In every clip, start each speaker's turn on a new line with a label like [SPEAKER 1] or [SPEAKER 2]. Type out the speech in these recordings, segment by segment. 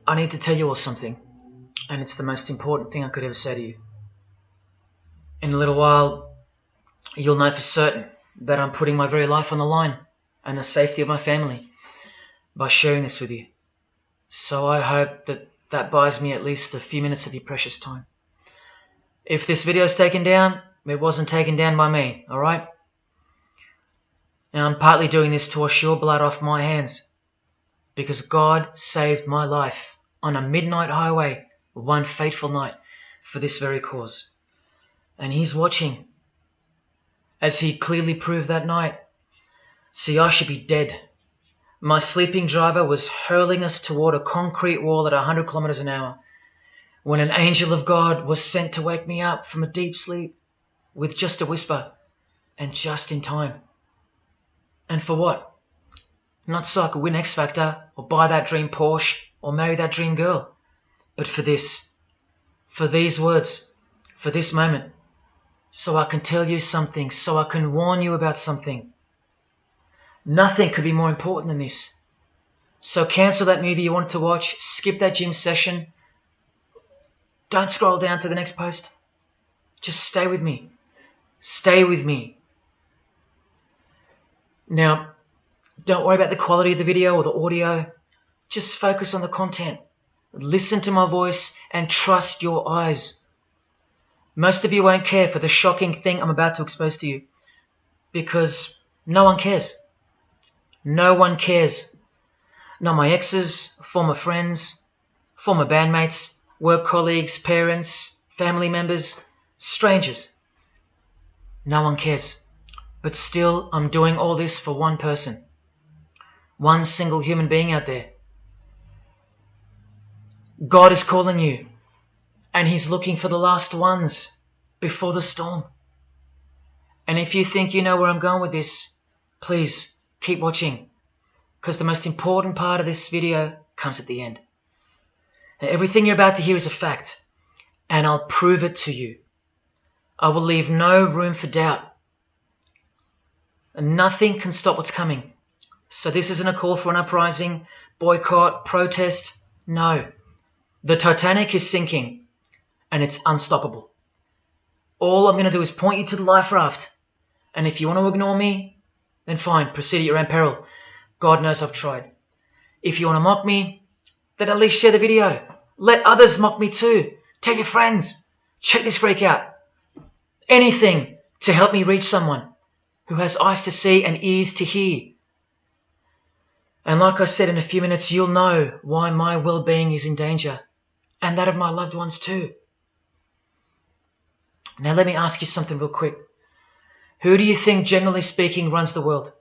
[SPEAKER 1] I need to tell you all something, and it's the most important thing I could ever say to you. In a little while, you'll know for certain that I'm putting my very life on the line and the safety of my family by sharing this with you. So I hope that that buys me at least a few minutes of your precious time. If this video is taken down, it wasn't taken down by me, alright? Now I'm partly doing this to wash your blood off my hands, because God saved my life on a midnight highway one fateful night for this very cause. And He's watching, as He clearly proved that night. See, I should be dead. My sleeping driver was hurling us toward a concrete wall at 100 kilometers an hour when an angel of God was sent to wake me up from a deep sleep with just a whisper, and just in time. And for what? Not so I could win X Factor or buy that dream Porsche or marry that dream girl, but for this, for these words, for this moment, so I can tell you something, so I can warn you about something. Nothing could be more important than this. So cancel that movie you wanted to watch, skip that gym session. Don't scroll down to the next post. Just stay with me. Stay with me. Now, don't worry about the quality of the video or the audio. Just focus on the content. Listen to my voice and trust your eyes. Most of you won't care for the shocking thing I'm about to expose to you, because no one cares. No one cares. Not my exes, former friends, former bandmates, work colleagues, parents, family members, strangers. No one cares. But still, I'm doing all this for one person. One single human being out there. God is calling you, and He's looking for the last ones before the storm. And if you think you know where I'm going with this, please keep watching, because the most important part of this video comes at the end. Now, everything you're about to hear is a fact, and I'll prove it to you. I will leave no room for doubt. And nothing can stop what's coming. So this isn't a call for an uprising, boycott, protest. No. The Titanic is sinking, and it's unstoppable. All I'm going to do is point you to the life raft. And if you want to ignore me, then fine, proceed at your own peril. God knows I've tried. If you want to mock me, then at least share the video. Let others mock me too. Tell your friends. Check this freak out. Anything to help me reach someone who has eyes to see and ears to hear. And like I said, in a few minutes, you'll know why my well-being is in danger, and that of my loved ones too. Now let me ask you something real quick. Who do you think, generally speaking, runs the world?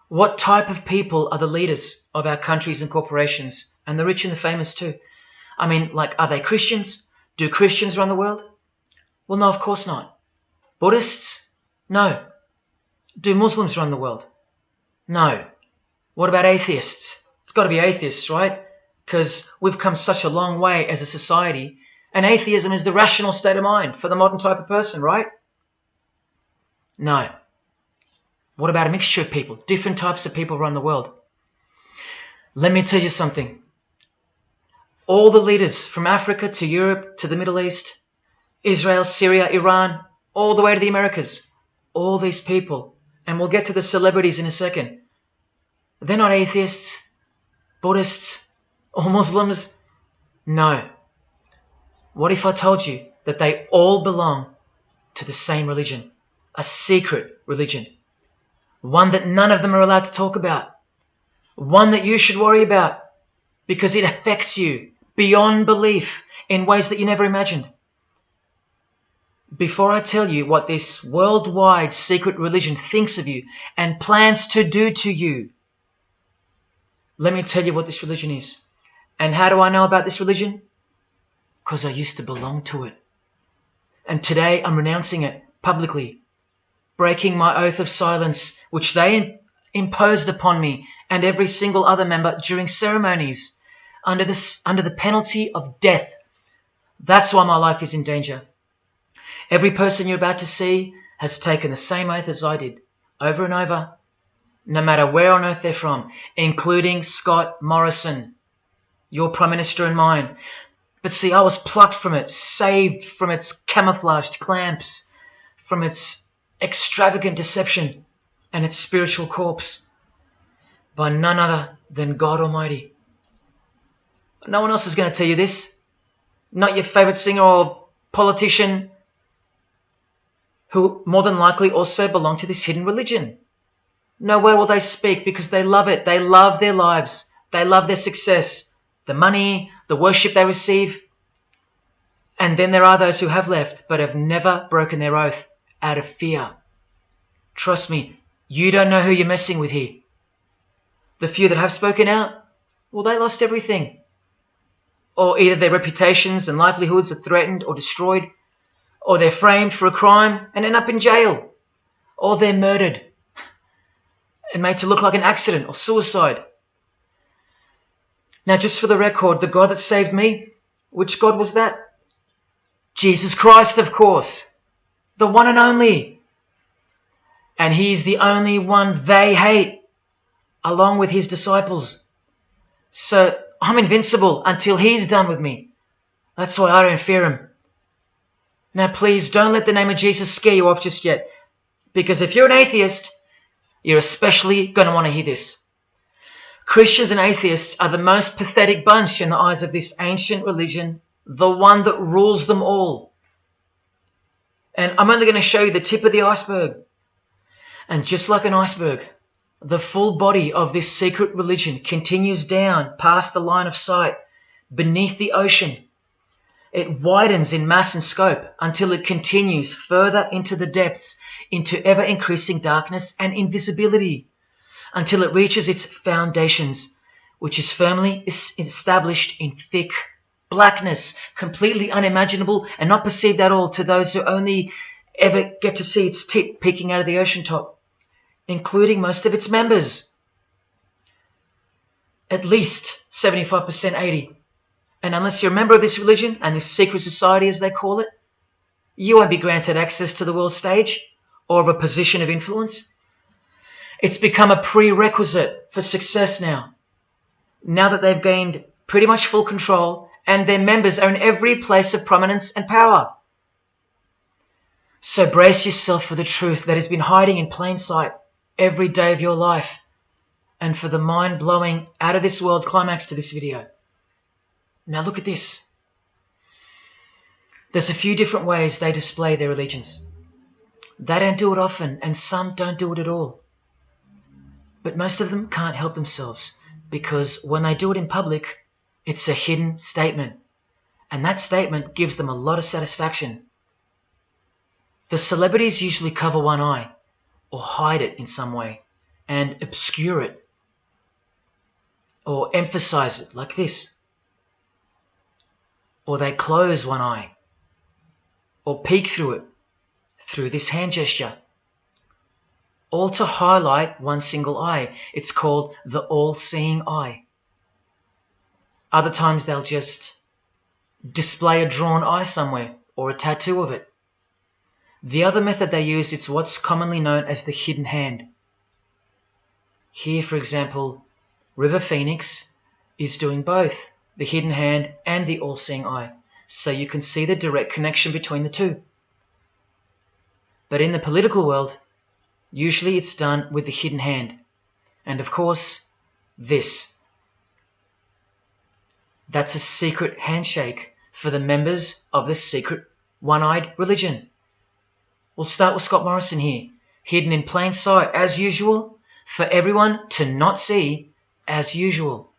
[SPEAKER 1] What type of people are the leaders of our countries and corporations, and the rich and the famous too? I mean, like, are they Christians? Do Christians run the world? Well, no, of course not. Buddhists? No. Do Muslims run the world? No. What about atheists? It's got to be atheists, right? Because we've come such a long way as a society, and atheism is the rational state of mind for the modern type of person, right? No. What about a mixture of people? Different types of people run the world. Let me tell you something. All the leaders from Africa to Europe to the Middle East, Israel, Syria, Iran, all the way to the Americas, all these people, and we'll get to the celebrities in a second, they're not atheists, Buddhists, or Muslims. No. What if I told you that they all belong to the same religion? A secret religion. One that none of them are allowed to talk about. One that you should worry about because it affects you beyond belief in ways that you never imagined. Before I tell you what this worldwide secret religion thinks of you and plans to do to you, let me tell you what this religion is. And how do I know about this religion? Because I used to belong to it. And today I'm renouncing it publicly, breaking my oath of silence, which they imposed upon me and every single other member during ceremonies under the penalty of death. That's why my life is in danger. Every person you're about to see has taken the same oath as I did, over and over, no matter where on earth they're from, including Scott Morrison. your Prime Minister and mine. But see, I was plucked from it, saved from its camouflaged clamps, from its extravagant deception and its spiritual corpse, by none other than God Almighty. No one else is going to tell you this. Not your favourite singer or politician, who more than likely also belong to this hidden religion. Nowhere will they speak because they love it. They love their lives. They love their success, the money, the worship they receive. And then there are those who have left but have never broken their oath out of fear. Trust me, you don't know who you're messing with here. The few that have spoken out, well, they lost everything. Or either their reputations and livelihoods are threatened or destroyed, or they're framed for a crime and end up in jail, or they're murdered and made to look like an accident or suicide. Now, just for the record, the God that saved me, which God was that? Jesus Christ, of course, the one and only. And he's the only one they hate, along with his disciples. So I'm invincible until he's done with me. That's why I don't fear him. Now, please don't let the name of Jesus scare you off just yet, because if you're an atheist, you're especially going to want to hear this. Christians and atheists are the most pathetic bunch in the eyes of this ancient religion, the one that rules them all. And I'm only going to show you the tip of the iceberg. And just like an iceberg, the full body of this secret religion continues down past the line of sight, beneath the ocean. It widens in mass and scope until it continues further into the depths, into ever-increasing darkness and invisibility, until it reaches its foundations, which is firmly established in thick blackness, completely unimaginable and not perceived at all to those who only ever get to see its tip peeking out of the ocean top, including most of its members. At least 75%, 80%. And unless you're a member of this religion and this secret society, as they call it, you won't be granted access to the world stage or of a position of influence. It's become a prerequisite for success now that they've gained pretty much full control and their members are in every place of prominence and power. So brace yourself for the truth that has been hiding in plain sight every day of your life, and for the mind-blowing, out-of-this-world climax to this video. Now look at this. There's a few different ways they display their allegiance. They don't do it often, and some don't do it at all. But most of them can't help themselves, because when they do it in public, it's a hidden statement. And that statement gives them a lot of satisfaction. The celebrities usually cover one eye, or hide it in some way, and obscure it, or emphasize it like this. Or they close one eye, or peek through it, through this hand gesture, all to highlight one single eye. It's called the all-seeing eye. Other times they'll just display a drawn eye somewhere, or a tattoo of it. The other method they use is what's commonly known as the hidden hand. Here, for example, River Phoenix is doing both the hidden hand and the all-seeing eye, so you can see the direct connection between the two. But in the political world, usually it's done with the hidden hand. And of course, this. That's a secret handshake for the members of this secret one-eyed religion. We'll start with Scott Morrison here, hidden in plain sight as usual, for everyone to not see as usual.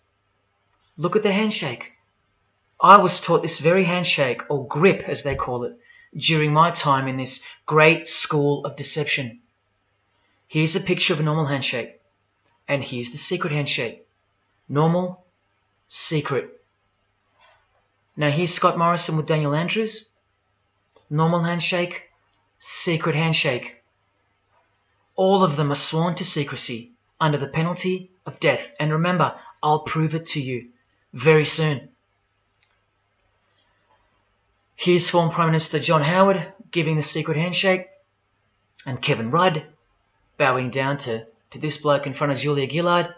[SPEAKER 1] Look at the handshake. I was taught this very handshake, or grip as they call it, during my time in this great school of deception. Here's a picture of a normal handshake, and here's the secret handshake. Normal, secret. Now here's Scott Morrison with Daniel Andrews. Normal handshake, secret handshake. All of them are sworn to secrecy under the penalty of death. And remember, I'll prove it to you very soon. Here's former Prime Minister John Howard giving the secret handshake, and Kevin Rudd bowing down to this bloke in front of Julia Gillard.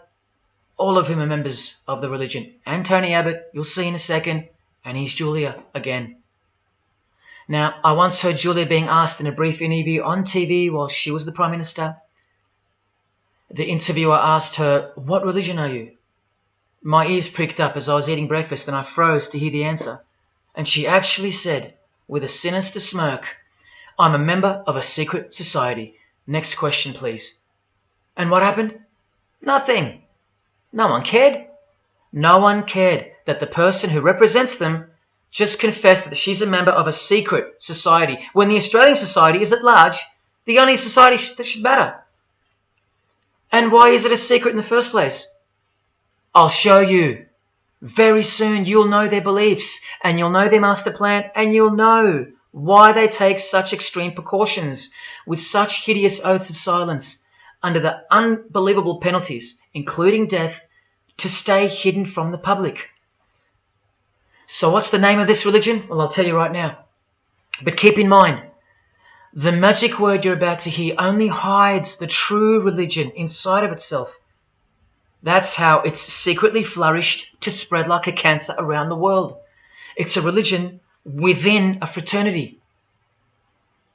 [SPEAKER 1] all of whom are members of the religion. And Tony Abbott, you'll see in a second, and he's Julia again. Now, I once heard Julia being asked in a brief interview on TV while she was the Prime Minister. The interviewer asked her, "What religion are you?" My ears pricked up as I was eating breakfast and I froze to hear the answer. And she actually said, with a sinister smirk, "I'm a member of a secret society. Next question, please." And what happened? Nothing. No one cared. No one cared that the person who represents them just confessed that she's a member of a secret society, when the Australian society is at large the only society that should matter. And why is it a secret in the first place? I'll show you. Very soon you'll know their beliefs, and you'll know their master plan, and you'll know why they take such extreme precautions with such hideous oaths of silence under the unbelievable penalties, including death, to stay hidden from the public. So what's the name of this religion? Well, I'll tell you right now. But keep in mind, the magic word you're about to hear only hides the true religion inside of itself. That's how it's secretly flourished to spread like a cancer around the world. It's a religion within a fraternity.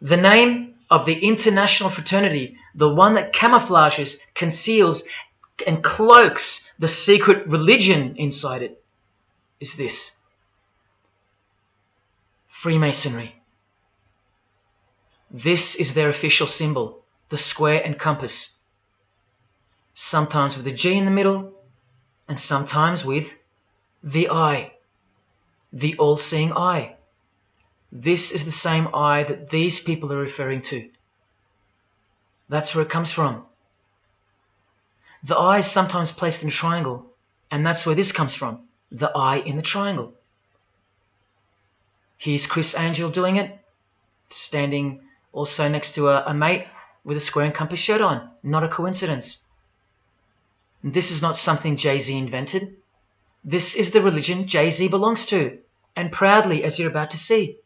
[SPEAKER 1] The name of the international fraternity, the one that camouflages, conceals, and cloaks the secret religion inside it, is this: Freemasonry. This is their official symbol, the square and compass. Sometimes with a G in the middle, and sometimes with the eye, the all-seeing eye. This is the same eye that these people are referring to. That's where it comes from. The eye is sometimes placed in a triangle, and that's where this comes from, the eye in the triangle. Here's Chris Angel doing it, standing also next to a mate with a square and compass shirt on. Not a coincidence. This is not something Jay-Z invented. This is the religion Jay-Z belongs to, and proudly, as you're about to see.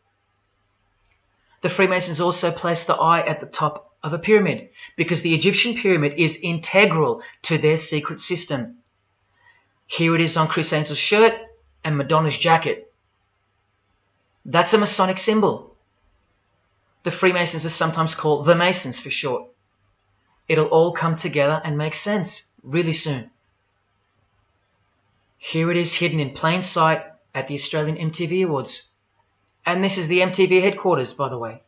[SPEAKER 1] The Freemasons also place the eye at the top of a pyramid, because the Egyptian pyramid is integral to their secret system. Here it is on Chris Angel's shirt and Madonna's jacket. That's a Masonic symbol. The Freemasons are sometimes called the Masons for short. It'll all come together and make sense really soon. Here it is hidden in plain sight at the Australian MTV Awards. And this is the MTV headquarters, by the way.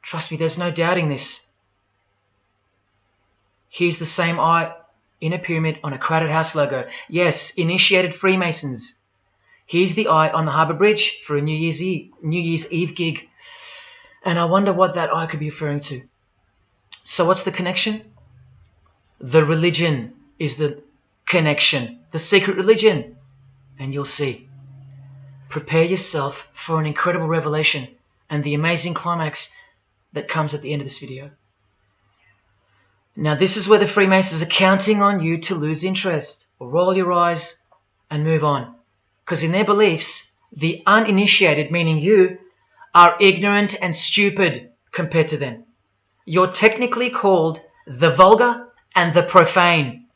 [SPEAKER 1] Trust me, there's no doubting this. Here's the same eye in a pyramid on a Crowded House logo. Yes, initiated Freemasons. Here's the eye on the Harbour Bridge for a New Year's Eve gig. And I wonder what that eye could be referring to. So what's the connection? The religion is the connection, the secret religion. And you'll see. Prepare yourself for an incredible revelation and the amazing climax that comes at the end of this video. Now this is where the Freemasons are counting on you to lose interest, or roll your eyes and move on. Because in their beliefs, the uninitiated, meaning you, are ignorant and stupid compared to them. You're technically called the vulgar and the profane.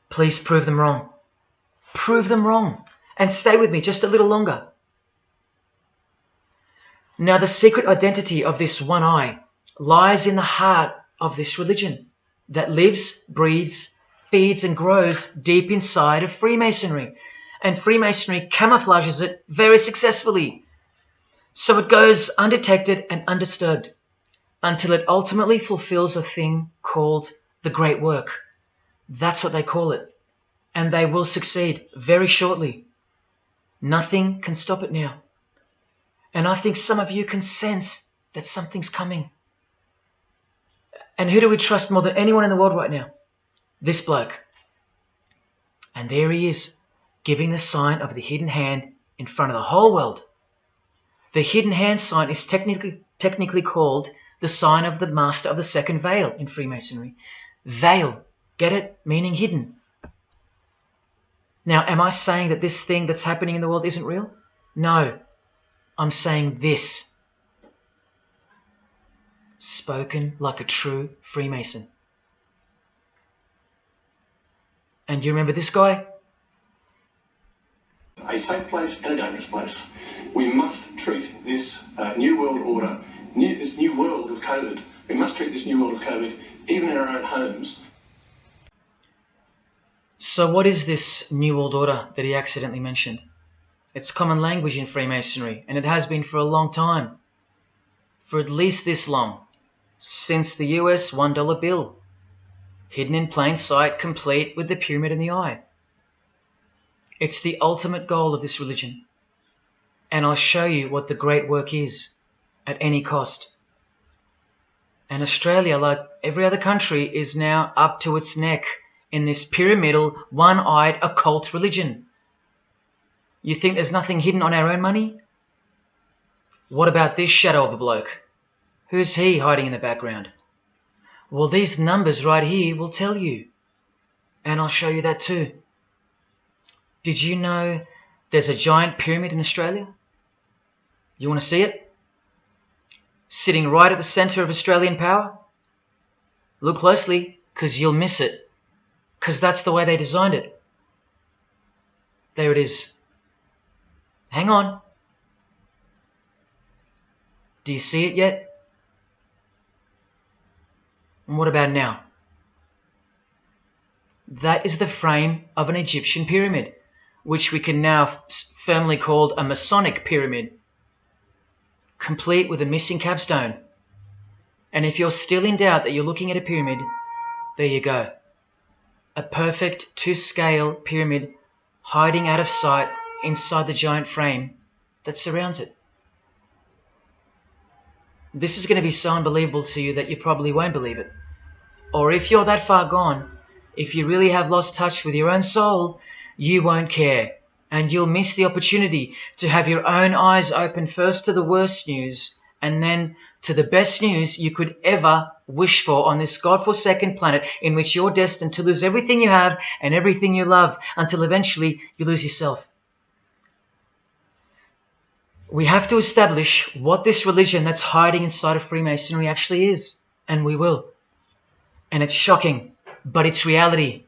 [SPEAKER 1] Please prove them wrong. Prove them wrong. And stay with me just a little longer. Now the secret identity of this one eye lies in the heart of this religion that lives, breathes, feeds and grows deep inside of Freemasonry. And Freemasonry camouflages it very successfully. So it goes undetected and undisturbed until it ultimately fulfills a thing called the Great Work. That's what they call it. And they will succeed very shortly. Nothing can stop it now. And I think some of you can sense that something's coming. And who do we trust more than anyone in the world right now? This bloke. And there he is, giving the sign of the hidden hand in front of the whole world. The hidden hand sign is technically called the sign of the master of the second veil in Freemasonry. Veil, get it? Meaning hidden. Now, am I saying that this thing that's happening in the world isn't real? No. I'm saying this. Spoken like a true Freemason. And do you remember this guy?
[SPEAKER 2] A safe place and a dangerous place. We must treat this new world order, this new world of COVID, we must treat this new world of COVID even in our own homes.
[SPEAKER 1] So what is this New World Order that he accidentally mentioned? It's common language in Freemasonry, and it has been for a long time. For at least this long. Since the US $1 bill. Hidden in plain sight, complete with the pyramid in the eye. It's the ultimate goal of this religion. And I'll show you what the great work is, at any cost. And Australia, like every other country, is now up to its neck in this pyramidal, one-eyed, occult religion. You think there's nothing hidden on our own money? What about this shadow of a bloke? Who's he hiding in the background? Well, these numbers right here will tell you. And I'll show you that too. Did you know there's a giant pyramid in Australia? You want to see it? Sitting right at the centre of Australian power? Look closely, because you'll miss it. Because that's the way they designed it. There it is. Hang on. Do you see it yet? And what about now? That is the frame of an Egyptian pyramid, which we can now firmly call a Masonic pyramid, complete with a missing capstone. And if you're still in doubt that you're looking at a pyramid, there you go. A perfect to-scale pyramid hiding out of sight inside the giant frame that surrounds it. This is going to be so unbelievable to you that you probably won't believe it. Or if you're that far gone, if you really have lost touch with your own soul, you won't care. And you'll miss the opportunity to have your own eyes open first to the worst news and then to the best news you could ever wish for on this God-forsaken planet in which you're destined to lose everything you have and everything you love until eventually you lose yourself. We have to establish what this religion that's hiding inside of Freemasonry actually is, and we will. And it's shocking, but it's reality.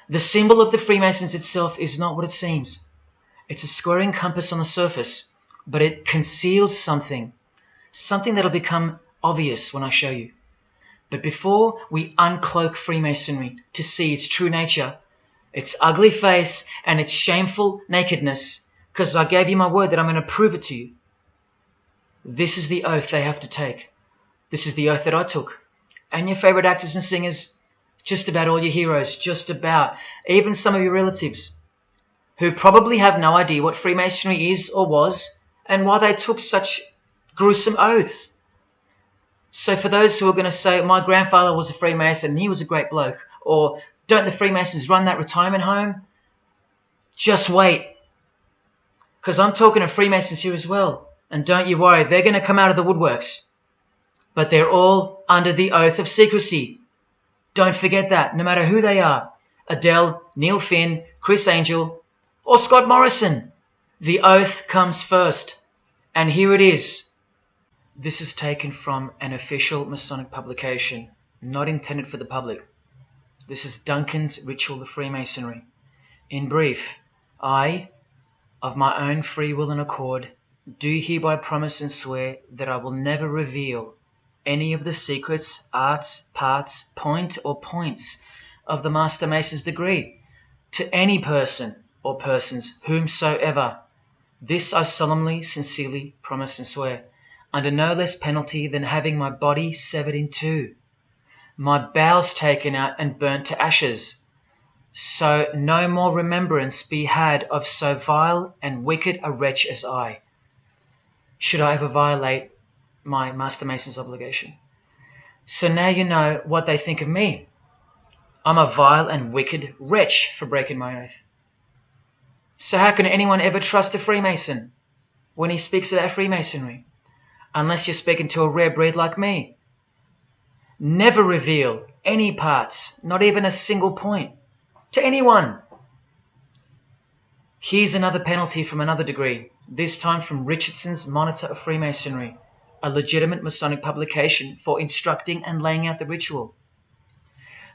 [SPEAKER 1] The symbol of the Freemasons itself is not what it seems. It's a squaring compass on the surface, but it conceals something that'll become obvious when I show you. But before we uncloak Freemasonry to see its true nature, its ugly face and its shameful nakedness, because I gave you my word that I'm going to prove it to you. This is the oath they have to take. This is the oath that I took. And your favorite actors and singers, just about all your heroes, just about, even some of your relatives, who probably have no idea what Freemasonry is or was, and why they took such gruesome oaths. So for those who are going to say, my grandfather was a Freemason and he was a great bloke, or don't the Freemasons run that retirement home? Just wait. Because I'm talking to Freemasons here as well. And don't you worry, they're going to come out of the woodworks. But they're all under the oath of secrecy. Don't forget that, no matter who they are. Adele, Neil Finn, Chris Angel, or Scott Morrison. The oath comes first. And here it is. This is taken from an official Masonic publication, not intended for the public. This is Duncan's Ritual of Freemasonry. In brief, I, of my own free will and accord, do hereby promise and swear that I will never reveal any of the secrets, arts, parts, point or points of the Master Mason's degree to any person or persons whomsoever. This I solemnly, sincerely promise and swear, under no less penalty than having my body severed in two, my bowels taken out and burnt to ashes, so no more remembrance be had of so vile and wicked a wretch as I, should I ever violate my Master Mason's obligation. So now you know what they think of me. I'm a vile and wicked wretch for breaking my oath. So how can anyone ever trust a Freemason when he speaks about Freemasonry? Unless you're speaking to a rare breed like me. Never reveal any parts, not even a single point, to anyone. Here's another penalty from another degree, this time from Richardson's Monitor of Freemasonry, a legitimate Masonic publication for instructing and laying out the ritual.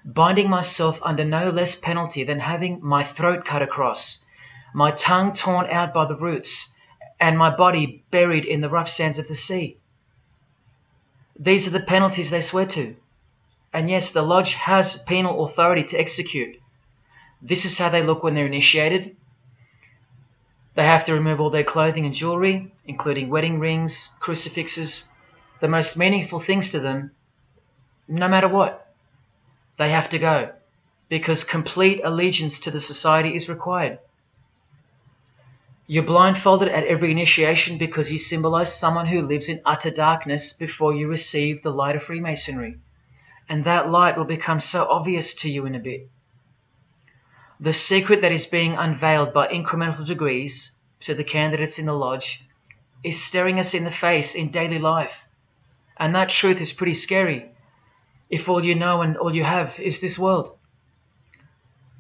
[SPEAKER 1] binding myself under no less penalty than having my throat cut across, my tongue torn out by the roots, and my body buried in the rough sands of the sea. These are the penalties they swear to. And yes, the lodge has penal authority to execute. This is how they look when they're initiated. They have to remove all their clothing and jewelry, including wedding rings, crucifixes, the most meaningful things to them, no matter what. They have to go, because complete allegiance to the society is required. You're blindfolded at every initiation because you symbolize someone who lives in utter darkness before you receive the light of Freemasonry. And that light will become so obvious to you in a bit. The secret that is being unveiled by incremental degrees to the candidates in the lodge is staring us in the face in daily life. And that truth is pretty scary if all you know and all you have is this world.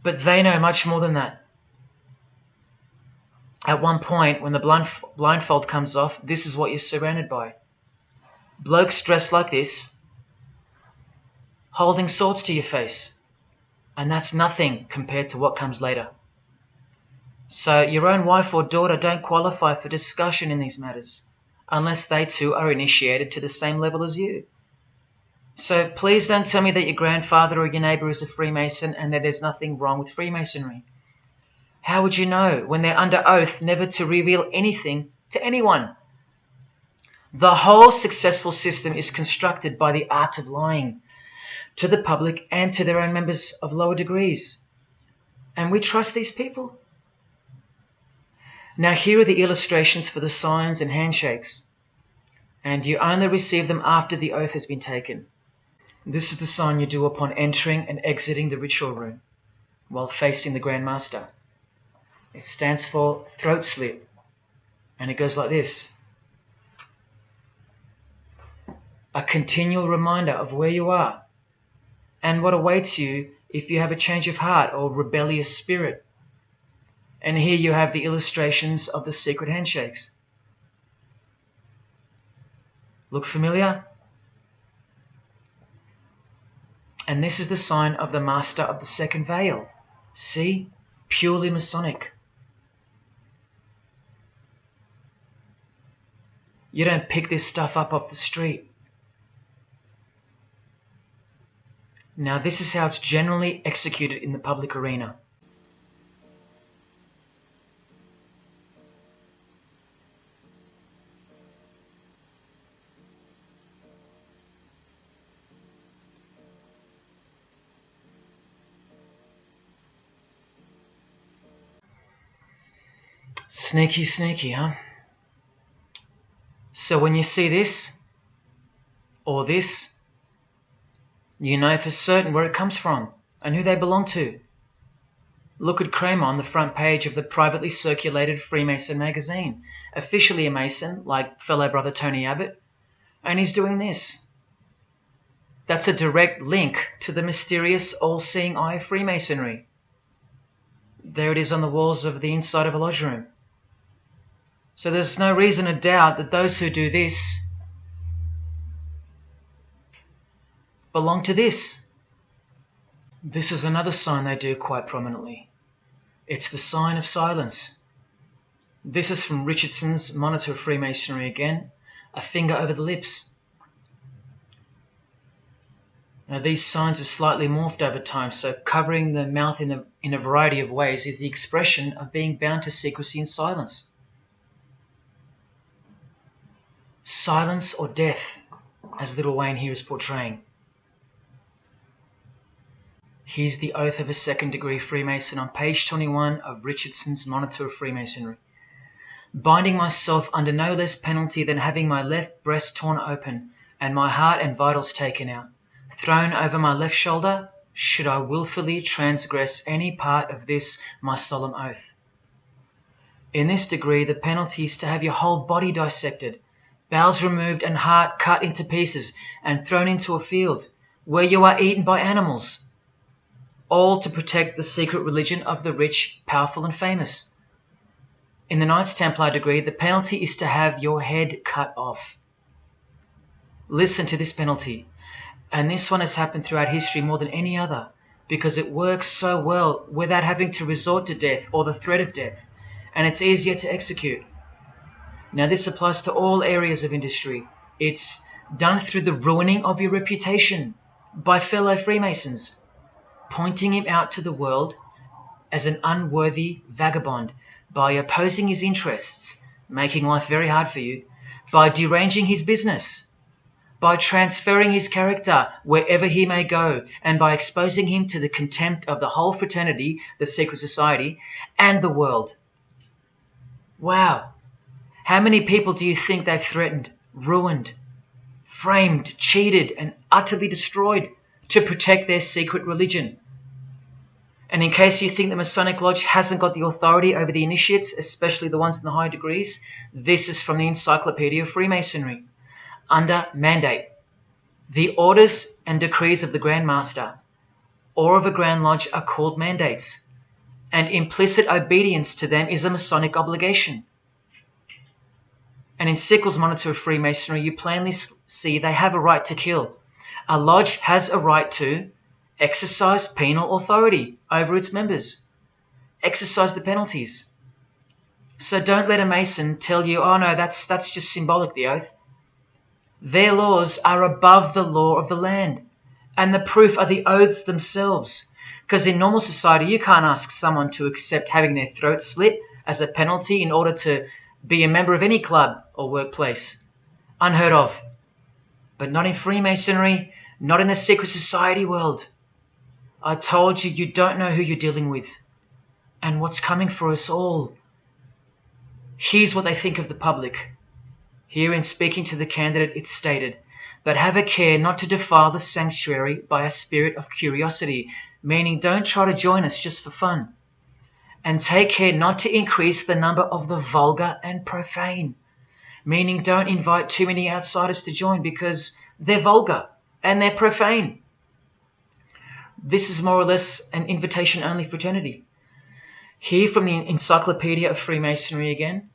[SPEAKER 1] But they know much more than that. At one point, when the blindfold comes off, this is what you're surrounded by. Blokes dressed like this, holding swords to your face. And that's nothing compared to what comes later. So your own wife or daughter don't qualify for discussion in these matters, unless they too are initiated to the same level as you. So please don't tell me that your grandfather or your neighbour is a Freemason and that there's nothing wrong with Freemasonry. How would you know when they're under oath never to reveal anything to anyone? The whole successful system is constructed by the art of lying to the public and to their own members of lower degrees. And we trust these people. Now here are the illustrations for the signs and handshakes. And you only receive them after the oath has been taken. This is the sign you do upon entering and exiting the ritual room while facing the Grand Master. It stands for throat slit, and it goes like this. A continual reminder of where you are and what awaits you if you have a change of heart or rebellious spirit. And here you have the illustrations of the secret handshakes. Look familiar? And this is the sign of the Master of the Second Veil. See? Purely Masonic. You don't pick this stuff up off the street. Now this is how it's generally executed in the public arena. Sneaky, sneaky, huh? So when you see this, or this, you know for certain where it comes from and who they belong to. Look at Kramer on the front page of the privately circulated Freemason magazine, officially a Mason, like fellow brother Tony Abbott, and he's doing this. That's a direct link to the mysterious all-seeing eye of Freemasonry. There it is on the walls of the inside of a lodge room. So there's no reason to doubt that those who do this belong to this. This is another sign they do quite prominently. It's the sign of silence. This is from Richardson's Monitor of Freemasonry again, a finger over the lips. Now these signs are slightly morphed over time, so covering the mouth in a variety of ways is the expression of being bound to secrecy and silence. Silence or death, as Little Wayne here is portraying. Here's the oath of a second-degree Freemason on page 21 of Richardson's Monitor of Freemasonry. Binding myself under no less penalty than having my left breast torn open and my heart and vitals taken out, thrown over my left shoulder, should I wilfully transgress any part of this my solemn oath. In this degree, the penalty is to have your whole body dissected, bowels removed and heart cut into pieces and thrown into a field where you are eaten by animals, all to protect the secret religion of the rich, powerful and famous. In the Knights Templar degree, the penalty is to have your head cut off. Listen to this penalty. And this one has happened throughout history more than any other, because it works so well without having to resort to death or the threat of death, and it's easier to execute. Now this applies to all areas of industry. It's done through the ruining of your reputation by fellow Freemasons, pointing him out to the world as an unworthy vagabond, by opposing his interests, making life very hard for you, by deranging his business, by transferring his character wherever he may go, and by exposing him to the contempt of the whole fraternity, the secret society, and the world. Wow! How many people do you think they've threatened, ruined, framed, cheated, and utterly destroyed to protect their secret religion? And in case you think the Masonic Lodge hasn't got the authority over the initiates, especially the ones in the higher degrees, this is from the Encyclopedia of Freemasonry. Under mandate, the orders and decrees of the Grand Master or of a Grand Lodge are called mandates, and implicit obedience to them is a Masonic obligation. And in Sickles' Monitor of Freemasonry, you plainly see they have a right to kill. A lodge has a right to exercise penal authority over its members. Exercise the penalties. So don't let a Mason tell you, oh no, that's just symbolic, the oath. Their laws are above the law of the land, and the proof are the oaths themselves. Because in normal society, you can't ask someone to accept having their throat slit as a penalty in order to be a member of any club or workplace. Unheard of. But not in Freemasonry, not in the secret society world. I told you, you don't know who you're dealing with and what's coming for us all. Here's what they think of the public. Here in speaking to the candidate, it's stated, but have a care not to defile the sanctuary by a spirit of curiosity, meaning don't try to join us just for fun. And take care not to increase the number of the vulgar and profane, meaning don't invite too many outsiders to join because they're vulgar and they're profane. This is more or less an invitation-only fraternity. Here from the Encyclopedia of Freemasonry again,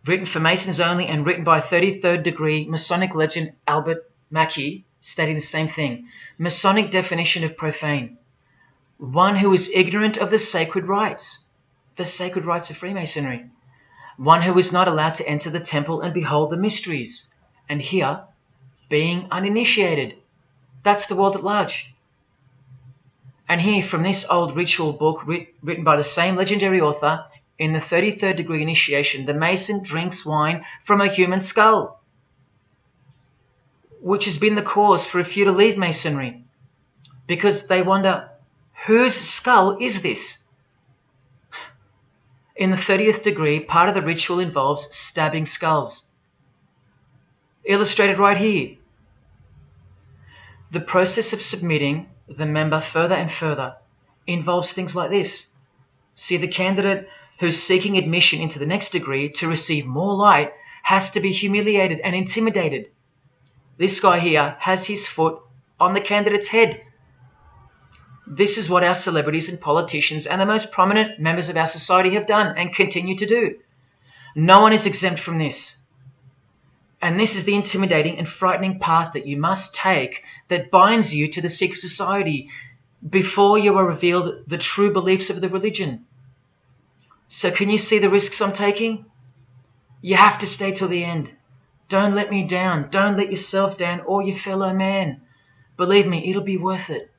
[SPEAKER 1] written for Masons only and written by 33rd degree Masonic legend Albert Mackey, stating the same thing. Masonic definition of profane. One who is ignorant of the sacred rites of Freemasonry. One who is not allowed to enter the temple and behold the mysteries. And here, being uninitiated. That's the world at large. And here from this old ritual book written by the same legendary author, in the 33rd degree initiation, the Mason drinks wine from a human skull, which has been the cause for a few to leave Masonry, because they wonder, whose skull is this? In the 30th degree, part of the ritual involves stabbing skulls. Illustrated right here. The process of submitting the member further and further involves things like this. See, the candidate who's seeking admission into the next degree to receive more light has to be humiliated and intimidated. This guy here has his foot on the candidate's head. This is what our celebrities and politicians and the most prominent members of our society have done and continue to do. No one is exempt from this. And this is the intimidating and frightening path that you must take that binds you to the secret society before you are revealed the true beliefs of the religion. So can you see the risks I'm taking? You have to stay till the end. Don't let me down. Don't let yourself down or your fellow man. Believe me, it'll be worth it.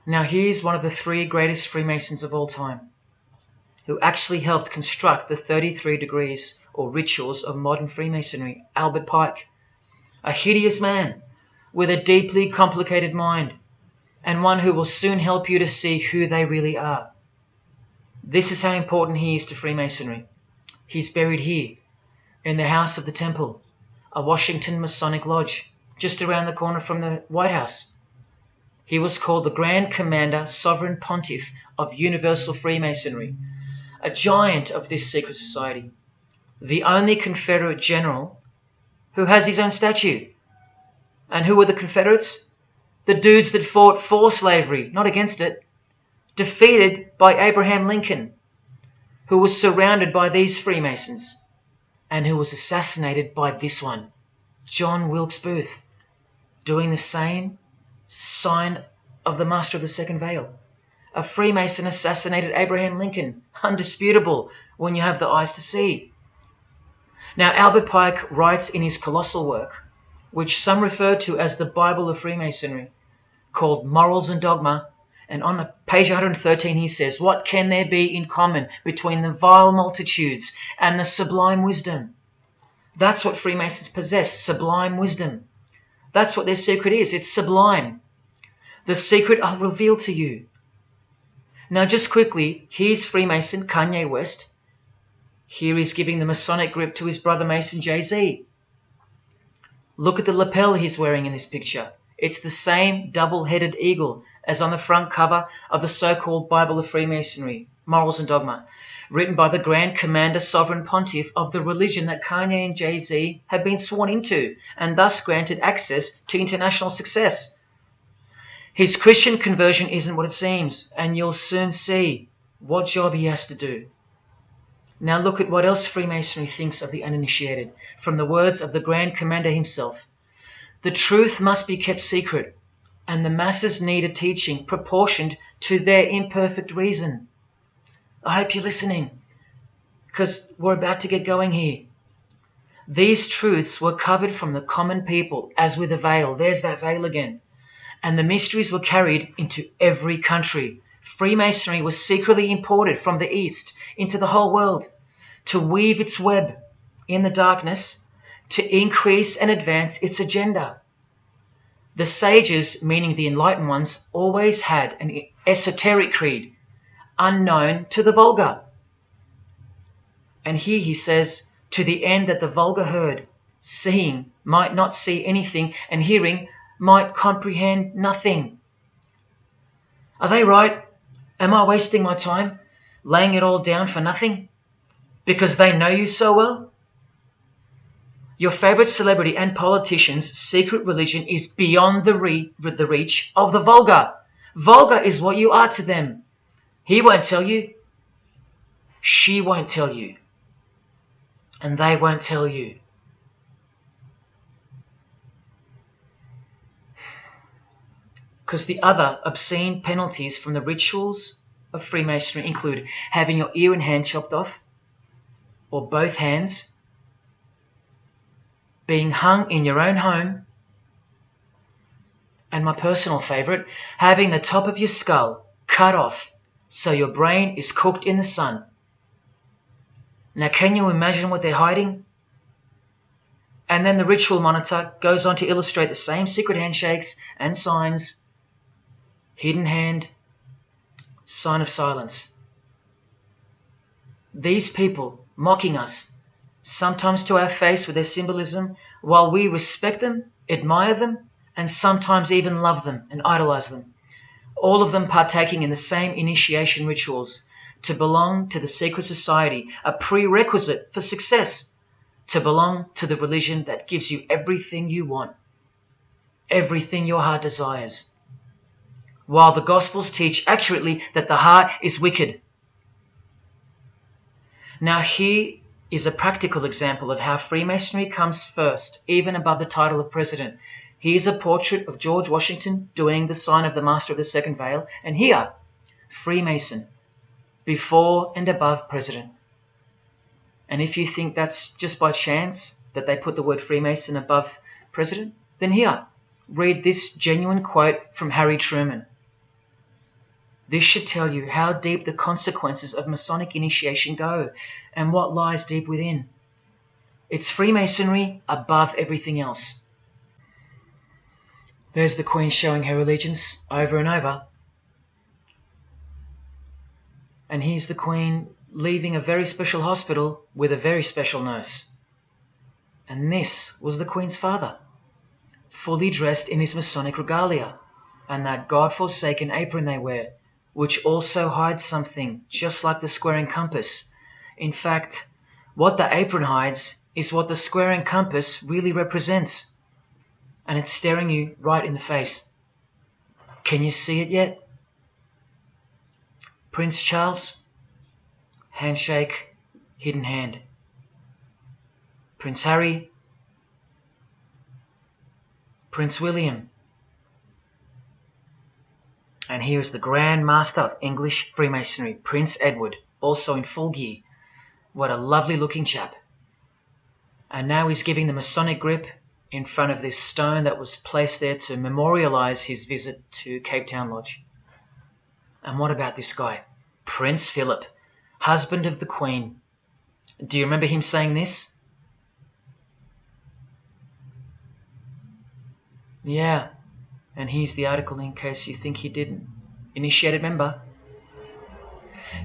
[SPEAKER 1] Now here's one of the 3 greatest Freemasons of all time, who actually helped construct the 33 degrees or rituals of modern Freemasonry, Albert Pike. A hideous man with a deeply complicated mind, and one who will soon help you to see who they really are. This is how important he is to Freemasonry. He's buried here, in the House of the Temple, a Washington Masonic Lodge, just around the corner from the White House. He was called the Grand Commander, Sovereign Pontiff of Universal Freemasonry, a giant of this secret society, the only Confederate general who has his own statue. And who were the Confederates? The dudes that fought for slavery, not against it, defeated by Abraham Lincoln, who was surrounded by these Freemasons, and who was assassinated by this one, John Wilkes Booth. doing the same sign of the master of the second veil. A Freemason assassinated Abraham Lincoln. Undisputable when you have the eyes to see. Now, Albert Pike writes in his colossal work, which some refer to as the Bible of Freemasonry, called Morals and Dogma, and on page 113 he says, "What can there be in common between the vile multitudes and the sublime wisdom?" That's what Freemasons possess, sublime wisdom. That's what their secret is. It's sublime. The secret I'll reveal to you. Now, just quickly, here's Freemason Kanye West. Here he's giving the Masonic grip to his brother Mason Jay-Z. Look at the lapel he's wearing in this picture. It's the same double-headed eagle as on the front cover of the so-called Bible of Freemasonry, Morals and Dogma, written by the Grand Commander Sovereign Pontiff of the religion that Kanye and Jay-Z have been sworn into and thus granted access to international success. His Christian conversion isn't what it seems, and you'll soon see what job he has to do. Now look at what else Freemasonry thinks of the uninitiated, from the words of the Grand Commander himself. The truth must be kept secret, and the masses need a teaching proportioned to their imperfect reason. I hope you're listening, because we're about to get going here. These truths were covered from the common people as with a veil. There's that veil again. And the mysteries were carried into every country. Freemasonry was secretly imported from the East into the whole world to weave its web in the darkness to increase and advance its agenda. The sages, meaning the enlightened ones, always had an esoteric creed, unknown to the vulgar. And here he says, to the end that the vulgar herd, seeing, might not see anything, and hearing, might comprehend nothing. Are they right? Am I wasting my time, laying it all down for nothing? Because they know you so well? Your favorite celebrity and politician's secret religion is beyond the reach of the vulgar. Vulgar is what you are to them. He won't tell you. She won't tell you. And they won't tell you. Because the other obscene penalties from the rituals of Freemasonry include having your ear and hand chopped off, or both hands, being hung in your own home, and my personal favourite, having the top of your skull cut off so your brain is cooked in the sun. Now, can you imagine what they're hiding? And then the ritual monitor goes on to illustrate the same secret handshakes and signs. Hidden hand, sign of silence. These people mocking us, sometimes to our face with their symbolism, while we respect them, admire them, and sometimes even love them and idolize them. All of them partaking in the same initiation rituals, to belong to the secret society, a prerequisite for success, to belong to the religion that gives you everything you want, everything your heart desires. While the Gospels teach accurately that the heart is wicked. Now here is a practical example of how Freemasonry comes first, even above the title of president. Here's a portrait of George Washington doing the sign of the Master of the Second Veil, and here, Freemason, before and above president. And if you think that's just by chance that they put the word Freemason above president, then here, read this genuine quote from Harry Truman. This should tell you how deep the consequences of Masonic initiation go and what lies deep within. It's Freemasonry above everything else. There's the Queen showing her allegiance over and over. And here's the Queen leaving a very special hospital with a very special nurse. And this was the Queen's father, fully dressed in his Masonic regalia and that God-forsaken apron they wear, which also hides something, just like the square and compass. In fact, what the apron hides is what the square and compass really represents. And it's staring you right in the face. Can you see it yet? Prince Charles, handshake, hidden hand. Prince William. And here is the Grand Master of English Freemasonry, Prince Edward, also in full gear. What a lovely looking chap. And now he's giving the Masonic grip in front of this stone that was placed there to memorialize his visit to Cape Town Lodge. And what about this guy? Prince Philip, husband of the Queen. Do you remember him saying this? Yeah, and here's the article in case you think he didn't. Initiated member.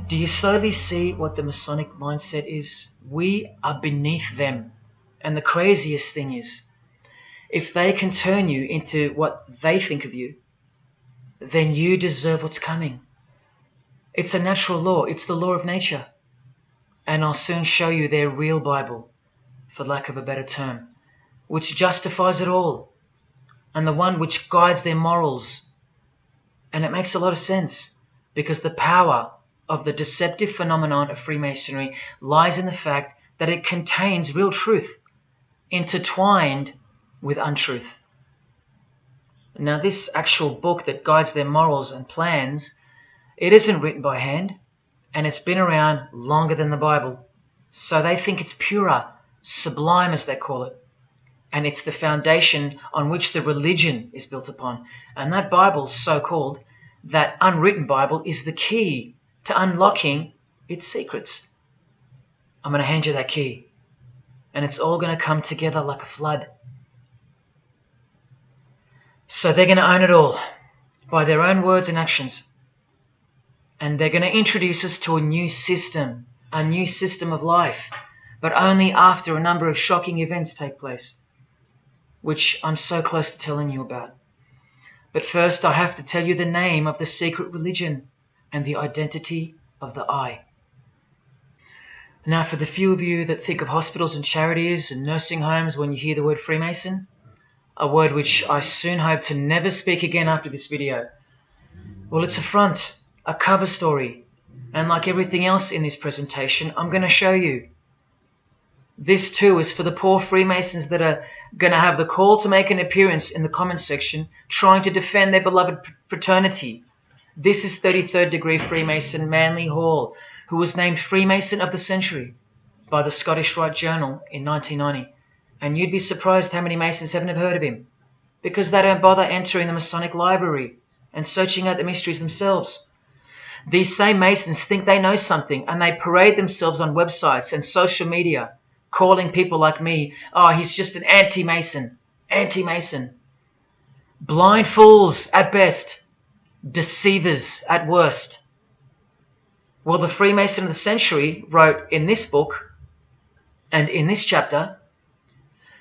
[SPEAKER 1] Do you slowly see what the Masonic mindset is? We are beneath them. And the craziest thing is, if they can turn you into what they think of you, then you deserve what's coming. It's a natural law. It's the law of nature. And I'll soon show you their real Bible, for lack of a better term, which justifies it all, and the one which guides their morals. And it makes a lot of sense, because the power of the deceptive phenomenon of Freemasonry lies in the fact that it contains real truth, intertwined with untruth. Now, this actual book that guides their morals and plans, it isn't written by hand, and it's been around longer than the Bible. So they think it's purer, sublime as they call it. And it's the foundation on which the religion is built upon. And that Bible, so-called, that unwritten Bible, is the key to unlocking its secrets. I'm going to hand you that key. And it's all going to come together like a flood. So they're going to own it all by their own words and actions. And they're going to introduce us to a new system of life, but only after a number of shocking events take place, which I'm so close to telling you about. But first, I have to tell you the name of the secret religion and the identity of the I. Now, for the few of you that think of hospitals and charities and nursing homes when you hear the word Freemason, a word which I soon hope to never speak again after this video, well, it's a front, a cover story, and like everything else in this presentation, I'm going to show you. This too is for the poor Freemasons that are going to have the call to make an appearance in the comments section trying to defend their beloved fraternity. This is 33rd degree Freemason Manly Hall, who was named Freemason of the Century by the Scottish Rite Journal in 1990. And you'd be surprised how many Masons haven't heard of him, because they don't bother entering the Masonic library and searching out the mysteries themselves. These same Masons think they know something, and they parade themselves on websites and social media, calling people like me, oh, he's just an anti-Mason, anti-Mason. Blind fools at best, deceivers at worst. Well, the Freemason of the Century wrote in this book and in this chapter,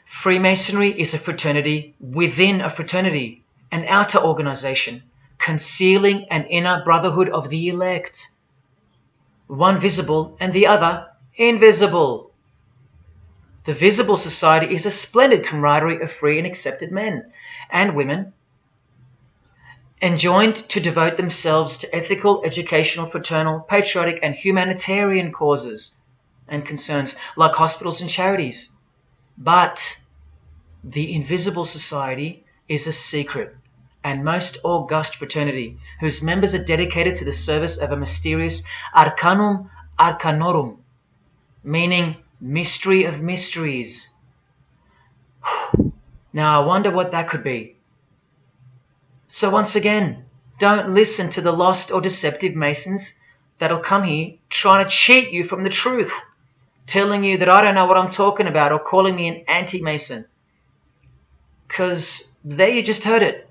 [SPEAKER 1] Freemasonry is a fraternity within a fraternity, an outer organization, concealing an inner brotherhood of the elect. One visible and the other invisible. The visible society is a splendid camaraderie of free and accepted men and women, enjoined to devote themselves to ethical, educational, fraternal, patriotic, and humanitarian causes and concerns like hospitals and charities. But the invisible society is a secret and most august fraternity whose members are dedicated to the service of a mysterious arcanum arcanorum, meaning mystery of mysteries. Now I wonder what that could be. So once again, don't listen to the lost or deceptive Masons that'll come here trying to cheat you from the truth, telling you that I don't know what I'm talking about or calling me an anti-Mason. Because there you just heard it.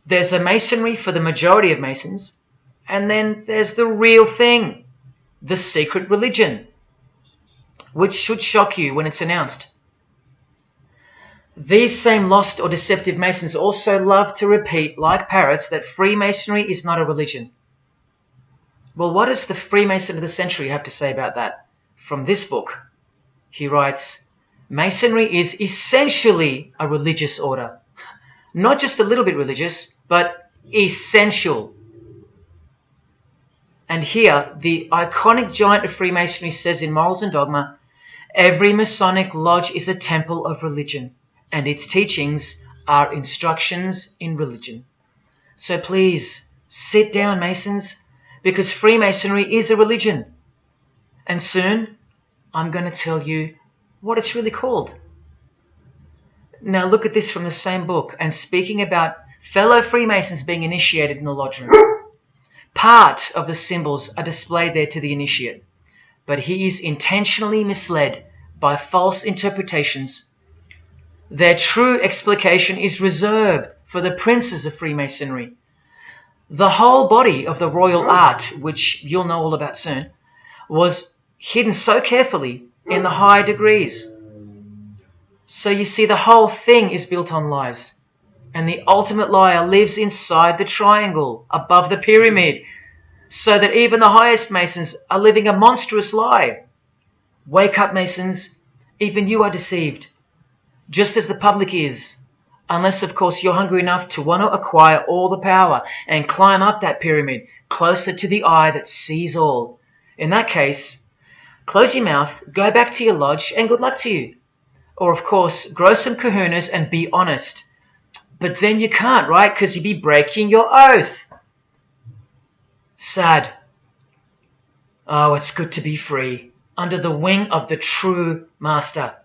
[SPEAKER 1] There's a Masonry for the majority of Masons, and then there's the real thing, the secret religion, which should shock you when it's announced. These same lost or deceptive Masons also love to repeat, like parrots, that Freemasonry is not a religion. Well, what does the Freemason of the Century have to say about that? From this book, he writes, Masonry is essentially a religious order. Not just a little bit religious, but essential. And here, the iconic giant of Freemasonry says in Morals and Dogma, every Masonic lodge is a temple of religion, and its teachings are instructions in religion. So please, sit down, Masons, because Freemasonry is a religion. And soon, I'm going to tell you what it's really called. Now look at this from the same book, and speaking about fellow Freemasons being initiated in the lodge room. Part of the symbols are displayed there to the initiate, but he is intentionally misled by false interpretations. Their true explication is reserved for the princes of Freemasonry. The whole body of the royal art, which you'll know all about soon, was hidden so carefully in the high degrees. So you see, the whole thing is built on lies. And the ultimate liar lives inside the triangle, above the pyramid, so that even the highest Masons are living a monstrous lie. Wake up, Masons. Even you are deceived, just as the public is. Unless, of course, you're hungry enough to want to acquire all the power and climb up that pyramid closer to the eye that sees all. In that case, close your mouth, go back to your lodge, and good luck to you. Or, of course, grow some kahunas and be honest. But then you can't, right? Because you'd be breaking your oath. Sad. Oh, it's good to be free, under the wing of the true master.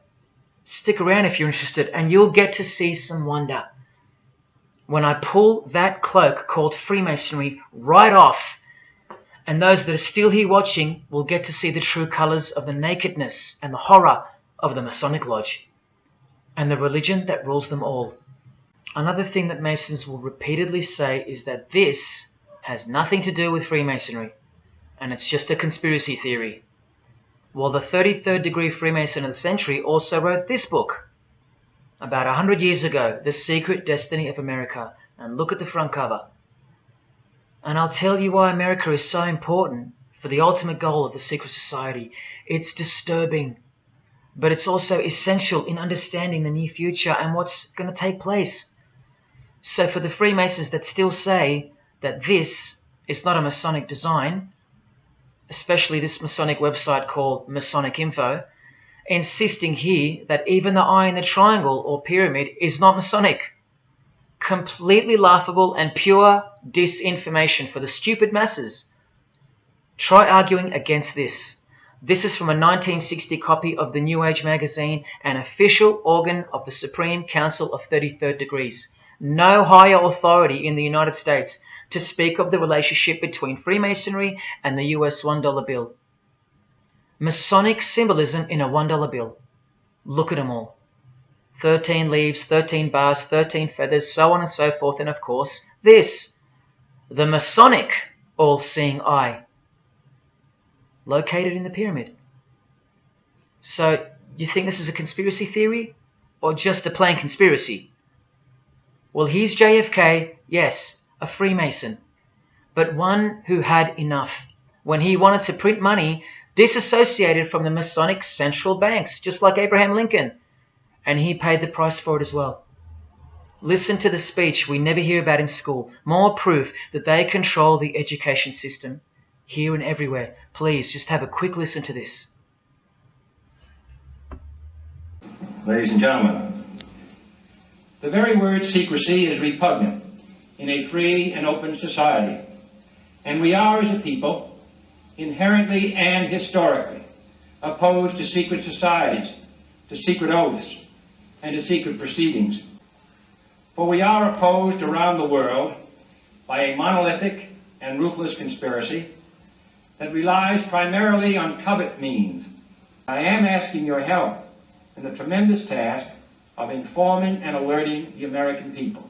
[SPEAKER 1] Stick around if you're interested, and you'll get to see some wonder. When I pull that cloak called Freemasonry right off, and those that are still here watching will get to see the true colours of the nakedness and the horror of the Masonic Lodge, and the religion that rules them all. Another thing that Masons will repeatedly say is that this has nothing to do with Freemasonry, and it's just a conspiracy theory. Well, the 33rd degree Freemason of the century also wrote this book about 100 years ago, The Secret Destiny of America. And look at the front cover. And I'll tell you why America is so important for the ultimate goal of the secret society. It's disturbing, but it's also essential in understanding the near future and what's going to take place. So for the Freemasons that still say that this is not a Masonic design, especially this Masonic website called Masonic Info, insisting here that even the eye in the triangle or pyramid is not Masonic. Completely laughable and pure disinformation for the stupid masses. Try arguing against this. This is from a 1960 copy of the New Age magazine, an official organ of the Supreme Council of 33rd Degrees. No higher authority in the United States to speak of the relationship between Freemasonry and the US $1 bill. Masonic symbolism in a $1 bill. Look at them all. 13 leaves, 13 bars, 13 feathers, so on and so forth, and of course, this, the Masonic all-seeing eye, located in the pyramid. So, you think this is a conspiracy theory, or just a plain conspiracy? Well, here's JFK, yes, a Freemason, but one who had enough when he wanted to print money disassociated from the Masonic central banks, just like Abraham Lincoln, and he paid the price for it as well. Listen to the speech we never hear about in school. More proof that they control the education system here and everywhere. Please, just have a quick listen to this.
[SPEAKER 3] Ladies and gentlemen, the very word secrecy is repugnant in a free and open society, and we are, as a people, inherently and historically opposed to secret societies, to secret oaths, and to secret proceedings. For we are opposed around the world by a monolithic and ruthless conspiracy that relies primarily on covert means. I am asking your help in the tremendous task of informing and alerting the American people.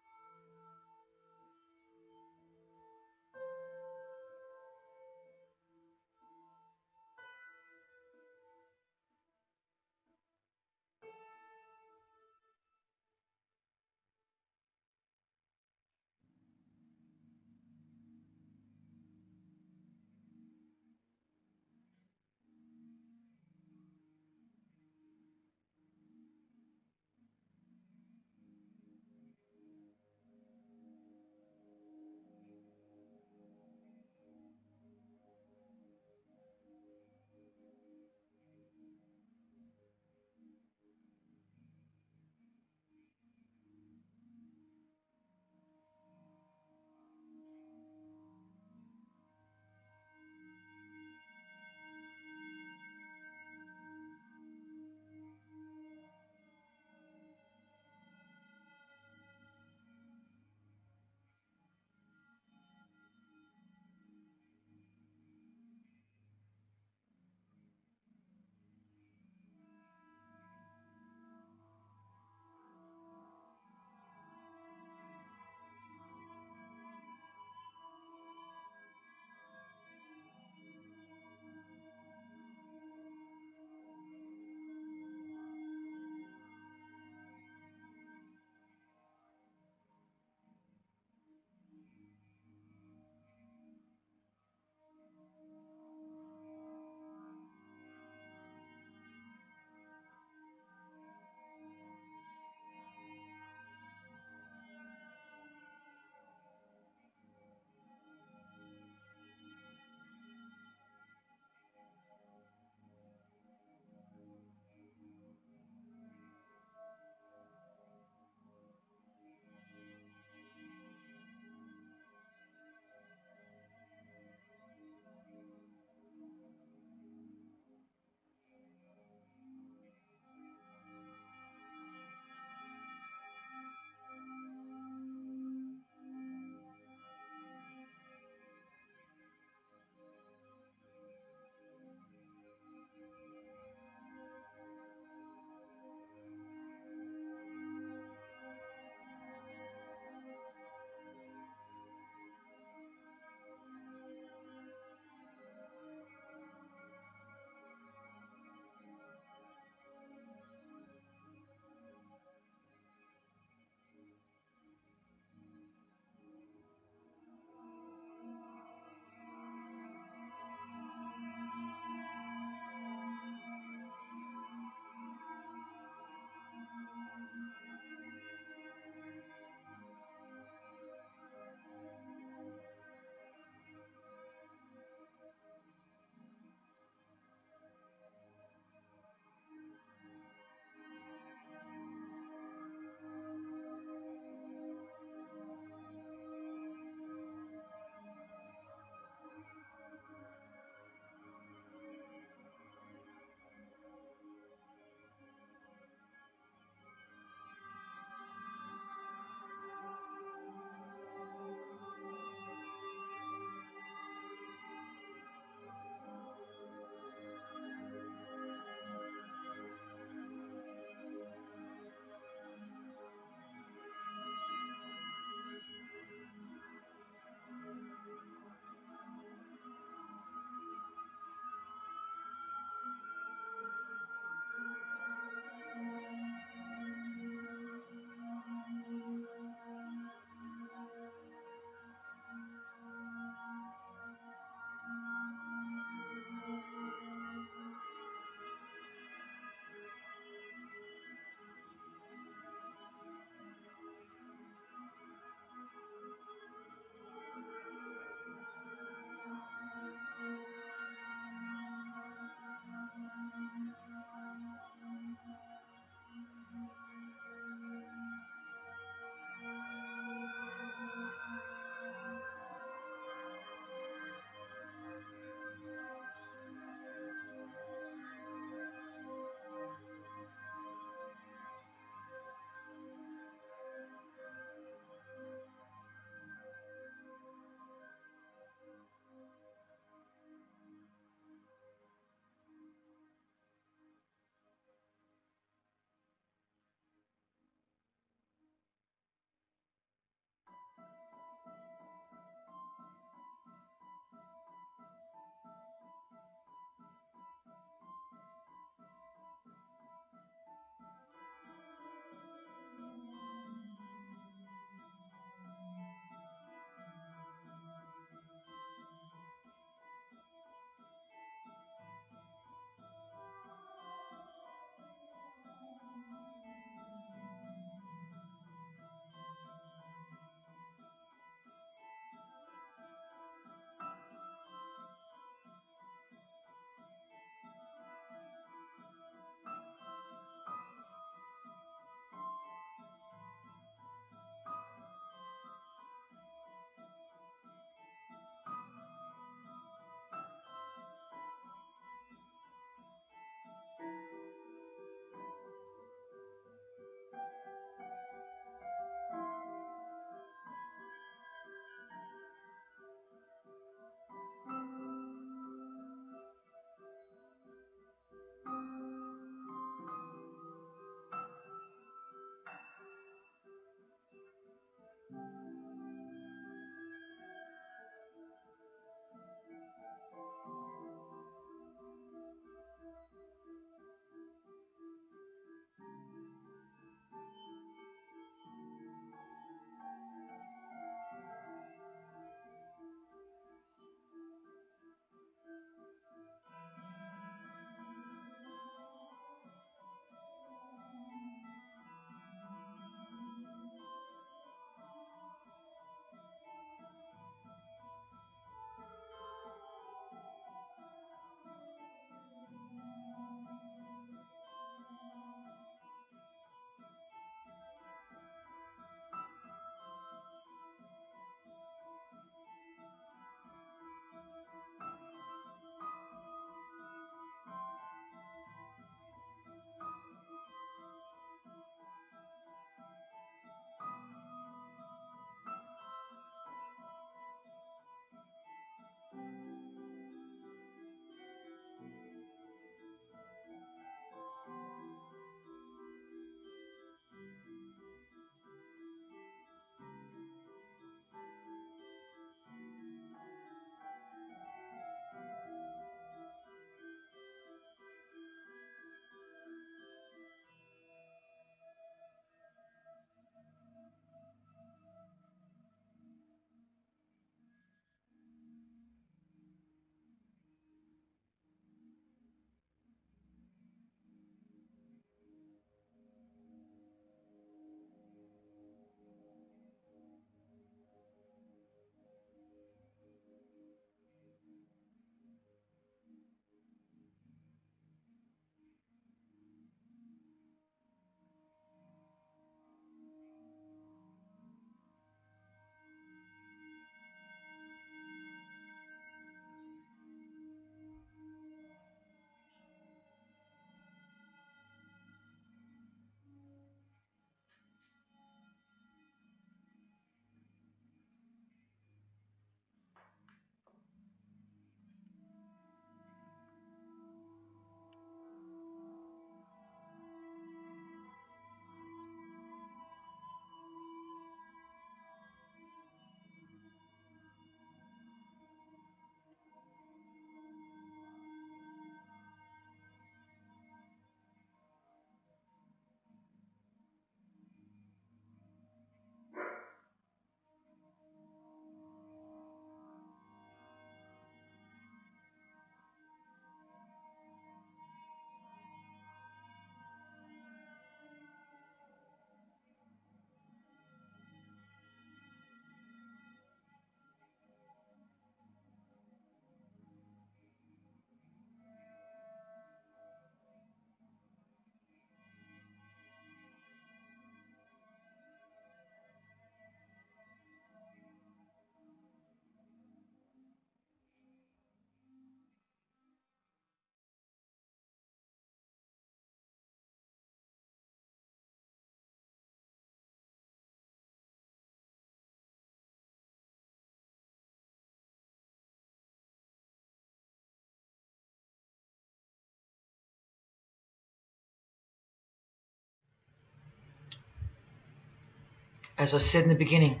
[SPEAKER 1] As I said in the beginning,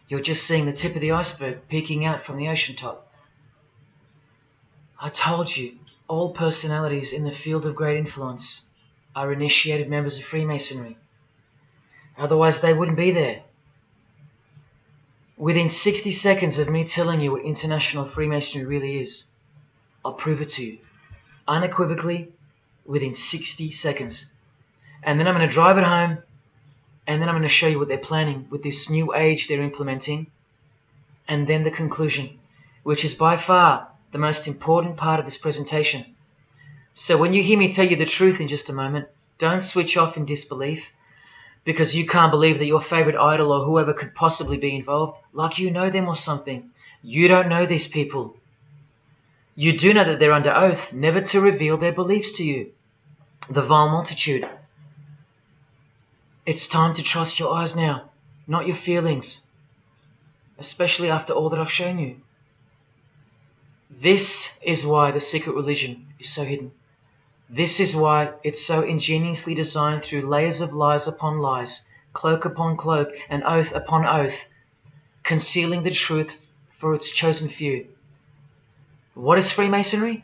[SPEAKER 1] you're just seeing the tip of the iceberg peeking out from the ocean top. I told you, all personalities in the field of great influence are initiated members of Freemasonry. Otherwise they wouldn't be there. Within 60 seconds of me telling you what international Freemasonry really is, I'll prove it to you. Unequivocally, within 60 seconds. And then I'm going to drive it home, and then I'm going to show you what they're planning with this new age they're implementing, and then the conclusion, which is by far the most important part of this presentation. So when you hear me tell you the truth in just a moment, don't switch off in disbelief, because you can't believe that your favorite idol or whoever could possibly be involved, like you know them or something. You don't know these people. You do know that they're under oath never to reveal their beliefs to you. The vile multitude. It's time to trust your eyes now, not your feelings, especially after all that I've shown you. This is why the secret religion is so hidden. This is why it's so ingeniously designed through layers of lies upon lies, cloak upon cloak, and oath upon oath, concealing the truth for its chosen few. What is Freemasonry?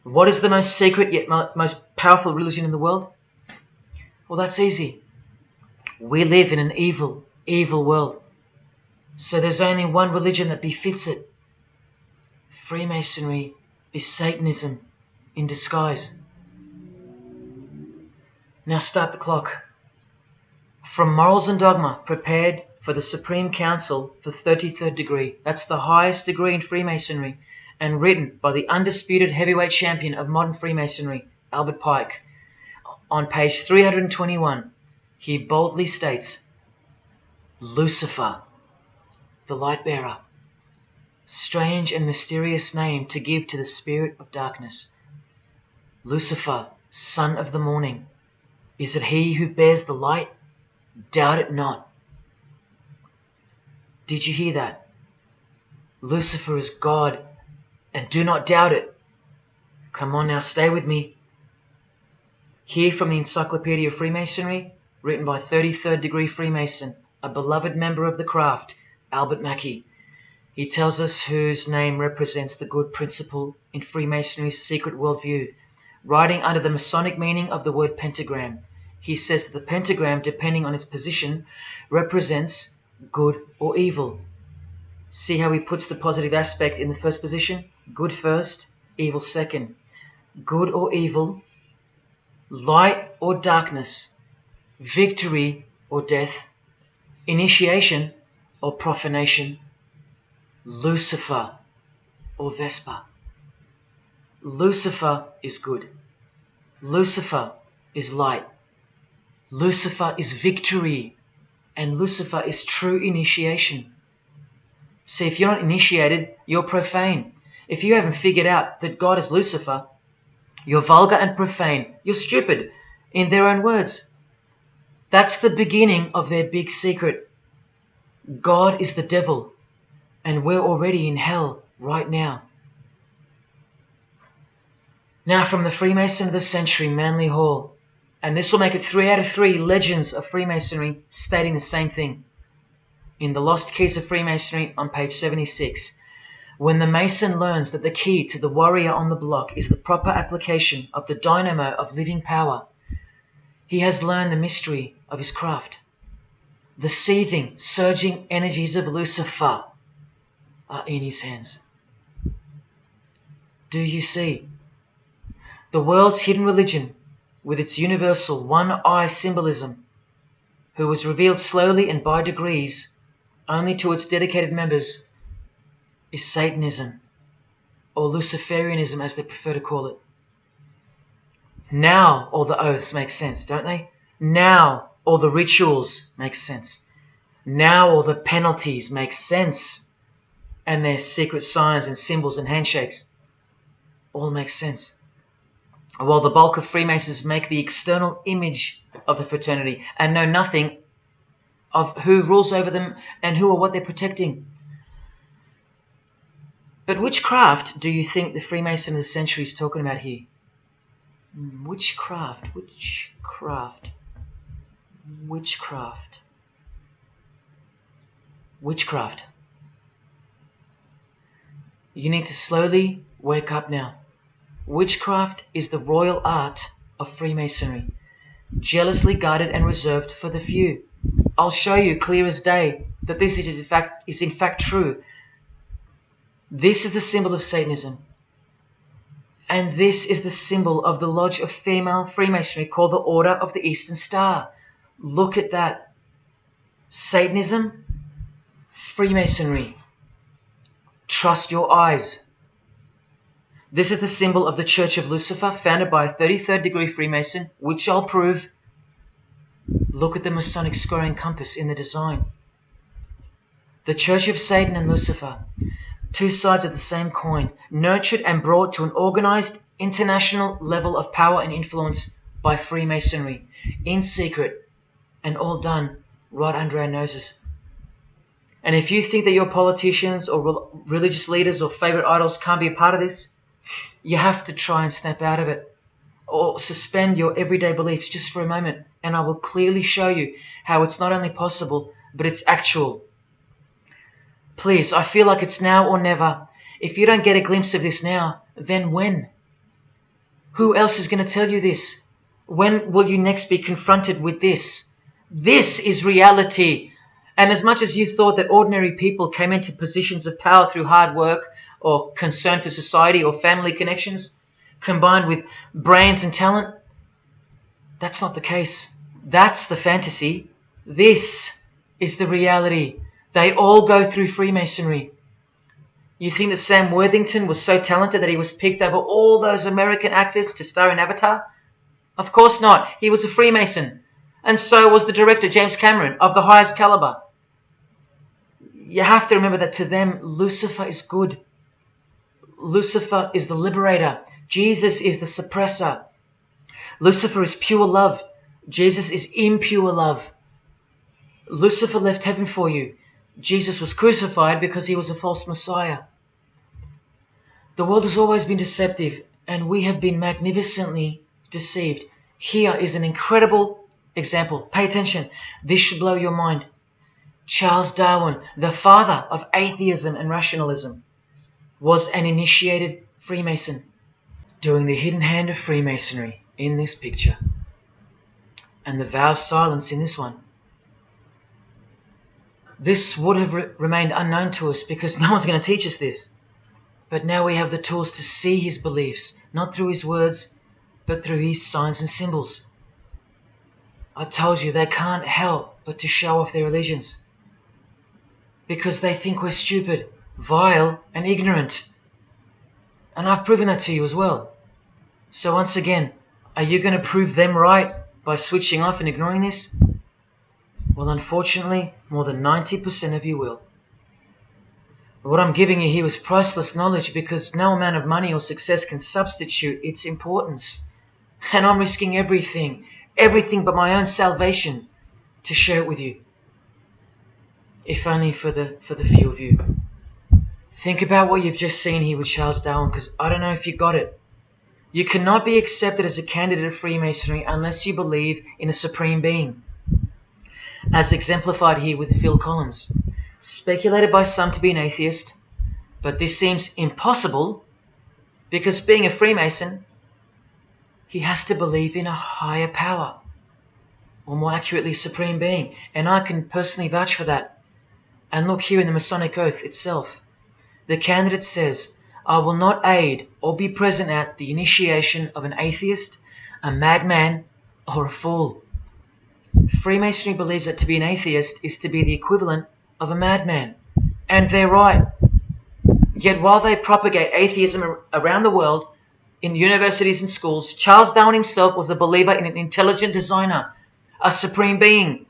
[SPEAKER 1] What is the most secret yet most powerful religion in the world? Well, that's easy. We live in an evil, evil world. So there's only one religion that befits it. Freemasonry is Satanism in disguise. Now start the clock. From Morals and Dogma, prepared for the Supreme Council for 33rd degree. That's the highest degree in Freemasonry, and written by the undisputed heavyweight champion of modern Freemasonry, Albert Pike. On page 321, he boldly states, Lucifer, the light bearer. Strange and mysterious name to give to the spirit of darkness. Lucifer, son of the morning. Is it he who bears the light? Doubt it not. Did you hear that? Lucifer is God, and do not doubt it. Come on now, stay with me. Here from the Encyclopedia of Freemasonry, written by 33rd degree Freemason, a beloved member of the craft, Albert Mackey. He tells us whose name represents the good principle in Freemasonry's secret worldview. Writing under the Masonic meaning of the word pentagram, he says that the pentagram, depending on its position, represents good or evil. See how he puts the positive aspect in the first position? Good first, evil second. Good or evil, light or darkness, victory or death, initiation or profanation, Lucifer or Vesper. Lucifer is good. Lucifer is light. Lucifer is victory. And Lucifer is true initiation. See, if you're not initiated, you're profane. If you haven't figured out that God is Lucifer, you're vulgar and profane. You're stupid, in their own words. That's the beginning of their big secret. God is the devil, and we're already in hell right now. Now from the Freemason of the Century, Manly Hall, and this will make it 3 out of 3 legends of Freemasonry stating the same thing. In The Lost Keys of Freemasonry on page 76, when the Mason learns that the key to the warrior on the block is the proper application of the dynamo of living power, he has learned the mystery of his craft. The seething, surging energies of Lucifer are in his hands. Do you see? The world's hidden religion, with its universal one-eye symbolism, who was revealed slowly and by degrees only to its dedicated members, is Satanism, or Luciferianism as they prefer to call it. Now all the oaths make sense, don't they? Now all the rituals make sense. Now all the penalties make sense. And their secret signs and symbols and handshakes all make sense. While the bulk of Freemasons make the external image of the fraternity and know nothing of who rules over them and who or what they're protecting. But which craft do you think the Freemason of the Century is talking about here? Which craft? Which craft? Which craft? witchcraft. You need to slowly wake up now. Witchcraft is the royal art of Freemasonry, jealously guarded and reserved for the few. I'll show you clear as day that this is in fact true. This is the symbol of Satanism. And this is the symbol of the lodge of female Freemasonry called the Order of the Eastern Star. Look at that. Satanism, Freemasonry. Trust your eyes. This is the symbol of the Church of Lucifer, founded by a 33rd degree Freemason, which I'll prove. Look at the Masonic squaring compass in the design. The Church of Satan and Lucifer, two sides of the same coin, nurtured and brought to an organized international level of power and influence by Freemasonry, in secret, and all done right under our noses. And if you think that your politicians or religious leaders or favorite idols can't be a part of this, you have to try and snap out of it, or suspend your everyday beliefs just for a moment, and I will clearly show you how it's not only possible, but it's actual. Please, I feel like it's now or never. If you don't get a glimpse of this now, then when? Who else is going to tell you this? When will you next be confronted with this? This is reality. And as much as you thought that ordinary people came into positions of power through hard work or concern for society or family connections, combined with brains and talent, that's not the case. That's the fantasy. This is the reality. They all go through Freemasonry. You think that Sam Worthington was so talented that he was picked over all those American actors to star in Avatar? Of course not. He was a Freemason. And so was the director, James Cameron, of the highest caliber. You have to remember that to them, Lucifer is good. Lucifer is the liberator. Jesus is the suppressor. Lucifer is pure love. Jesus is impure love. Lucifer left heaven for you. Jesus was crucified because he was a false Messiah. The world has always been deceptive, and we have been magnificently deceived. Here is an incredible example. Pay attention. This should blow your mind. Charles Darwin, the father of atheism and rationalism, was an initiated Freemason, doing the hidden hand of Freemasonry in this picture, and the vow of silence in this one. This would have remained unknown to us because no one's going to teach us this. But now we have the tools to see his beliefs, not through his words, but through his signs and symbols. I told you they can't help but to show off their religions, because they think we're stupid, vile, and ignorant. And I've proven that to you as well. So once again, are you going to prove them right by switching off and ignoring this? Well, unfortunately, more than 90% of you will. But what I'm giving you here is priceless knowledge, because no amount of money or success can substitute its importance. And I'm risking everything but my own salvation to share it with you. If only for the few of you. Think about what you've just seen here with Charles Darwin, because I don't know if you got it. You cannot be accepted as a candidate of Freemasonry unless you believe in a supreme being, as exemplified here with Phil Collins, speculated by some to be an atheist, but this seems impossible because, being a Freemason, he has to believe in a higher power, or more accurately, supreme being, and I can personally vouch for that. And look here in the Masonic Oath itself. The candidate says, "I will not aid or be present at the initiation of an atheist, a madman, or a fool." Freemasonry believes that to be an atheist is to be the equivalent of a madman. And they're right. Yet while they propagate atheism around the world, in universities and schools, Charles Darwin himself was a believer in an intelligent designer, a supreme being.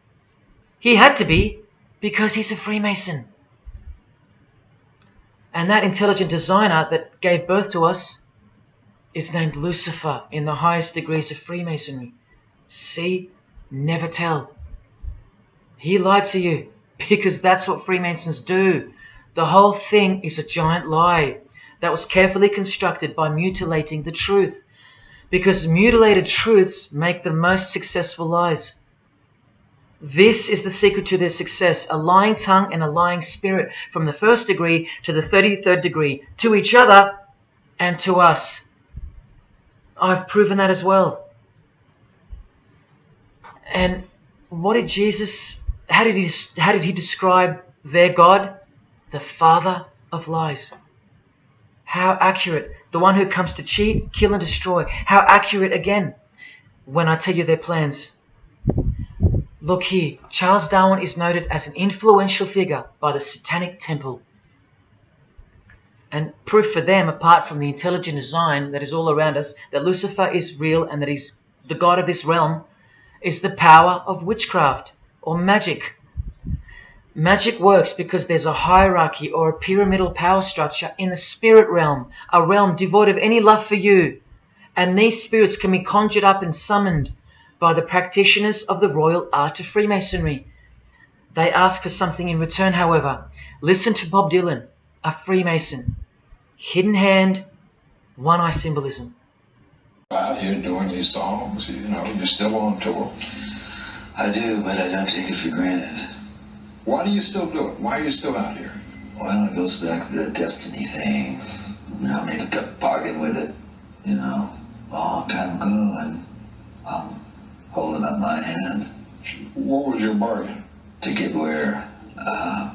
[SPEAKER 1] He had to be, because he's a Freemason. And that intelligent designer that gave birth to us is named Lucifer in the highest degrees of Freemasonry. See? Never tell. He lied to you, because that's what Freemasons do. The whole thing is a giant lie that was carefully constructed by mutilating the truth, because mutilated truths make the most successful lies. This is the secret to their success, a lying tongue and a lying spirit, from the 1st degree to the 33rd degree, to each other and to us. I've proven that as well. And what did Jesus, how did he describe their God? The father of lies. How accurate. The one who comes to cheat, kill and destroy. How accurate again when I tell you their plans. Look here, Charles Darwin is noted as an influential figure by the Satanic Temple. And proof for them, apart from the intelligent design that is all around us, that Lucifer is real and that he's the god of this realm, is the power of witchcraft or magic. Magic works because there's a hierarchy or a pyramidal power structure in the spirit realm, a realm devoid of any love for you. And these spirits can be conjured up and summoned by the practitioners of the royal art of Freemasonry. They ask for something in return, however. Listen to Bob Dylan, a Freemason. Hidden hand, one eye symbolism.
[SPEAKER 4] Out here doing these songs, you're still on tour.
[SPEAKER 5] I do, but I don't take it for granted.
[SPEAKER 4] Why do you still do it? Why are you still out here?
[SPEAKER 5] Well, it goes back to the destiny thing. I made a bargain with it, a long time ago, and I'm holding up my hand.
[SPEAKER 4] What was your bargain?
[SPEAKER 5] To get where I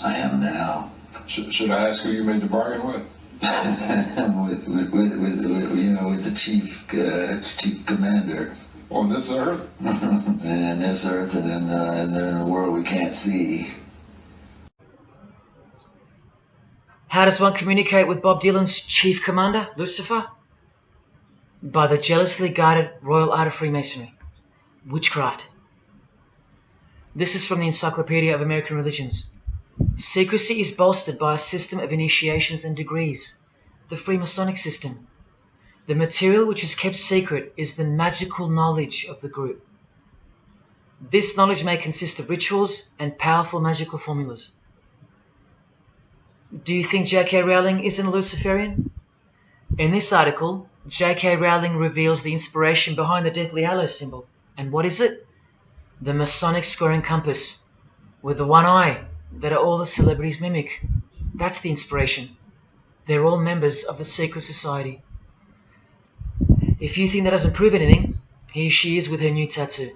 [SPEAKER 5] am now.
[SPEAKER 4] Should I ask who you made the bargain with?
[SPEAKER 5] with the chief commander.
[SPEAKER 4] On this earth?
[SPEAKER 5] And in this earth, and then in a world we can't see.
[SPEAKER 1] How does one communicate with Bob Dylan's chief commander, Lucifer? By the jealously guarded royal art of Freemasonry, witchcraft. This is from the Encyclopedia of American Religions. Secrecy is bolstered by a system of initiations and degrees, the Freemasonic system. The material which is kept secret is the magical knowledge of the group. This knowledge may consist of rituals and powerful magical formulas. Do you think J.K. Rowling isn't a Luciferian? In this article, J.K. Rowling reveals the inspiration behind the Deathly Hallows symbol. And what is it? The Masonic square and compass, with the one eye that all the celebrities mimic. That's the inspiration. They're all members of the secret society. If you think that doesn't prove anything, here she is with her new tattoo.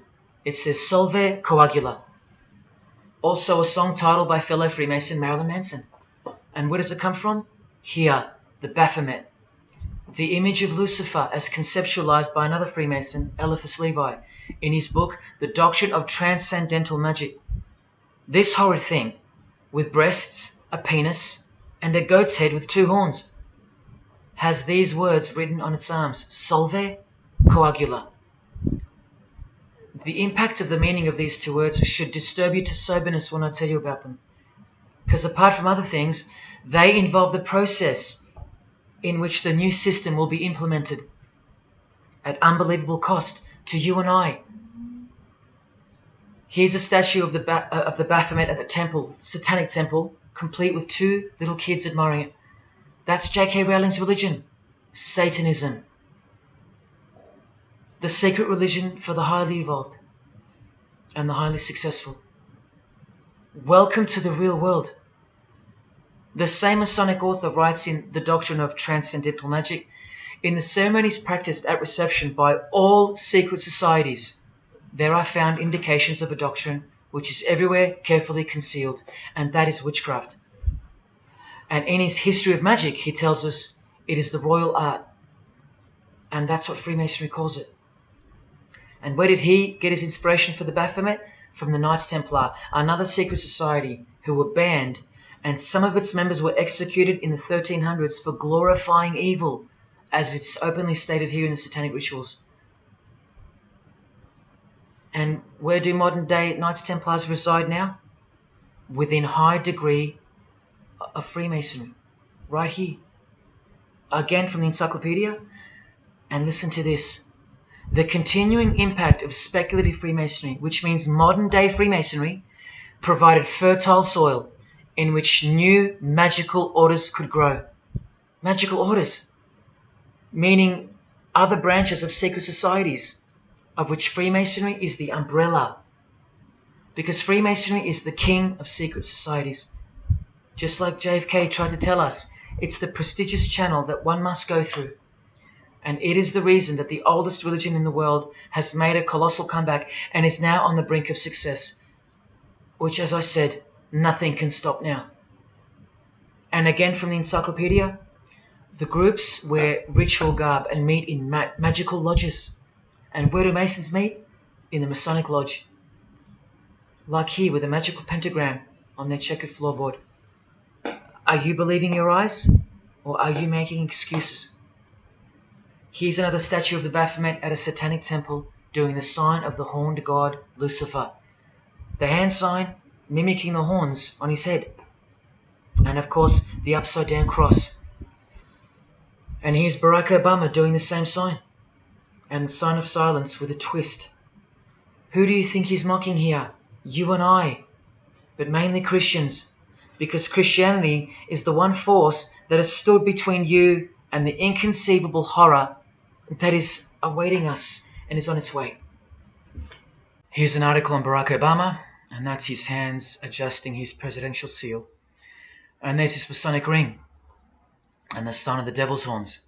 [SPEAKER 1] It says Solve Coagula. Also a song titled by fellow Freemason Marilyn Manson. And where does it come from? Here, the Baphomet. The image of Lucifer as conceptualized by another Freemason, Eliphas Levi, in his book, The Doctrine of Transcendental Magic. This horrid thing, with breasts, a penis, and a goat's head with 2 horns, has these words written on its arms, Solve Coagula. The impact of the meaning of these 2 words should disturb you to soberness when I tell you about them. Because apart from other things, they involve the process in which the new system will be implemented at unbelievable cost to you and I. Here's a statue of the Baphomet at the temple, Satanic Temple, complete with 2 little kids admiring it. That's J.K. Rowling's religion, Satanism. The secret religion for the highly evolved and the highly successful. Welcome to the real world. The same Masonic author writes in The Doctrine of Transcendental Magic, in the ceremonies practiced at reception by all secret societies, there are found indications of a doctrine which is everywhere carefully concealed, and that is witchcraft. And in his History of Magic, he tells us it is the royal art. And that's what Freemasonry calls it. And where did he get his inspiration for the Baphomet? From the Knights Templar, another secret society who were banned, and some of its members were executed in the 1300s for glorifying evil, as it's openly stated here in the Satanic Rituals. And where do modern day Knights Templars reside now? Within high degree of Freemasonry, right here. Again from the encyclopedia, and listen to this. The continuing impact of speculative Freemasonry, which means modern day Freemasonry, provided fertile soil in which new magical orders could grow. Magical orders, meaning other branches of secret societies, of which Freemasonry is the umbrella. Because Freemasonry is the king of secret societies. Just like JFK tried to tell us, it's the prestigious channel that one must go through. And it is the reason that the oldest religion in the world has made a colossal comeback and is now on the brink of success. Which, as I said, nothing can stop now. And again from the encyclopedia, the groups wear ritual garb and meet in magical lodges. And where do Masons meet? In the Masonic Lodge. Like here with a magical pentagram on their checkered floorboard. Are you believing your eyes? Or are you making excuses? Here's another statue of the Baphomet at a satanic temple doing the sign of the horned god Lucifer. The hand sign mimicking the horns on his head. And of course the upside down cross. And here's Barack Obama doing the same sign. And the sign of silence with a twist. Who do you think he's mocking here? You and I. But mainly Christians. Because Christianity is the one force that has stood between you and the inconceivable horror that is awaiting us and is on its way. Here's an article on Barack Obama, and that's his hands adjusting his presidential seal. And there's his Masonic ring, and the sign of the devil's horns,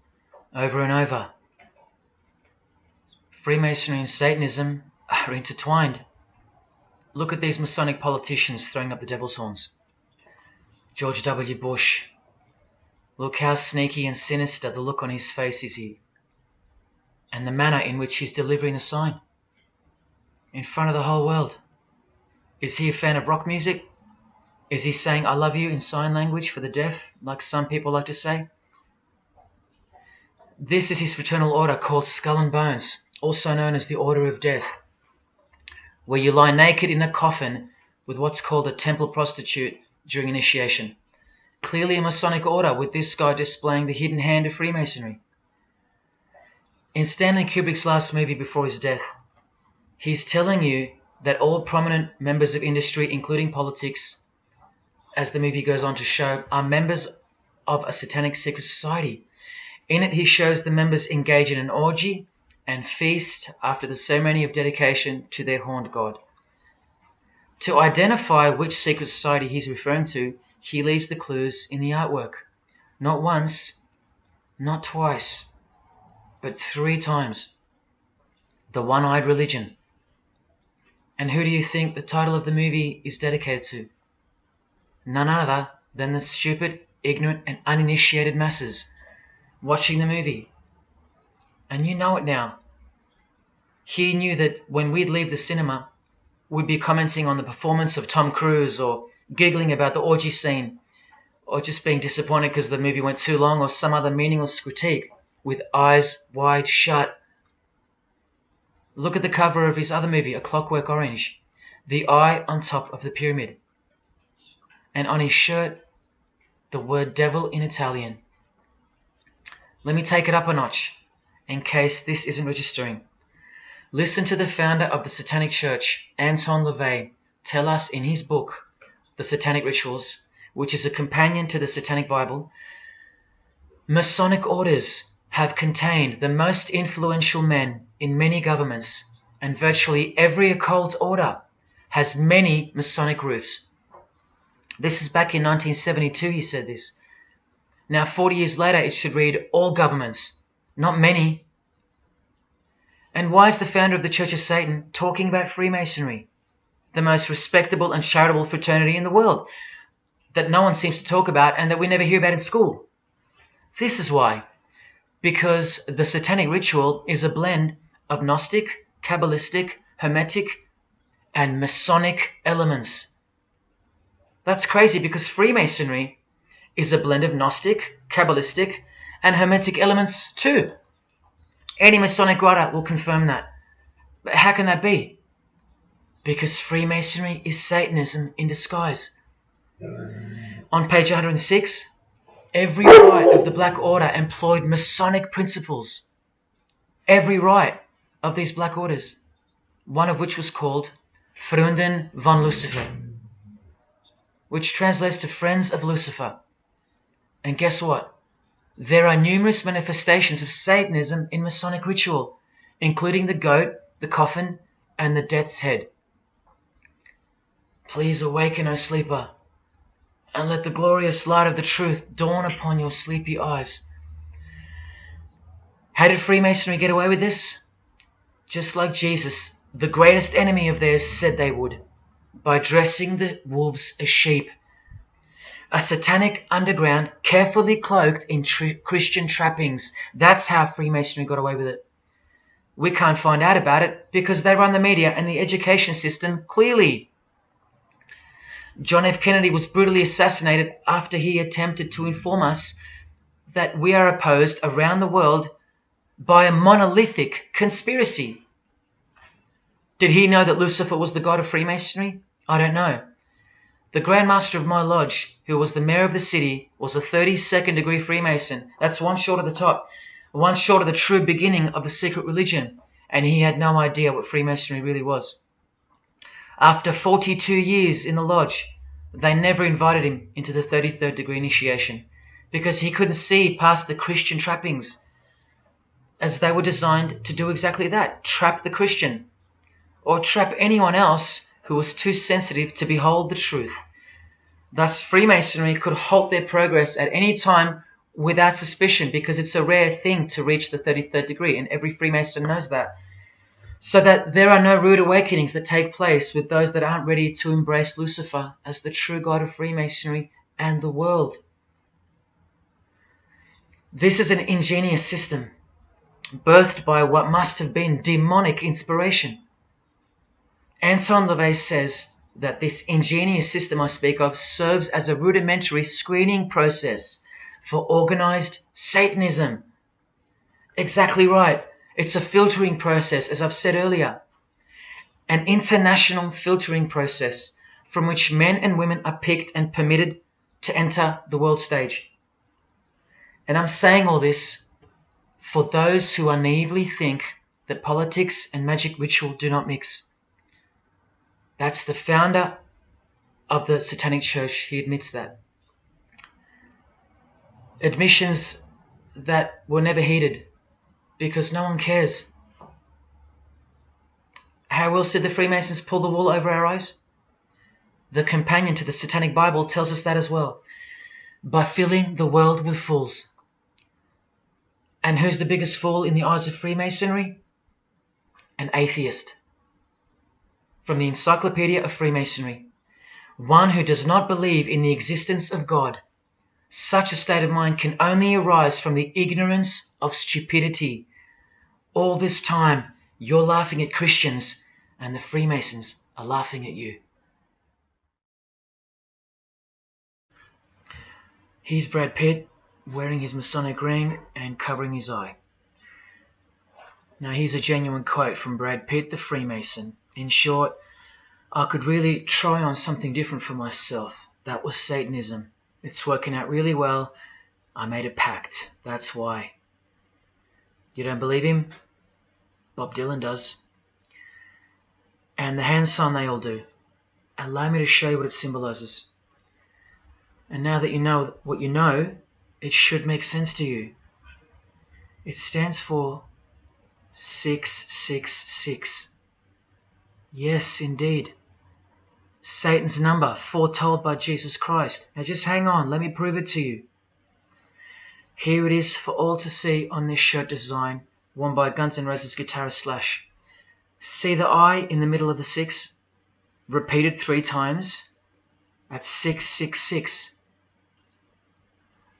[SPEAKER 1] over and over. Freemasonry and Satanism are intertwined. Look at these Masonic politicians throwing up the devil's horns. George W. Bush. Look how sneaky and sinister the look on his face is here. And the manner in which he's delivering the sign. In front of the whole world. Is he a fan of rock music? Is he saying I love you in sign language for the deaf, like some people like to say? This is his fraternal order called Skull and Bones, also known as the Order of Death, where you lie naked in a coffin with what's called a temple prostitute during initiation. Clearly a Masonic order, with this guy displaying the hidden hand of Freemasonry. In Stanley Kubrick's last movie before his death, he's telling you that all prominent members of industry, including politics, as the movie goes on to show, are members of a satanic secret society. In it, he shows the members engage in an orgy and feast after the ceremony of dedication to their horned god. To identify which secret society he's referring to, he leaves the clues in the artwork. Not once, not twice, but 3 times. The One-Eyed Religion. And who do you think the title of the movie is dedicated to? None other than the stupid, ignorant, and uninitiated masses watching the movie. And you know it now. He knew that when we'd leave the cinema, we'd be commenting on the performance of Tom Cruise, or giggling about the orgy scene, or just being disappointed because the movie went too long, or some other meaningless critique with eyes wide shut. Look at the cover of his other movie, A Clockwork Orange. The eye on top of the pyramid. And on his shirt, the word devil in Italian. Let me take it up a notch, in case this isn't registering. Listen to the founder of the Satanic Church, Anton LaVey, tell us in his book, The Satanic Rituals, which is a companion to the Satanic Bible, Masonic orders have contained the most influential men in many governments, and virtually every occult order has many Masonic roots. This is back in 1972 he said this. Now 40 years later it should read all governments, not many. And why is the founder of the Church of Satan talking about Freemasonry, the most respectable and charitable fraternity in the world, that no one seems to talk about and that we never hear about in school? This is why. Because the Satanic Ritual is a blend of Gnostic, Kabbalistic, Hermetic, and Masonic elements. That's crazy, because Freemasonry is a blend of Gnostic, Kabbalistic, and Hermetic elements too. Any Masonic writer will confirm that. But how can that be? Because Freemasonry is Satanism in disguise. On page 106, every rite of the Black Order employed Masonic principles. Every rite of these Black Orders, one of which was called Freunden von Lucifer, which translates to Friends of Lucifer. And guess what? There are numerous manifestations of Satanism in Masonic ritual, including the goat, the coffin, and the death's head. Please awaken, O sleeper, and let the glorious light of the truth dawn upon your sleepy eyes. How did Freemasonry get away with this? Just like Jesus, the greatest enemy of theirs, said they would, by dressing the wolves as sheep. A satanic underground carefully cloaked in Christian trappings. That's how Freemasonry got away with it. We can't find out about it because they run the media and the education system clearly. John F. Kennedy was brutally assassinated after he attempted to inform us that we are opposed around the world by a monolithic conspiracy. Did he know that Lucifer was the god of Freemasonry? I don't know. The Grand Master of my lodge, who was the mayor of the city, was a 32nd degree Freemason. That's one short of the top, one short of the true beginning of the secret religion, and he had no idea what Freemasonry really was. After 42 years in the lodge, they never invited him into the 33rd degree initiation because he couldn't see past the Christian trappings, as they were designed to do exactly that, trap the Christian, or trap anyone else who was too sensitive to behold the truth. Thus, Freemasonry could halt their progress at any time without suspicion because it's a rare thing to reach the 33rd degree, and every Freemason knows that. So that there are no rude awakenings that take place with those that aren't ready to embrace Lucifer as the true god of Freemasonry and the world. This is an ingenious system, birthed by what must have been demonic inspiration. Anton LaVey says that this ingenious system I speak of serves as a rudimentary screening process for organized Satanism. Exactly right. It's a filtering process, as I've said earlier. An international filtering process from which men and women are picked and permitted to enter the world stage. And I'm saying all this for those who naively think that politics and magic ritual do not mix. That's the founder of the Satanic Church. He admits that. Admissions that were never heeded because no one cares. How else did the Freemasons pull the wool over our eyes? The companion to the Satanic Bible tells us that as well. By filling the world with fools. And who's the biggest fool in the eyes of Freemasonry? An atheist. From the Encyclopedia of Freemasonry. One who does not believe in the existence of God. Such a state of mind can only arise from the ignorance of stupidity. All this time, you're laughing at Christians, and the Freemasons are laughing at you. Here's Brad Pitt, wearing his Masonic ring and covering his eye. Now here's a genuine quote from Brad Pitt, the Freemason. In short, I could really try on something different for myself. That was Satanism. It's working out really well. I made a pact. That's why. You don't believe him? Bob Dylan does. And the hand sign they all do. Allow me to show you what it symbolizes. And now that you know what you know, it should make sense to you. It stands for 666. Yes, indeed. Satan's number, foretold by Jesus Christ. Now just hang on, let me prove it to you. Here it is for all to see on this shirt design, worn by Guns N' Roses guitarist Slash. See the I in the middle of the 6? Repeated 3 times. That's 666.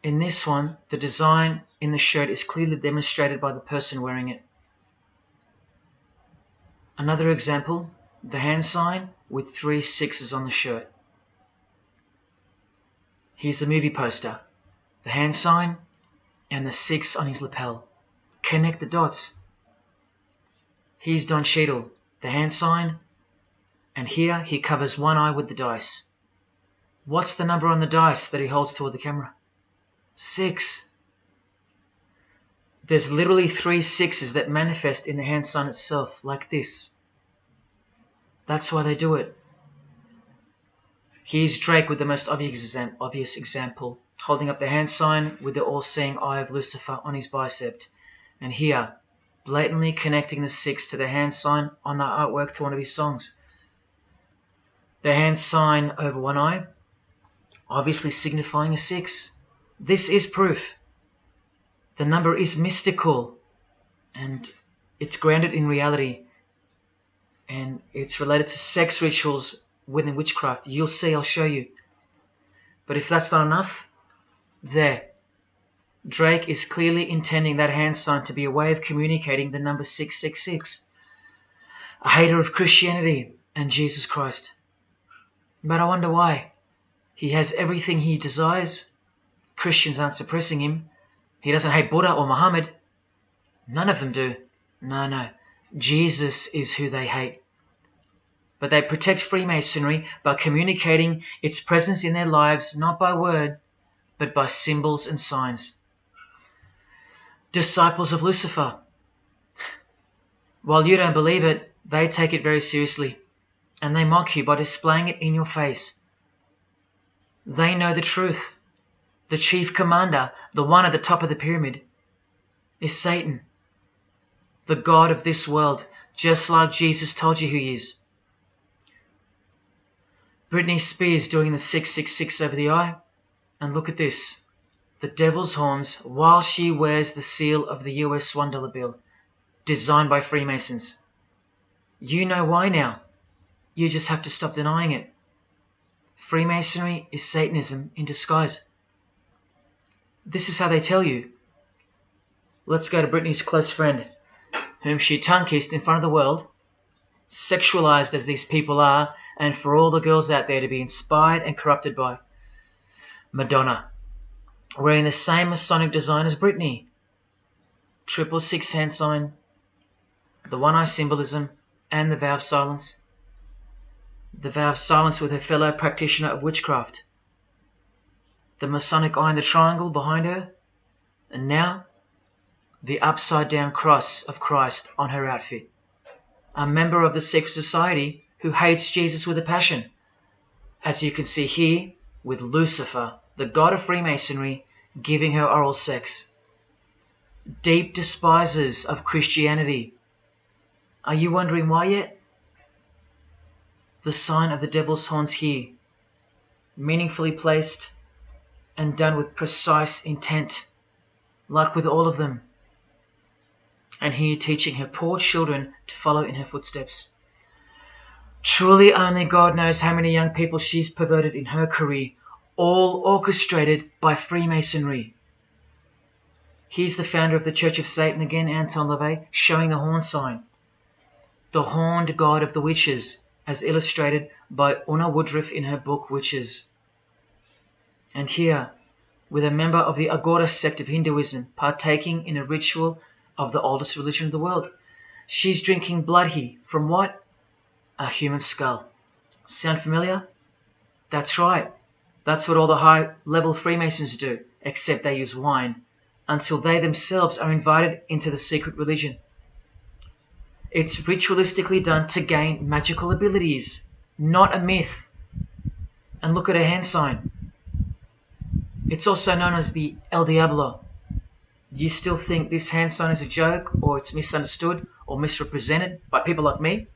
[SPEAKER 1] In this one, the design in the shirt is clearly demonstrated by the person wearing it. Another example, the hand sign with 3 6s on the shirt. Here's a movie poster, the hand sign and the 6 on his lapel. Connect the dots. Here's Don Cheadle, the hand sign, and here he covers one eye with the dice. What's the number on the dice that he holds toward the camera? 6. There's literally 3 6s that manifest in the hand sign itself, like this. That's why they do it. Here's Drake with the most obvious example, holding up the hand sign with the all-seeing eye of Lucifer on his bicep. And here, blatantly connecting the 6 to the hand sign on the artwork to one of his songs. The hand sign over one eye, obviously signifying a 6. This is proof. The number is mystical and it's grounded in reality, and it's related to sex rituals within witchcraft. You'll see, I'll show you. But if that's not enough, there. Drake is clearly intending that hand sign to be a way of communicating the number 666. A hater of Christianity and Jesus Christ. But I wonder why. He has everything he desires. Christians aren't suppressing him. He doesn't hate Buddha or Muhammad. None of them do. No. Jesus is who they hate. But they protect Freemasonry by communicating its presence in their lives not by word, but by symbols and signs. Disciples of Lucifer. While you don't believe it, they take it very seriously, and they mock you by displaying it in your face. They know the truth. The chief commander, the one at the top of the pyramid, is Satan, the god of this world, just like Jesus told you who he is. Britney Spears doing the 666 over the eye, and look at this. The devil's horns while she wears the seal of the US $1 bill, designed by Freemasons. You know why now. You just have to stop denying it. Freemasonry is Satanism in disguise. This is how they tell you. Let's go to Britney's close friend, whom she tongue-kissed in front of the world, sexualized as these people are, and for all the girls out there to be inspired and corrupted by. Madonna, wearing the same Masonic design as Britney. 666 hand sign, the one-eye symbolism, and the vow of silence. The vow of silence with her fellow practitioner of witchcraft. The Masonic eye in the triangle behind her, and now the upside-down cross of Christ on her outfit. A member of the secret society who hates Jesus with a passion, as you can see here with Lucifer, the god of Freemasonry, giving her oral sex. Deep despisers of Christianity. Are you wondering why yet? The sign of the devil's horns here, meaningfully placed and done with precise intent, like with all of them. And here teaching her poor children to follow in her footsteps. Truly only God knows how many young people she's perverted in her career, all orchestrated by Freemasonry. Here's the founder of the Church of Satan again, Anton LaVey, showing the horn sign. The horned god of the witches, as illustrated by Una Woodruff in her book Witches. And here, with a member of the Agora sect of Hinduism partaking in a ritual of the oldest religion of the world. She's drinking blood here from what? A human skull. Sound familiar? That's right. That's what all the high-level Freemasons do, except they use wine, until they themselves are invited into the secret religion. It's ritualistically done to gain magical abilities, not a myth. And look at her hand sign. It's also known as the El Diablo. Do you still think this hand sign is a joke, or it's misunderstood or misrepresented by people like me?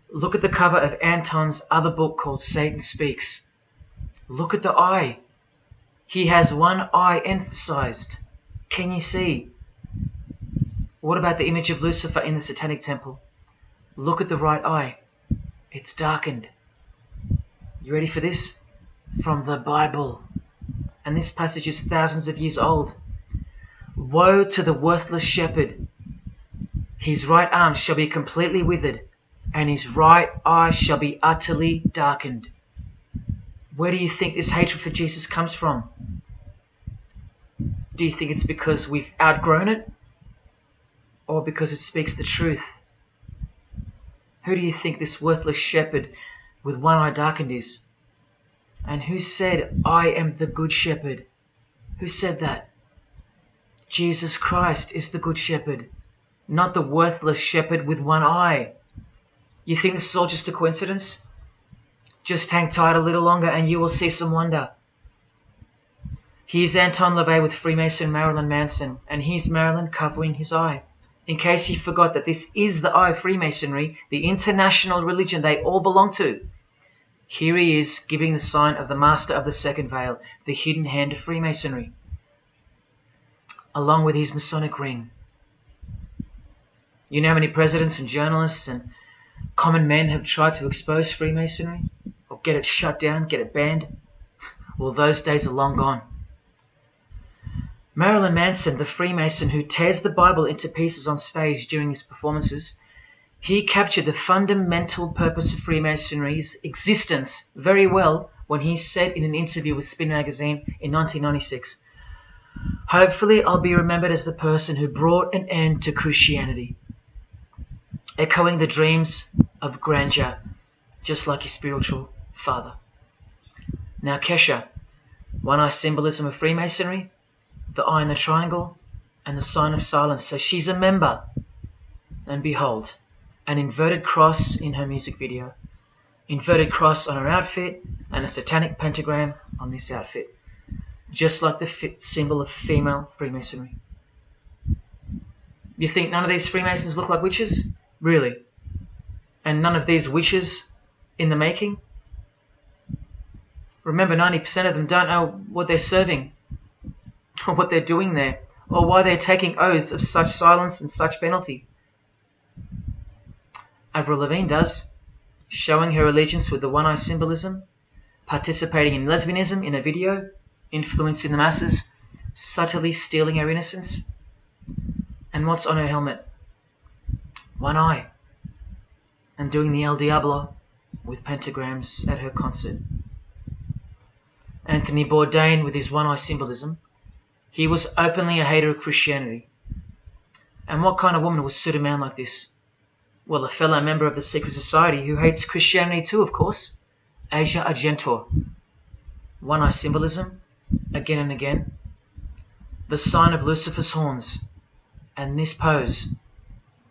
[SPEAKER 1] Look at the cover of Anton's other book called Satan Speaks. Look at the eye. He has one eye emphasized. Can you see? What about the image of Lucifer in the Satanic Temple? Look at the right eye. It's darkened. You ready for this? From the Bible. And this passage is thousands of years old. Woe to the worthless shepherd. His right arm shall be completely withered, and his right eye shall be utterly darkened. Where do you think this hatred for Jesus comes from? Do you think it's because we've outgrown it? Or because it speaks the truth? Who do you think this worthless shepherd with one eye darkened is? And who said, I am the good shepherd? Who said that? Jesus Christ is the good shepherd, not the worthless shepherd with one eye. You think this is all just a coincidence? Just hang tight a little longer and you will see some wonder. Here's Anton LaVey with Freemason Marilyn Manson, and here's Marilyn covering his eye. In case you forgot that this is the eye of Freemasonry, the international religion they all belong to. Here he is giving the sign of the master of the second veil, the hidden hand of Freemasonry, along with his Masonic ring. You know how many presidents and journalists and common men have tried to expose Freemasonry or get it shut down, get it banned? Well, those days are long gone. Marilyn Manson, the Freemason who tears the Bible into pieces on stage during his performances, he captured the fundamental purpose of Freemasonry's existence very well when he said in an interview with Spin magazine in 1996, "Hopefully I'll be remembered as the person who brought an end to Christianity," echoing the dreams of grandeur, just like his spiritual father. Now Kesha, one-eye symbolism of Freemasonry, the eye in the triangle, and the sign of silence. So she's a member. And behold, an inverted cross in her music video, inverted cross on her outfit, and a satanic pentagram on this outfit, just like the symbol of female Freemasonry. You think none of these Freemasons look like witches? Really? And none of these witches in the making? Remember, 90% of them don't know what they're serving, or what they're doing there, or why they're taking oaths of such silence and such penalty. Avril Lavigne does, showing her allegiance with the one-eye symbolism, participating in lesbianism in a video, influencing the masses, subtly stealing our innocence. And what's on her helmet? One eye. And doing the El Diablo with pentagrams at her concert. Anthony Bourdain with his one-eye symbolism, he was openly a hater of Christianity. And what kind of woman would suit a man like this? Well, a fellow member of the secret society who hates Christianity too, of course, Asia Argento. One-eye symbolism, again and again. The sign of Lucifer's horns, and this pose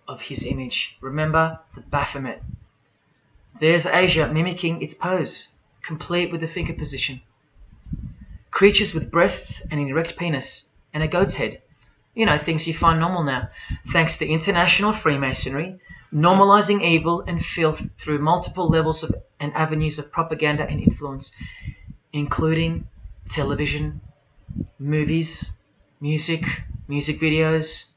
[SPEAKER 1] of his image. Remember the Baphomet. There's Asia mimicking its pose, complete with the finger position. Creatures with breasts and an erect penis and a goat's head. You know, things you find normal now, thanks to international Freemasonry, normalizing evil and filth through multiple levels of and avenues of propaganda and influence, including television, movies, music videos,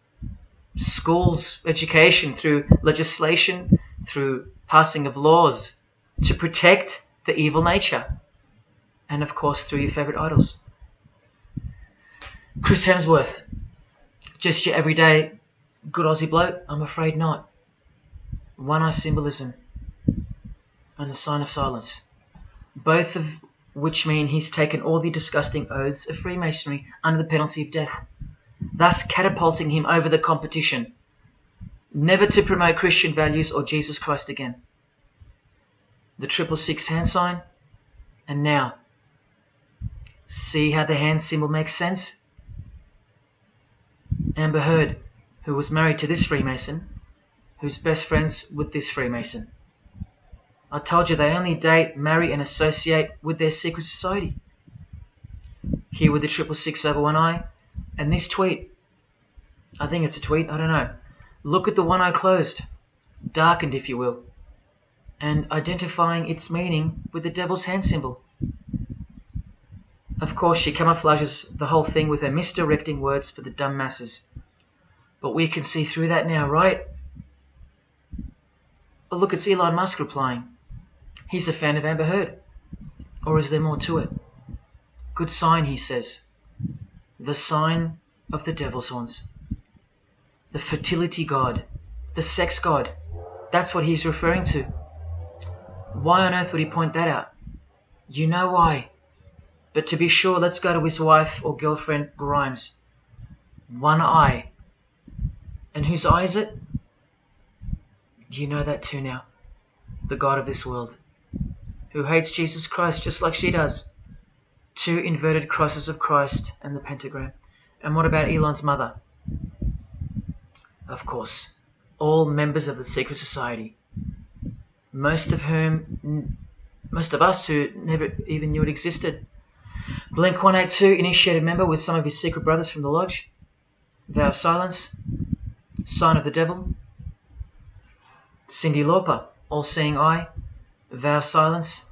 [SPEAKER 1] schools, education, through legislation, through passing of laws to protect the evil nature, and of course through your favorite idols. Chris Hemsworth, just your everyday good Aussie bloke? I'm afraid not. One-eye symbolism and the sign of silence, both of which mean he's taken all the disgusting oaths of Freemasonry under the penalty of death, thus catapulting him over the competition, never to promote Christian values or Jesus Christ again. The 666 hand sign, and now, see how the hand symbol makes sense? Amber Heard, who was married to this Freemason, who's best friends with this Freemason. I told you they only date, marry and associate with their secret society. Here with the 666 over one eye, and this tweet. I think it's a tweet, I don't know. Look at the one eye closed, darkened if you will, and identifying its meaning with the devil's hand symbol. Of course, she camouflages the whole thing with her misdirecting words for the dumb masses. But we can see through that now, right? Oh, look, it's Elon Musk replying. He's a fan of Amber Heard. Or is there more to it? Good sign, he says. The sign of the devil's horns. The fertility god. The sex god. That's what he's referring to. Why on earth would he point that out? You know why. But to be sure, let's go to his wife or girlfriend, Grimes. One eye. And whose eye is it? You know that too now. The God of this world, who hates Jesus Christ just like she does. 2 inverted crosses of Christ and the pentagram. And what about Elon's mother? Of course, all members of the secret society. Most of us who never even knew it existed. Blink-182 initiated member with some of his secret brothers from the lodge. Vow of silence. Sign of the devil. Cyndi Lauper, all-seeing eye, vow of silence,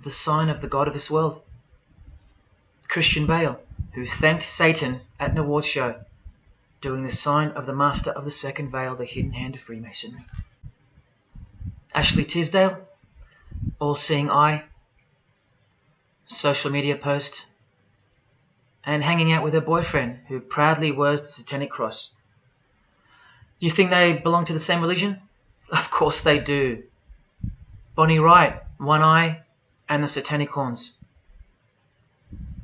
[SPEAKER 1] the sign of the god of this world. Christian Bale, who thanked Satan at an award show, doing the sign of the master of the second veil, the hidden hand of Freemasonry. Ashley Tisdale, all-seeing eye, social media post, and hanging out with her boyfriend, who proudly wears the satanic cross. You think they belong to the same religion? Of course they do. Bonnie Wright, one eye and the satanic horns.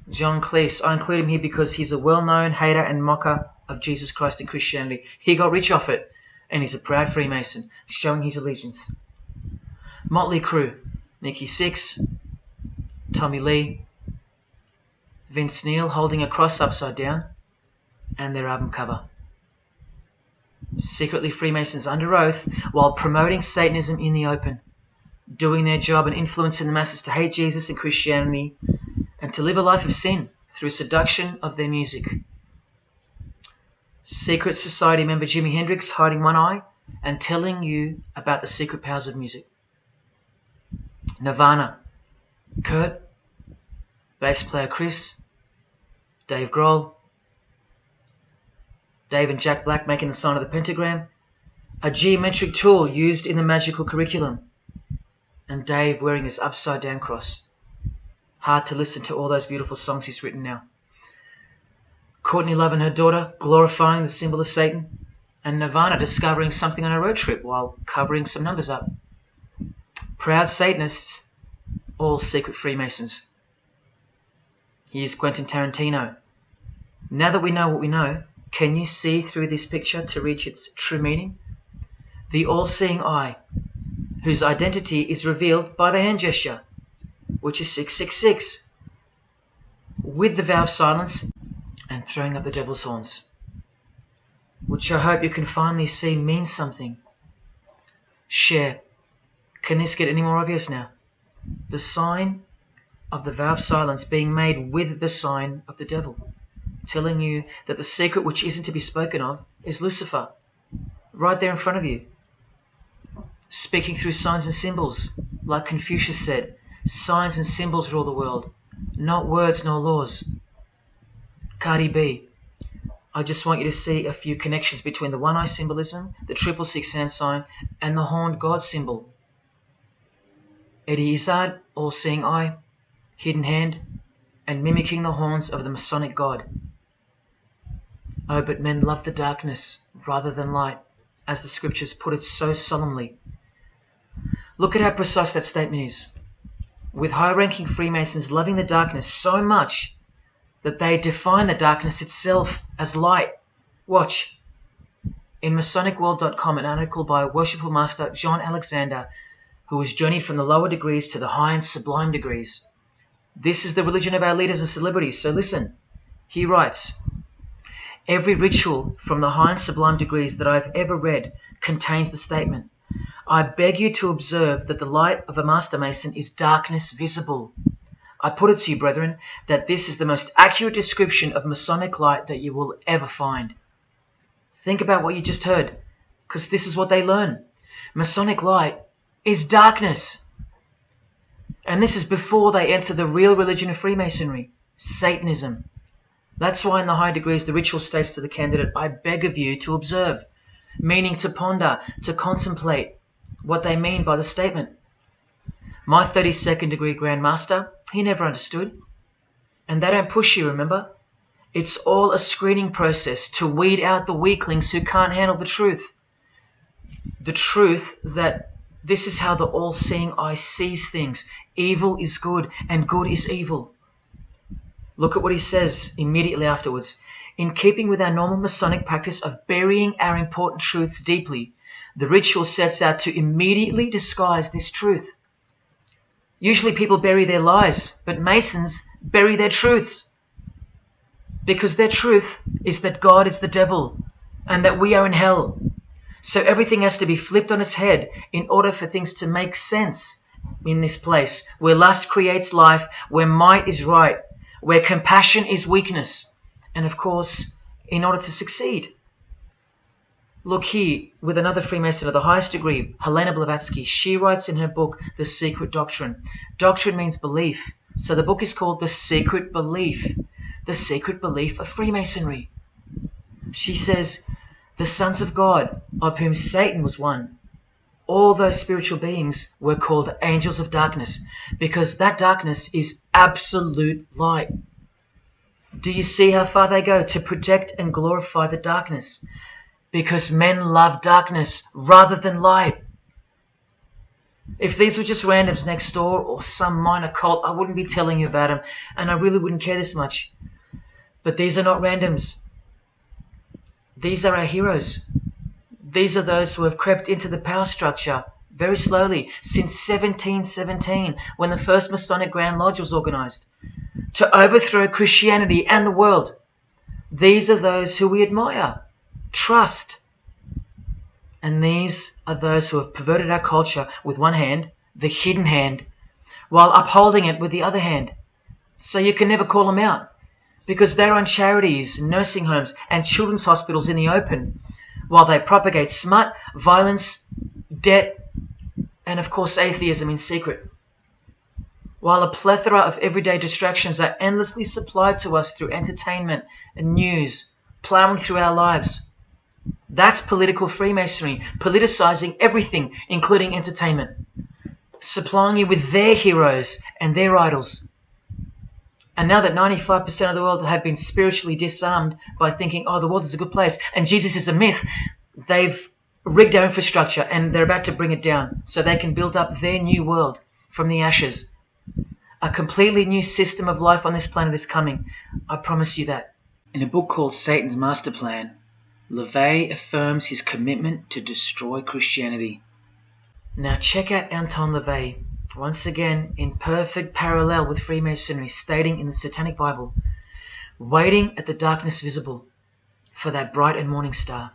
[SPEAKER 1] John Cleese, I include him here because he's a well-known hater and mocker of Jesus Christ and Christianity. He got rich off it, and he's a proud Freemason, showing his allegiance. Motley Crue, Nikki Sixx, Tommy Lee, Vince Neil holding a cross upside down, and their album cover. Secretly Freemasons under oath while promoting Satanism in the open, doing their job and influencing the masses to hate Jesus and Christianity and to live a life of sin through seduction of their music. Secret society member Jimi Hendrix hiding one eye and telling you about the secret powers of music. Nirvana, Kurt, bass player Chris, Dave Grohl, Dave and Jack Black making the sign of the pentagram, a geometric tool used in the magical curriculum, and Dave wearing his upside down cross. Hard to listen to all those beautiful songs he's written now. Courtney Love and her daughter glorifying the symbol of Satan, and Nirvana discovering something on a road trip while covering some numbers up. Proud Satanists, all secret Freemasons. Here's Quentin Tarantino. Now that we know what we know, can you see through this picture to reach its true meaning? The all-seeing eye, whose identity is revealed by the hand gesture, which is 666, with the vow of silence and throwing up the devil's horns, which I hope you can finally see means something. Share. Can this get any more obvious now? The sign of the vow of silence being made with the sign of the devil, telling you that the secret which isn't to be spoken of is Lucifer, right there in front of you. Speaking through signs and symbols, like Confucius said, signs and symbols rule the world, not words nor laws. Cardi B, I just want you to see a few connections between the one-eye symbolism, the 666 hand sign, and the horned God symbol. Eddie Izzard, all-seeing eye, hidden hand, and mimicking the horns of the Masonic God. Oh, but men love the darkness rather than light, as the scriptures put it so solemnly. Look at how precise that statement is, with high-ranking Freemasons loving the darkness so much that they define the darkness itself as light. Watch. In MasonicWorld.com, an article by Worshipful Master John Alexander, who has journeyed from the lower degrees to the high and sublime degrees. This is the religion of our leaders and celebrities, so listen. He writes, every ritual from the high and sublime degrees that I've ever read contains the statement, I beg you to observe that the light of a Master Mason is darkness visible. I put it to you, brethren, that this is the most accurate description of Masonic light that you will ever find. Think about what you just heard, because this is what they learn. Masonic light is darkness. And this is before they enter the real religion of Freemasonry, Satanism. That's why in the high degrees the ritual states to the candidate, I beg of you to observe, meaning to ponder, to contemplate what they mean by the statement. My 32nd degree Grand Master, he never understood. And they don't push you, remember? It's all a screening process to weed out the weaklings who can't handle the truth. The truth that this is how the all-seeing eye sees things. Evil is good and good is evil. Look at what he says immediately afterwards. In keeping with our normal Masonic practice of burying our important truths deeply, the ritual sets out to immediately disguise this truth. Usually people bury their lies, but Masons bury their truths. Because their truth is that God is the devil and that we are in hell. So everything has to be flipped on its head in order for things to make sense in this place where lust creates life, where might is right, where compassion is weakness, and of course, in order to succeed. Look here, with another Freemason of the highest degree, Helena Blavatsky. She writes in her book, The Secret Doctrine. Doctrine means belief. So the book is called The Secret Belief. The Secret Belief of Freemasonry. She says, the sons of God, of whom Satan was one, all those spiritual beings were called angels of darkness, because that darkness is absolute light. Do you see how far they go to protect and glorify the darkness? Because men love darkness rather than light. If these were just randoms next door or some minor cult, I wouldn't be telling you about them, and I really wouldn't care this much. But these are not randoms. These are our heroes. These are those who have crept into the power structure very slowly since 1717, when the first Masonic Grand Lodge was organized, to overthrow Christianity and the world. These are those who we admire, trust. And these are those who have perverted our culture with one hand, the hidden hand, while upholding it with the other hand. So you can never call them out, because they run charities, nursing homes, and children's hospitals in the open, while they propagate smut, violence, debt, and of course atheism in secret. While a plethora of everyday distractions are endlessly supplied to us through entertainment and news, plowing through our lives. That's political Freemasonry, politicizing everything, including entertainment, supplying you with their heroes and their idols. And now that 95% of the world have been spiritually disarmed by thinking, oh, the world is a good place and Jesus is a myth, they've rigged our infrastructure and they're about to bring it down so they can build up their new world from the ashes. A completely new system of life on this planet is coming. I promise you that. In a book called Satan's Master Plan, LaVey affirms his commitment to destroy Christianity. Now check out Anton LaVey, once again in perfect parallel with Freemasonry, stating in the Satanic Bible, waiting at the darkness visible for that bright and morning star.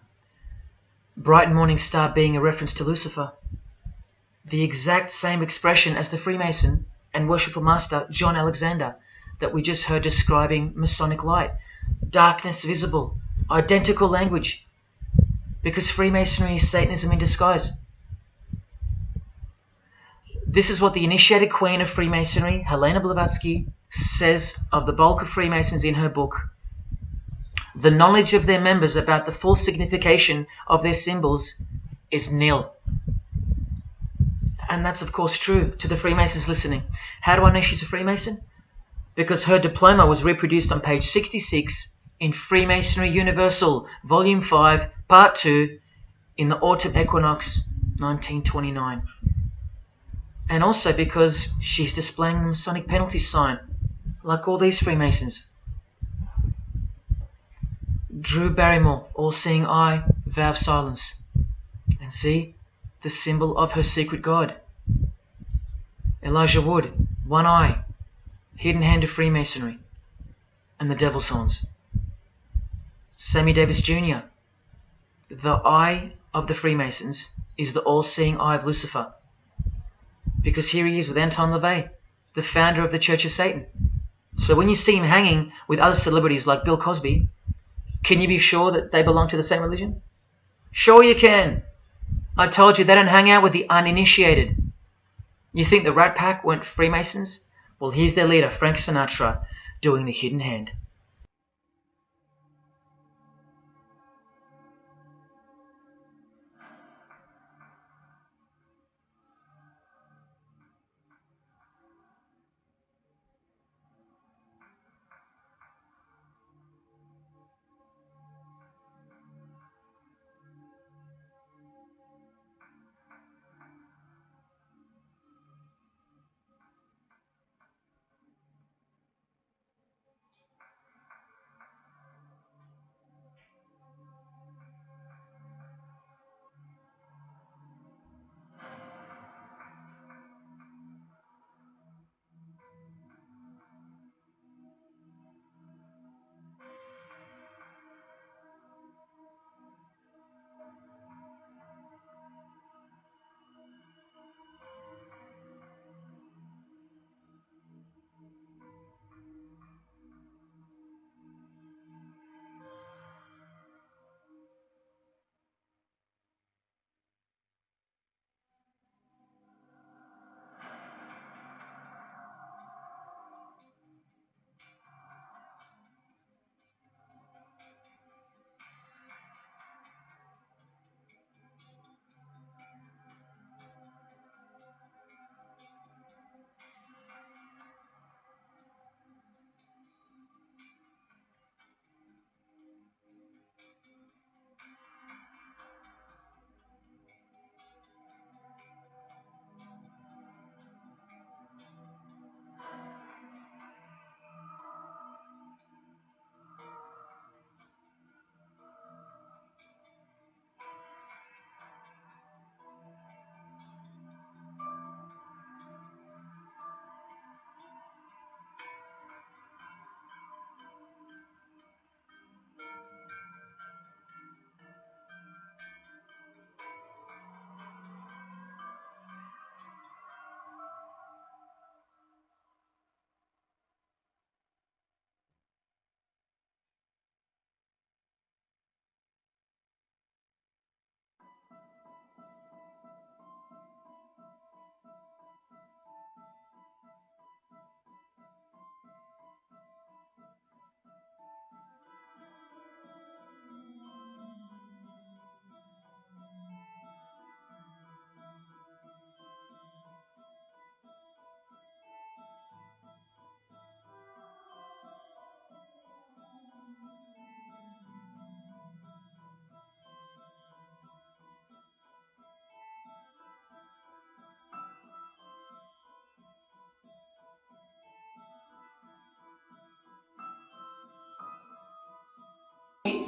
[SPEAKER 1] Bright and morning star being a reference to Lucifer. The exact same expression as the Freemason and worshipful master John Alexander that we just heard describing Masonic light. Darkness visible. Identical language. Because Freemasonry is Satanism in disguise. This is what the initiated queen of Freemasonry, Helena Blavatsky, says of the bulk of Freemasons in her book. The knowledge of their members about the full signification of their symbols is nil. And that's of course true to the Freemasons listening. How do I know she's a Freemason? Because her diploma was reproduced on page 66 in Freemasonry Universal, Volume 5, Part 2, in the Autumn Equinox, 1929. And also because she's displaying the Masonic penalty sign, like all these Freemasons. Drew Barrymore, all-seeing eye, vow of silence. And see, the symbol of her secret god. Elijah Wood, one eye, hidden hand of Freemasonry, and the devil's horns. Sammy Davis Jr., the eye of the Freemasons is the all-seeing eye of Lucifer. Because here he is with Anton LaVey, the founder of the Church of Satan. So when you see him hanging with other celebrities like Bill Cosby, can you be sure that they belong to the same religion? Sure you can. I told you they don't hang out with the uninitiated. You think the Rat Pack weren't Freemasons? Well, here's their leader, Frank Sinatra, doing the hidden hand.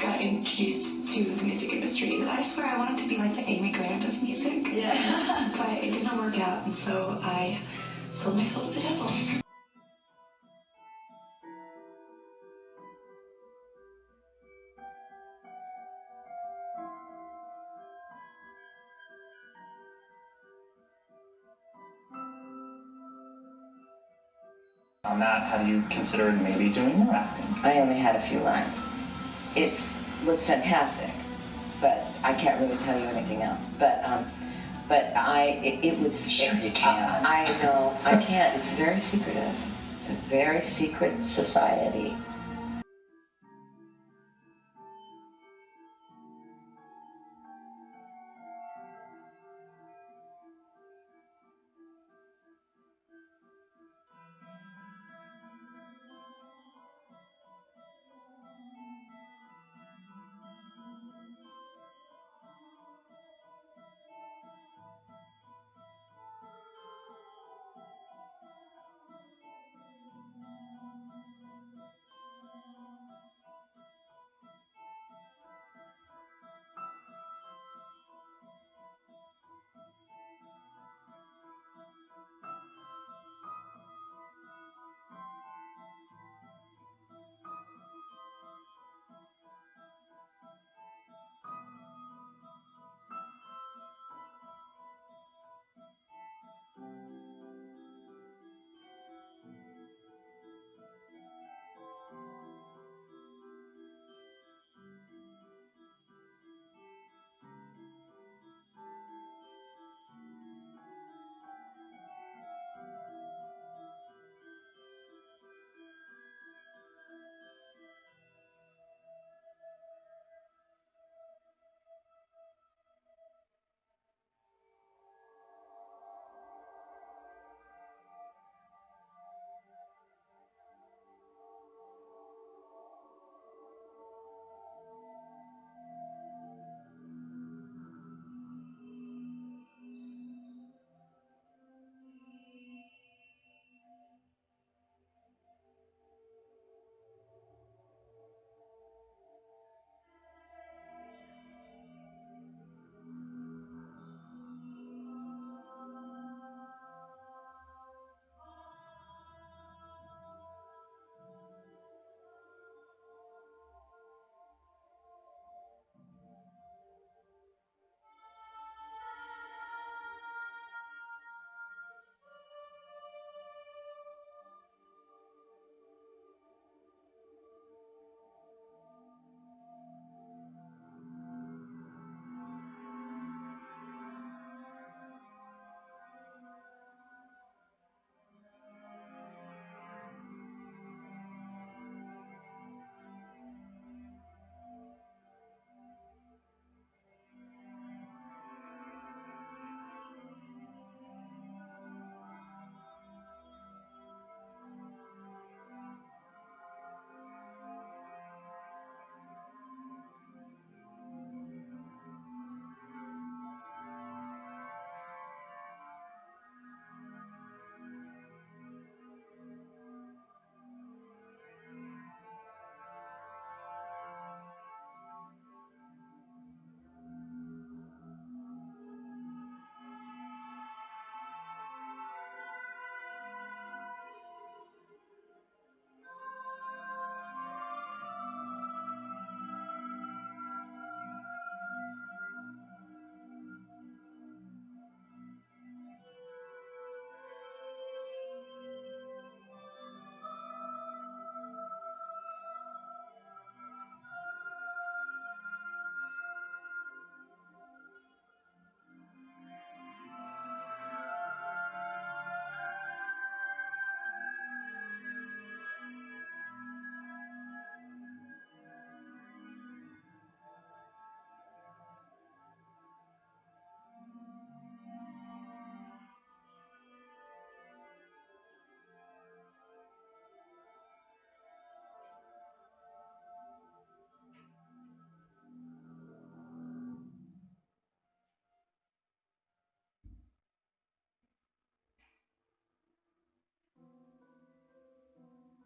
[SPEAKER 6] got introduced to the music industry. Because I swear I wanted to be like the Amy Grant of music. Yeah. But it didn't work out, and so I sold my soul to the devil.
[SPEAKER 7] On that, have you considered maybe doing more acting?
[SPEAKER 8] I only had a few lines. It was fantastic, but I can't really tell you anything else. But it was.
[SPEAKER 7] Sure you can.
[SPEAKER 8] I know I can't. It's very secretive. It's a very secret society.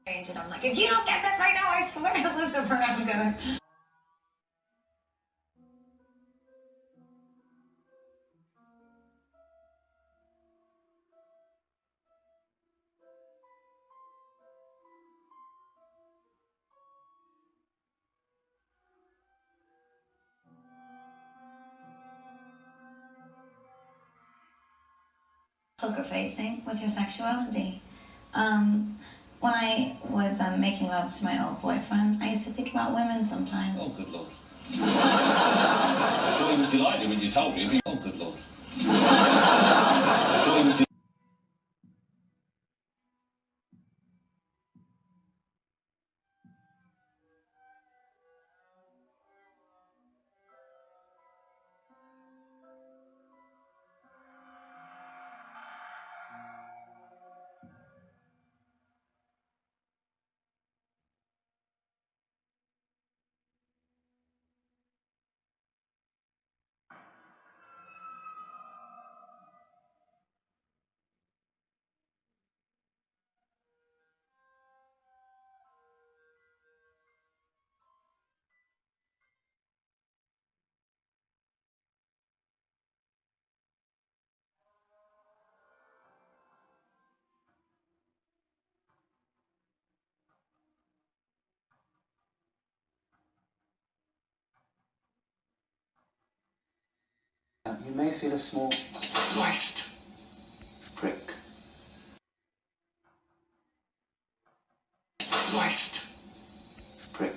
[SPEAKER 9] And I'm like, if you don't get this right now, I swear to Lucifer, I'm gonna. poker facing with your sexuality. When I was making love to my old boyfriend, I used to think about women sometimes.
[SPEAKER 5] Oh, good Lord. I'm sure he was delighted when you told me. Oh, good Lord. I'm sure he was
[SPEAKER 10] You may feel a small
[SPEAKER 2] Christ!
[SPEAKER 10] prick.
[SPEAKER 2] Christ!
[SPEAKER 10] Prick.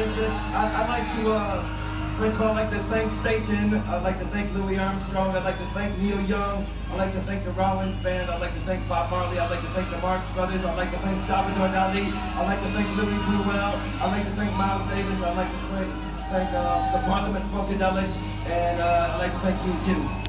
[SPEAKER 11] I'd like to, first of all, I'd like to thank Satan. I'd like to thank Louis Armstrong. I'd like to thank Neil Young. I'd like to thank the Rollins Band. I'd like to thank Bob Marley. I'd like to thank the Marx Brothers. I'd like to thank Salvador Dali. I'd like to thank Louis Bruel. I'd like to thank Miles Davis. I'd like to thank the Parliament Funkadelic. And I'd like to thank you, too.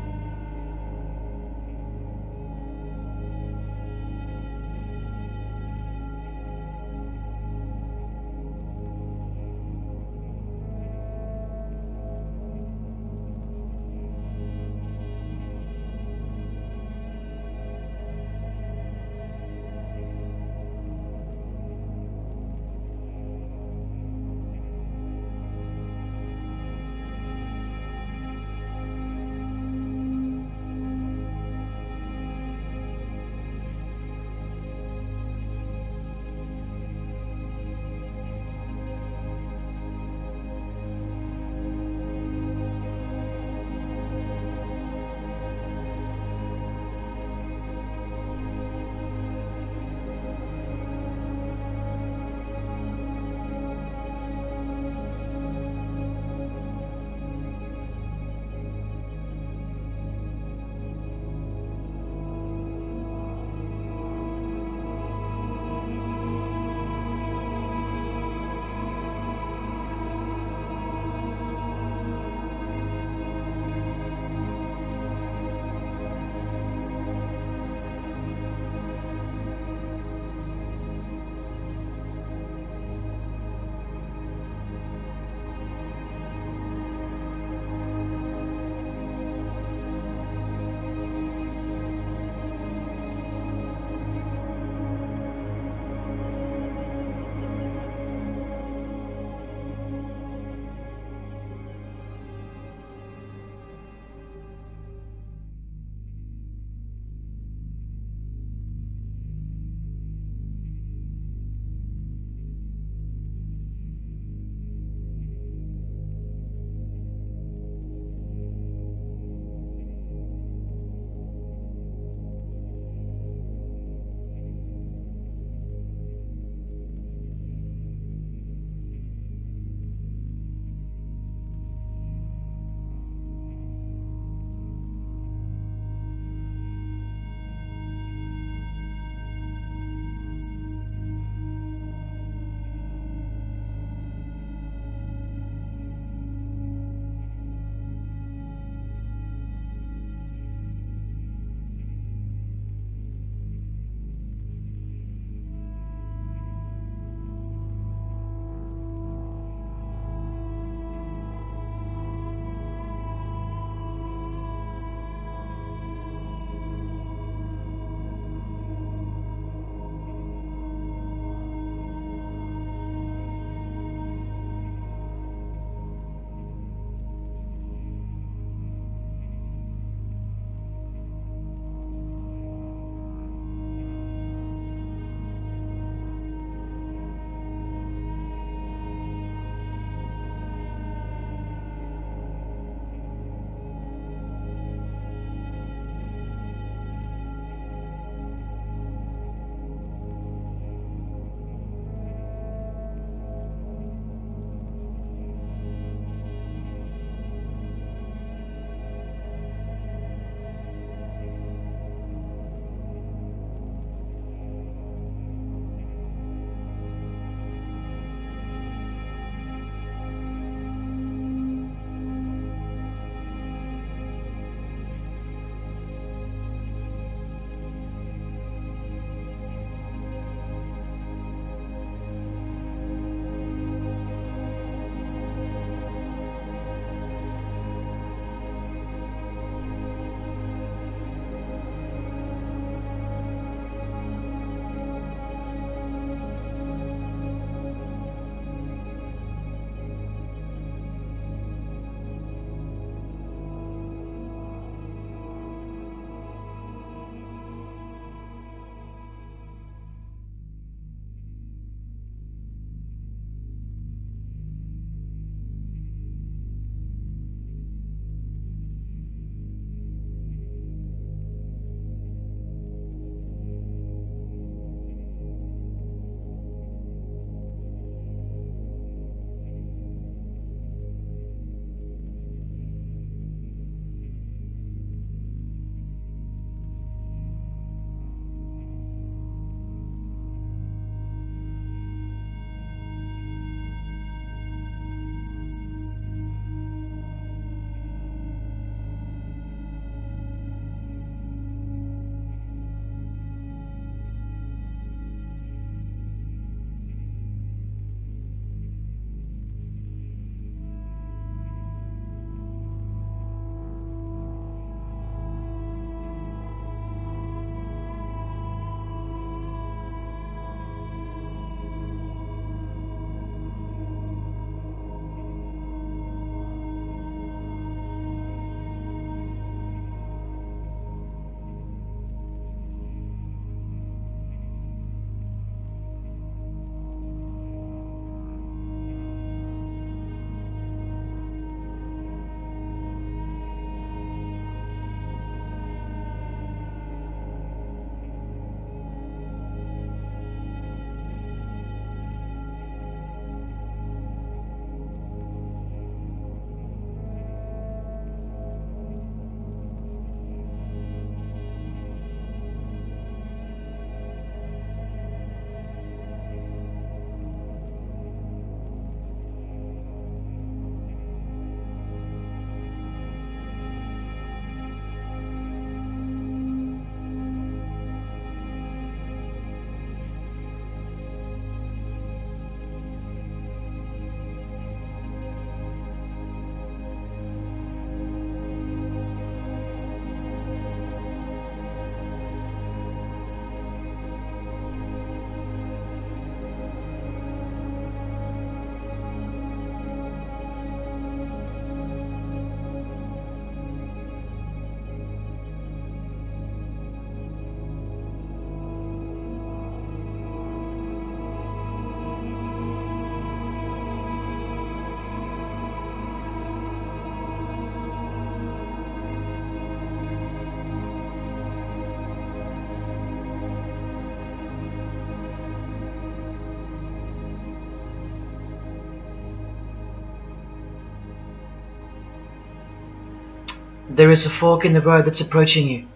[SPEAKER 1] there is a fork in the road that's approaching you.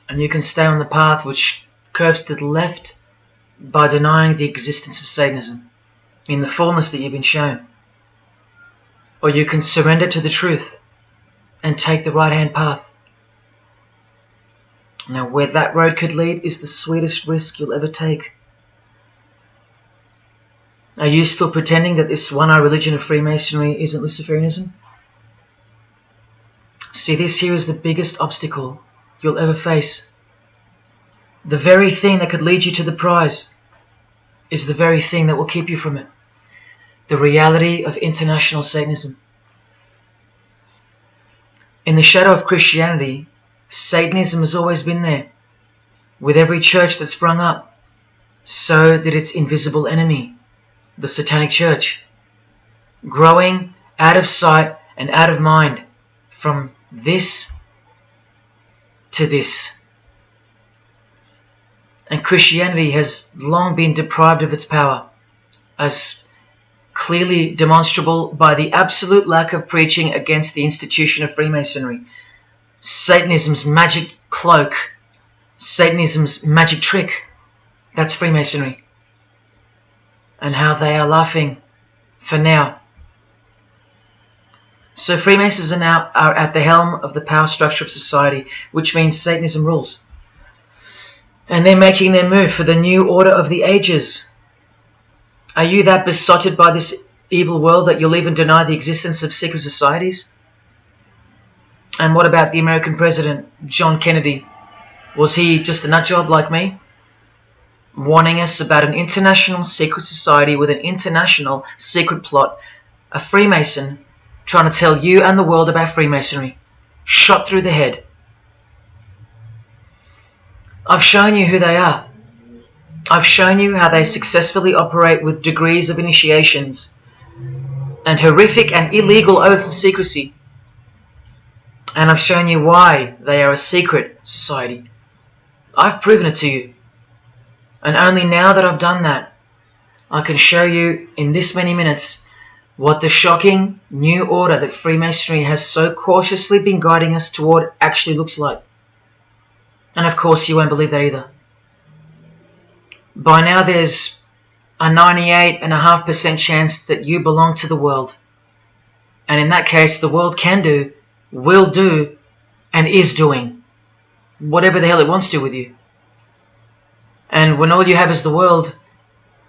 [SPEAKER 1] And you can stay on the path which curves to the left by denying the existence of Satanism in the fullness that you've been shown. Or you can surrender to the truth and take the right-hand path. Now, where that road could lead is the sweetest risk you'll ever take. Are you still pretending that this one-eye religion of Freemasonry isn't Luciferianism? See, this here is the biggest obstacle you'll ever face. The very thing that could lead you to the prize is the very thing that will keep you from it. The reality of international Satanism. In the shadow of Christianity, Satanism has always been there. With every church that sprung up, so did its invisible enemy, the Satanic Church, growing out of sight and out of mind, from this to this. And Christianity has long been deprived of its power, as clearly demonstrable by the absolute lack of preaching against the institution of Freemasonry. Satanism's magic cloak, Satanism's magic trick, that's Freemasonry. And how they are laughing for now. So Freemasons are at the helm of the power structure of society, which means Satanism rules. And they're making their move for the new order of the ages. Are you that besotted by this evil world that you'll even deny the existence of secret societies? And what about the American president, John Kennedy? Was he just a nutjob like me? Warning us about an international secret society with an international secret plot. A Freemason trying to tell you and the world about Freemasonry. Shot through the head. I've shown you who they are. I've shown you how they successfully operate with degrees of initiations and horrific and illegal oaths of secrecy. And I've shown you why they are a secret society. I've proven it to you. And only now that I've done that, I can show you in this many minutes what the shocking new order that Freemasonry has so cautiously been guiding us toward actually looks like. And of course you won't believe that either. By now there's a 98.5% chance that you belong to the world. And in that case, the world can do, will do, and is doing whatever the hell it wants to with you. And when all you have is the world,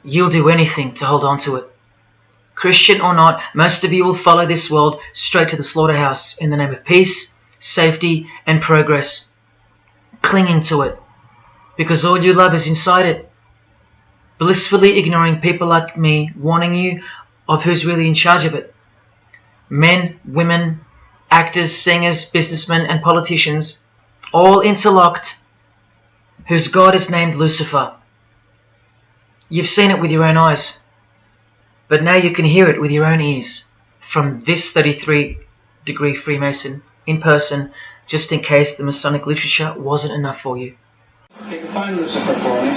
[SPEAKER 1] you'll do anything to hold on to it. Christian or not, most of you will follow this world straight to the slaughterhouse in the name of peace, safety, and progress. Clinging to it, because all you love is inside it. Blissfully ignoring people like me warning you of who's really in charge of it. Men, women, actors, singers, businessmen, and politicians, all interlocked, whose God is named Lucifer. You've seen it with your own eyes, but now you can hear it with your own ears from this 33-degree Freemason in person, just in case the Masonic literature wasn't enough for you.
[SPEAKER 3] Okay, define Lucifer for me.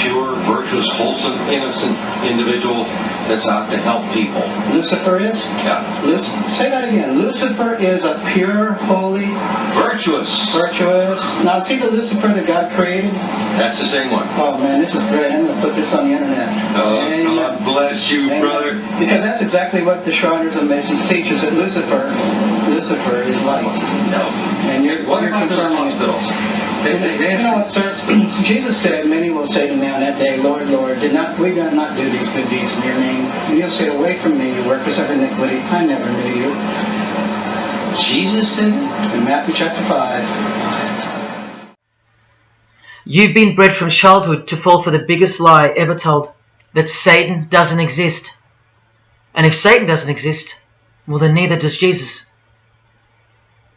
[SPEAKER 2] Pure, virtuous, wholesome, innocent individual that's out to help people.
[SPEAKER 3] Lucifer is?
[SPEAKER 2] Yeah.
[SPEAKER 3] Say that again. Lucifer is a pure, holy,
[SPEAKER 2] Virtuous.
[SPEAKER 3] virtuous. Now, see the Lucifer that God created?
[SPEAKER 2] That's the same one.
[SPEAKER 3] Oh man, this is great. I'm going to put this on the internet.
[SPEAKER 2] Oh,
[SPEAKER 3] Amen.
[SPEAKER 2] God bless you,
[SPEAKER 3] Amen.
[SPEAKER 2] brother.
[SPEAKER 3] Because that's exactly what the Shriners and Masons teach us, that Lucifer is light.
[SPEAKER 2] No.
[SPEAKER 3] And you're
[SPEAKER 2] What about those
[SPEAKER 3] confirming it.
[SPEAKER 2] hospitals? They
[SPEAKER 3] You know what, sir? Jesus said, many will say to me on that day, Lord, Lord, did we not do these good deeds in your name? And you'll say, away from me, you workers of iniquity. I never knew you.
[SPEAKER 2] Jesus said it?
[SPEAKER 3] In Matthew chapter 5.
[SPEAKER 1] You've been bred from childhood to fall for the biggest lie ever told, that Satan doesn't exist. And if Satan doesn't exist, well then neither does Jesus.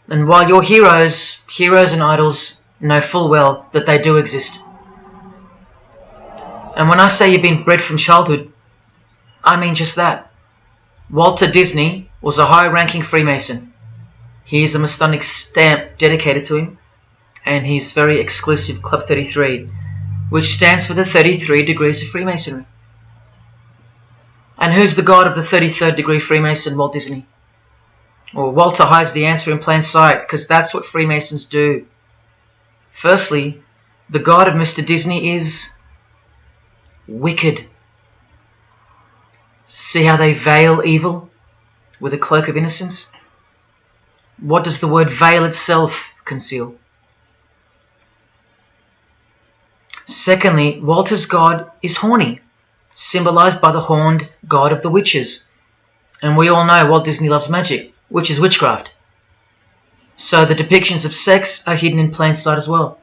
[SPEAKER 1] And while your heroes and idols know full well that they do exist. And when I say you've been bred from childhood, I mean just that. Walter Disney was a high-ranking Freemason. Here's a Masonic stamp dedicated to him, and his very exclusive Club 33, which stands for the 33 degrees of Freemasonry. And who's the god of the 33rd degree Freemason, Walt Disney? Well, Walter hides the answer in plain sight, because that's what Freemasons do. Firstly, the God of Mr. Disney is wicked. See how they veil evil with a cloak of innocence? What does the word veil itself conceal? Secondly, Walter's God is horny, symbolized by the horned god of the witches. And we all know Walt Disney loves magic, which is witchcraft. So the depictions of sex are hidden in plain sight as well.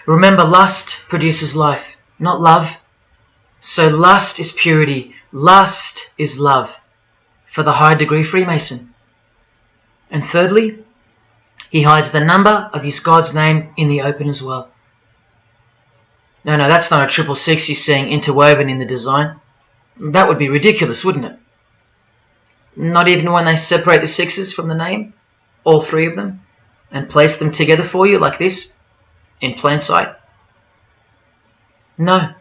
[SPEAKER 1] Remember, lust produces life, not love. So lust is purity, lust is love, for the high degree Freemason. And thirdly, he hides the number of his God's name in the open as well. No, that's not a 666 he's seeing interwoven in the design. That would be ridiculous, wouldn't it? Not even when they separate the sixes from the name, all three of them, and place them together for you like this, in plain sight. No,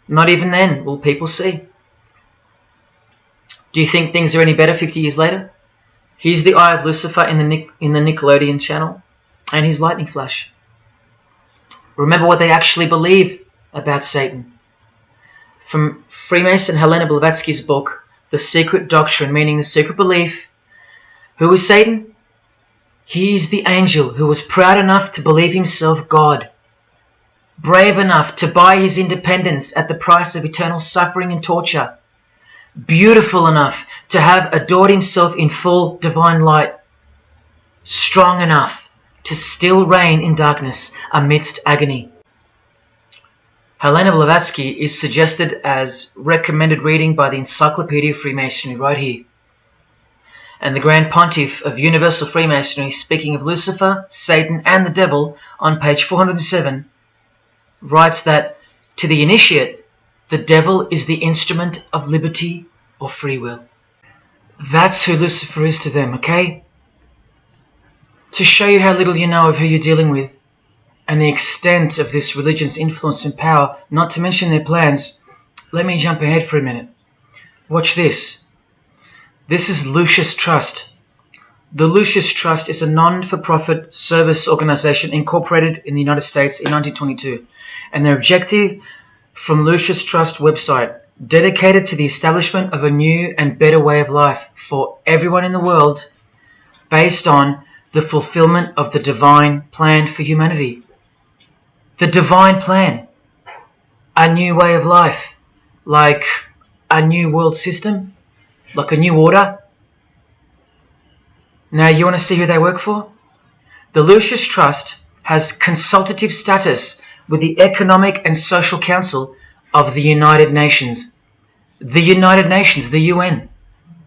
[SPEAKER 1] not even then will people see. Do you think things are any better 50 years later? Here's the eye of Lucifer in the Nickelodeon channel, and his lightning flash. Remember what they actually believe about Satan. From Freemason Helena Blavatsky's book, The Secret Doctrine, meaning the secret belief. Who is Satan? He is the angel who was proud enough to believe himself God, brave enough to buy his independence at the price of eternal suffering and torture, beautiful enough to have adored himself in full divine light, strong enough to still reign in darkness amidst agony. Helena Blavatsky is suggested as recommended reading by the Encyclopedia of Freemasonry right here. And the Grand Pontiff of Universal Freemasonry, speaking of Lucifer, Satan and the Devil on page 407, writes that to the initiate, the devil is the instrument of liberty or free will. That's who Lucifer is to them, okay? To show you how little you know of who you're dealing with and the extent of this religion's influence and power, not to mention their plans, let me jump ahead for a minute. Watch this. This is Lucius Trust. The Lucius Trust is a non-for-profit service organization incorporated in the United States in 1922, and their objective from Lucius Trust website, dedicated to the establishment of a new and better way of life for everyone in the world based on the fulfillment of the divine plan for humanity. The divine plan. A new way of life. Like a new world system. Like a new order. Now you want to see who they work for? The Lucius Trust has consultative status with the Economic and Social Council of the United Nations. The United Nations, the UN.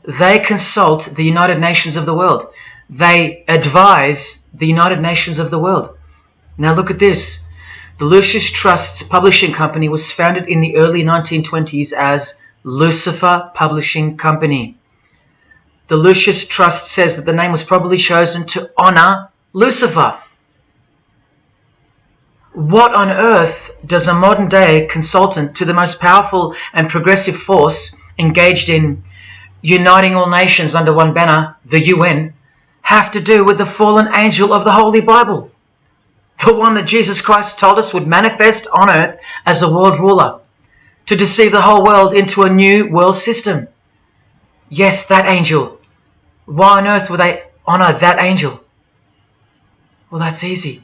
[SPEAKER 1] They consult the United Nations of the world. They advise the United Nations of the world. Now look at this. The Lucius Trust's publishing company was founded in the early 1920s as Lucifer Publishing Company. The Lucius Trust says that the name was probably chosen to honor Lucifer. What on earth does a modern day consultant to the most powerful and progressive force engaged in uniting all nations under one banner, the UN, have to do with the fallen angel of the Holy Bible? The one that Jesus Christ told us would manifest on earth as a world ruler, to deceive the whole world into a new world system. Yes, that angel. Why on earth would they honor that angel? Well, that's easy.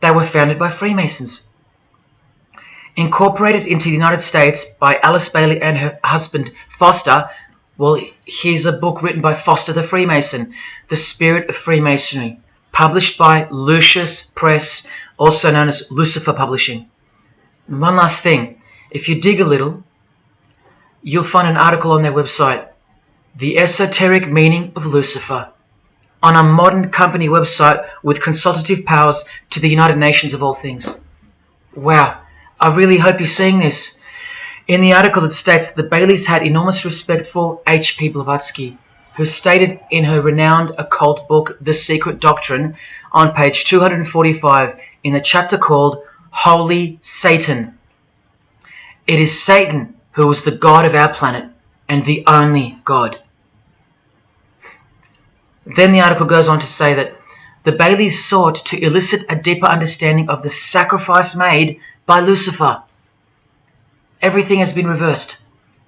[SPEAKER 1] They were founded by Freemasons. Incorporated into the United States by Alice Bailey and her husband Foster. Well, here's a book written by Foster the Freemason, The Spirit of Freemasonry, published by Lucius Press, also known as Lucifer Publishing. And one last thing, if you dig a little, you'll find an article on their website, The Esoteric Meaning of Lucifer, on a modern company website with consultative powers to the United Nations of all things. Wow, I really hope you're seeing this. In the article it states that the Baileys had enormous respect for H.P. Blavatsky, who stated in her renowned occult book, The Secret Doctrine, on page 245 in the chapter called Holy Satan. It is Satan who is the God of our planet and the only God. Then the article goes on to say that the Baileys sought to elicit a deeper understanding of the sacrifice made by Lucifer. Everything has been reversed.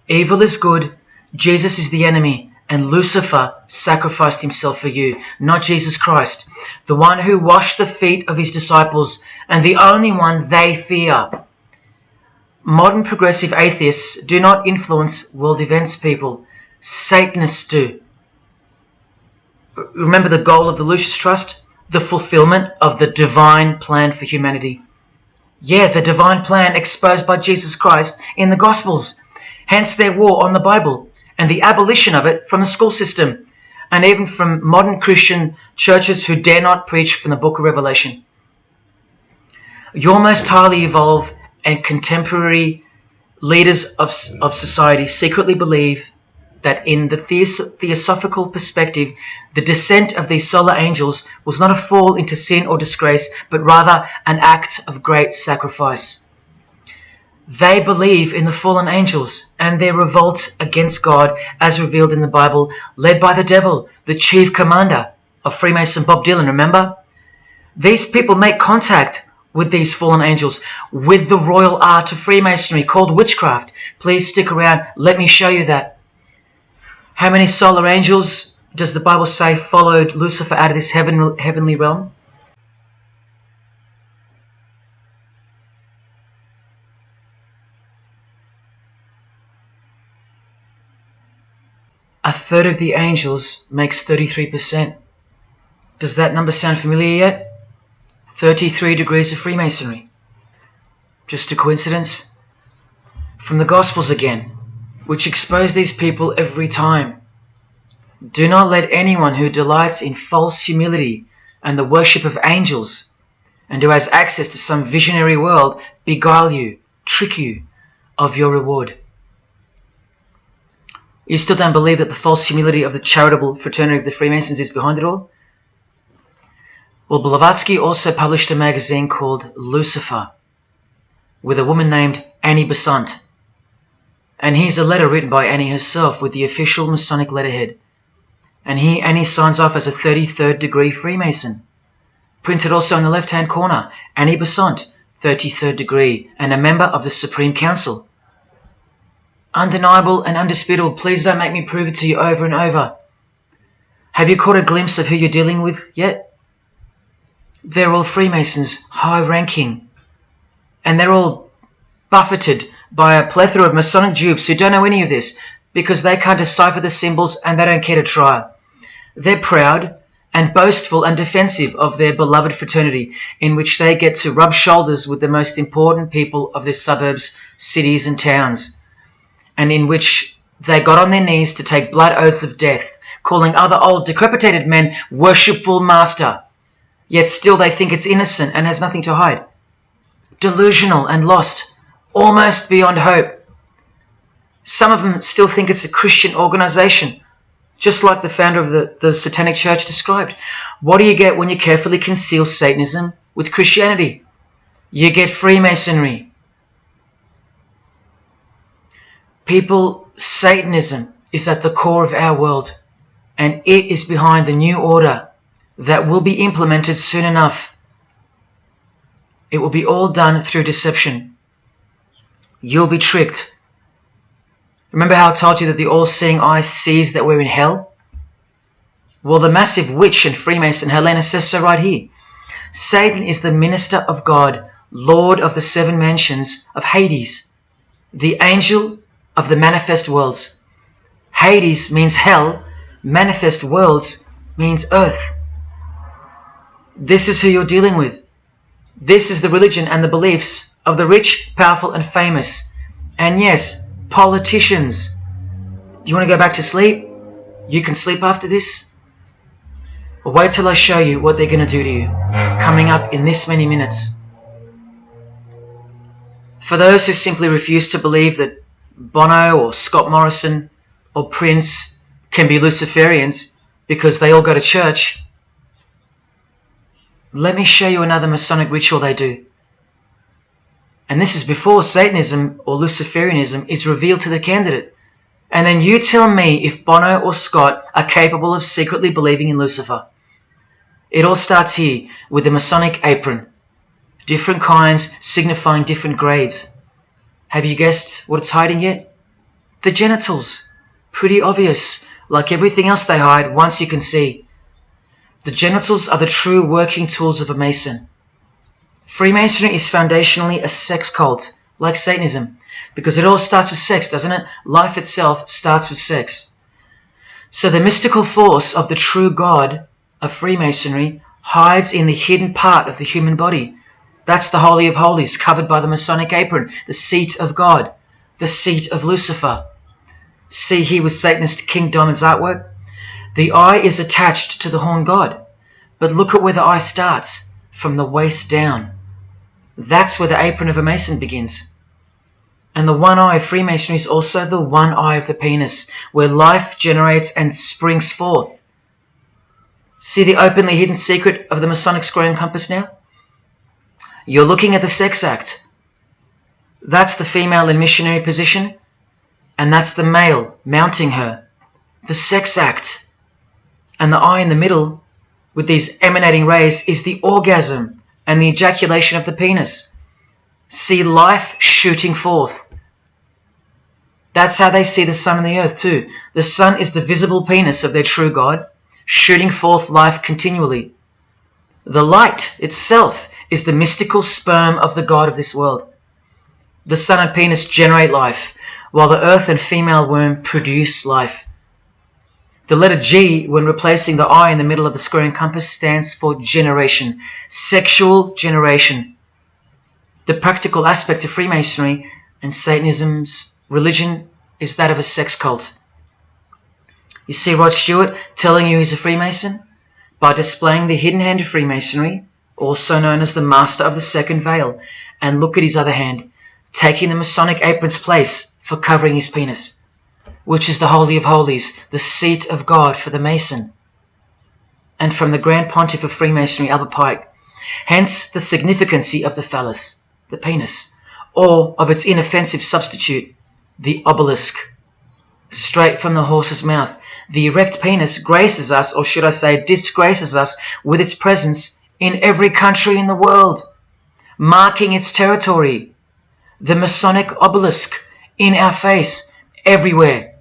[SPEAKER 1] Evil is good, Jesus is the enemy, and Lucifer sacrificed himself for you, not Jesus Christ, the one who washed the feet of his disciples and the only one they fear. Modern progressive atheists do not influence world events, people. Satanists do. Remember the goal of the Lucis Trust? The fulfillment of the divine plan for humanity. Yeah, the divine plan exposed by Jesus Christ in the Gospels. Hence their war on the Bible and the abolition of it from the school system and even from modern Christian churches who dare not preach from the book of Revelation. Your most highly evolved and contemporary leaders of society secretly believe that in the theosophical perspective, the descent of these solar angels was not a fall into sin or disgrace, but rather an act of great sacrifice. They believe in the fallen angels and their revolt against God as revealed in the Bible, led by the devil, the chief commander of Freemason Bob Dylan, remember? These people make contact with these fallen angels, with the royal art of Freemasonry called witchcraft. Please stick around, let me show you that. How many solar angels does the Bible say followed Lucifer out of this heavenly realm? A third of the angels makes 33%. Does that number sound familiar yet? 33 degrees of Freemasonry. Just a coincidence? From the Gospels again, which expose these people every time. Do not let anyone who delights in false humility and the worship of angels, and who has access to some visionary world, beguile you, trick you of your reward. You still don't believe that the false humility of the charitable fraternity of the Freemasons is behind it all? Well, Blavatsky also published a magazine called Lucifer with a woman named Annie Besant. And here's a letter written by Annie herself with the official Masonic letterhead. And here Annie signs off as a 33rd degree Freemason. Printed also in the left-hand corner, Annie Besant, 33rd degree, and a member of the Supreme Council. Undeniable and undisputable. Please don't make me prove it to you over and over. Have you caught a glimpse of who you're dealing with yet? They're all Freemasons, high-ranking. And they're all buffeted by a plethora of Masonic dupes who don't know any of this because they can't decipher the symbols and they don't care to try. They're proud and boastful and defensive of their beloved fraternity, in which they get to rub shoulders with the most important people of their suburbs, cities and towns, and in which they got on their knees to take blood oaths of death, calling other old decrepitated men worshipful master, yet still they think it's innocent and has nothing to hide. Delusional and lost, almost beyond hope. Some of them still think it's a Christian organization, just like the founder of the Satanic Church described. What do you get when you carefully conceal Satanism with Christianity? You get Freemasonry. People, Satanism is at the core of our world, and it is behind the new order that will be implemented soon enough. It will be all done through deception. You'll be tricked. Remember how I told you that the all-seeing eye sees that we're in hell? Well, the massive witch and Freemason Helena says so right here. Satan is the minister of God, Lord of the seven mansions of Hades, the angel of the manifest worlds. Hades means hell, manifest worlds means earth. This is who you're dealing with. This is the religion and the beliefs of the rich, powerful and famous. And yes, politicians. Do you want to go back to sleep? You can sleep after this. Or wait till I show you what they're going to do to you, coming up in this many minutes. For those who simply refuse to believe that Bono or Scott Morrison or Prince can be Luciferians because they all go to church, let me show you another Masonic ritual they do. And this is before Satanism or Luciferianism is revealed to the candidate. And then you tell me if Bono or Scott are capable of secretly believing in Lucifer. It all starts here with the Masonic apron. Different kinds signifying different grades. Have you guessed what it's hiding yet? The genitals. Pretty obvious. Like everything else they hide, once you can see. The genitals are the true working tools of a Mason. Freemasonry is foundationally a sex cult, like Satanism, because it all starts with sex, doesn't it? Life itself starts with sex. So the mystical force of the true God of Freemasonry hides in the hidden part of the human body. That's the Holy of Holies, covered by the Masonic apron, the seat of God, the seat of Lucifer. See here with Satanist King Diamond's artwork? The eye is attached to the horn god, but look at where the eye starts, from the waist down. That's where the apron of a Mason begins. And the one eye of Freemasonry is also the one eye of the penis, where life generates and springs forth. See the openly hidden secret of the Masonic square and compass now? You're looking at the sex act. That's the female in missionary position, and that's the male mounting her. The sex act. And the eye in the middle, with these emanating rays, is the orgasm and the ejaculation of the penis. See life shooting forth. That's how they see the sun and the earth too. The sun is the visible penis of their true God, shooting forth life continually. The light itself is the mystical sperm of the God of this world. The sun and penis generate life, while the earth and female womb produce life. The letter G, when replacing the I in the middle of the square and compass, stands for generation, sexual generation. The practical aspect of Freemasonry and Satanism's religion is that of a sex cult. You see Rod Stewart telling you he's a Freemason? By displaying the hidden hand of Freemasonry, also known as the Master of the Second Veil, and look at his other hand, taking the Masonic apron's place for covering his penis, which is the Holy of Holies, the seat of God for the Mason. And from the Grand Pontiff of Freemasonry, Albert Pike, hence the significancy of the phallus, the penis, or of its inoffensive substitute, the obelisk. Straight from the horse's mouth, the erect penis graces us, or should I say disgraces us, with its presence in every country in the world, marking its territory. The Masonic obelisk in our face, everywhere,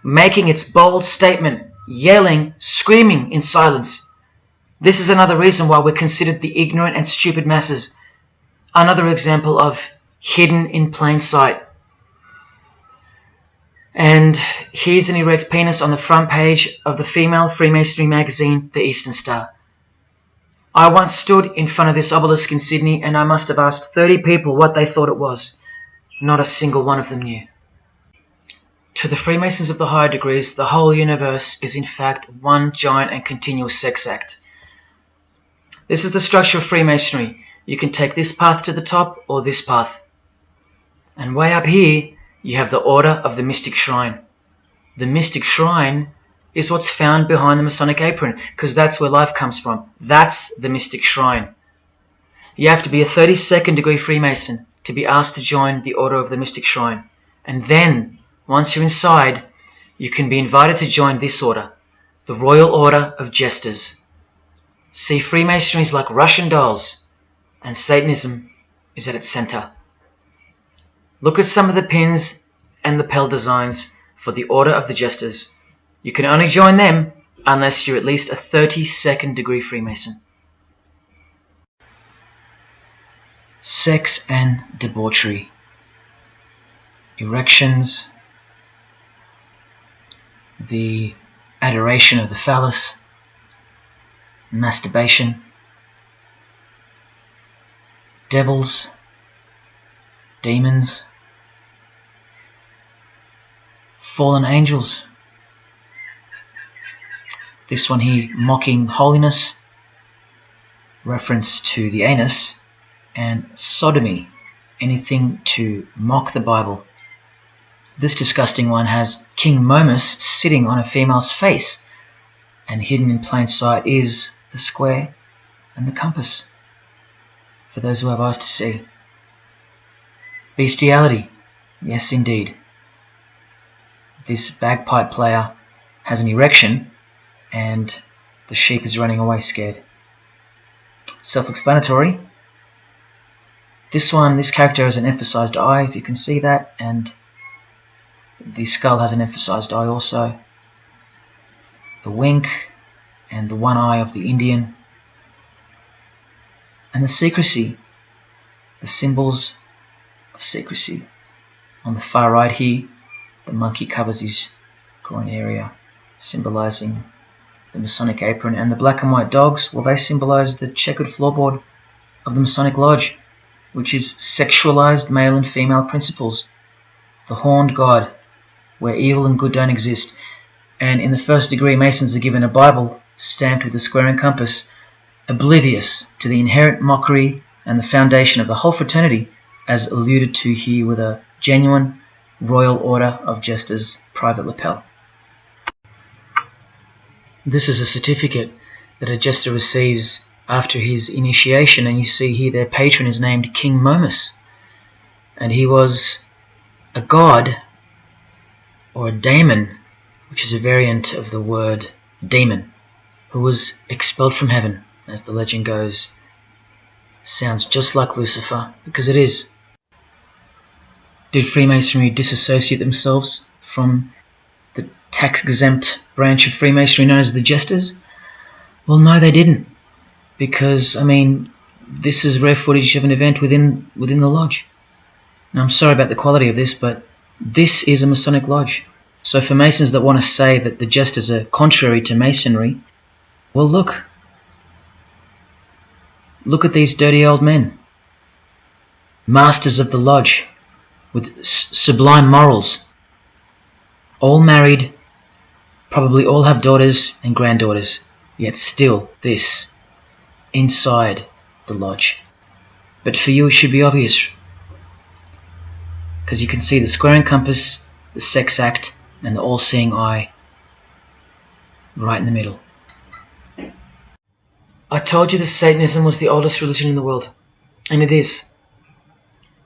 [SPEAKER 1] making its bold statement, yelling, screaming in silence. This is another reason why we're considered the ignorant and stupid masses. Another example of hidden in plain sight. And here's an erect penis on the front page of the female Freemasonry magazine, The Eastern Star. I once stood in front of this obelisk in Sydney, and I must have asked 30 people what they thought it was. Not a single one of them knew. To the Freemasons of the higher degrees, the whole universe is in fact one giant and continuous sex act. This is the structure of Freemasonry. You can take this path to the top or this path. And way up here, you have the Order of the Mystic Shrine. The Mystic Shrine is what's found behind the Masonic apron, because that's where life comes from. That's the Mystic Shrine. You have to be a 32nd degree Freemason to be asked to join the Order of the Mystic Shrine. And then, once you're inside, you can be invited to join this order, the Royal Order of Jesters. See, Freemasonry is like Russian dolls, and Satanism is at its center. Look at some of the pins and lapel designs for the Order of the Jesters. You can only join them unless you're at least a 32nd degree Freemason. Sex and debauchery. Erections. The adoration of the phallus. Masturbation. Devils. Demons. Fallen angels. This one here, mocking holiness, reference to the anus, and sodomy, anything to mock the Bible. This disgusting one has King Momus sitting on a female's face, and hidden in plain sight is the square and the compass, for those who have eyes to see. Bestiality, yes indeed. this bagpipe player has an erection and the sheep is running away scared. Self-explanatory. This character has an emphasized eye, if you can see that, and the skull has an emphasized eye also. The wink and the one eye of the Indian. And the secrecy, the symbols of secrecy. On the far right here, the monkey covers his groin area, symbolizing the Masonic apron, and the black and white dogs, well, they symbolize the checkered floorboard of the Masonic Lodge, which is sexualized male and female principles, the horned god, where evil and good don't exist. And in the first degree, Masons are given a Bible stamped with a square and compass, oblivious to the inherent mockery and the foundation of the whole fraternity, as alluded to here with a genuine Royal Order of Jesters private lapel. This is a certificate that a jester receives after his initiation, and you see here their patron is named King Momus, and he was a god, or a daemon, which is a variant of the word demon, who was expelled from heaven, as the legend goes. Sounds just like Lucifer, because it is. Did Freemasonry disassociate themselves from the tax-exempt branch of Freemasonry known as the Jesters? Well, no, they didn't, because, I mean, this is rare footage of an event within the lodge. Now, I'm sorry about the quality of this, but this is a Masonic lodge. So for Masons that want to say that the Jesters are contrary to Masonry, well, look at these dirty old men, masters of the lodge, with sublime morals, all married, probably all have daughters and granddaughters, yet still this, inside the lodge. But for you it should be obvious, because you can see the square and compass, the sex act, and the all-seeing eye right in the middle. I told you that Satanism was the oldest religion in the world, and it is.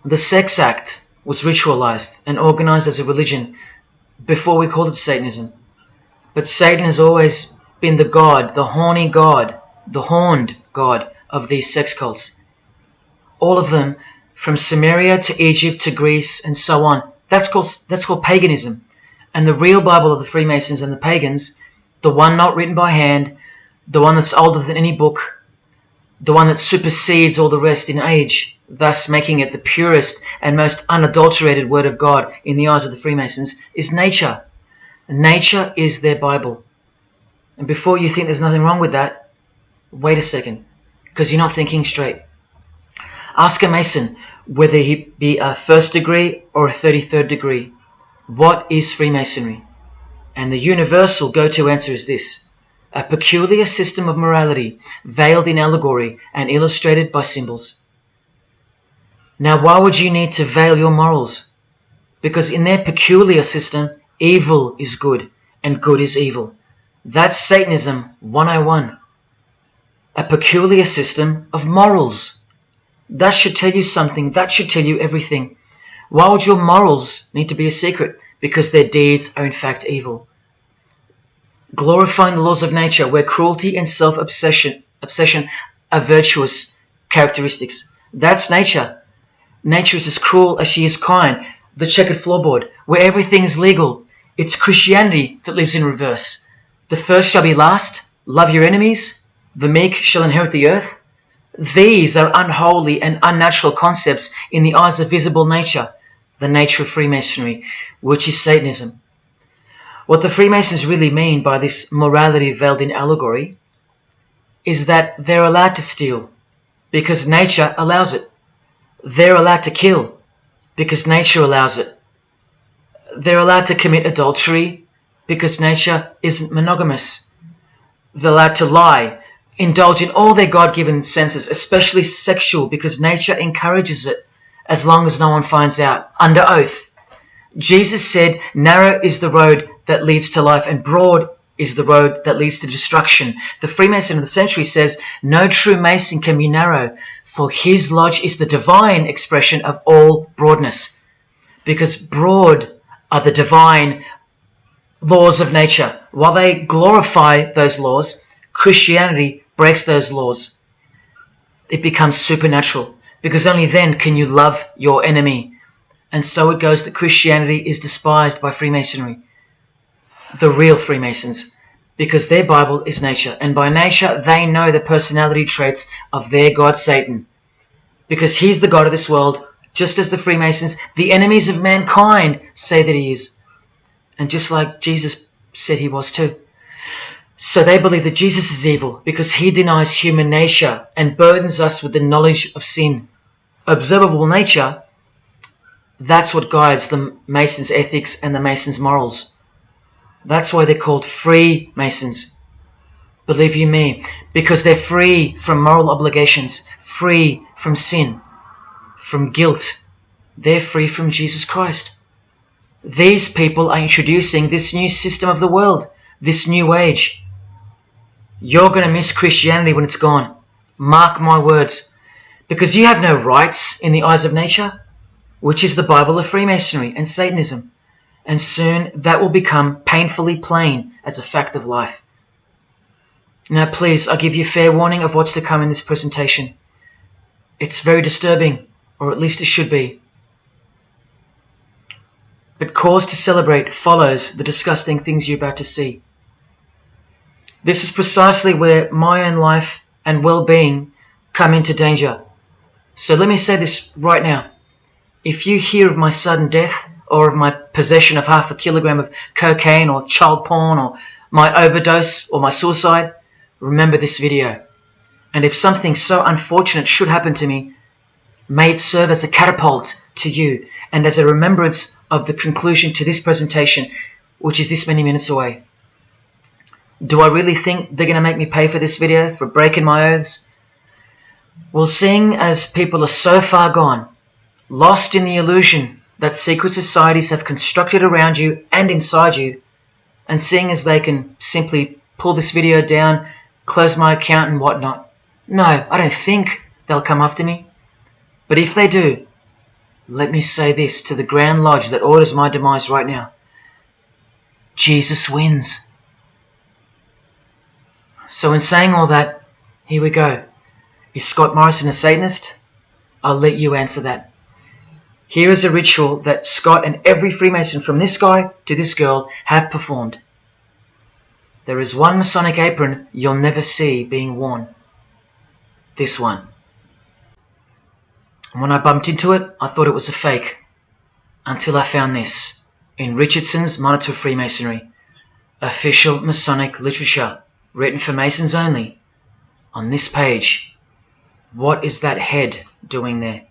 [SPEAKER 1] The sex act was ritualized and organized as a religion before we called it Satanism. But Satan has always been the god, the horny god, the horned god of these sex cults. All of them, from Samaria to Egypt to Greece and so on, that's called paganism. And the real Bible of the Freemasons and the pagans, the one not written by hand, the one that's older than any book, the one that supersedes all the rest in age, thus making it the purest and most unadulterated word of God in the eyes of the Freemasons, is nature. Nature is their Bible. And before you think there's nothing wrong with that, wait a second, because you're not thinking straight. Ask a Mason, whether he be a first degree or a 33rd degree, what is Freemasonry? And the universal go-to answer is this: a peculiar system of morality, veiled in allegory and illustrated by symbols. Now, why would you need to veil your morals? Because in their peculiar system, evil is good and good is evil. That's Satanism 101. A peculiar system of morals. That should tell you something. That should tell you everything. Why would your morals need to be a secret? Because their deeds are in fact evil. Glorifying the laws of nature, where cruelty and self-obsession are virtuous characteristics. That's nature. Nature is as cruel as she is kind. The checkered floorboard, where everything is legal. It's Christianity that lives in reverse. The first shall be last. Love your enemies. The meek shall inherit the earth. These are unholy and unnatural concepts in the eyes of visible nature, the nature of Freemasonry, which is Satanism. What the Freemasons really mean by this morality veiled in allegory is that they're allowed to steal because nature allows it. They're allowed to kill because nature allows it. They're allowed to commit adultery because nature isn't monogamous. They're allowed to lie, indulge in all their God-given senses, especially sexual, because nature encourages it, as long as no one finds out, under oath. Jesus said, narrow is the road that leads to life, and broad is the road that leads to destruction. The Freemason of the century says, no true Mason can be narrow, for his lodge is the divine expression of all broadness. Because broad are the divine laws of nature. While they glorify those laws, Christianity breaks those laws. It becomes supernatural, because only then can you love your enemy. And so it goes that Christianity is despised by Freemasonry, the real Freemasons, because their Bible is nature, and by nature they know the personality traits of their god Satan, because he's the god of this world, just as the Freemasons, the enemies of mankind, say that he is, and just like Jesus said he was too. So they believe that Jesus is evil because he denies human nature and burdens us with the knowledge of sin. Observable nature, that's what guides the Masons' ethics and the Masons' morals. That's why they're called Freemasons. Believe you me, because they're free from moral obligations, free from sin, from guilt. They're free from Jesus Christ. These people are introducing this new system of the world, this new age. You're going to miss Christianity when it's gone. Mark my words. Because you have no rights in the eyes of nature, which is the Bible of Freemasonry and Satanism. And soon that will become painfully plain as a fact of life. Now please, I give you fair warning of what's to come in this presentation. It's very disturbing, or at least it should be. But cause to celebrate follows the disgusting things you're about to see. This is precisely where my own life and well-being come into danger. So let me say this right now. If you hear of my sudden death, or of my possession of 0.5 kilogram of cocaine or child porn, or my overdose or my suicide, remember this video. And if something so unfortunate should happen to me, may it serve as a catapult to you and as a remembrance of the conclusion to this presentation, which is this many minutes away. Do I really think they're going to make me pay for this video, for breaking my oaths? Well, seeing as people are so far gone, lost in the illusion that secret societies have constructed around you and inside you, and seeing as they can simply pull this video down, close my account and whatnot, no, I don't think they'll come after me. But if they do, let me say this to the Grand Lodge that orders my demise right now. Jesus wins. So in saying all that, here we go. Is Scott Morrison a Satanist? I'll let you answer that. Here is a ritual that Scott and every Freemason from this guy to this girl have performed. There is one Masonic apron you'll never see being worn. This one. And when I bumped into it, I thought it was a fake. Until I found this in Richardson's Monitor of Freemasonry, official Masonic literature, written for Masons only. On this page, what is that head doing there?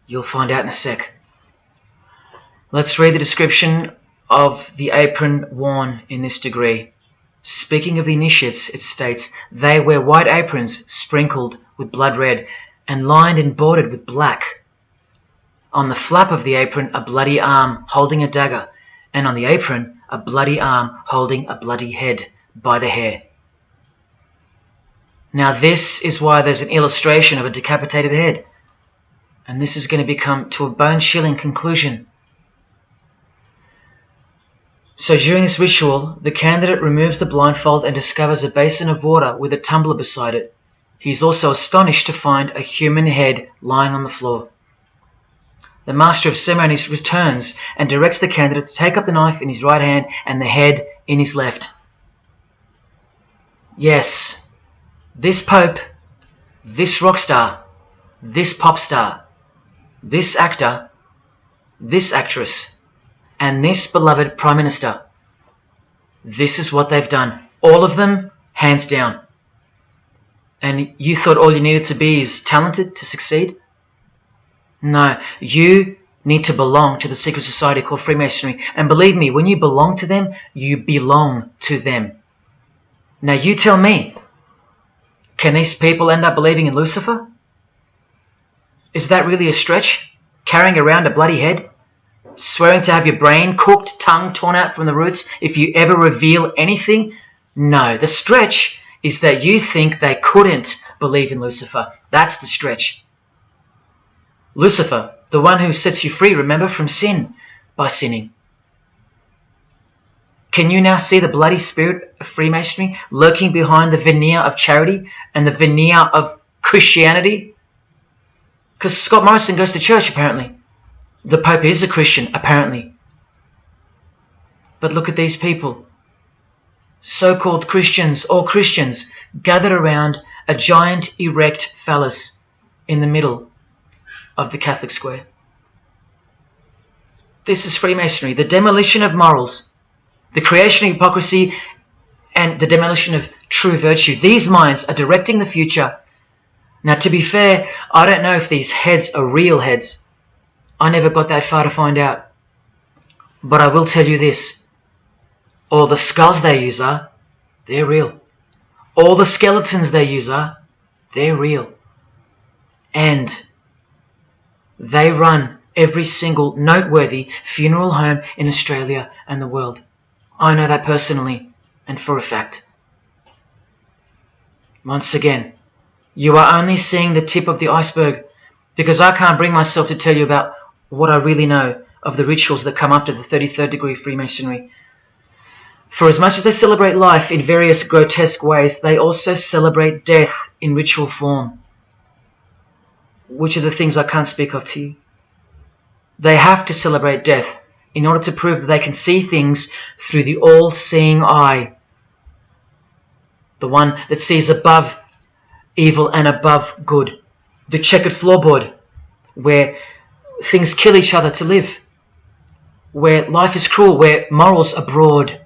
[SPEAKER 1] You'll find out in a sec. Let's read the description of the apron worn in this degree. Speaking of the initiates, it states, they wear white aprons sprinkled with blood red and lined and bordered with black. On the flap of the apron, a bloody arm holding a dagger, and on the apron, a bloody arm holding a bloody head by the hair. Now this is why there's an illustration of a decapitated head. And this is going to become to a bone-chilling conclusion. So during this ritual, the candidate removes the blindfold and discovers a basin of water with a tumbler beside it. He is also astonished to find a human head lying on the floor. The master of ceremonies returns and directs the candidate to take up the knife in his right hand and the head in his left. Yes, this pope, this rock star, this pop star, this actor, this actress, and this beloved Prime Minister. This is what they've done. All of them, hands down. And you thought all you needed to be is talented to succeed? No, you need to belong to the secret society called Freemasonry. And believe me, when you belong to them, you belong to them. Now you tell me, can these people end up believing in Lucifer? Is that really a stretch? Carrying around a bloody head? Swearing to have your brain cooked, tongue torn out from the roots if you ever reveal anything? No, the stretch is that you think they couldn't believe in Lucifer. That's the stretch. Lucifer, the one who sets you free, remember, from sin, by sinning. Can you now see the bloody spirit of Freemasonry lurking behind the veneer of charity and the veneer of Christianity? Because Scott Morrison goes to church, apparently. The Pope is a Christian, apparently. But look at these people. So-called Christians or Christians gathered around a giant erect phallus in the middle of the Catholic square. This is Freemasonry, the demolition of morals, the creation of hypocrisy, and the demolition of true virtue. These minds are directing the future. Now, to be fair, I don't know if these heads are real heads. I never got that far to find out. But I will tell you this. All the skulls they use they're real. All the skeletons they use they're real. And they run every single noteworthy funeral home in Australia and the world. I know that personally and for a fact. Once again, you are only seeing the tip of the iceberg, because I can't bring myself to tell you about what I really know of the rituals that come after the 33rd degree Freemasonry. For as much as they celebrate life in various grotesque ways, they also celebrate death in ritual form, which are the things I can't speak of to you. They have to celebrate death in order to prove that they can see things through the all-seeing eye, the one that sees above evil and above good, the checkered floorboard where things kill each other to live, where life is cruel, where morals are broad.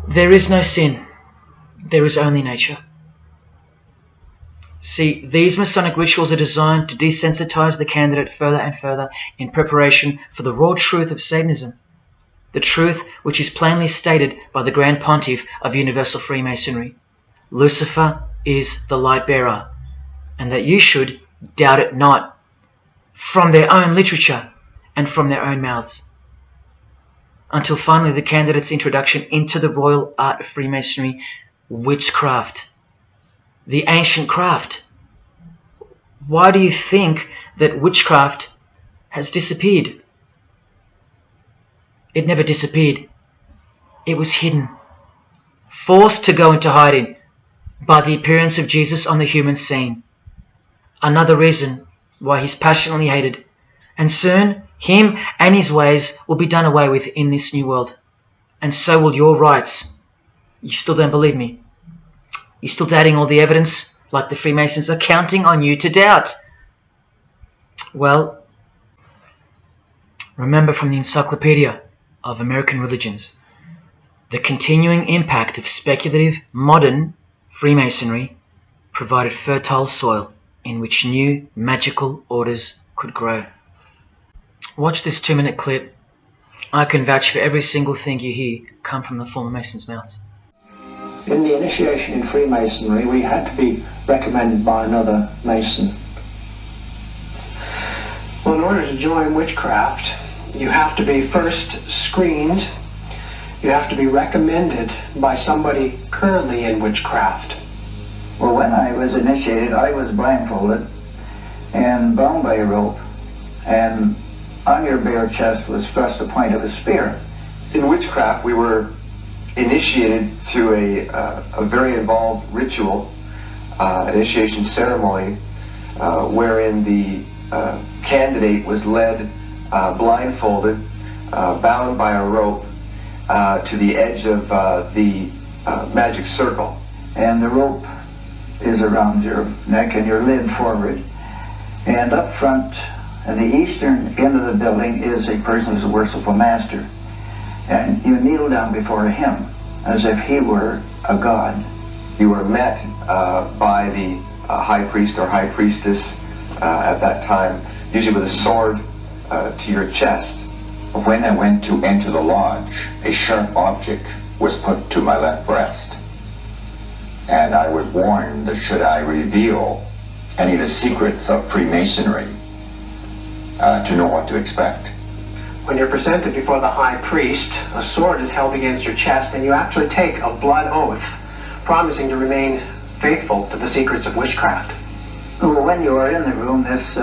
[SPEAKER 1] There is no sin, there is only nature. See, these Masonic rituals are designed to desensitize the candidate further and further in preparation for the raw truth of Satanism, the truth which is plainly stated by the Grand Pontiff of Universal Freemasonry. Lucifer is the light bearer, and that you should doubt it not, from their own literature and from their own mouths. Until finally the candidate's introduction into the royal art of Freemasonry, witchcraft, the ancient craft. Why do you think that witchcraft has disappeared? It never disappeared. It was hidden, forced to go into hiding by the appearance of Jesus on the human scene. Another reason why he's passionately hated, and soon him and his ways will be done away with in this new world, and so will your rights. You still don't believe me? You're still doubting all the evidence, like the Freemasons are counting on you to doubt. Well, remember from the Encyclopedia of American Religions, the continuing impact of speculative, modern Freemasonry provided fertile soil in which new magical orders could grow. Watch this 2-minute clip. I can vouch for every single thing you hear come from the former Masons' mouths.
[SPEAKER 12] In the initiation in Freemasonry, we had to be recommended by another Mason. Well, in order to join witchcraft, you have to be first screened. You have to be recommended by somebody currently in witchcraft.
[SPEAKER 5] Well, when I was initiated, I was blindfolded and bound by a rope, and on your bare chest was thrust the point of a spear.
[SPEAKER 13] In witchcraft, we were initiated through a very involved ritual, initiation ceremony, wherein the candidate was led blindfolded, bound by a rope to the edge of the magic circle.
[SPEAKER 5] And the rope is around your neck and you're led forward. And up front, at the eastern end of the building, is a person who's a worshipful master. And you kneel down before him as if he were a god.
[SPEAKER 13] You were met by the high priest or high priestess at that time, usually with a sword to your chest.
[SPEAKER 4] When I went to enter the lodge, a sharp object was put to my left breast. And I was warned that should I reveal any of the secrets of Freemasonry, to know what to expect.
[SPEAKER 12] When you're presented before the high priest, a sword is held against your chest, and you actually take a blood oath, promising to remain faithful to the secrets of witchcraft.
[SPEAKER 5] Well, when you are in the room, this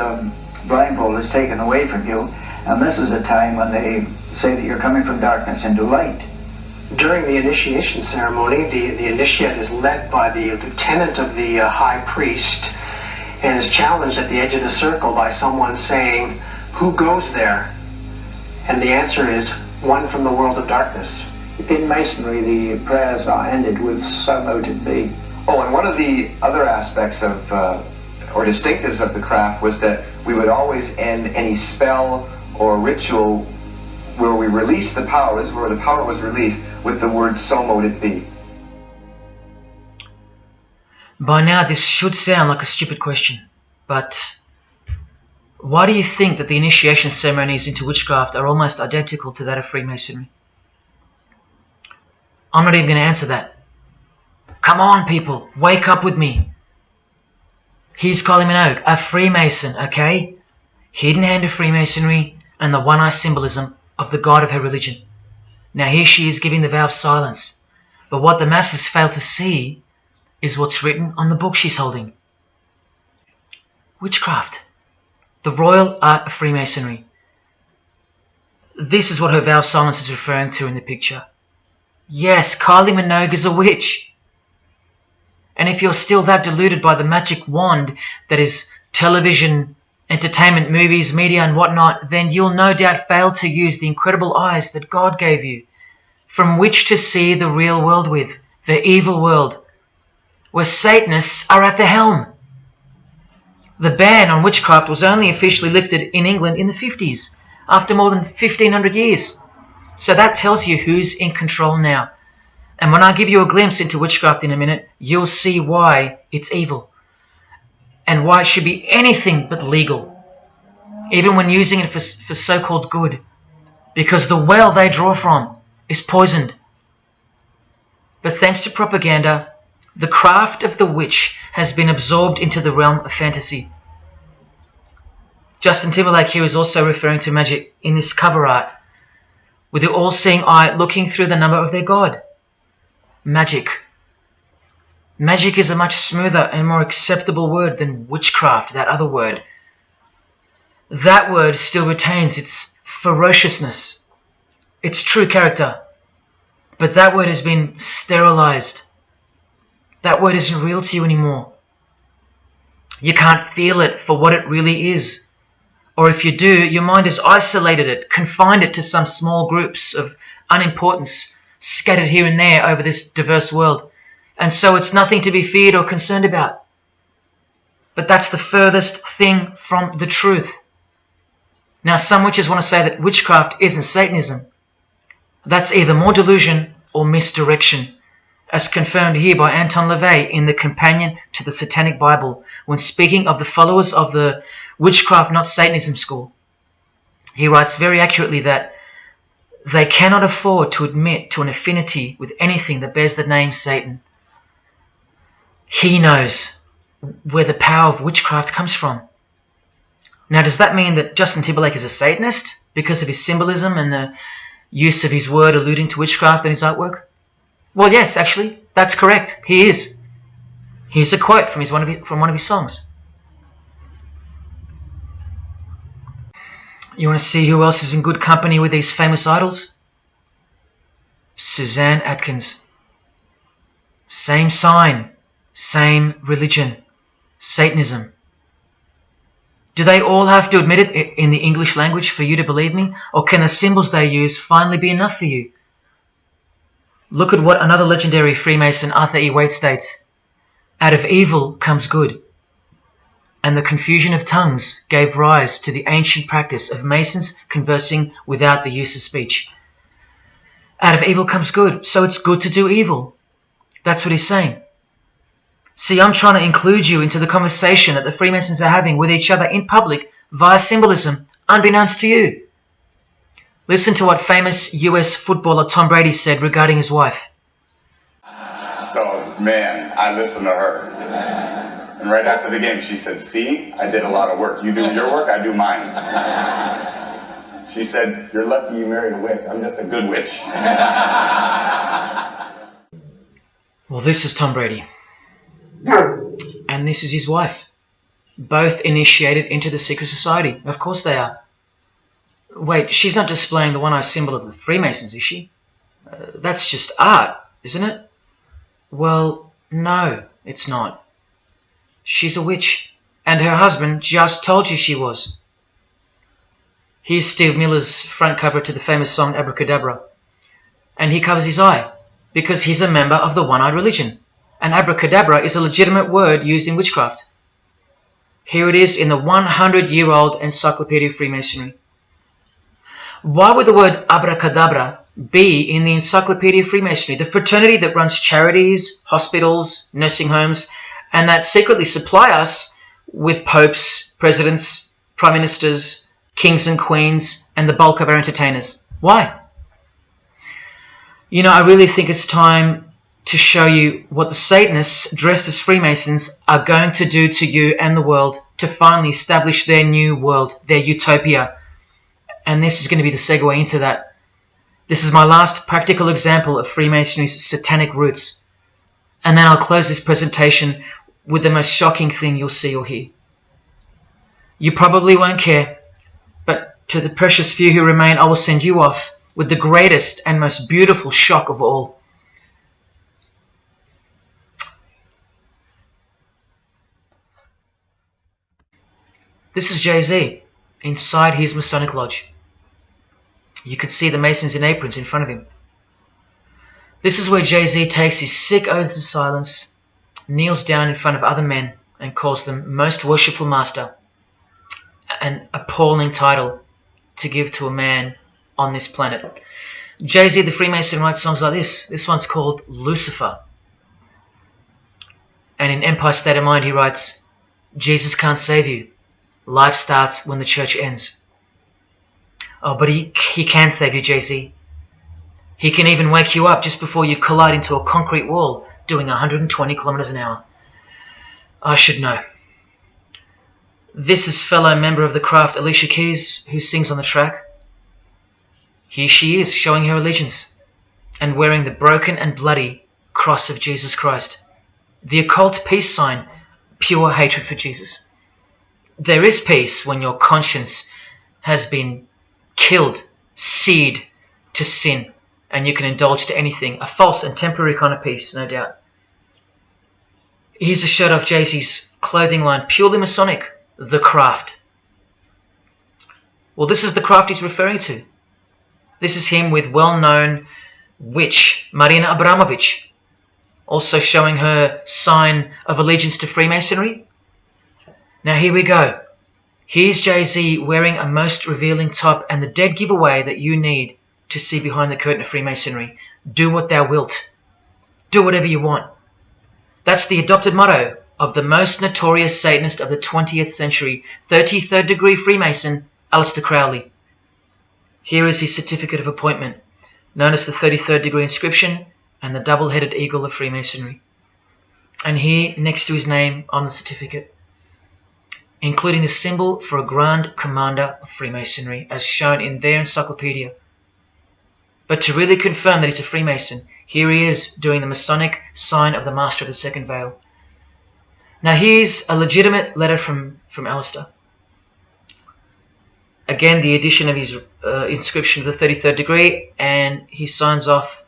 [SPEAKER 5] blindfold is taken away from you, And this is a time when they say that you're coming from darkness into light.
[SPEAKER 12] During the initiation ceremony, the initiate is led by the lieutenant of the high priest and is challenged at the edge of the circle by someone saying, "Who goes there?" And the answer is, "One from the world of darkness."
[SPEAKER 5] In Masonry, the prayers are ended with "So mote it be."
[SPEAKER 13] Oh, and one of the other aspects of, or distinctives of the craft was that we would always end any spell or ritual where we released the power, this is where the power was released, with the word "So mote it be."
[SPEAKER 1] By now this should sound like a stupid question, but why do you think that the initiation ceremonies into witchcraft are almost identical to that of Freemasonry? I'm not even going to answer that. Come on, people, wake up with me. Here's Kylie Minogue, a Freemason, okay? Hidden hand of Freemasonry and the one-eye symbolism of the god of her religion. Now here she is giving the vow of silence, but what the masses fail to see is what's written on the book she's holding. Witchcraft, the royal art of Freemasonry. This is what her vow of silence is referring to in the picture. Yes, Kylie Minogue is a witch. And if you're still that deluded by the magic wand that is television, entertainment, movies, media and whatnot, then you'll no doubt fail to use the incredible eyes that God gave you, from which to see the real world with, the evil world, where Satanists are at the helm. The ban on witchcraft was only officially lifted in England in the 50s, after more than 1500 years. So that tells you who's in control now. And when I give you a glimpse into witchcraft in a minute, you'll see why it's evil. And why it should be anything but legal. Even when using it for so-called good. Because the well they draw from is poisoned. But thanks to propaganda, the craft of the witch has been absorbed into the realm of fantasy. Justin Timberlake here is also referring to magic in this cover art, with the all-seeing eye looking through the number of their god. Magic. Magic is a much smoother and more acceptable word than witchcraft, that other word. That word still retains its ferociousness, its true character. But that word has been sterilized. That word isn't real to you anymore. You can't feel it for what it really is. Or if you do, your mind has isolated it, confined it to some small groups of unimportance scattered here and there over this diverse world. And so it's nothing to be feared or concerned about. But that's the furthest thing from the truth. Now some witches want to say that witchcraft isn't Satanism. That's either more delusion or misdirection, as confirmed here by Anton LaVey in the Companion to the Satanic Bible, when speaking of the followers of the Witchcraft Not Satanism school. He writes very accurately that they cannot afford to admit to an affinity with anything that bears the name Satan. He knows where the power of witchcraft comes from. Now, does that mean that Justin Timberlake is a Satanist because of his symbolism and the use of his word alluding to witchcraft in his artwork? Well, yes, actually, that's correct. He is. Here's a quote from one of his songs. You want to see who else is in good company with these famous idols? Suzanne Atkins. Same sign, same religion, Satanism. Do they all have to admit it in the English language for you to believe me? Or can the symbols they use finally be enough for you? Look at what another legendary Freemason, Arthur E. Waite, states. Out of evil comes good. And the confusion of tongues gave rise to the ancient practice of Masons conversing without the use of speech. Out of evil comes good, so it's good to do evil. That's what he's saying. See, I'm trying to include you into the conversation that the Freemasons are having with each other in public via symbolism, unbeknownst to you. Listen to what famous US footballer Tom Brady said regarding his wife.
[SPEAKER 14] So, man, I listened to her. And right after the game, she said, "See, I did a lot of work. You do your work, I do mine." She said, "You're lucky you married a witch. I'm just a good witch."
[SPEAKER 1] Well, this is Tom Brady. And this is his wife. Both initiated into the secret society. Of course they are. Wait, she's not displaying the one-eye symbol of the Freemasons, is she? That's just art, isn't it? Well, no, it's not. She's a witch, and her husband just told you she was. Here's Steve Miller's front cover to the famous song Abracadabra, and he covers his eye because he's a member of the one-eyed religion, and abracadabra is a legitimate word used in witchcraft. Here it is in the 100-year-old Encyclopedia of Freemasonry. Why would the word abracadabra be in the Encyclopedia of Freemasonry, the fraternity that runs charities, hospitals, nursing homes, and that secretly supply us with popes, presidents, prime ministers, kings and queens, and the bulk of our entertainers? Why? You know, I really think it's time to show you what the Satanists dressed as Freemasons are going to do to you and the world to finally establish their new world, their utopia. And this is going to be the segue into that. This is my last practical example of Freemasonry's satanic roots. And then I'll close this presentation with the most shocking thing you'll see or hear. You probably won't care, but to the precious few who remain, I will send you off with the greatest and most beautiful shock of all. This is Jay-Z inside his Masonic Lodge. You can see the Masons in aprons in front of him. This is where Jay-Z takes his sick oaths of silence, kneels down in front of other men, and calls them Most Worshipful Master, an appalling title to give to a man on this planet. Jay-Z the Freemason writes songs like this. This one's called Lucifer. And in Empire State of Mind he writes, Jesus can't save you. Life starts when the church ends. Oh, but he can save you, Jay-Z. He can even wake you up just before you collide into a concrete wall doing 120 kilometers an hour. I should know. This is fellow member of the craft Alicia Keys, who sings on the track. Here she is, showing her allegiance and wearing the broken and bloody cross of Jesus Christ, the occult peace sign, pure hatred for Jesus. There is peace when your conscience has been killed, seared to sin, and you can indulge to anything, a false and temporary kind of peace, no doubt. Here's a shot of Jay-Z's clothing line, purely Masonic, The Craft. Well, this is the craft he's referring to. This is him with well-known witch Marina Abramovich, also showing her sign of allegiance to Freemasonry. Now here we go. Here's Jay-Z wearing a most revealing top and the dead giveaway that you need to see behind the curtain of Freemasonry. Do what thou wilt. Do whatever you want. That's the adopted motto of the most notorious Satanist of the 20th century, 33rd degree Freemason, Aleister Crowley. Here is his certificate of appointment, known as the 33rd degree inscription and the double-headed eagle of Freemasonry. And here, next to his name on the certificate, including the symbol for a Grand Commander of Freemasonry, as shown in their encyclopedia. But to really confirm that he's a Freemason, here he is doing the Masonic sign of the Master of the Second Veil. Now here's a legitimate letter from Aleister. Again, the addition of his inscription of the 33rd degree, and he signs off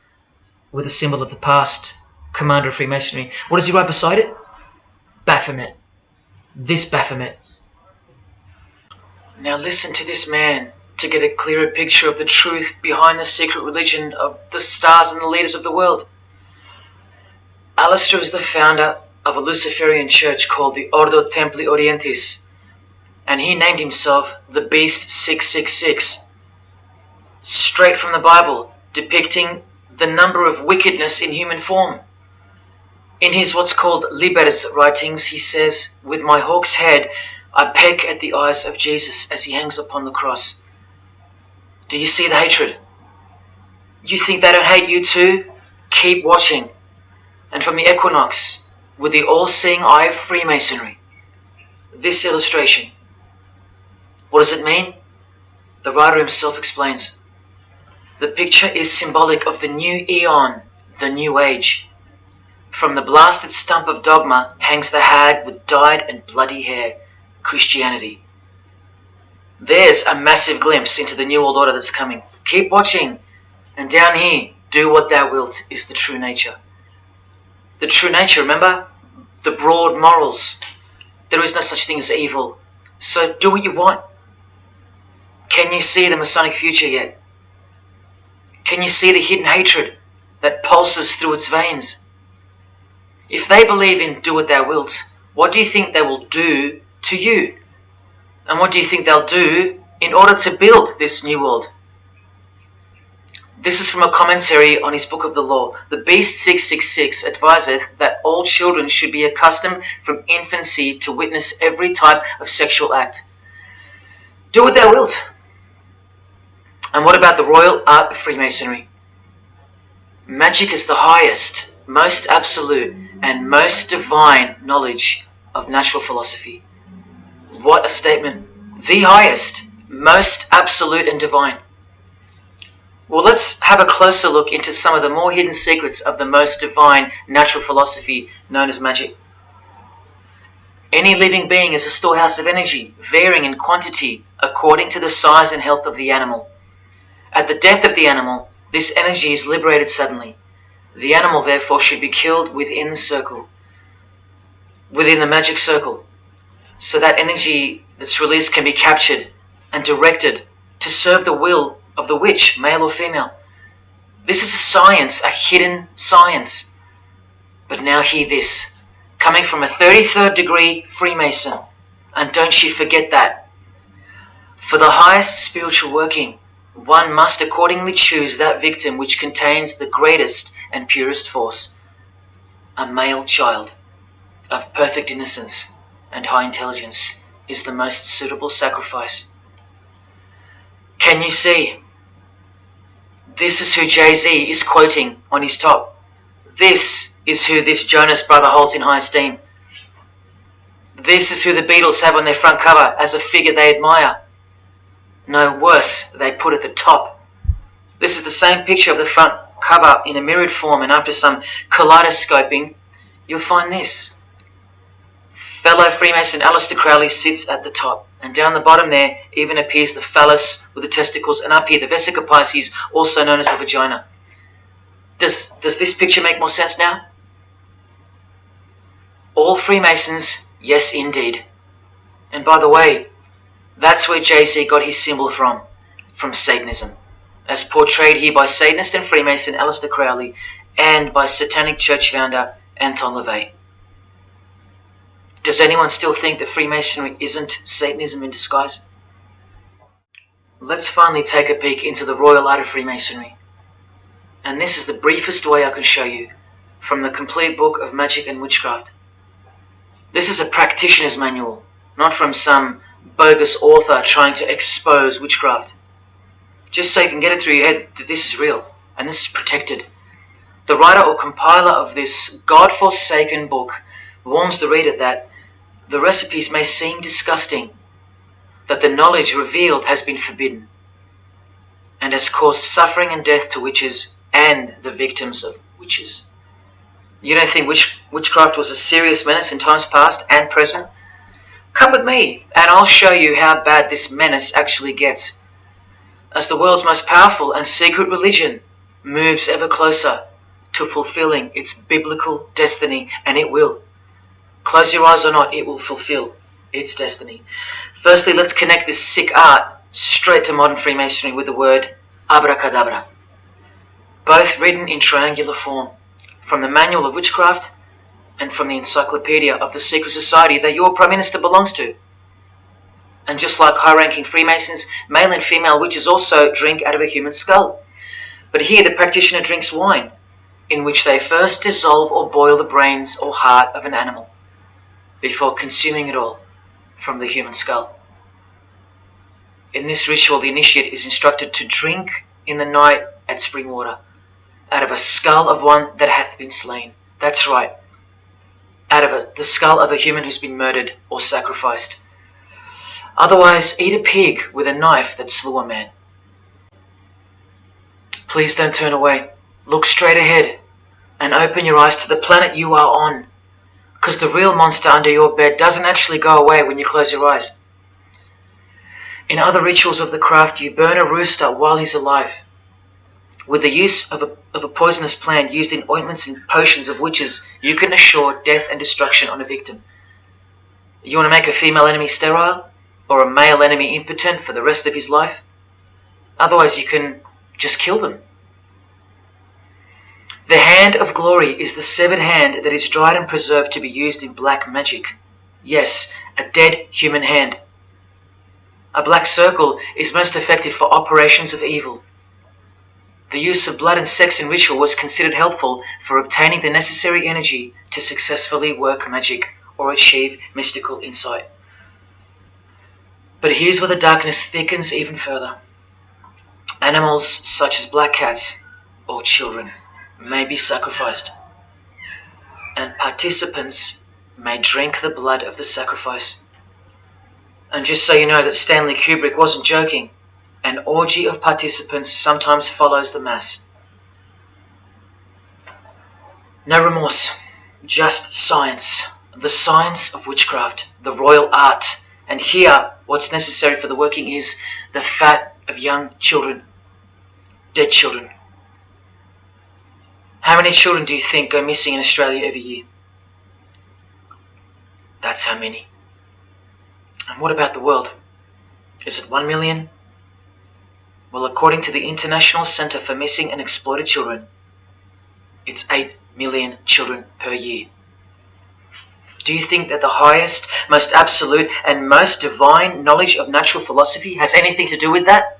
[SPEAKER 1] with a symbol of the past Commander of Freemasonry. What does he write beside it? Baphomet. This Baphomet. Now listen to this man to get a clearer picture of the truth behind the secret religion of the stars and the leaders of the world. Aleister is the founder of a Luciferian church called the Ordo Templi Orientis, and he named himself the Beast 666, straight from the Bible, depicting the number of wickedness in human form. In his what's called Liber's writings, he says, "With my hawk's head, I peck at the eyes of Jesus as he hangs upon the cross." Do you see the hatred? You think they don't hate you too? Keep watching. And from the equinox, with the all-seeing eye of Freemasonry, this illustration. What does it mean? The writer himself explains. The picture is symbolic of the new eon, the new age. From the blasted stump of dogma hangs the hag with dyed and bloody hair, Christianity. There's a massive glimpse into the New World Order that's coming. Keep watching. And down here, do what thou wilt is the true nature. The true nature, remember? The broad morals. There is no such thing as evil. So do what you want. Can you see the Masonic future yet? Can you see the hidden hatred that pulses through its veins? If they believe in do what thou wilt, what do you think they will do to you? And what do you think they'll do in order to build this new world? This is from a commentary on his book of the law. The Beast 666 adviseth that all children should be accustomed from infancy to witness every type of sexual act. Do what thou wilt. And what about the royal art of Freemasonry? Magic is the highest, most absolute, and most divine knowledge of natural philosophy. What a statement. The highest, most absolute and divine. Well, let's have a closer look into some of the more hidden secrets of the most divine natural philosophy known as magic. Any living being is a storehouse of energy, varying in quantity according to the size and health of the animal. At the death of the animal, this energy is liberated suddenly. The animal, therefore, should be killed within the circle, within the magic circle, so that energy that's released can be captured and directed to serve the will of the witch, male or female. This is a science, a hidden science. But now hear this, coming from a 33rd degree Freemason, and don't you forget that. For the highest spiritual working, one must accordingly choose that victim which contains the greatest and purest force, a male child of perfect innocence and high intelligence is the most suitable sacrifice. Can you see? This is who Jay-Z is quoting on his top. This is who this Jonas brother holds in high esteem. This is who the Beatles have on their front cover as a figure they admire. No, worse, they put at the top. This is the same picture of the front cover in a mirrored form, and after some kaleidoscoping, you'll find this. Fellow Freemason Aleister Crowley sits at the top, and down the bottom there even appears the phallus with the testicles, and up here the vesica Pisces, also known as the vagina. Does this picture make more sense now? All Freemasons, yes indeed. And by the way, that's where Jay-Z got his symbol from Satanism, as portrayed here by Satanist and Freemason Aleister Crowley and by Satanic Church founder Anton LaVey. Does anyone still think that Freemasonry isn't Satanism in disguise? Let's finally take a peek into the royal art of Freemasonry. And this is the briefest way I can show you from the complete book of magic and witchcraft. This is a practitioner's manual, not from some bogus author trying to expose witchcraft. Just so you can get it through your head that this is real and this is protected. The writer or compiler of this God-forsaken book warns the reader that the recipes may seem disgusting, that the knowledge revealed has been forbidden, and has caused suffering and death to witches and the victims of witches. You don't think witchcraft was a serious menace in times past and present? Come with me, and I'll show you how bad this menace actually gets, as the world's most powerful and secret religion moves ever closer to fulfilling its biblical destiny, and it will. Close your eyes or not, it will fulfill its destiny. Firstly, let's connect this sick art straight to modern Freemasonry with the word abracadabra, both written in triangular form, from the Manual of Witchcraft and from the Encyclopedia of the Secret Society that your Prime Minister belongs to. And just like high-ranking Freemasons, male and female witches also drink out of a human skull. But here the practitioner drinks wine, in which they first dissolve or boil the brains or heart of an animal, before consuming it all from the human skull. In this ritual, the initiate is instructed to drink in the night at spring water, out of a skull of one that hath been slain. That's right, out of the skull of a human who's been murdered or sacrificed. Otherwise, eat a pig with a knife that slew a man. Please don't turn away. Look straight ahead and open your eyes to the planet you are on, because the real monster under your bed doesn't actually go away when you close your eyes. In other rituals of the craft, you burn a rooster while he's alive. With the use of a poisonous plant used in ointments and potions of witches, you can assure death and destruction on a victim. You want to make a female enemy sterile? Or a male enemy impotent for the rest of his life? Otherwise you can just kill them. The hand of glory is the severed hand that is dried and preserved to be used in black magic. Yes, a dead human hand. A black circle is most effective for operations of evil. The use of blood and sex in ritual was considered helpful for obtaining the necessary energy to successfully work magic or achieve mystical insight. But here's where the darkness thickens even further. Animals such as black cats or children may be sacrificed, and participants may drink the blood of the sacrifice. And just so you know that Stanley Kubrick wasn't joking, an orgy of participants sometimes follows the mass. No remorse, just science, the science of witchcraft, the royal art. And here, what's necessary for the working is the fat of young children, dead children. How many children do you think go missing in Australia every year? That's how many. And what about the world? Is it 1 million? Well, according to the International Centre for Missing and Exploited Children, it's 8 million children per year. Do you think that the highest, most absolute, and most divine knowledge of natural philosophy has anything to do with that?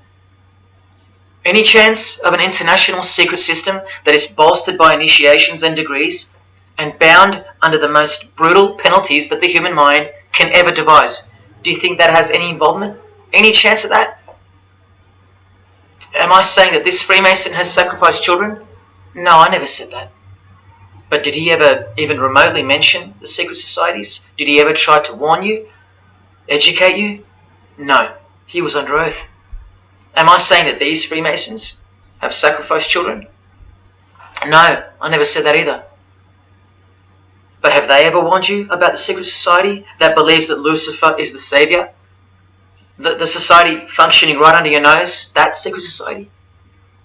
[SPEAKER 1] Any chance of an international secret system that is bolstered by initiations and degrees, and bound under the most brutal penalties that the human mind can ever devise? Do you think that has any involvement? Any chance of that? Am I saying that this Freemason has sacrificed children? No, I never said that. But did he ever even remotely mention the secret societies? Did he ever try to warn you? Educate you? No, he was under oath. Am I saying that these Freemasons have sacrificed children? No, I never said that either. But have they ever warned you about the secret society that believes that Lucifer is the savior? The society functioning right under your nose, that secret society?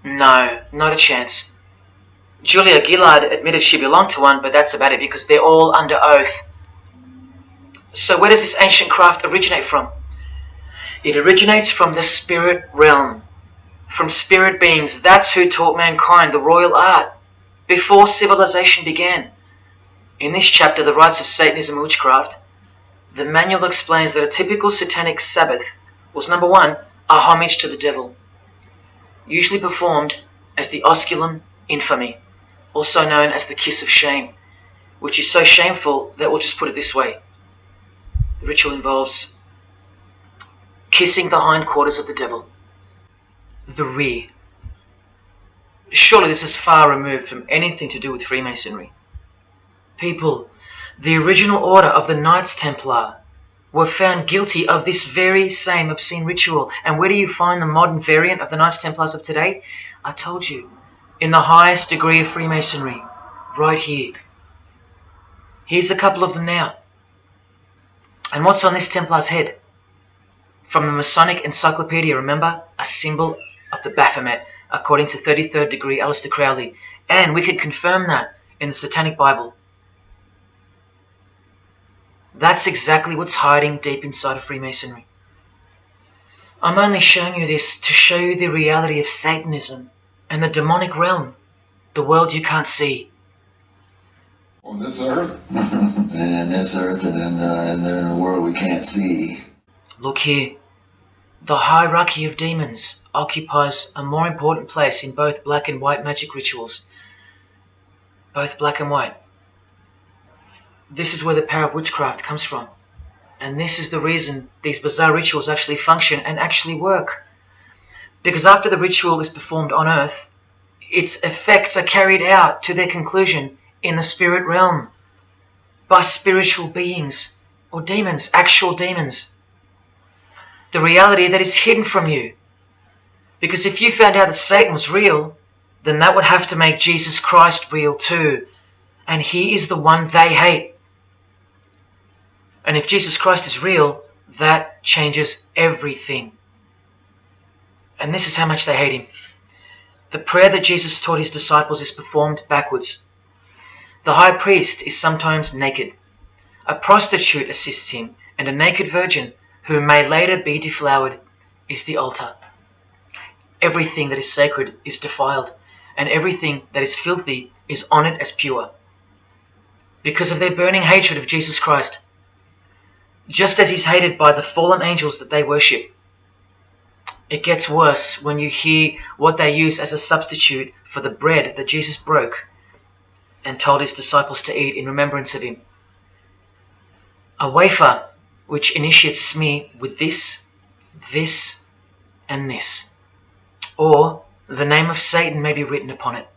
[SPEAKER 1] No, not a chance. Julia Gillard admitted she belonged to one, but that's about it because they're all under oath. So where does this ancient craft originate from? It originates from the spirit realm, from spirit beings. That's who taught mankind the royal art before civilization began. In this chapter, The Rites of Satanism and Witchcraft, the manual explains that a typical satanic Sabbath was, number one, a homage to the devil, usually performed as the osculum infami, also known as the kiss of shame, which is so shameful that we'll just put it this way. The ritual involves kissing the hindquarters of the devil, the rear. Surely this is far removed from anything to do with Freemasonry. People, the original order of the Knights Templar were found guilty of this very same obscene ritual. And where do you find the modern variant of the Knights Templars of today? I told you, in the highest degree of Freemasonry, right here. Here's a couple of them now. And what's on this Templar's head? From the Masonic Encyclopedia, remember? A symbol of the Baphomet, according to 33rd degree Aleister Crowley. And we could confirm that in the Satanic Bible. That's exactly what's hiding deep inside of Freemasonry. I'm only showing you this to show you the reality of Satanism and the demonic realm, the world you can't see.
[SPEAKER 15] On this earth, and in this earth, and then in the world we can't see.
[SPEAKER 1] Look here. The hierarchy of demons occupies a more important place in both black and white magic rituals. Both black and white. This is where the power of witchcraft comes from. And this is the reason these bizarre rituals actually function and actually work. Because after the ritual is performed on earth, its effects are carried out to their conclusion in the spirit realm by spiritual beings or demons, actual demons. The reality that is hidden from you. Because if you found out that Satan was real, then that would have to make Jesus Christ real too. And he is the one they hate. And if Jesus Christ is real, that changes everything. And this is how much they hate him. The prayer that Jesus taught his disciples is performed backwards. The high priest is sometimes naked. A prostitute assists him, and a naked virgin, who may later be deflowered, is the altar. Everything that is sacred is defiled, and everything that is filthy is honored as pure, because of their burning hatred of Jesus Christ, just as he's hated by the fallen angels that they worship. It gets worse when you hear what they use as a substitute for the bread that Jesus broke and told his disciples to eat in remembrance of him. A wafer which initiates me with this, this, and this, or the name of Satan may be written upon it.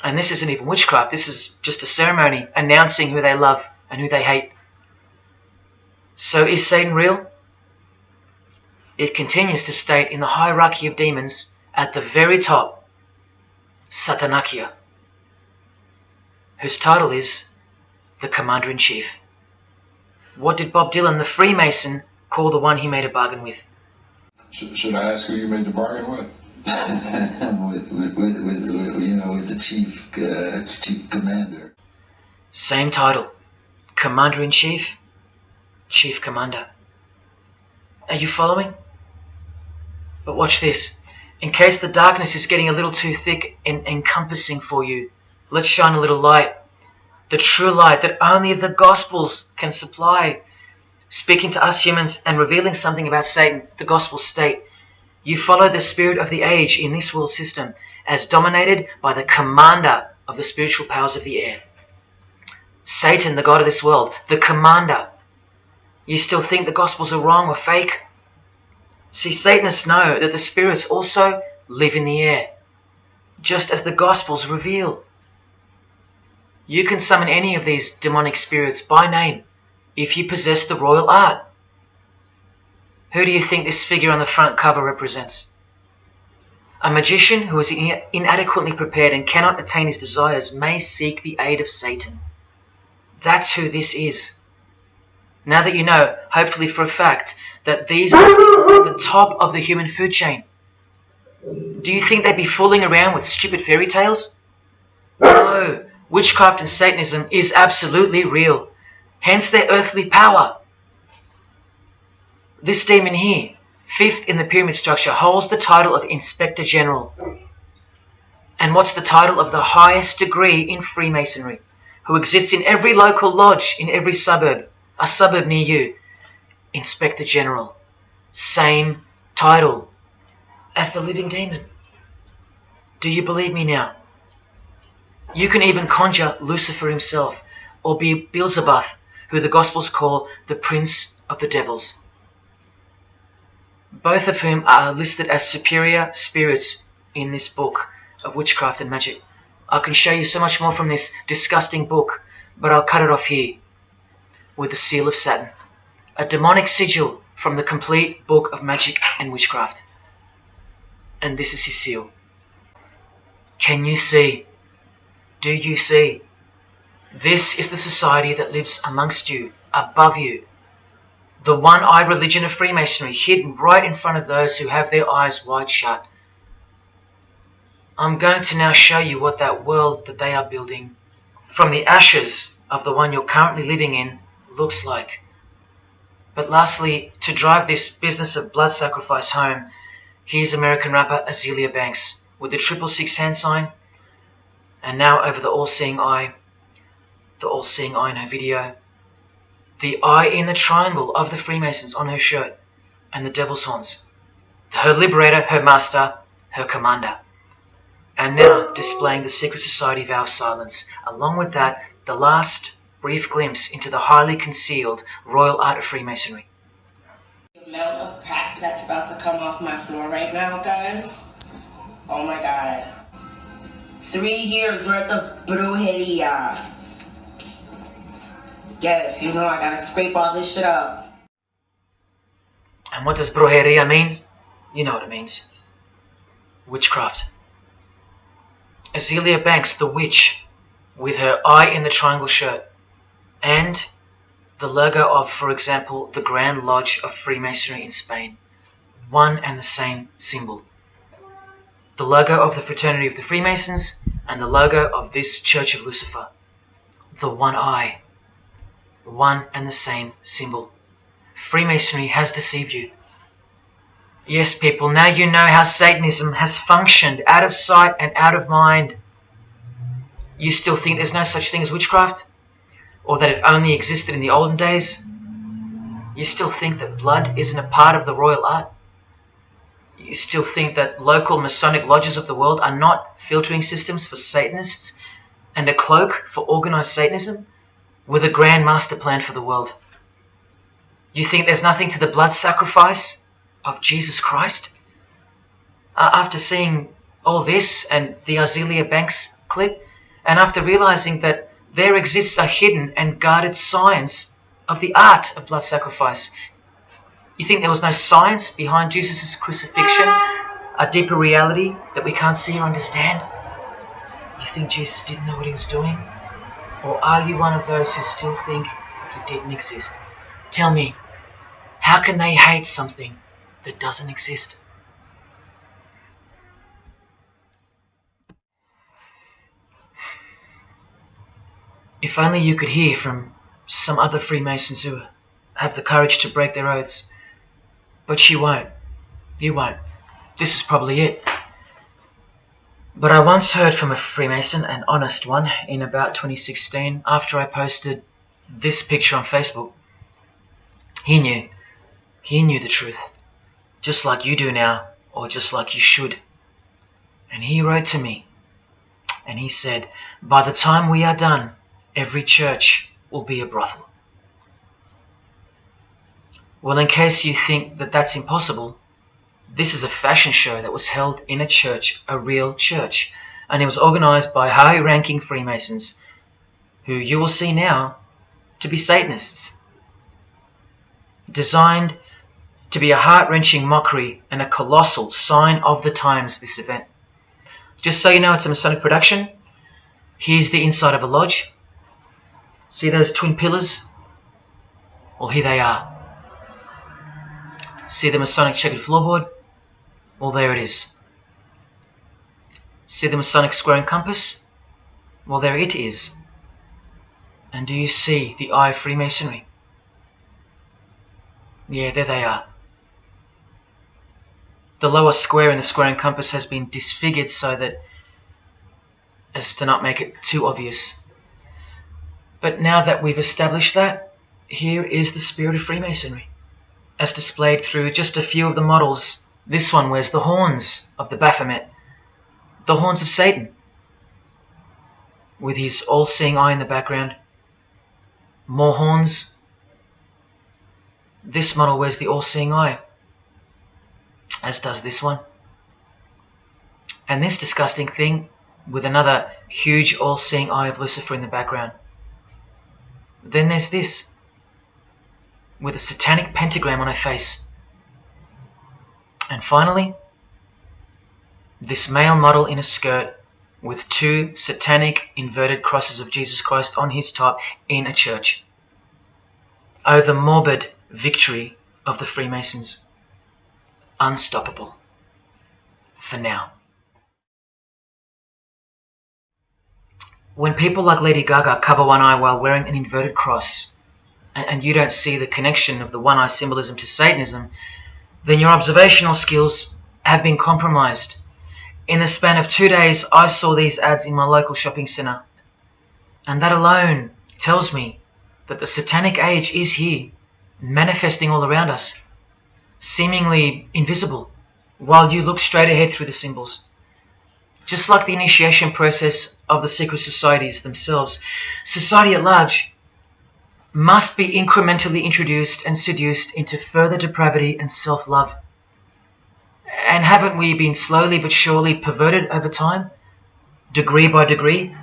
[SPEAKER 1] And this isn't even witchcraft, this is just a ceremony announcing who they love and who they hate. So is Satan real? It continues to state in the hierarchy of demons at the very top, Satanakia, whose title is the Commander-in-Chief. What did Bob Dylan, the Freemason, call the one he made a bargain with?
[SPEAKER 15] Should I ask who you made the bargain with? with the chief commander.
[SPEAKER 1] Same title, Commander-in-Chief, Chief Commander. Are you following? But watch this. In case the darkness is getting a little too thick and encompassing for you, let's shine a little light. The true light that only the Gospels can supply. Speaking to us humans and revealing something about Satan, the Gospels state, you follow the spirit of the age in this world system as dominated by the commander of the spiritual powers of the air. Satan, the god of this world, the commander. You still think the Gospels are wrong or fake? See, Satanists know that the spirits also live in the air, just as the Gospels reveal. You can summon any of these demonic spirits by name if you possess the royal art. Who do you think this figure on the front cover represents? A magician who is inadequately prepared and cannot attain his desires may seek the aid of Satan. That's who this is. Now that you know, hopefully for a fact, that these are at the top of the human food chain, do you think they'd be fooling around with stupid fairy tales? No, witchcraft and Satanism is absolutely real, hence their earthly power. This demon here, fifth in the pyramid structure, holds the title of Inspector General. And what's the title of the highest degree in Freemasonry, who exists in every local lodge in every suburb, a suburb near you? Inspector General. Same title as the living demon. Do you believe me now? You can even conjure Lucifer himself, or be Beelzebub, who the Gospels call the Prince of the Devils. Both of whom are listed as superior spirits in this book of witchcraft and magic. I can show you so much more from this disgusting book, but I'll cut it off here with the seal of Saturn, a demonic sigil from the complete book of magic and witchcraft. And this is his seal. Can you see? Do you see? This is the society that lives amongst you, above you. The one-eyed religion of Freemasonry, hidden right in front of those who have their eyes wide shut. I'm going to now show you what that world that they are building, from the ashes of the one you're currently living in, looks like. But lastly, to drive this business of blood sacrifice home, here's American rapper Azealia Banks with the 666 hand sign, and now over the all-seeing eye in her video, the eye in the triangle of the Freemasons on her shirt, and the devil's horns, her liberator, her master, her commander. And now displaying the secret society vow of silence, along with that, the last brief glimpse into the highly concealed royal art of Freemasonry.
[SPEAKER 16] The amount of crap that's about to come off my floor right now, guys. Oh my god. 3 years worth of brujeria. Yes, you know I gotta scrape all this shit up.
[SPEAKER 1] And what does brujeria mean? You know what it means. Witchcraft. Azealia Banks, the witch, with her eye in the triangle shirt, and the logo of, for example, the Grand Lodge of Freemasonry in Spain. one and the same symbol. The logo of the Fraternity of the Freemasons and the logo of this Church of Lucifer. The one eye. One and the same symbol. Freemasonry has deceived you. Yes, people, now you know how Satanism has functioned out of sight and out of mind. You still think there's no such thing as witchcraft? Or that it only existed in the olden days? You still think that blood isn't a part of the royal art? You still think that local Masonic lodges of the world are not filtering systems for Satanists and a cloak for organized Satanism with a grand master plan for the world? You think there's nothing to the blood sacrifice of Jesus Christ? After seeing all this and the Azealia Banks clip, and after realizing that there exists a hidden and guarded science of the art of blood sacrifice, you think there was no science behind Jesus' crucifixion, a deeper reality that we can't see or understand? You think Jesus didn't know what he was doing? Or are you one of those who still think he didn't exist? Tell me, how can they hate something that doesn't exist? If only you could hear from some other Freemasons who have the courage to break their oaths. But you won't. You won't. This is probably it. But I once heard from a Freemason, an honest one, in about 2016, after I posted this picture on Facebook. He knew the truth, just like you do now, or just like you should. And he wrote to me, and he said, by the time we are done, every church will be a brothel. Well, in case you think that that's impossible, this is a fashion show that was held in a church, a real church, and it was organized by high-ranking Freemasons, who you will see now to be Satanists. Designed to be a heart-wrenching mockery and a colossal sign of the times, this event. Just so you know, it's a Masonic production. Here's the inside of a lodge. See those twin pillars? Well, here they are. See the Masonic checkered floorboard? Well, there it is. See the Masonic square and compass? Well, there it is. And do you see the eye of Freemasonry? Yeah, there they are. The lower square in the square and compass has been disfigured so that as to not make it too obvious. But now that we've established that, here is the spirit of Freemasonry, as displayed through just a few of the models. This one wears the horns of the Baphomet, the horns of Satan, with his all-seeing eye in the background. More horns. This model wears the all-seeing eye, as does this one. And this disgusting thing with another huge all-seeing eye of Lucifer in the background. Then there's this, with a satanic pentagram on her face. And finally, this male model in a skirt with two satanic inverted crosses of Jesus Christ on his top in a church. Oh, the morbid victory of the Freemasons. Unstoppable. For now. When people like Lady Gaga cover one eye while wearing an inverted cross, and you don't see the connection of the one eye symbolism to Satanism, then your observational skills have been compromised. In the span of 2 days, I saw these ads in my local shopping centre. And that alone tells me that the satanic age is here, manifesting all around us, seemingly invisible, while you look straight ahead through the symbols. Just like the initiation process of the secret societies themselves, society at large must be incrementally introduced and seduced into further depravity and self-love. And haven't we been slowly but surely perverted over time, degree by degree,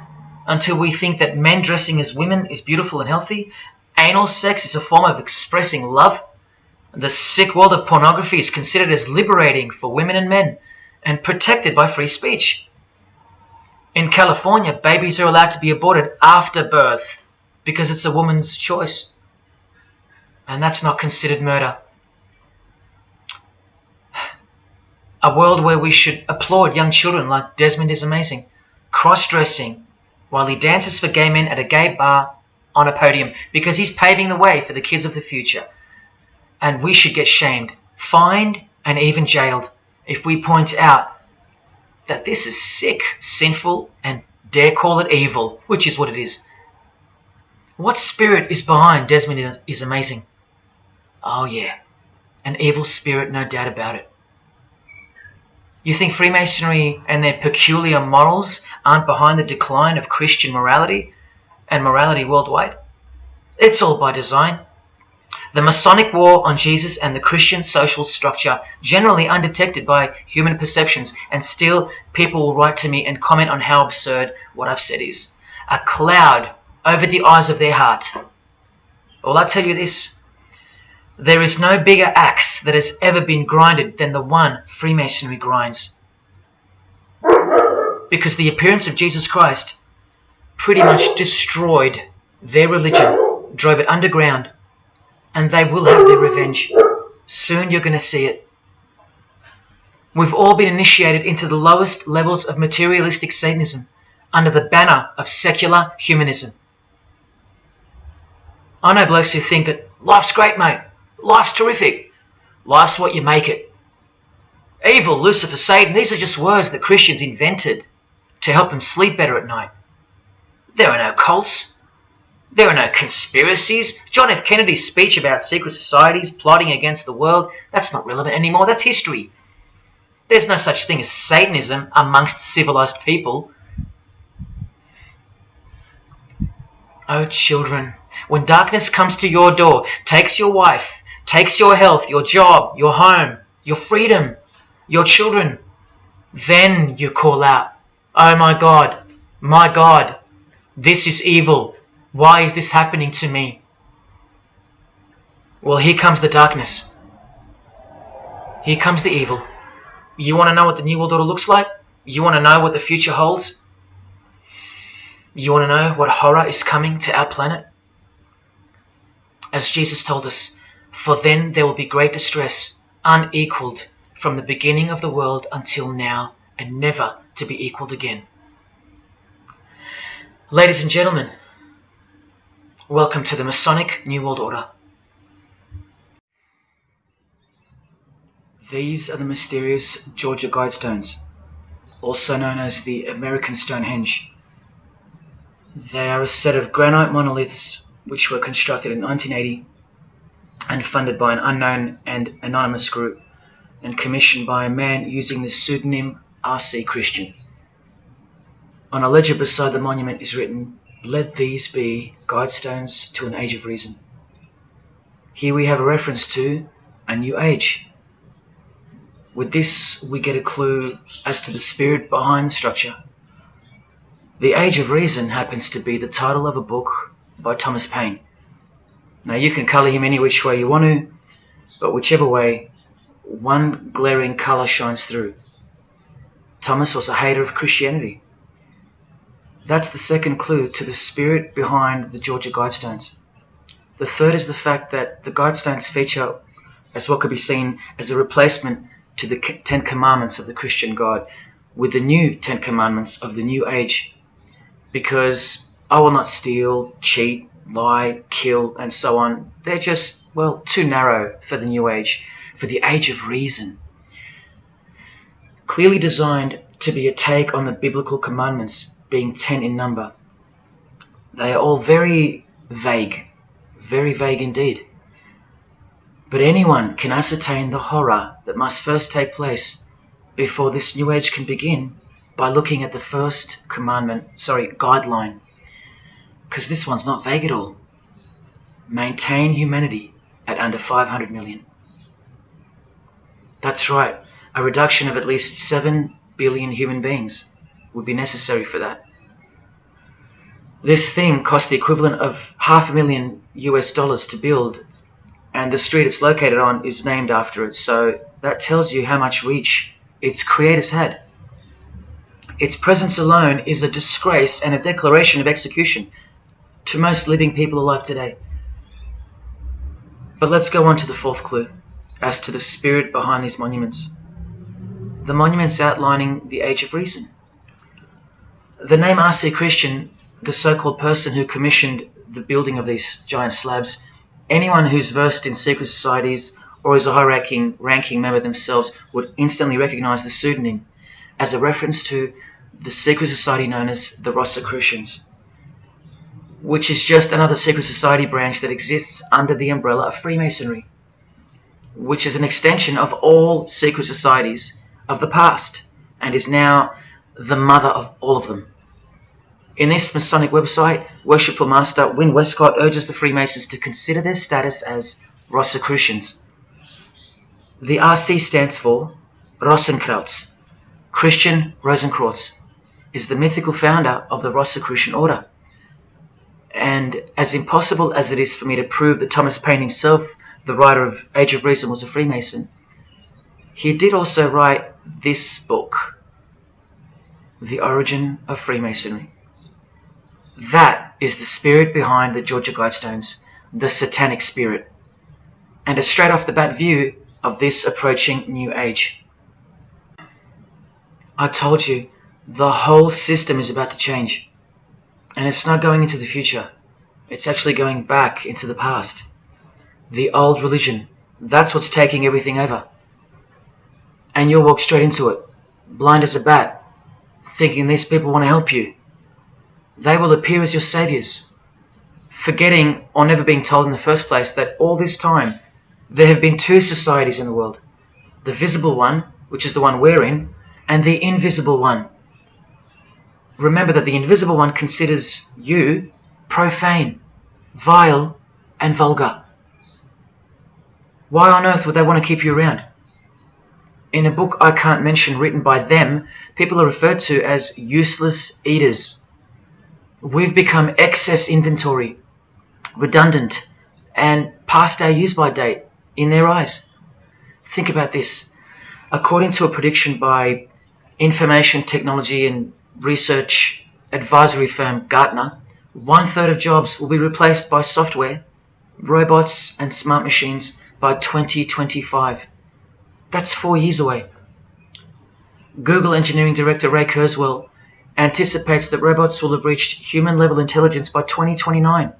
[SPEAKER 1] until we think that men dressing as women is beautiful and healthy, anal sex is a form of expressing love, the sick world of pornography is considered as liberating for women and men, and protected by free speech. In California, babies are allowed to be aborted after birth because it's a woman's choice. And that's not considered murder. A world where we should applaud young children like Desmond is amazing, cross-dressing while he dances for gay men at a gay bar on a podium because he's paving the way for the kids of the future. And we should get shamed, fined, and even jailed if we point out that this is sick, sinful, and dare call it evil, which is what it is. What spirit is behind Desmond is amazing? Oh yeah, an evil spirit, no doubt about it. You think Freemasonry and their peculiar morals aren't behind the decline of Christian morality and morality worldwide? It's all by design. The Masonic war on Jesus and the Christian social structure, generally undetected by human perceptions, and still people will write to me and comment on how absurd what I've said is. A cloud over the eyes of their heart. Well, I tell you this, there is no bigger axe that has ever been grinded than the one Freemasonry grinds. Because the appearance of Jesus Christ pretty much destroyed their religion, drove it underground, and they will have their revenge. Soon you're going to see it. We've all been initiated into the lowest levels of materialistic Satanism under the banner of secular humanism. I know blokes who think that life's great, mate. Life's terrific. Life's what you make it. Evil, Lucifer, Satan, these are just words that Christians invented to help them sleep better at night. There are no cults. There are no conspiracies. John F. Kennedy's speech about secret societies plotting against the world, that's not relevant anymore. That's history. There's no such thing as Satanism amongst civilized people. Oh, children, when darkness comes to your door, takes your wife, takes your health, your job, your home, your freedom, your children, then you call out, oh my God, this is evil. Why is this happening to me? Well, here comes the darkness. Here comes the evil. You want to know what the New World Order looks like? You want to know what the future holds? You want to know what horror is coming to our planet? As Jesus told us, for then there will be great distress, unequaled from the beginning of the world until now, and never to be equaled again. Ladies and gentlemen, welcome to the Masonic New World Order. These are the mysterious Georgia Guidestones, also known as the American Stonehenge. They are a set of granite monoliths which were constructed in 1980 and funded by an unknown and anonymous group and commissioned by a man using the pseudonym R.C. Christian. On a ledger beside the monument is written, "Let these be guidestones to an age of reason." Here we have a reference to a new age. With this, we get a clue as to the spirit behind the structure. The Age of Reason happens to be the title of a book by Thomas Paine. Now, you can colour him any which way you want to, but whichever way, one glaring colour shines through. Thomas was a hater of Christianity. That's the second clue to the spirit behind the Georgia Guidestones. The third is the fact that the Guidestones feature as what could be seen as a replacement to the Ten Commandments of the Christian God with the new Ten Commandments of the New Age. Because I will not steal, cheat, lie, kill, and so on. They're just, well, too narrow for the New Age, for the Age of Reason. Clearly designed to be a take on the biblical commandments, being 10 in number. They are all very vague indeed. But anyone can ascertain the horror that must first take place before this New Age can begin by looking at the first guideline. Because this one's not vague at all. Maintain humanity at under 500 million. That's right, a reduction of at least 7 billion human beings would be necessary for that. This thing cost the equivalent of $500,000 US to build, and the street it's located on is named after it, so that tells you how much reach its creators had. Its presence alone is a disgrace and a declaration of execution to most living people alive today. But let's go on to the fourth clue, as to the spirit behind these monuments. the monuments outlining the Age of Reason. The name R.C. Christian, the so-called person who commissioned the building of these giant slabs, anyone who's versed in secret societies or is a high-ranking member themselves would instantly recognize the pseudonym as a reference to the secret society known as the Rosicrucians, which is just another secret society branch that exists under the umbrella of Freemasonry, which is an extension of all secret societies of the past and is now the mother of all of them. In this Masonic website, Worshipful Master Wynne Westcott urges the Freemasons to consider their status as Rosicrucians. The RC stands for Rosenkreuz. Christian Rosenkreuz is the mythical founder of the Rosicrucian order. And as impossible as it is for me to prove that Thomas Paine himself, the writer of Age of Reason, was a Freemason, he did also write this book, The Origin of Freemasonry. That is the spirit behind the Georgia Guidestones, the satanic spirit, and a straight off the bat view of this approaching new age. I told you, the whole system is about to change, and it's not going into the future, it's actually going back into the past. The old religion, that's what's taking everything over. And you'll walk straight into it, blind as a bat, thinking these people want to help you. They will appear as your saviors, forgetting or never being told in the first place that all this time there have been two societies in the world. The visible one, which is the one we're in, and the invisible one. Remember that the invisible one considers you profane, vile, and vulgar. Why on earth would they want to keep you around? In a book I can't mention written by them, people are referred to as useless eaters. We've become excess inventory, redundant, and past our use-by date in their eyes. Think about this. According to a prediction by information technology and research advisory firm Gartner, 1/3 of jobs will be replaced by software, robots, and smart machines by 2025. That's 4 years away. Google engineering director Ray Kurzweil anticipates that robots will have reached human-level intelligence by 2029.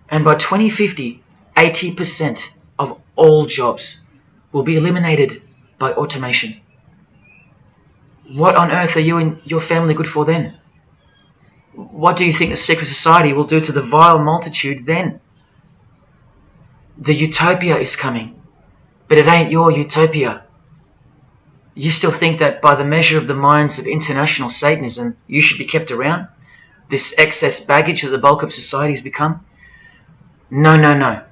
[SPEAKER 1] And by 2050, 80% of all jobs will be eliminated by automation. What on earth are you and your family good for then? What do you think the secret society will do to the vile multitude then? The utopia is coming, but it ain't your utopia. You still think that by the measure of the minds of international Satanism, you should be kept around? This excess baggage that the bulk of society has become? No, no, no.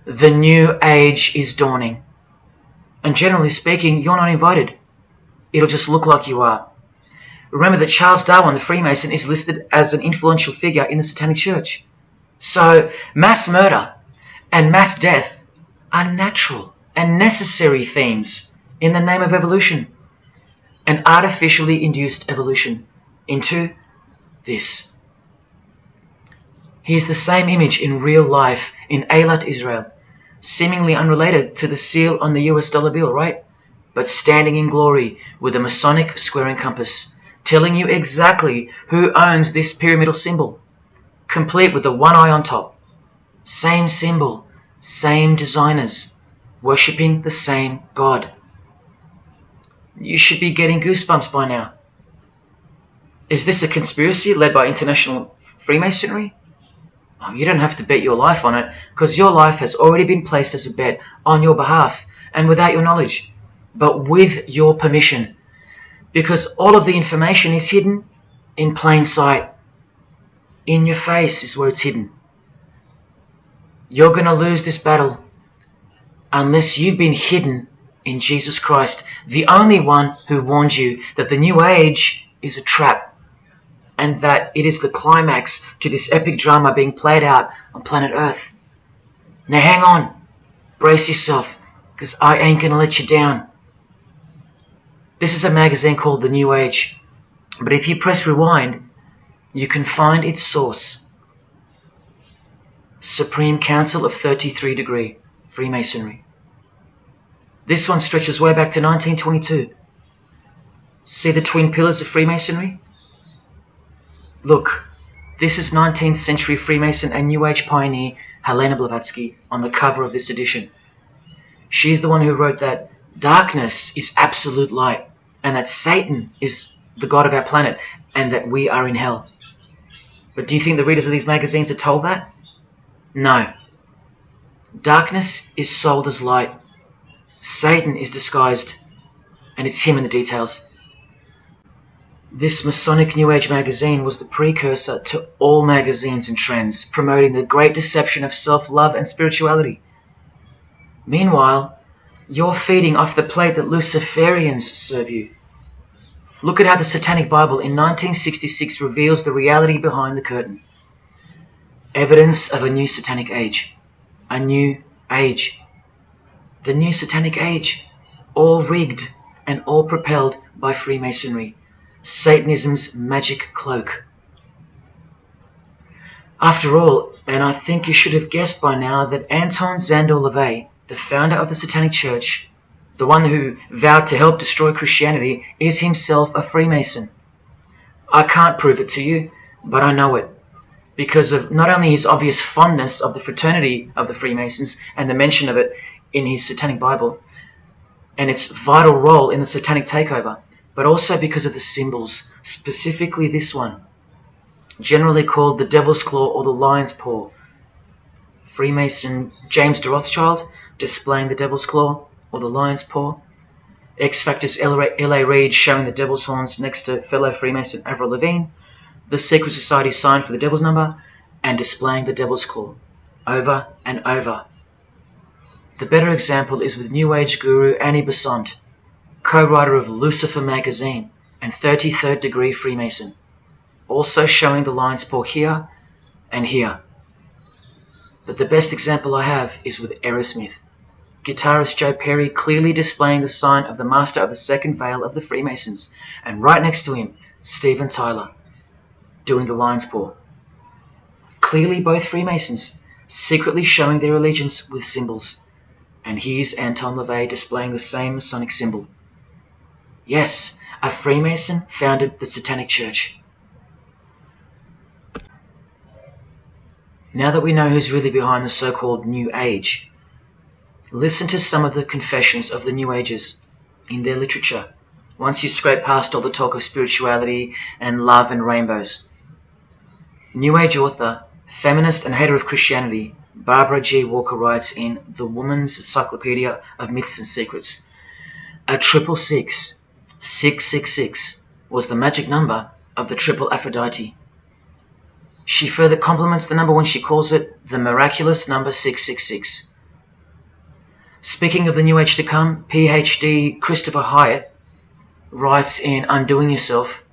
[SPEAKER 1] The new age is dawning. And generally speaking, you're not invited. It'll just look like you are. Remember that Charles Darwin, the Freemason, is listed as an influential figure in the Satanic Church. So, mass murder and mass death are natural and necessary themes in the name of evolution, an artificially induced evolution into this. Here's the same image in real life in Eilat, Israel, seemingly unrelated to the seal on the US dollar bill, right? But standing in glory with a Masonic square and compass, telling you exactly who owns this pyramidal symbol, complete with the one eye on top. Same symbol, same designers, worshipping the same God. You should be getting goosebumps by now. Is this a conspiracy led by international Freemasonry? Oh, you don't have to bet your life on it, because your life has already been placed as a bet on your behalf and without your knowledge, but with your permission, because all of the information is hidden in plain sight. In your face is where it's hidden. You're going to lose this battle unless you've been hidden in Jesus Christ, the only one who warned you that the new age is a trap and that it is the climax to this epic drama being played out on planet Earth. Now hang on, brace yourself, because I ain't going to let you down. This is a magazine called The New Age, but if you press rewind, you can find its source. Supreme Council of 33 Degree Freemasonry. This one stretches way back to 1922. See the twin pillars of Freemasonry? Look, this is 19th century Freemason and New Age pioneer Helena Blavatsky on the cover of this edition. She's the one who wrote that darkness is absolute light, and that Satan is the god of our planet, and that we are in hell. But do you think the readers of these magazines are told that? No. Darkness is sold as light. Satan is disguised, and it's him in the details. This Masonic New Age magazine was the precursor to all magazines and trends, promoting the great deception of self-love and spirituality. Meanwhile, you're feeding off the plate that Luciferians serve you. Look at how the Satanic Bible in 1966 reveals the reality behind the curtain. Evidence of a new Satanic age. A new age. The new Satanic age. All rigged and all propelled by Freemasonry. Satanism's magic cloak. After all, and I think you should have guessed by now that Anton Szandor LaVey, the founder of the Satanic Church, the one who vowed to help destroy Christianity, is himself a Freemason. I can't prove it to you, but I know it, because of not only his obvious fondness of the fraternity of the Freemasons and the mention of it in his Satanic Bible, and its vital role in the Satanic takeover, but also because of the symbols, specifically this one, generally called the Devil's Claw or the Lion's Paw. Freemason James de Rothschild displaying the Devil's Claw or the Lion's Paw. X-Factor's L.A. Reid showing the Devil's Horns next to fellow Freemason Avril Lavigne. The Secret Society sign for the Devil's Number, and displaying the Devil's Claw over and over. The better example is with New Age guru Annie Besant, co-writer of Lucifer magazine and 33rd degree Freemason, also showing the Lion's Paw here and here. But the best example I have is with Aerosmith, guitarist Joe Perry clearly displaying the sign of the Master of the Second Veil of the Freemasons, and right next to him, Steven Tyler, doing the Lion's Paw. Clearly both Freemasons, secretly showing their allegiance with symbols. And here's Anton LaVey displaying the same Masonic symbol. Yes, a Freemason founded the Satanic Church. Now that we know who's really behind the so-called New Age, listen to some of the confessions of the New Agers in their literature, once you scrape past all the talk of spirituality and love and rainbows. New Age author, feminist and hater of Christianity, Barbara G. Walker writes in The Woman's Encyclopedia of Myths and Secrets, a 666, 666, was the magic number of the triple Aphrodite. She further compliments the number when she calls it the miraculous number 666. Speaking of the New Age to come, PhD Christopher Hyatt writes in Undoing Yourself,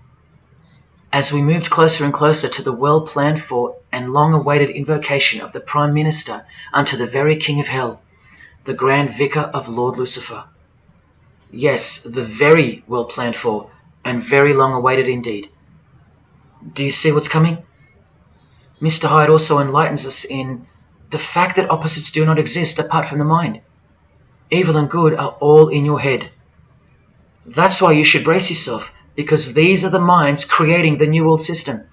[SPEAKER 1] as we moved closer and closer to the well-planned for and long-awaited invocation of the Prime Minister unto the very King of Hell, the Grand Vicar of Lord Lucifer. Yes, the very well-planned for and very long-awaited indeed. Do you see what's coming? Mr. Hyde also enlightens us in the fact that opposites do not exist apart from the mind. Evil and good are all in your head. That's why you should brace yourself, because these are the minds creating the New World System.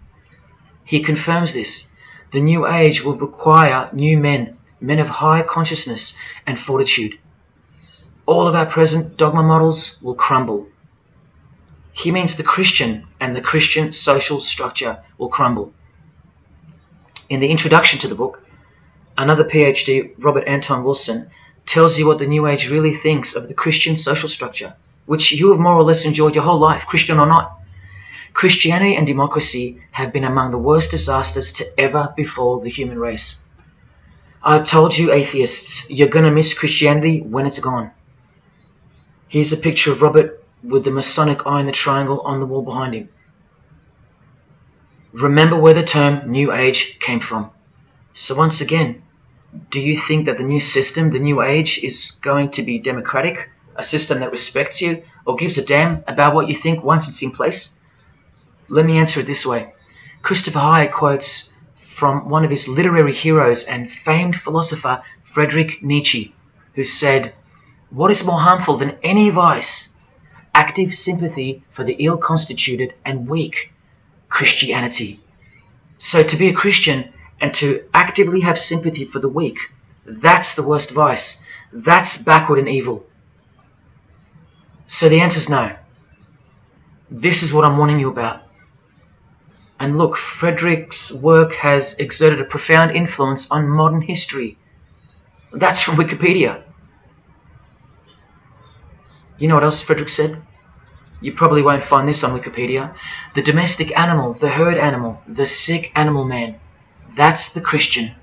[SPEAKER 1] He confirms this. The New Age will require new men, men of high consciousness and fortitude. All of our present dogma models will crumble. He means the Christian and the Christian social structure will crumble. In the introduction to the book, another PhD, Robert Anton Wilson, tells you what the New Age really thinks of the Christian social structure, which you have more or less enjoyed your whole life, Christian or not. Christianity and democracy have been among the worst disasters to ever befall the human race. I told you, atheists, you're going to miss Christianity when it's gone. Here's a picture of Robert with the Masonic eye in the triangle on the wall behind him. Remember where the term New Age came from. So once again, do you think that the new system, the New Age, is going to be democratic, a system that respects you or gives a damn about what you think once it's in place? Let me answer it this way. Christopher Hyatt quotes from one of his literary heroes and famed philosopher, Friedrich Nietzsche, who said, "What is more harmful than any vice? active sympathy for the ill-constituted and weak. Christianity. So to be a Christian and to actively have sympathy for the weak, that's the worst vice. That's backward and evil. So the answer's no. This is what I'm warning you about. And look, Frederick's work has exerted a profound influence on modern history. That's from Wikipedia. You know what else Frederick said? You probably won't find this on Wikipedia. The domestic animal, the herd animal, the sick animal man. That's the Christian.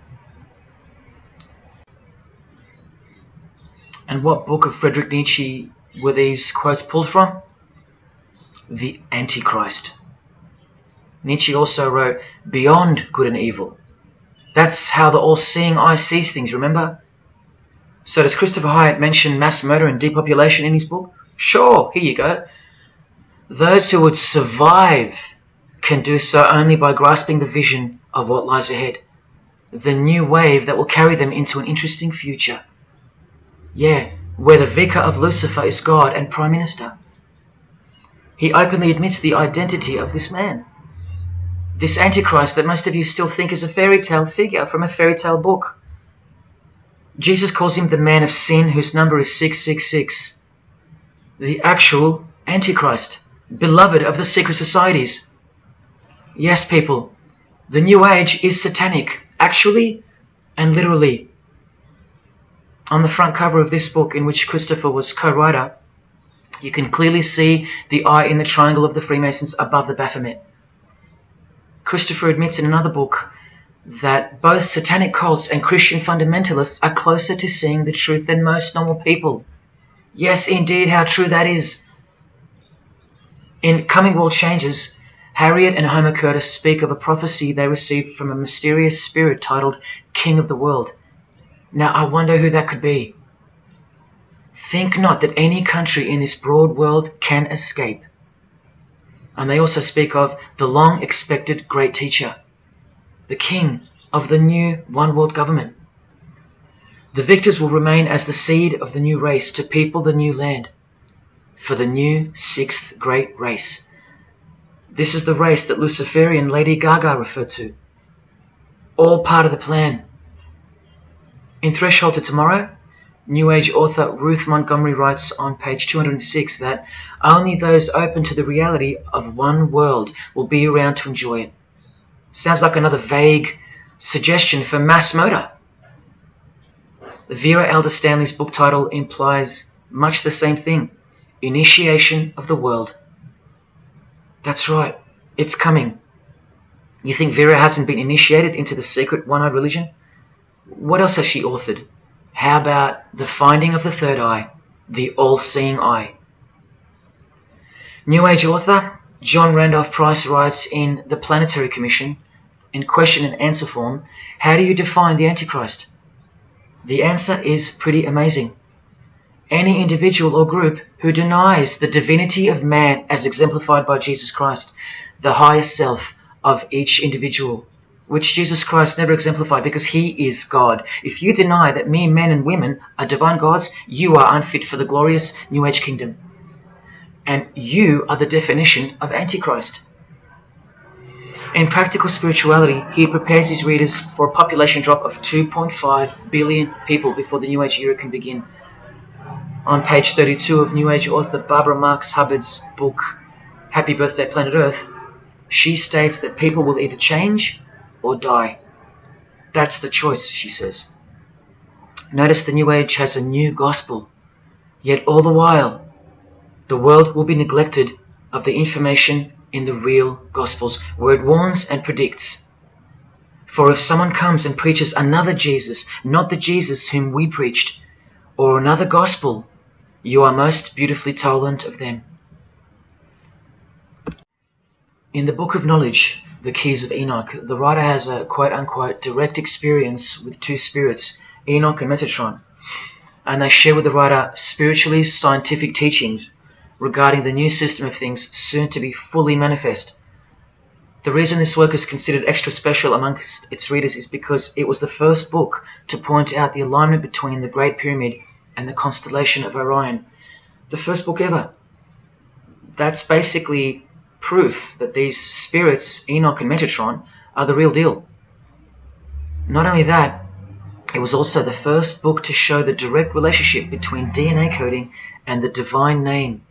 [SPEAKER 1] And what book of Friedrich Nietzsche were these quotes pulled from? The Antichrist. Nietzsche also wrote Beyond Good and Evil. That's how the all-seeing eye sees things, remember? So does Christopher Hyatt mention mass murder and depopulation in his book? Sure, here you go. Those who would survive can do so only by grasping the vision of what lies ahead. The new wave that will carry them into an interesting future. Yeah, where the vicar of Lucifer is God and Prime Minister. He openly admits the identity of this man. This Antichrist that most of you still think is a fairy tale figure from a fairy tale book. Jesus calls him the man of sin whose number is 666. The actual Antichrist, beloved of the secret societies. Yes, people, the New Age is satanic, actually and literally. On the front cover of this book, in which Christopher was co-writer, you can clearly see the eye in the triangle of the Freemasons above the Baphomet. Christopher admits in another book that both satanic cults and Christian fundamentalists are closer to seeing the truth than most normal people. Yes, indeed, how true that is. In Coming World Changes, Harriet and Homer Curtis speak of a prophecy they received from a mysterious spirit titled King of the World. Now, I wonder who that could be. Think not that any country in this broad world can escape. And they also speak of the long-expected great teacher, the king of the new one-world government. The victors will remain as the seed of the new race to people the new land, for the new sixth great race. This is the race that Luciferian Lady Gaga referred to. All part of the plan. In Threshold to Tomorrow, New Age author Ruth Montgomery writes on page 206 that only those open to the reality of one world will be around to enjoy it. Sounds like another vague suggestion for mass murder. Vera Elder Stanley's book title implies much the same thing. Initiation of the world. That's right, it's coming. You think Vera hasn't been initiated into the secret one-eyed religion? What else has she authored? How about The Finding of the Third Eye, the all-seeing eye? New Age author John Randolph Price writes in The Planetary Commission, in question and answer form, how do you define the Antichrist? The answer is pretty amazing. Any individual or group who denies the divinity of man as exemplified by Jesus Christ, the higher self of each individual, which Jesus Christ never exemplified because he is God. If you deny that mere men and women are divine gods, you are unfit for the glorious New Age kingdom. And you are the definition of Antichrist. In Practical Spirituality, he prepares his readers for a population drop of 2.5 billion people before the New Age era can begin. On page 32 of New Age author Barbara Marx Hubbard's book, Happy Birthday Planet Earth, she states that people will either change or die. That's the choice, she says. Notice the New Age has a new gospel, yet all the while, the world will be neglected of the information in the real Gospels, where it warns and predicts. For if someone comes and preaches another Jesus, not the Jesus whom we preached, or another gospel, you are most beautifully tolerant of them. In the Book of Knowledge, The Keys of Enoch, the writer has a quote-unquote direct experience with two spirits, Enoch and Metatron, and they share with the writer spiritually scientific teachings regarding the new system of things soon to be fully manifest. The reason this work is considered extra special amongst its readers is because it was the first book to point out the alignment between the Great Pyramid and the constellation of Orion. The first book ever. that's basically proof that these spirits, Enoch and Metatron, are the real deal. Not only that, it was also the first book to show the direct relationship between DNA coding and the divine name.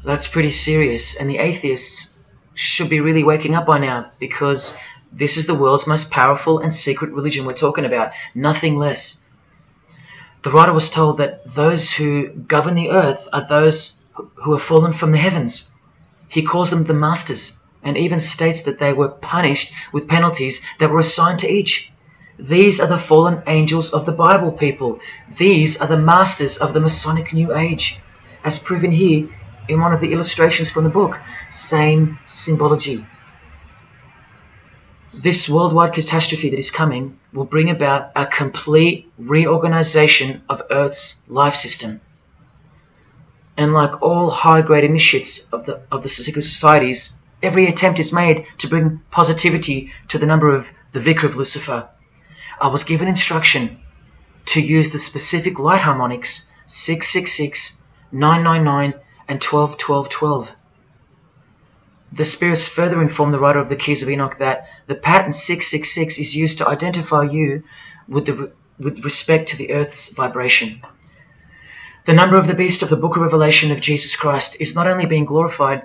[SPEAKER 1] That's pretty serious, and the atheists should be really waking up by now, because this is the world's most powerful and secret religion we're talking about, nothing less. The writer was told that those who govern the earth are those who have fallen from the heavens. He calls them the masters, and even states that they were punished with penalties that were assigned to each. These are the fallen angels of the Bible, people. These are the masters of the Masonic New Age, as proven here in one of the illustrations from the book. Same symbology. This worldwide catastrophe that is coming will bring about a complete reorganization of Earth's life system. And like all high-grade initiates of the secret societies, every attempt is made to bring positivity to the number of the Vicar of Lucifer. I was given instruction to use the specific light harmonics 666, 999, and 121212. The spirits further inform the writer of the Keys of Enoch that the pattern 666 is used to identify you with respect to the Earth's vibration. The number of the beast of the Book of Revelation of Jesus Christ is not only being glorified,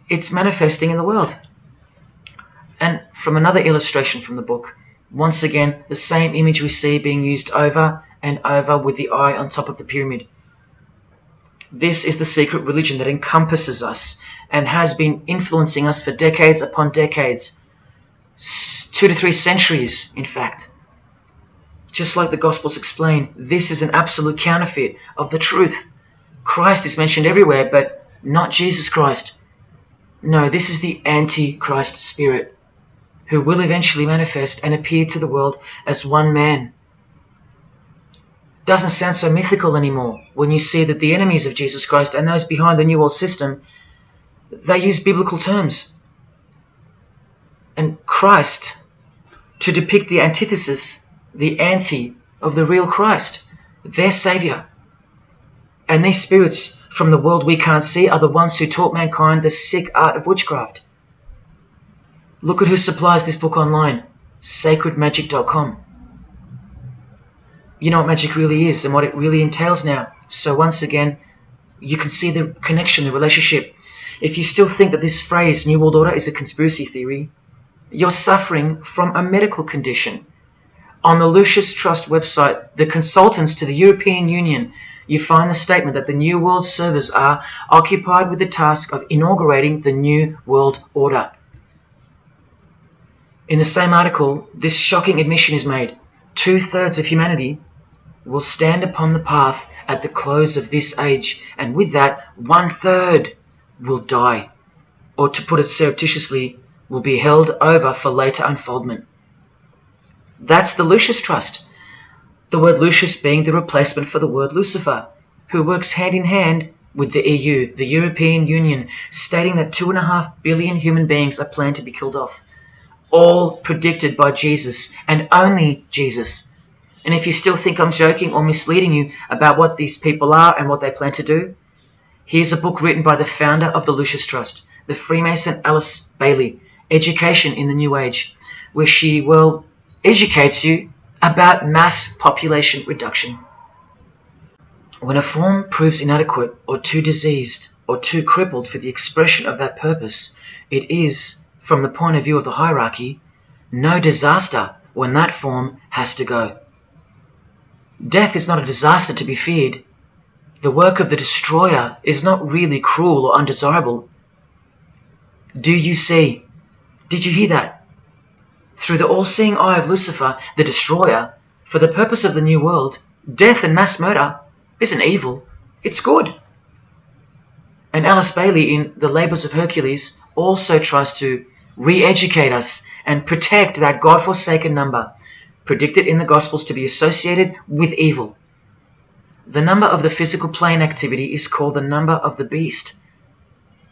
[SPEAKER 1] it's manifesting in the world. And from another illustration from the book, once again, the same image we see being used over and over with the eye on top of the pyramid. This is the secret religion that encompasses us and has been influencing us for decades upon decades, 2 to 3 centuries, in fact. Just like the Gospels explain, this is an absolute counterfeit of the truth. Christ is mentioned everywhere, but not Jesus Christ. No, this is the Antichrist spirit, who will eventually manifest and appear to the world as one man. Doesn't sound so mythical anymore when you see that the enemies of Jesus Christ and those behind the New World System, they use biblical terms. And Christ, to depict the antithesis, the anti of the real Christ, their Saviour. And these spirits from the world we can't see are the ones who taught mankind the sick art of witchcraft. Look at who supplies this book online, sacredmagic.com. You know what magic really is and what it really entails now. So once again, you can see the connection, the relationship. If you still think that this phrase, New World Order, is a conspiracy theory, you're suffering from a medical condition. On the Lucius Trust website, the consultants to the European Union, you find the statement that the New World servers are occupied with the task of inaugurating the New World Order. In the same article, this shocking admission is made. 2/3 of humanity will stand upon the path at the close of this age, and with that, 1/3 will die, or to put it surreptitiously, will be held over for later unfoldment. That's the Lucius Trust. The word Lucius being the replacement for the word Lucifer, who works hand in hand with the EU, the European Union, stating that 2.5 billion human beings are planned to be killed off. All predicted by Jesus, and only Jesus. And if you still think I'm joking or misleading you about what these people are and what they plan to do, here's a book written by the founder of the Lucius Trust, the Freemason Alice Bailey, Education in the New Age, where she, educates you about mass population reduction. When a form proves inadequate or too diseased or too crippled for the expression of that purpose, it is, from the point of view of the hierarchy, no disaster when that form has to go. Death is not a disaster to be feared. The work of the destroyer is not really cruel or undesirable. Do you see? Did you hear that? Through the all-seeing eye of Lucifer, the destroyer, for the purpose of the new world, death and mass murder isn't evil, it's good. And Alice Bailey in The Labours of Hercules also tries to re-educate us and protect that God-forsaken number, predicted in the Gospels to be associated with evil. The number of the physical plane activity is called the number of the beast.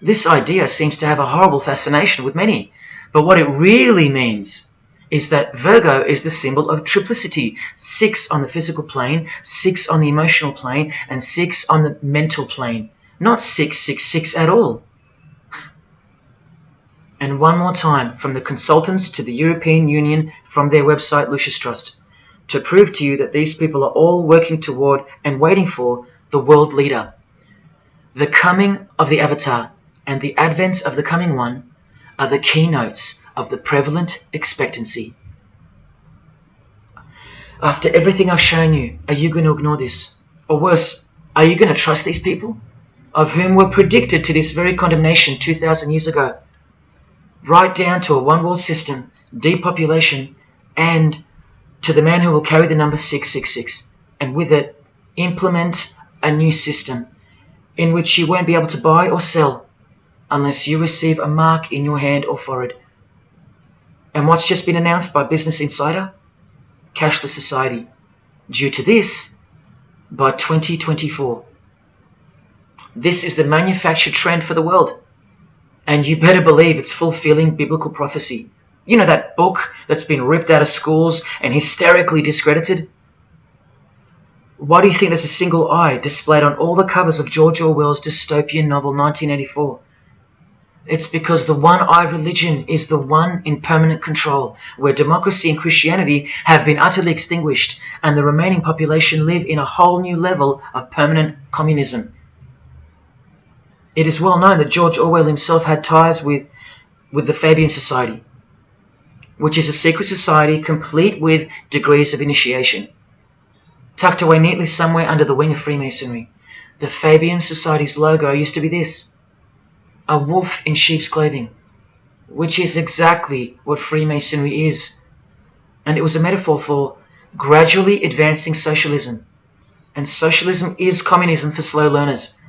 [SPEAKER 1] This idea seems to have a horrible fascination with many, but what it really means is that Virgo is the symbol of triplicity, 6 on the physical plane, 6 on the emotional plane, and 6 on the mental plane. not 666 at all. And one more time, from the consultants to the European Union, from their website Lucius Trust, to prove to you that these people are all working toward and waiting for the world leader. The coming of the Avatar and the advent of the coming one are the keynotes of the prevalent expectancy. After everything I've shown you, are you going to ignore this? Or worse, are you going to trust these people, of whom were predicted to this very condemnation 2,000 years ago? Right down to a one-world system, depopulation, and to the man who will carry the number 666, and with it, implement a new system in which you won't be able to buy or sell unless you receive a mark in your hand or forehead. And what's just been announced by Business Insider? Cashless society. Due to this, by 2024. This is the manufactured trend for the world. And you better believe it's fulfilling biblical prophecy. You know that book that's been ripped out of schools and hysterically discredited? Why do you think there's a single eye displayed on all the covers of George Orwell's dystopian novel 1984? It's because the one-eye religion is the one in permanent control, where democracy and Christianity have been utterly extinguished and the remaining population live in a whole new level of permanent communism. It is well known that George Orwell himself had ties with the Fabian Society, which is a secret society complete with degrees of initiation. Tucked away neatly somewhere under the wing of Freemasonry, the Fabian Society's logo used to be this: a wolf in sheep's clothing, which is exactly what Freemasonry is. And it was a metaphor for gradually advancing socialism. And socialism is communism for slow learners.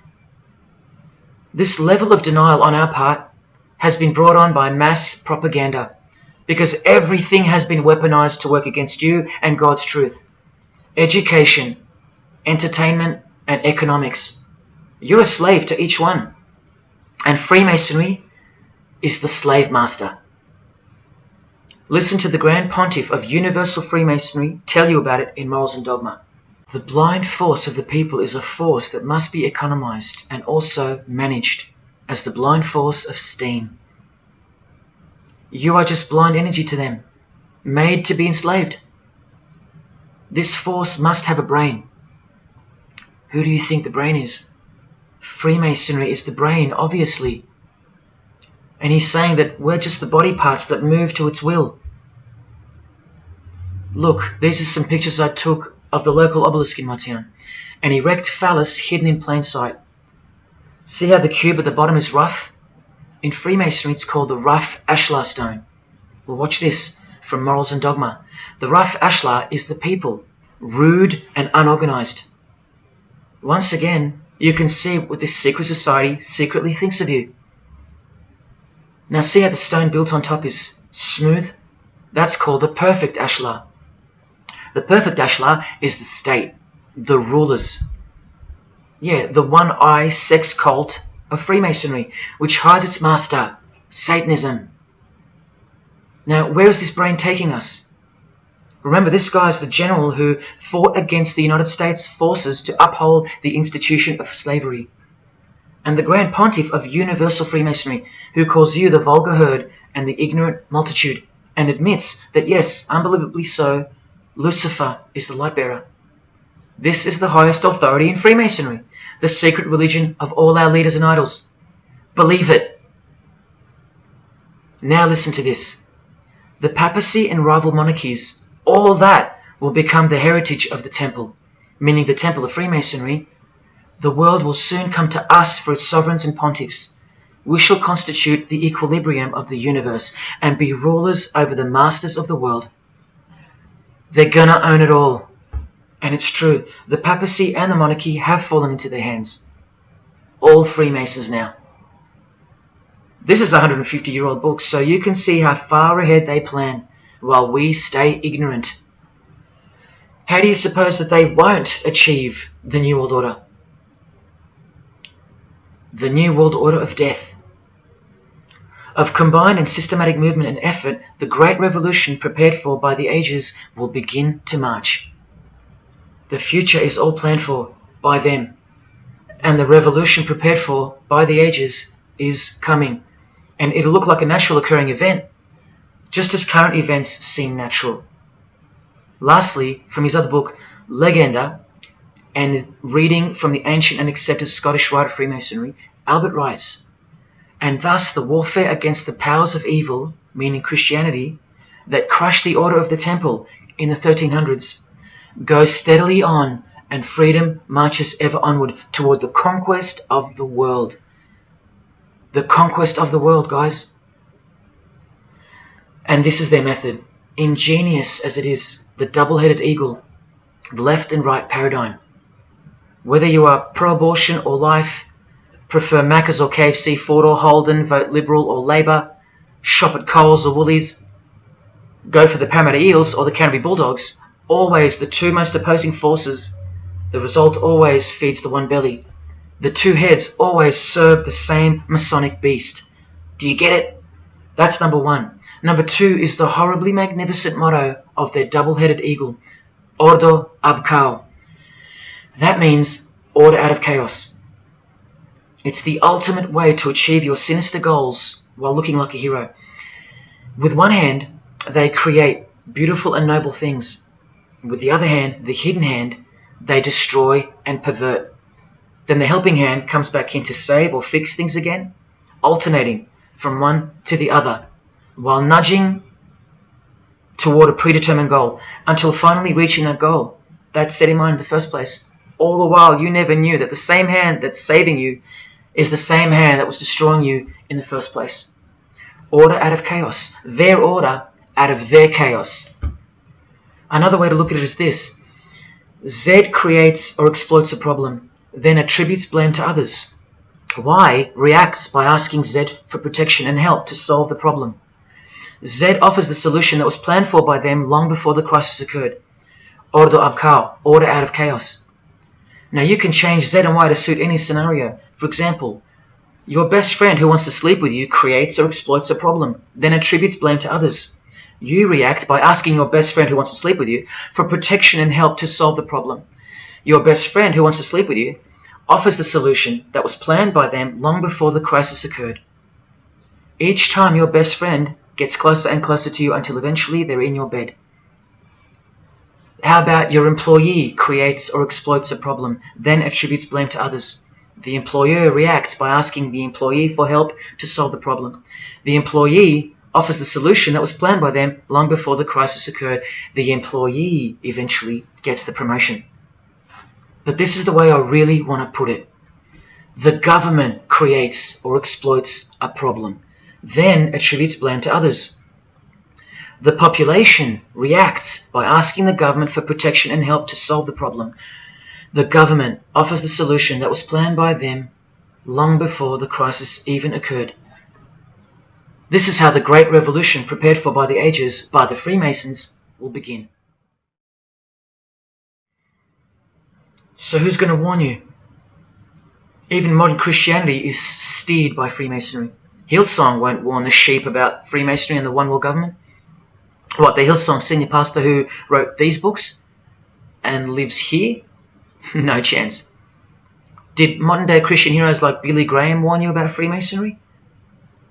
[SPEAKER 1] This level of denial on our part has been brought on by mass propaganda, because everything has been weaponized to work against you and God's truth. Education, entertainment, and economics. You're a slave to each one. And Freemasonry is the slave master. Listen to the Grand Pontiff of Universal Freemasonry tell you about it in Morals and Dogma. The blind force of the people is a force that must be economized and also managed as the blind force of steam. You are just blind energy to them, made to be enslaved. This force must have a brain. Who do you think the brain is? Freemasonry is the brain, obviously. And he's saying that we're just the body parts that move to its will. Look, these are some pictures I took of the local obelisk in my town. An erect phallus hidden in plain sight. See how the cube at the bottom is rough? In Freemasonry it's called the rough ashlar stone. Well, watch this from Morals and Dogma. The rough ashlar is the people, rude and unorganized. Once again, you can see what this secret society secretly thinks of you. Now see how the stone built on top is smooth? That's called the perfect ashlar. The perfect ashlar is the state, the rulers. Yeah, the one-eye sex cult of Freemasonry, which hides its master, Satanism. Now, where is this brain taking us? Remember, this guy is the general who fought against the United States forces to uphold the institution of slavery. And the Grand Pontiff of Universal Freemasonry, who calls you the vulgar herd and the ignorant multitude, and admits that, yes, unbelievably so, Lucifer is the light bearer. This is the highest authority in Freemasonry, the secret religion of all our leaders and idols. Believe it. Now listen to this. The papacy and rival monarchies, all that will become the heritage of the temple, meaning the temple of Freemasonry. The world will soon come to us for its sovereigns and pontiffs. We shall constitute the equilibrium of the universe and be rulers over the masters of the world. They're gonna own it all. And it's true, the papacy and the monarchy have fallen into their hands. All Freemasons now. This is a 150-year-old book, so you can see how far ahead they plan, while we stay ignorant. How do you suppose that they won't achieve the New World Order? The New World Order of death. Of combined and systematic movement and effort, the great revolution prepared for by the ages will begin to march. The future is all planned for by them, And the revolution prepared for by the ages is coming. And it'll look like a natural occurring event, just as current events seem natural. Lastly, from his other book, Legenda, and reading from the ancient and accepted Scottish rite of Freemasonry, Albert writes, "And thus the warfare against the powers of evil, meaning Christianity, that crushed the order of the temple in the 1300s, goes steadily on, and freedom marches ever onward toward the conquest of the world." The conquest of the world, guys. And this is their method. Ingenious as it is, the double-headed eagle, the left and right paradigm. Whether you are pro-abortion or life, prefer Macca's or KFC, Ford or Holden, vote Liberal or Labour, shop at Coles or Woolies, go for the Parramatta Eels or the Canterbury Bulldogs, always the two most opposing forces, the result always feeds the one belly. The two heads always serve the same Masonic beast. Do you get it? That's number one. Number two is the horribly magnificent motto of their double-headed eagle, Ordo ab Chaos. That means order out of chaos. It's the ultimate way to achieve your sinister goals while looking like a hero. With one hand, they create beautiful and noble things. With the other hand, the hidden hand, they destroy and pervert. Then the helping hand comes back in to save or fix things again, alternating from one to the other, while nudging toward a predetermined goal, until finally reaching that goal that's set in mind in the first place. All the while, you never knew that the same hand that's saving you is the same hand that was destroying you in the first place. Order out of chaos. Their order out of their chaos. Another way to look at it is this. Z creates or exploits a problem, then attributes blame to others. Y reacts by asking Z for protection and help to solve the problem. Z offers the solution that was planned for by them long before the crisis occurred. Ordo ab chaos, order out of chaos. Now you can change Z and Y to suit any scenario. For example, your best friend who wants to sleep with you creates or exploits a problem, then attributes blame to others. You react by asking your best friend who wants to sleep with you for protection and help to solve the problem. Your best friend who wants to sleep with you offers the solution that was planned by them long before the crisis occurred. Each time your best friend gets closer and closer to you until eventually they're in your bed. How about your employee creates or exploits a problem, then attributes blame to others? The employer reacts by asking the employee for help to solve the problem. The employee offers the solution that was planned by them long before the crisis occurred. The employee eventually gets the promotion. But this is the way I really want to put it. The government creates or exploits a problem, then attributes blame to others. The population reacts by asking the government for protection and help to solve the problem. The government offers the solution that was planned by them long before the crisis even occurred. This is how the Great Revolution, prepared for by the ages by the Freemasons, will begin. So who's going to warn you? Even modern Christianity is steered by Freemasonry. Hillsong won't warn the sheep about Freemasonry and the One World Government. What, the Hillsong senior pastor who wrote these books and lives here? No chance. Did modern day Christian heroes like Billy Graham warn you about Freemasonry?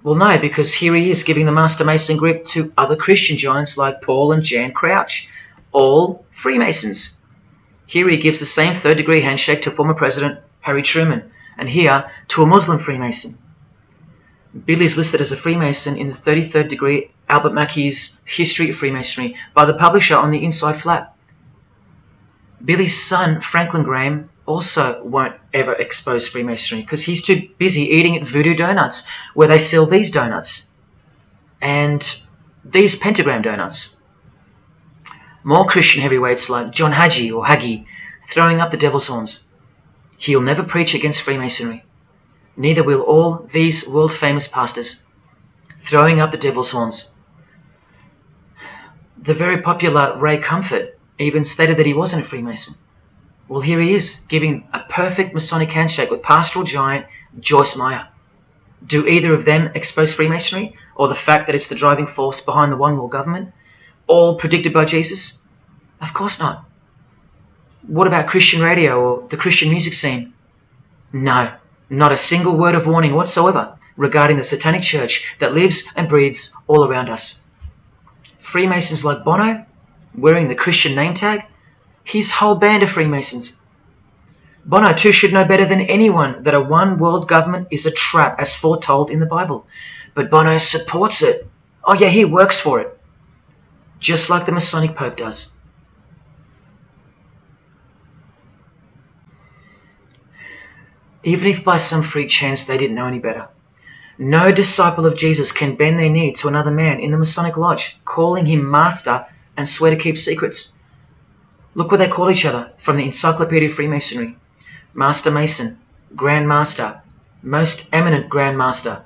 [SPEAKER 1] Well, no, because here he is giving the Master Mason grip to other Christian giants like Paul and Jan Crouch, all Freemasons. Here he gives the same third-degree handshake to former President Harry Truman, and here to a Muslim Freemason. Billy is listed as a Freemason in the 33rd degree Albert Mackey's History of Freemasonry by the publisher on the inside flap. Billy's son, Franklin Graham, also won't ever expose Freemasonry because he's too busy eating at Voodoo Donuts, where they sell these donuts and these pentagram donuts. More Christian heavyweights like John Hagee or Hagee throwing up the devil's horns. He'll never preach against Freemasonry. Neither will all these world-famous pastors throwing up the devil's horns. The very popular Ray Comfort even stated that he wasn't a Freemason. Well, here he is, giving a perfect Masonic handshake with pastoral giant Joyce Meyer. Do either of them expose Freemasonry, or the fact that it's the driving force behind the One World Government, all predicted by Jesus? Of course not. What about Christian radio or the Christian music scene? No, not a single word of warning whatsoever regarding the satanic church that lives and breathes all around us. Freemasons like Bono, wearing the Christian name tag, his whole band of Freemasons. Bono too should know better than anyone that a one world government is a trap as foretold in the Bible. But Bono supports it. Oh yeah, he works for it. Just like the Masonic Pope does. Even if by some freak chance they didn't know any better. No disciple of Jesus can bend their knee to another man in the Masonic Lodge, calling him master and swear to keep secrets. Look what they call each other from the Encyclopedia of Freemasonry. Master Mason, Grand Master, Most Eminent Grand Master,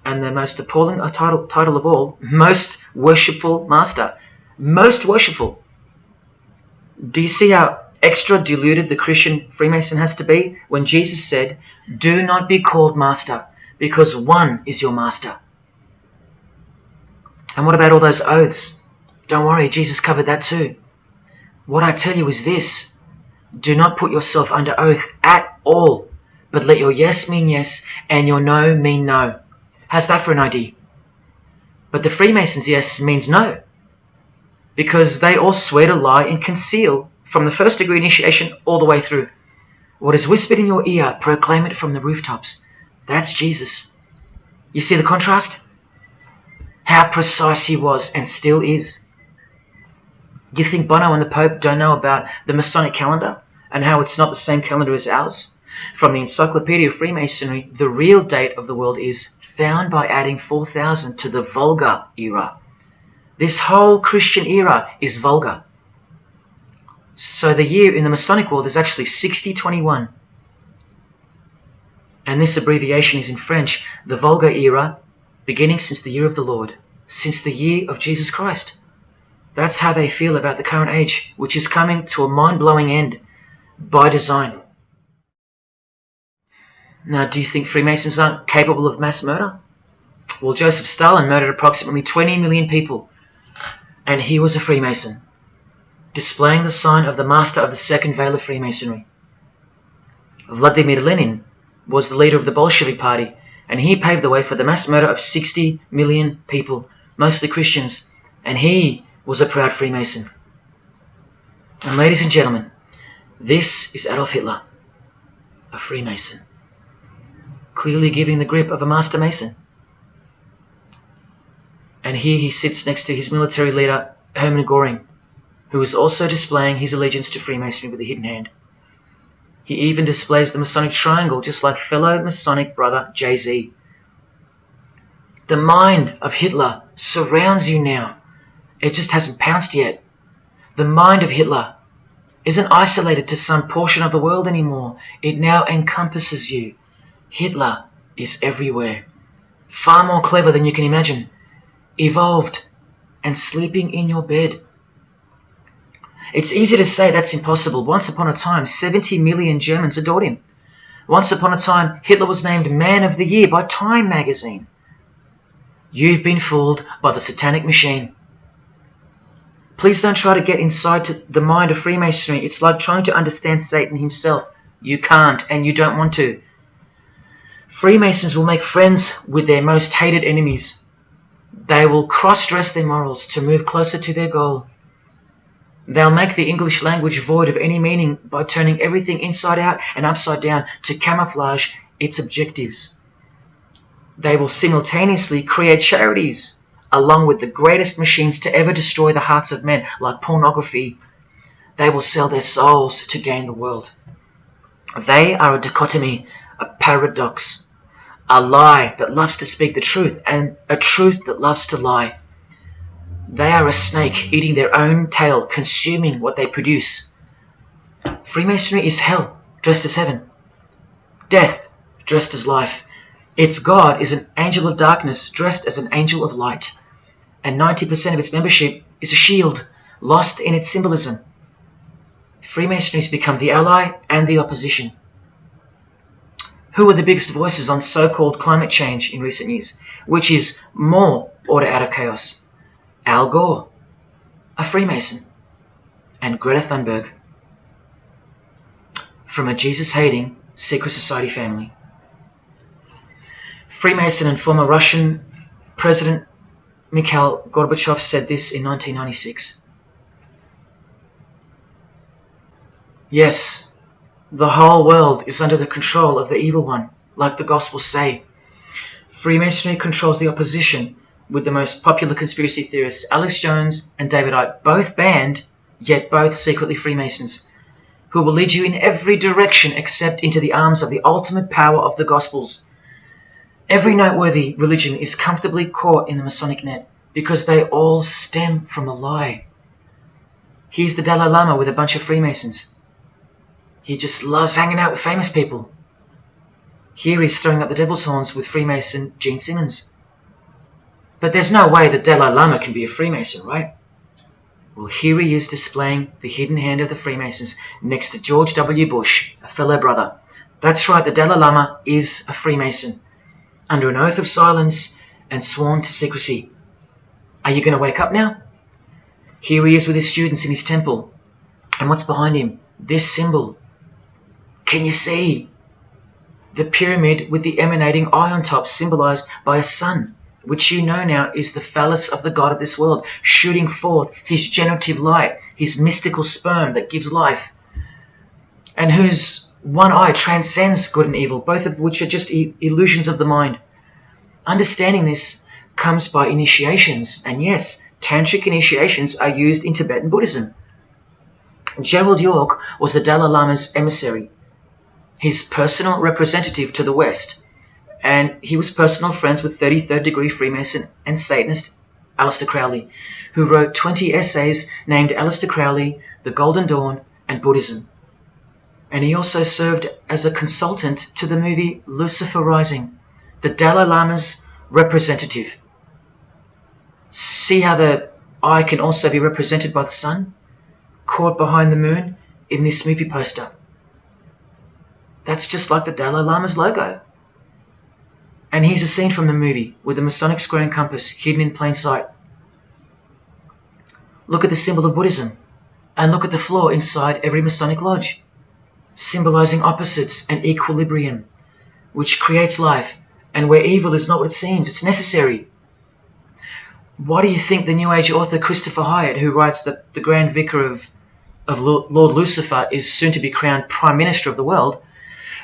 [SPEAKER 1] and the most appalling title of all, Most Worshipful Master. Most worshipful. Do you see how extra diluted the Christian Freemason has to be when Jesus said, "Do not be called master, because one is your master"? And what about all those oaths? Don't worry, Jesus covered that too. What I tell you is this: do not put yourself under oath at all, but let your yes mean yes and your no mean no. How's that for an idea? But the Freemasons' yes means no, because they all swear to lie and conceal from the first degree initiation all the way through. What is whispered in your ear, proclaim it from the rooftops. That's Jesus. You see the contrast? How precise he was and still is. You think Bono and the Pope don't know about the Masonic calendar and how it's not the same calendar as ours? From the Encyclopedia of Freemasonry, the real date of the world is found by adding 4000 to the Vulgar era. This whole Christian era is vulgar. So the year in the Masonic world is actually 6021. And this abbreviation is in French, the Vulgar era, beginning since the year of the Lord, since the year of Jesus Christ. That's how they feel about the current age, which is coming to a mind-blowing end by design. Now, do you think Freemasons aren't capable of mass murder? Well, Joseph Stalin murdered approximately 20 million people, and he was a Freemason, displaying the sign of the master of the second veil of Freemasonry. Vladimir Lenin was the leader of the Bolshevik Party, and he paved the way for the mass murder of 60 million people, mostly Christians, and he was a proud Freemason. And ladies and gentlemen, this is Adolf Hitler, a Freemason, clearly giving the grip of a Master Mason. And here he sits next to his military leader, Hermann Göring, who is also displaying his allegiance to Freemasonry with a hidden hand. He even displays the Masonic triangle, just like fellow Masonic brother Jay-Z. The mind of Hitler surrounds you now. It just hasn't pounced yet. The mind of Hitler isn't isolated to some portion of the world anymore. It now encompasses you. Hitler is everywhere. Far more clever than you can imagine. Evolved and sleeping in your bed. It's easy to say that's impossible. Once upon a time, 70 million Germans adored him. Once upon a time, Hitler was named Man of the Year by Time magazine. You've been fooled by the satanic machine. Please don't try to get inside to the mind of Freemasonry. It's like trying to understand Satan himself. You can't, and you don't want to. Freemasons will make friends with their most hated enemies. They will cross-dress their morals to move closer to their goal. They'll make the English language void of any meaning by turning everything inside out and upside down to camouflage its objectives. They will simultaneously create charities along with the greatest machines to ever destroy the hearts of men, like pornography. They will sell their souls to gain the world. They are a dichotomy, a paradox, a lie that loves to speak the truth and a truth that loves to lie. They are a snake eating their own tail, consuming what they produce. Freemasonry is hell dressed as heaven, death dressed as life. Its God is an angel of darkness dressed as an angel of light, and 90% of its membership is a shield, lost in its symbolism. Freemasonry has become the ally and the opposition. Who are the biggest voices on so-called climate change in recent years? Which is more order out of chaos? Al Gore, a Freemason, and Greta Thunberg. From a Jesus-hating, secret society family. Freemason and former Russian President Mikhail Gorbachev said this in 1996. Yes, the whole world is under the control of the evil one, like the Gospels say. Freemasonry controls the opposition, with the most popular conspiracy theorists Alex Jones and David Icke both banned, yet both secretly Freemasons, who will lead you in every direction except into the arms of the ultimate power of the Gospels. Every noteworthy religion is comfortably caught in the Masonic net because they all stem from a lie. Here's the Dalai Lama with a bunch of Freemasons. He just loves hanging out with famous people. Here he's throwing up the devil's horns with Freemason Gene Simmons. But there's no way the Dalai Lama can be a Freemason, right? Well, here he is displaying the hidden hand of the Freemasons next to George W. Bush, a fellow brother. That's right, the Dalai Lama is a Freemason, under an oath of silence and sworn to secrecy. Are you going to wake up now? Here he is with his students in his temple. And what's behind him? This symbol. Can you see? The pyramid with the emanating eye on top, symbolized by a sun, which you know now is the phallus of the god of this world, shooting forth his generative light, his mystical sperm that gives life, and whose one eye transcends good and evil, both of which are just illusions of the mind. Understanding this comes by initiations, and yes, tantric initiations are used in Tibetan Buddhism. Gerald York was the Dalai Lama's emissary, his personal representative to the West, and he was personal friends with 33rd degree Freemason and Satanist Aleister Crowley, who wrote 20 essays named Aleister Crowley, The Golden Dawn, and Buddhism. And he also served as a consultant to the movie Lucifer Rising, the Dalai Lama's representative. See how the eye can also be represented by the sun, caught behind the moon in this movie poster. That's just like the Dalai Lama's logo. And here's a scene from the movie with the Masonic square and compass hidden in plain sight. Look at the symbol of Buddhism, and look at the floor inside every Masonic lodge, symbolizing opposites and equilibrium, which creates life, and where evil is not what it seems, it's necessary. Why do you think the New Age author Christopher Hyatt, who writes that the Grand Vicar of Lord Lucifer is soon to be crowned Prime Minister of the world,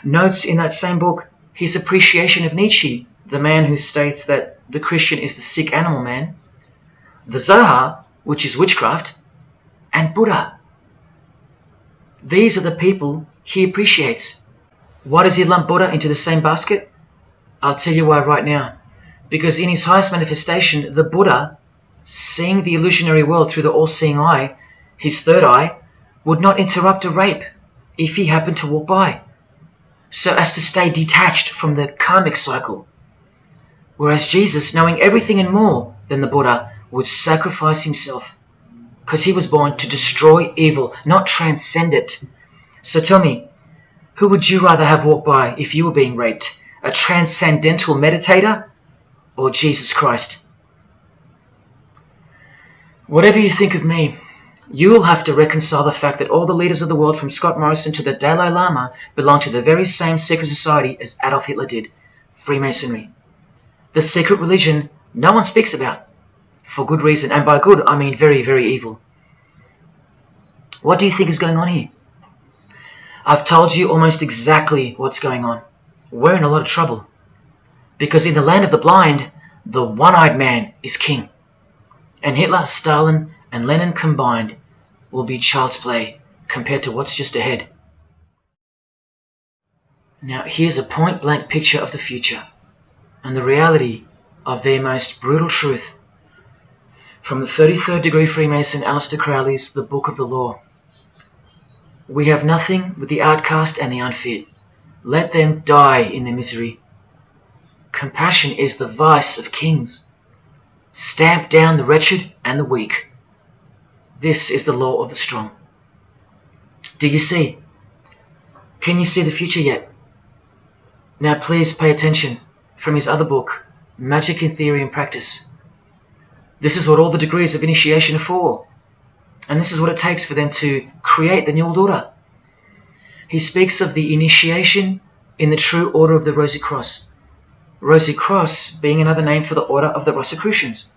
[SPEAKER 1] notes in that same book his appreciation of Nietzsche, the man who states that the Christian is the sick animal man, the Zohar, which is witchcraft, and Buddha. These are the people he appreciates. Why does he lump Buddha into the same basket? I'll tell you why right now. Because in his highest manifestation, the Buddha, seeing the illusionary world through the all-seeing eye, his third eye, would not interrupt a rape if he happened to walk by, so as to stay detached from the karmic cycle. Whereas Jesus, knowing everything and more than the Buddha, would sacrifice himself, because he was born to destroy evil, not transcend it. So tell me, who would you rather have walked by if you were being raped? A transcendental meditator or Jesus Christ? Whatever you think of me, you will have to reconcile the fact that all the leaders of the world, from Scott Morrison to the Dalai Lama, belong to the very same secret society as Adolf Hitler did, Freemasonry. The secret religion no one speaks about, for good reason, and by good I mean very, very evil. What do you think is going on here? I've told you almost exactly what's going on. We're in a lot of trouble, because in the land of the blind, the one-eyed man is king, and Hitler, Stalin, and Lenin combined will be child's play compared to what's just ahead. Now here's a point-blank picture of the future and the reality of their most brutal truth from the 33rd degree Freemason Aleister Crowley's The Book of the Law. We have nothing but the outcast and the unfit. Let them die in their misery. Compassion is the vice of kings. Stamp down the wretched and the weak. This is the law of the strong. Do you see? Can you see the future yet? Now please pay attention from his other book, Magic in Theory and Practice. This is what all the degrees of initiation are for. And this is what it takes for them to create the New World Order. He speaks of the initiation in the true order of the Rosy Cross. Rosy Cross being another name for the order of the Rosicrucians.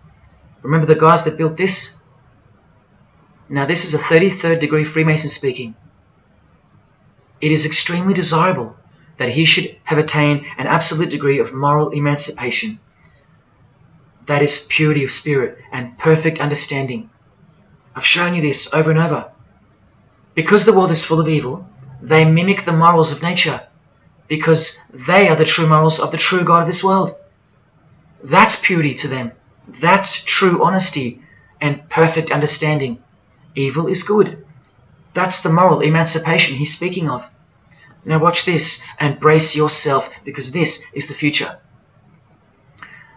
[SPEAKER 1] Remember the guys that built this? Now this is a 33rd degree Freemason speaking. It is extremely desirable that he should have attained an absolute degree of moral emancipation. That is purity of spirit and perfect understanding. I've shown you this over and over. Because the world is full of evil, they mimic the morals of nature, because they are the true morals of the true God of this world. That's purity to them. That's true honesty and perfect understanding. Evil is good. That's the moral emancipation he's speaking of. Now watch this and brace yourself, because this is the future.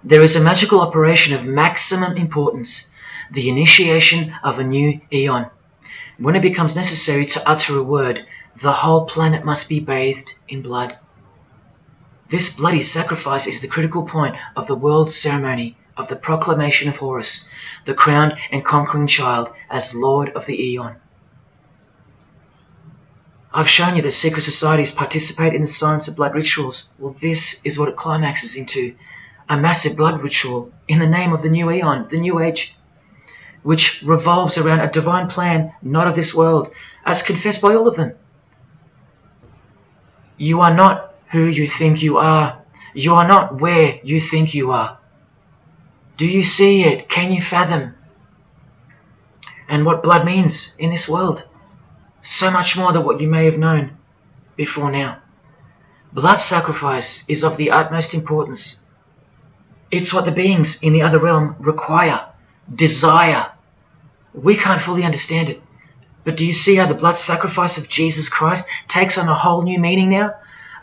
[SPEAKER 1] There is a magical operation of maximum importance, the initiation of a new eon. When it becomes necessary to utter a word, the whole planet must be bathed in blood. This bloody sacrifice is the critical point of the world ceremony of the proclamation of Horus, the crowned and conquering child, as Lord of the Eon. I've shown you that secret societies participate in the science of blood rituals. Well, this is what it climaxes into. A massive blood ritual in the name of the new Eon, the new age, which revolves around a divine plan not of this world, as confessed by all of them. You are not who you think you are. You are not where you think you are. Do you see it? Can you fathom? And what blood means in this world? So much more than what you may have known before now. Blood sacrifice is of the utmost importance. It's what the beings in the other realm require, desire. We can't fully understand it. But do you see how the blood sacrifice of Jesus Christ takes on a whole new meaning now?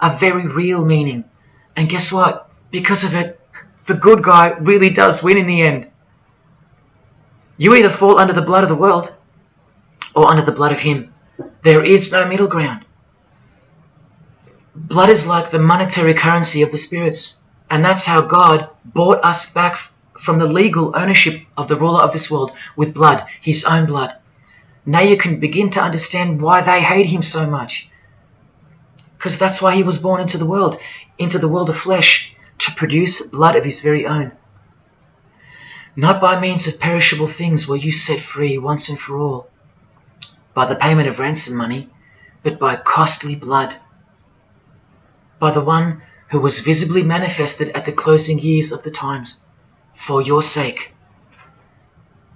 [SPEAKER 1] A very real meaning. And guess what? Because of it, the good guy really does win in the end. You either fall under the blood of the world or under the blood of him. There is no middle ground. Blood is like the monetary currency of the spirits. And that's how God bought us back from the legal ownership of the ruler of this world with blood, his own blood. Now you can begin to understand why they hate him so much. Because that's why he was born into the world of flesh, to produce blood of his very own. Not by means of perishable things were you set free once and for all, by the payment of ransom money, but by costly blood, by the one who was visibly manifested at the closing years of the times, for your sake.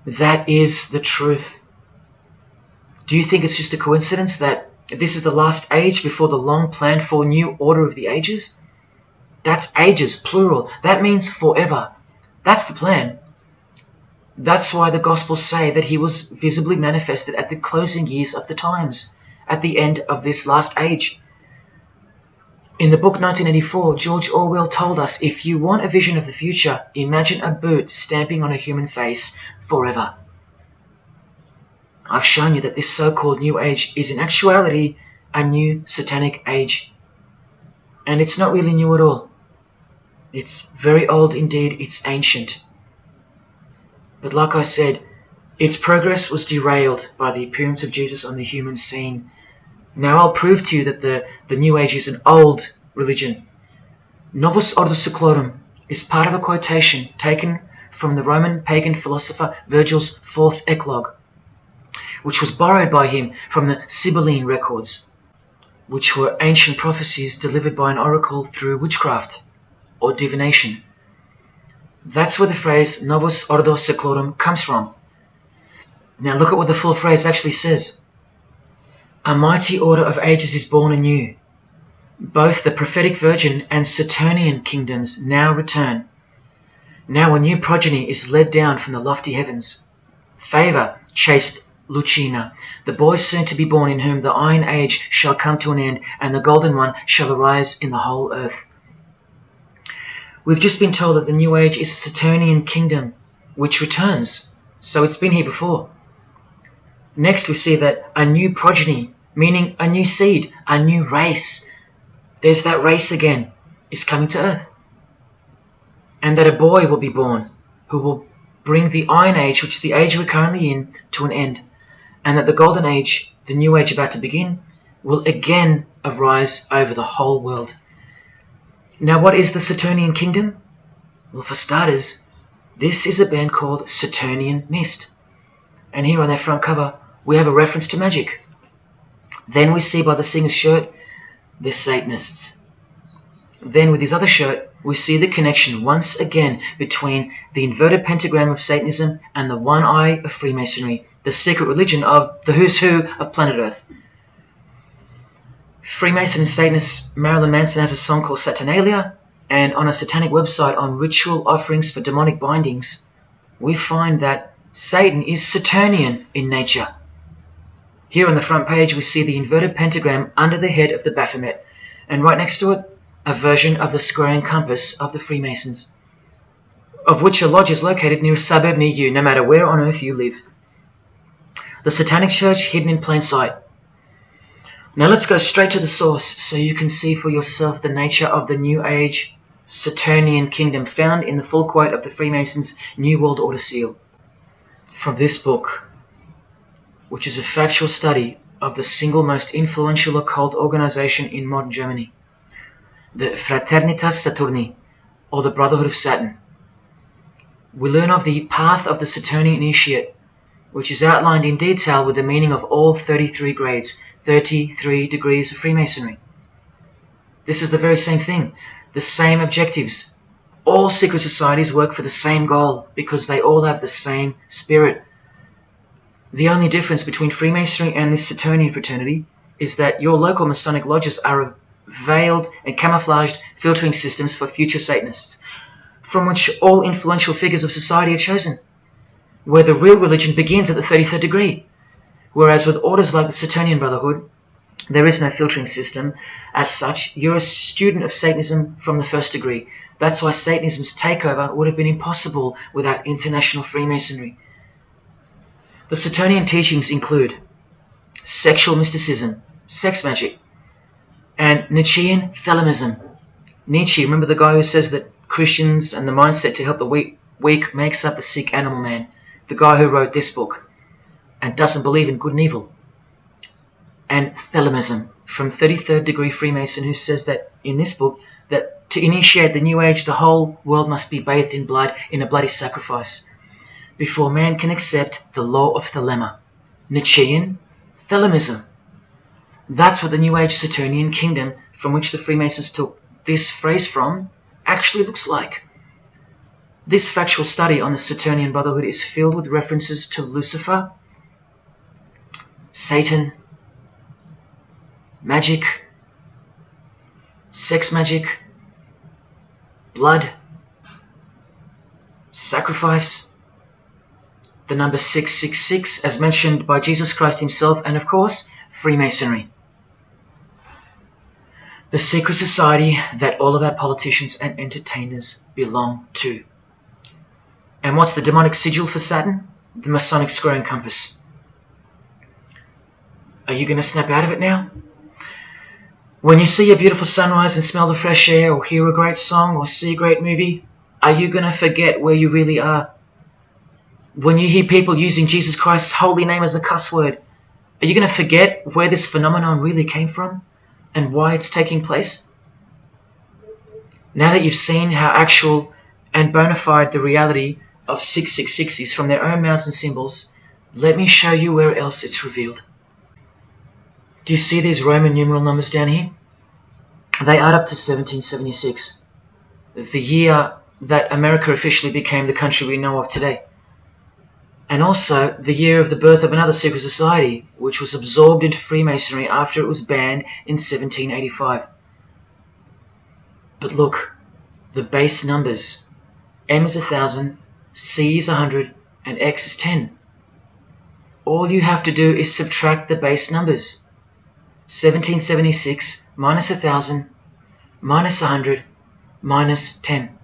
[SPEAKER 1] That is the truth. Do you think it's just a coincidence that this is the last age before the long planned for new order of the ages? That's ages, plural. That means forever. That's the plan. That's why the Gospels say that he was visibly manifested at the closing years of the times, at the end of this last age. In the book 1984, George Orwell told us, if you want a vision of the future, imagine a boot stamping on a human face forever. I've shown you that this so-called new age is in actuality a new satanic age. And it's not really new at all. It's very old indeed, it's ancient. But like I said, its progress was derailed by the appearance of Jesus on the human scene. Now I'll prove to you that the New Age is an old religion. Novus Ordo Seclorum is part of a quotation taken from the Roman pagan philosopher Virgil's fourth eclogue, which was borrowed by him from the Sibylline records, which were ancient prophecies delivered by an oracle through witchcraft or divination. That's where the phrase Novus Ordo Seclorum comes from. Now look at what the full phrase actually says. A mighty order of ages is born anew. Both the prophetic virgin and Saturnian kingdoms now return. Now a new progeny is led down from the lofty heavens. Favour, chaste Lucina, the boy soon to be born, in whom the iron age shall come to an end, and the golden one shall arise in the whole earth. We've just been told that the new age is a Saturnian kingdom, which returns, so it's been here before. Next we see that a new progeny, meaning a new seed, a new race, there's that race again, is coming to earth. And that a boy will be born, who will bring the iron age, which is the age we're currently in, to an end. And that the golden age, the new age about to begin, will again arise over the whole world. Now, what is the Saturnian kingdom? Well, for starters, this is a band called Saturnian Mist. And here on their front cover, we have a reference to magic. Then we see by the singer's shirt, they're Satanists. Then with his other shirt, we see the connection once again between the inverted pentagram of Satanism and the one eye of Freemasonry, the secret religion of the who's who of planet Earth. Freemason and Satanist Marilyn Manson has a song called Saturnalia, and on a satanic website on ritual offerings for demonic bindings, we find that Satan is Saturnian in nature. Here on the front page we see the inverted pentagram under the head of the Baphomet, and right next to it, a version of the square and compass of the Freemasons, of which a lodge is located near a suburb near you, no matter where on earth you live. The Satanic Church hidden in plain sight. Now let's go straight to the source so you can see for yourself the nature of the New Age Saturnian kingdom found in the full quote of the Freemasons' New World Order seal. From this book, which is a factual study of the single most influential occult organization in modern Germany, the Fraternitas Saturni, or the Brotherhood of Saturn. We learn of the path of the Saturnian initiate, which is outlined in detail with the meaning of all 33 grades, 33 degrees of Freemasonry. This is the very same thing, the same objectives. All secret societies work for the same goal because they all have the same spirit. The only difference between Freemasonry and this Saturnian fraternity is that your local Masonic lodges are veiled and camouflaged filtering systems for future Satanists, from which all influential figures of society are chosen, where the real religion begins at the 33rd degree. Whereas with orders like the Saturnian Brotherhood, there is no filtering system. As such, you're a student of Satanism from the first degree. That's why Satanism's takeover would have been impossible without international Freemasonry. The Saturnian teachings include sexual mysticism, sex magic, and Nietzschean Thelemism. Nietzsche, remember the guy who says that Christians and the mindset to help the weak makes up the sick animal man? The guy who wrote this book and doesn't believe in good and evil. And Thelemism from 33rd degree Freemason, who says that in this book that to initiate the New Age, the whole world must be bathed in blood in a bloody sacrifice before man can accept the law of Thelema. Nietzschean Thelemism. That's what the New Age Saturnian kingdom, from which the Freemasons took this phrase from, actually looks like. This factual study on the Saturnian Brotherhood is filled with references to Lucifer, Satan, magic, sex magic, blood, sacrifice, the number 666 as mentioned by Jesus Christ himself, and of course, Freemasonry. The secret society that all of our politicians and entertainers belong to. And what's the demonic sigil for Saturn? The Masonic square and compass. Are you going to snap out of it now? When you see a beautiful sunrise and smell the fresh air, or hear a great song, or see a great movie, are you going to forget where you really are? When you hear people using Jesus Christ's holy name as a cuss word, are you going to forget where this phenomenon really came from and why it's taking place? Now that you've seen how actual and bona fide the reality of 666 is from their own mouths and symbols, let me show you where else it's revealed. Do you see these Roman numeral numbers down here? They add up to 1776, the year that America officially became the country we know of today. And also the year of the birth of another secret society, which was absorbed into Freemasonry after it was banned in 1785. But look, the base numbers. M is 1,000, C is 100, and X is 10. All you have to do is subtract the base numbers. 1776 minus 1,000 minus 100 minus 10.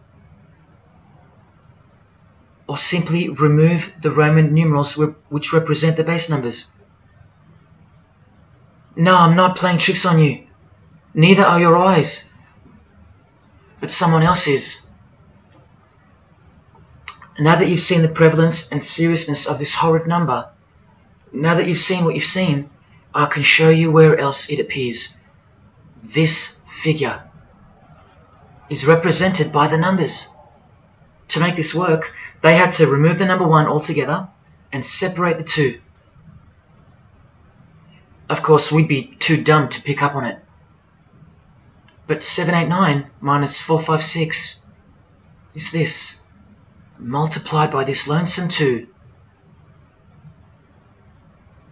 [SPEAKER 1] Or simply remove the Roman numerals which represent the base numbers. No, I'm not playing tricks on you. Neither are your eyes. But someone else is. Now that you've seen the prevalence and seriousness of this horrid number, now that you've seen what you've seen, I can show you where else it appears. This figure. is represented by the numbers. To make this work, they had to remove the number 1 altogether and separate the 2. Of course, we'd be too dumb to pick up on it. But 789 minus 456 is this, multiplied by this lonesome 2.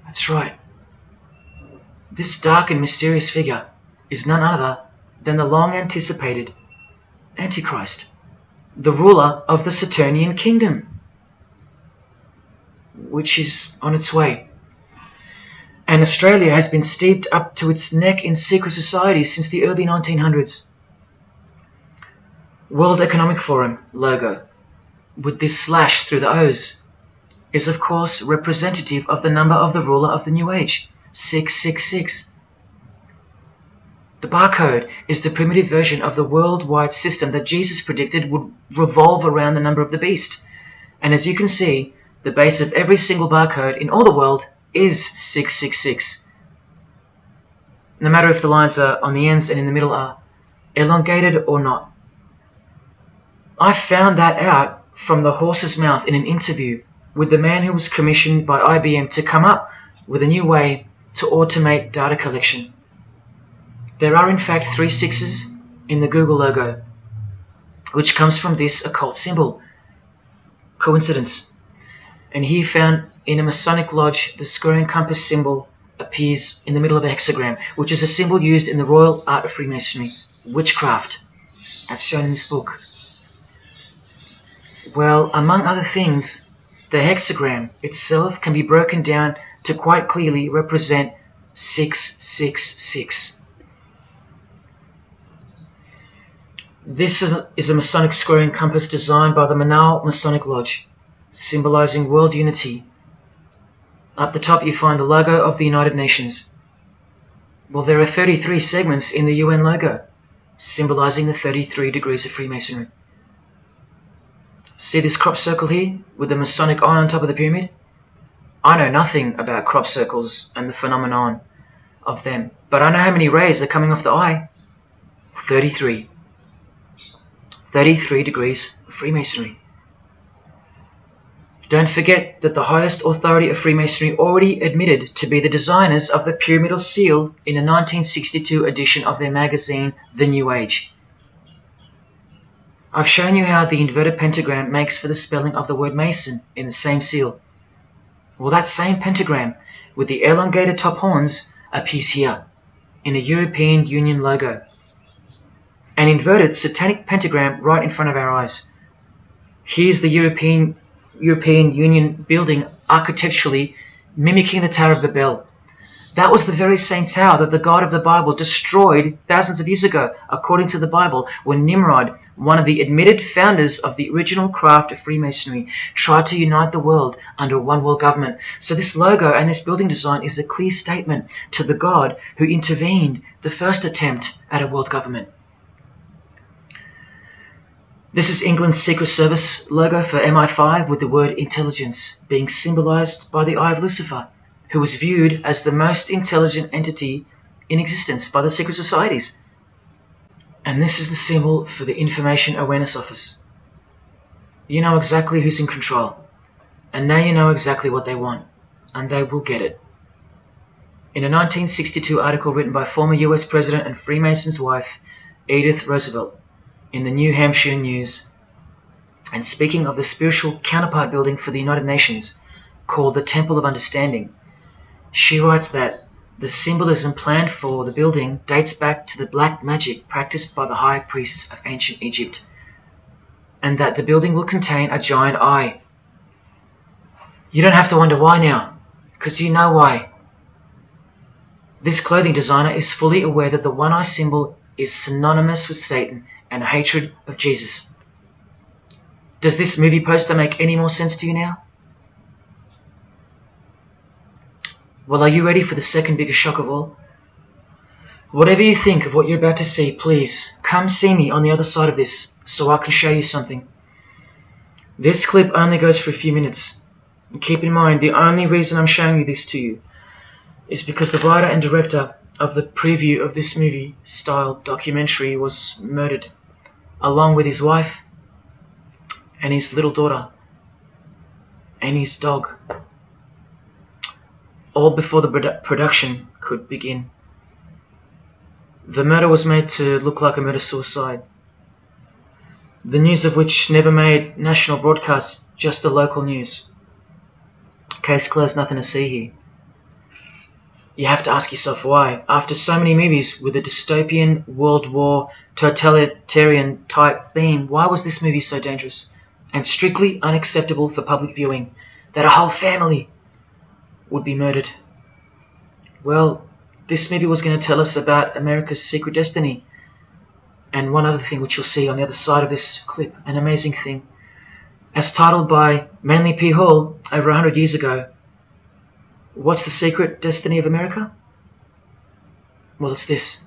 [SPEAKER 1] That's right. This dark and mysterious figure is none other than the long-anticipated Antichrist, the ruler of the Saturnian kingdom, which is on its way. And Australia has been steeped up to its neck in secret societies since the early 1900s. World Economic Forum logo, with this slash through the O's, is of course representative of the number of the ruler of the New Age, 666. The barcode is the primitive version of the worldwide system that Jesus predicted would revolve around the number of the beast. And as you can see, the base of every single barcode in all the world is 666. No matter if the lines are on the ends and in the middle are elongated or not. I found that out from the horse's mouth in an interview with the man who was commissioned by IBM to come up with a new way to automate data collection. There are in fact 3 6s in the Google logo, which comes from this occult symbol. Coincidence? And he found in a Masonic lodge the square and compass symbol appears in the middle of a hexagram, which is a symbol used in the royal art of Freemasonry, witchcraft, as shown in this book. Well, among other things, the hexagram itself can be broken down to quite clearly represent 666. This is a Masonic square and compass designed by the Manal Masonic Lodge, symbolizing world unity. Up the top you find the logo of the United Nations. Well, there are 33 segments in the UN logo, symbolizing the 33 degrees of Freemasonry. See this crop circle here, with the Masonic eye on top of the pyramid? I know nothing about crop circles and the phenomenon of them, but I know how many rays are coming off the eye. 33. 33 degrees of Freemasonry. Don't forget that the highest authority of Freemasonry already admitted to be the designers of the pyramidal seal in a 1962 edition of their magazine, The New Age. I've shown you how the inverted pentagram makes for the spelling of the word Mason in the same seal. Well, that same pentagram with the elongated top horns appears here in a European Union logo. An inverted satanic pentagram right in front of our eyes. Here's the European Union building architecturally mimicking the Tower of Babel. That was the very same tower that the God of the Bible destroyed thousands of years ago, according to the Bible, when Nimrod, one of the admitted founders of the original craft of Freemasonry, tried to unite the world under one world government. So this logo and this building design is a clear statement to the God who intervened the first attempt at a world government. This is England's Secret Service logo for MI5 with the word intelligence being symbolized by the eye of Lucifer, who was viewed as the most intelligent entity in existence by the secret societies. And this is the symbol for the Information Awareness Office. You know exactly who's in control, and now you know exactly what they want, and they will get it. In a 1962 article written by former US President and Freemason's wife, Edith Roosevelt, in the New Hampshire News, and speaking of the spiritual counterpart building for the United Nations, called the Temple of Understanding, she writes that the symbolism planned for the building dates back to the black magic practiced by the high priests of ancient Egypt, and that the building will contain a giant eye. You don't have to wonder why now, because you know why. This clothing designer is fully aware that the one-eye symbol is synonymous with Satan and hatred of Jesus. Does this movie poster make any more sense to you now? Well, are you ready for the second biggest shock of all? Whatever you think of what you're about to see, please come see me on the other side of this so I can show you something. This clip only goes for a few minutes. And keep in mind, the only reason I'm showing you this to you is because the writer and director of the preview of this movie-style documentary was murdered. along with his wife and his little daughter and his dog, all before the production could begin. The murder was made to look like a murder-suicide, the news of which never made national broadcasts, just the local news. Case closed, nothing to see here. You have to ask yourself why, after so many movies with a dystopian, World War, totalitarian type theme, why was this movie so dangerous and strictly unacceptable for public viewing, that a whole family would be murdered? Well, this movie was going to tell us about America's secret destiny. And one other thing which you'll see on the other side of this clip, an amazing thing. As titled by Manly P. Hall over 100 years ago, what's the secret destiny of America? Well, it's this.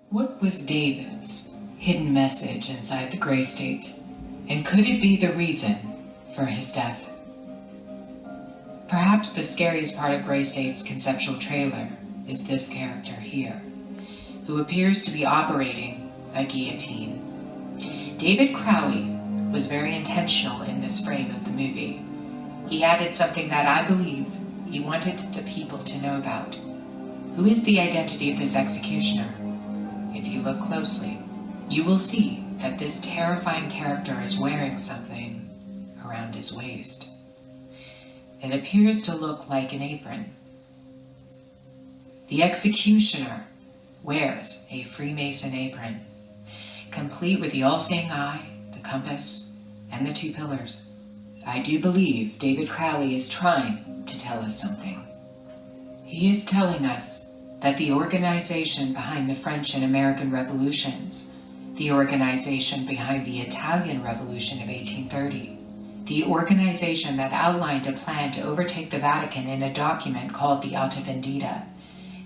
[SPEAKER 17] What was David's hidden message inside the gray state? And could it be the reason for his death? Perhaps the scariest part of Gray State's conceptual trailer is this character here, who appears to be operating a guillotine. David Crowley was very intentional in this frame of the movie. He added something that I believe he wanted the people to know about. Who is the identity of this executioner? If you look closely, you will see that this terrifying character is wearing something around his waist. It appears to look like an apron. The executioner wears a Freemason apron, complete with the all-seeing eye, the compass, and the two pillars. I do believe David Crowley is trying to tell us something. He is telling us that the organization behind the French and American revolutions, the organization behind the Italian Revolution of 1830, the organization that outlined a plan to overtake the Vatican in a document called the Alta Vendita,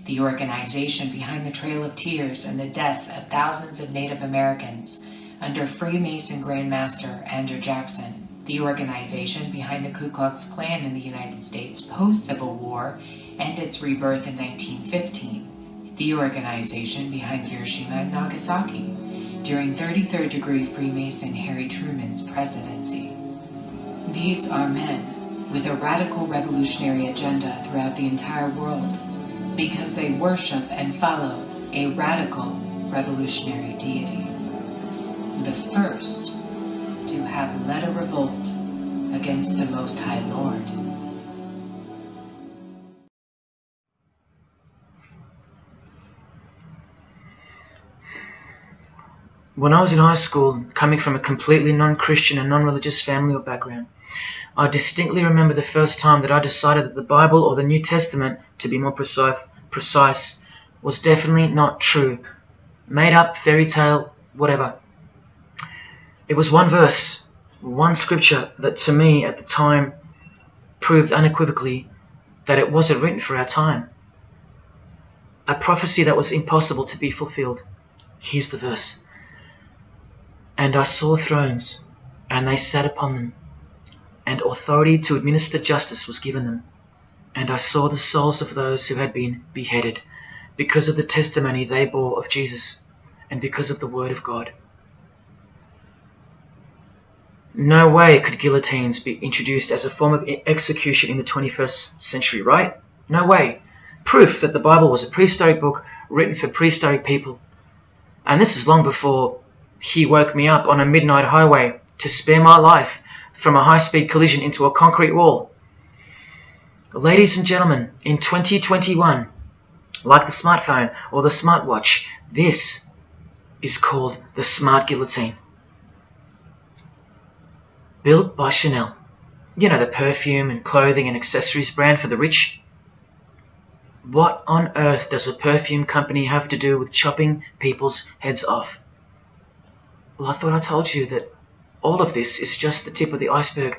[SPEAKER 17] the organization behind the Trail of Tears and the deaths of thousands of Native Americans under Freemason Grandmaster Andrew Jackson, the organization behind the Ku Klux Klan in the United States post-Civil War and its rebirth in 1915, the organization behind Hiroshima and Nagasaki during 33rd degree Freemason Harry Truman's presidency. These are men with a radical revolutionary agenda throughout the entire world because they worship and follow a radical revolutionary deity, the first to have led a revolt against the Most High Lord.
[SPEAKER 1] When I was in high school, coming from a completely non-Christian and non-religious family or background, I distinctly remember the first time that I decided that the Bible or the New Testament, to be more precise, was definitely not true. Made up, fairy tale, whatever. It was one verse, one scripture that to me at the time proved unequivocally that it wasn't written for our time. A prophecy that was impossible to be fulfilled. Here's the verse. And I saw thrones, and they sat upon them, and authority to administer justice was given them. And I saw the souls of those who had been beheaded, because of the testimony they bore of Jesus, and because of the word of God. No way could guillotines be introduced as a form of execution in the 21st century, right? No way. Proof that the Bible was a prehistoric book written for prehistoric people. And this is long before he woke me up on a midnight highway to spare my life from a high-speed collision into a concrete wall. Ladies and gentlemen, in 2021, like the smartphone or the smartwatch, this is called the smart guillotine. Built by Chanel. You know, the perfume and clothing and accessories brand for the rich. What on earth does a perfume company have to do with chopping people's heads off? Well, I thought I told you that all of this is just the tip of the iceberg.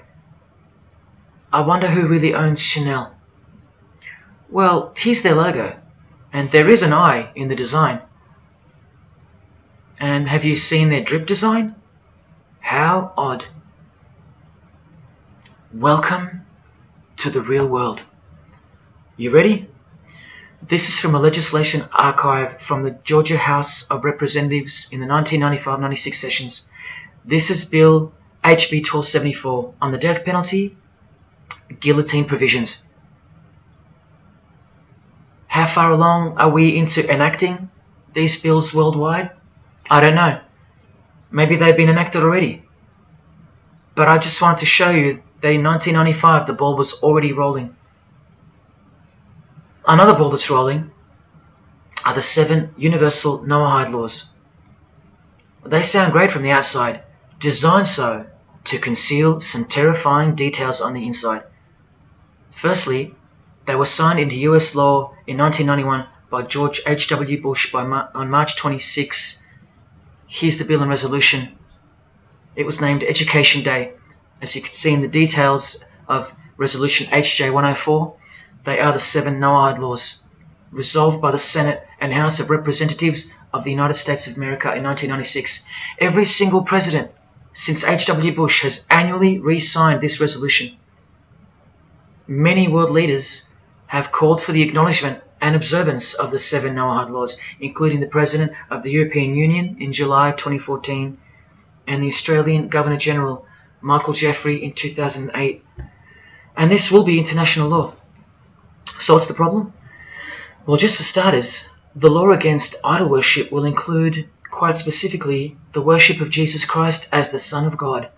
[SPEAKER 1] I wonder who really owns Chanel. Well, here's their logo, and there is an eye in the design. And have you seen their drip design? How odd. Welcome to the real world. You ready? This is from a legislation archive from the Georgia House of Representatives in the 1995-96 sessions. This is Bill HB 1274 on the death penalty, guillotine provisions. How far along are we into enacting these bills worldwide? I don't know. Maybe they've been enacted already. But I just wanted to show you that in 1995 the ball was already rolling. Another ball that's rolling are the 7 universal Noahide laws. They sound great from the outside, designed so to conceal some terrifying details on the inside. Firstly, they were signed into US law in 1991 by George H.W. Bush on March 26. Here's the bill and resolution. It was named Education Day. As you can see in the details of Resolution HJ 104, they are the 7 Noahide laws, resolved by the Senate and House of Representatives of the United States of America in 1996. Every single president since H.W. Bush has annually re-signed this resolution. Many world leaders have called for the acknowledgement and observance of the 7 Noahide laws, including the President of the European Union in July 2014 and the Australian Governor-General Michael Jeffrey in 2008. And this will be international law. So what's the problem? Well, just for starters, the law against idol worship will include, quite specifically, the worship of Jesus Christ as the Son of God,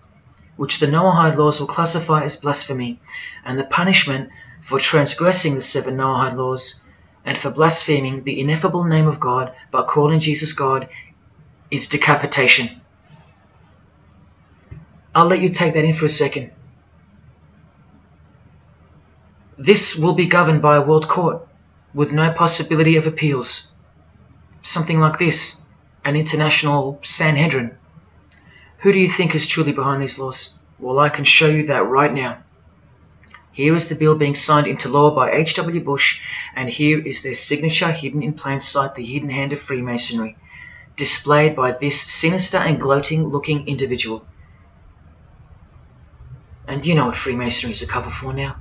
[SPEAKER 1] which the Noahide laws will classify as blasphemy, and the punishment for transgressing the 7 Noahide laws and for blaspheming the ineffable name of God by calling Jesus God is decapitation. I'll let you take that in for a second. This will be governed by a world court with no possibility of appeals. Something like this, an international Sanhedrin. Who do you think is truly behind these laws? Well, I can show you that right now. Here is the bill being signed into law by H.W. Bush, and here is their signature hidden in plain sight, the hidden hand of Freemasonry. displayed by this sinister and gloating-looking individual. And you know what Freemasonry is a cover for now.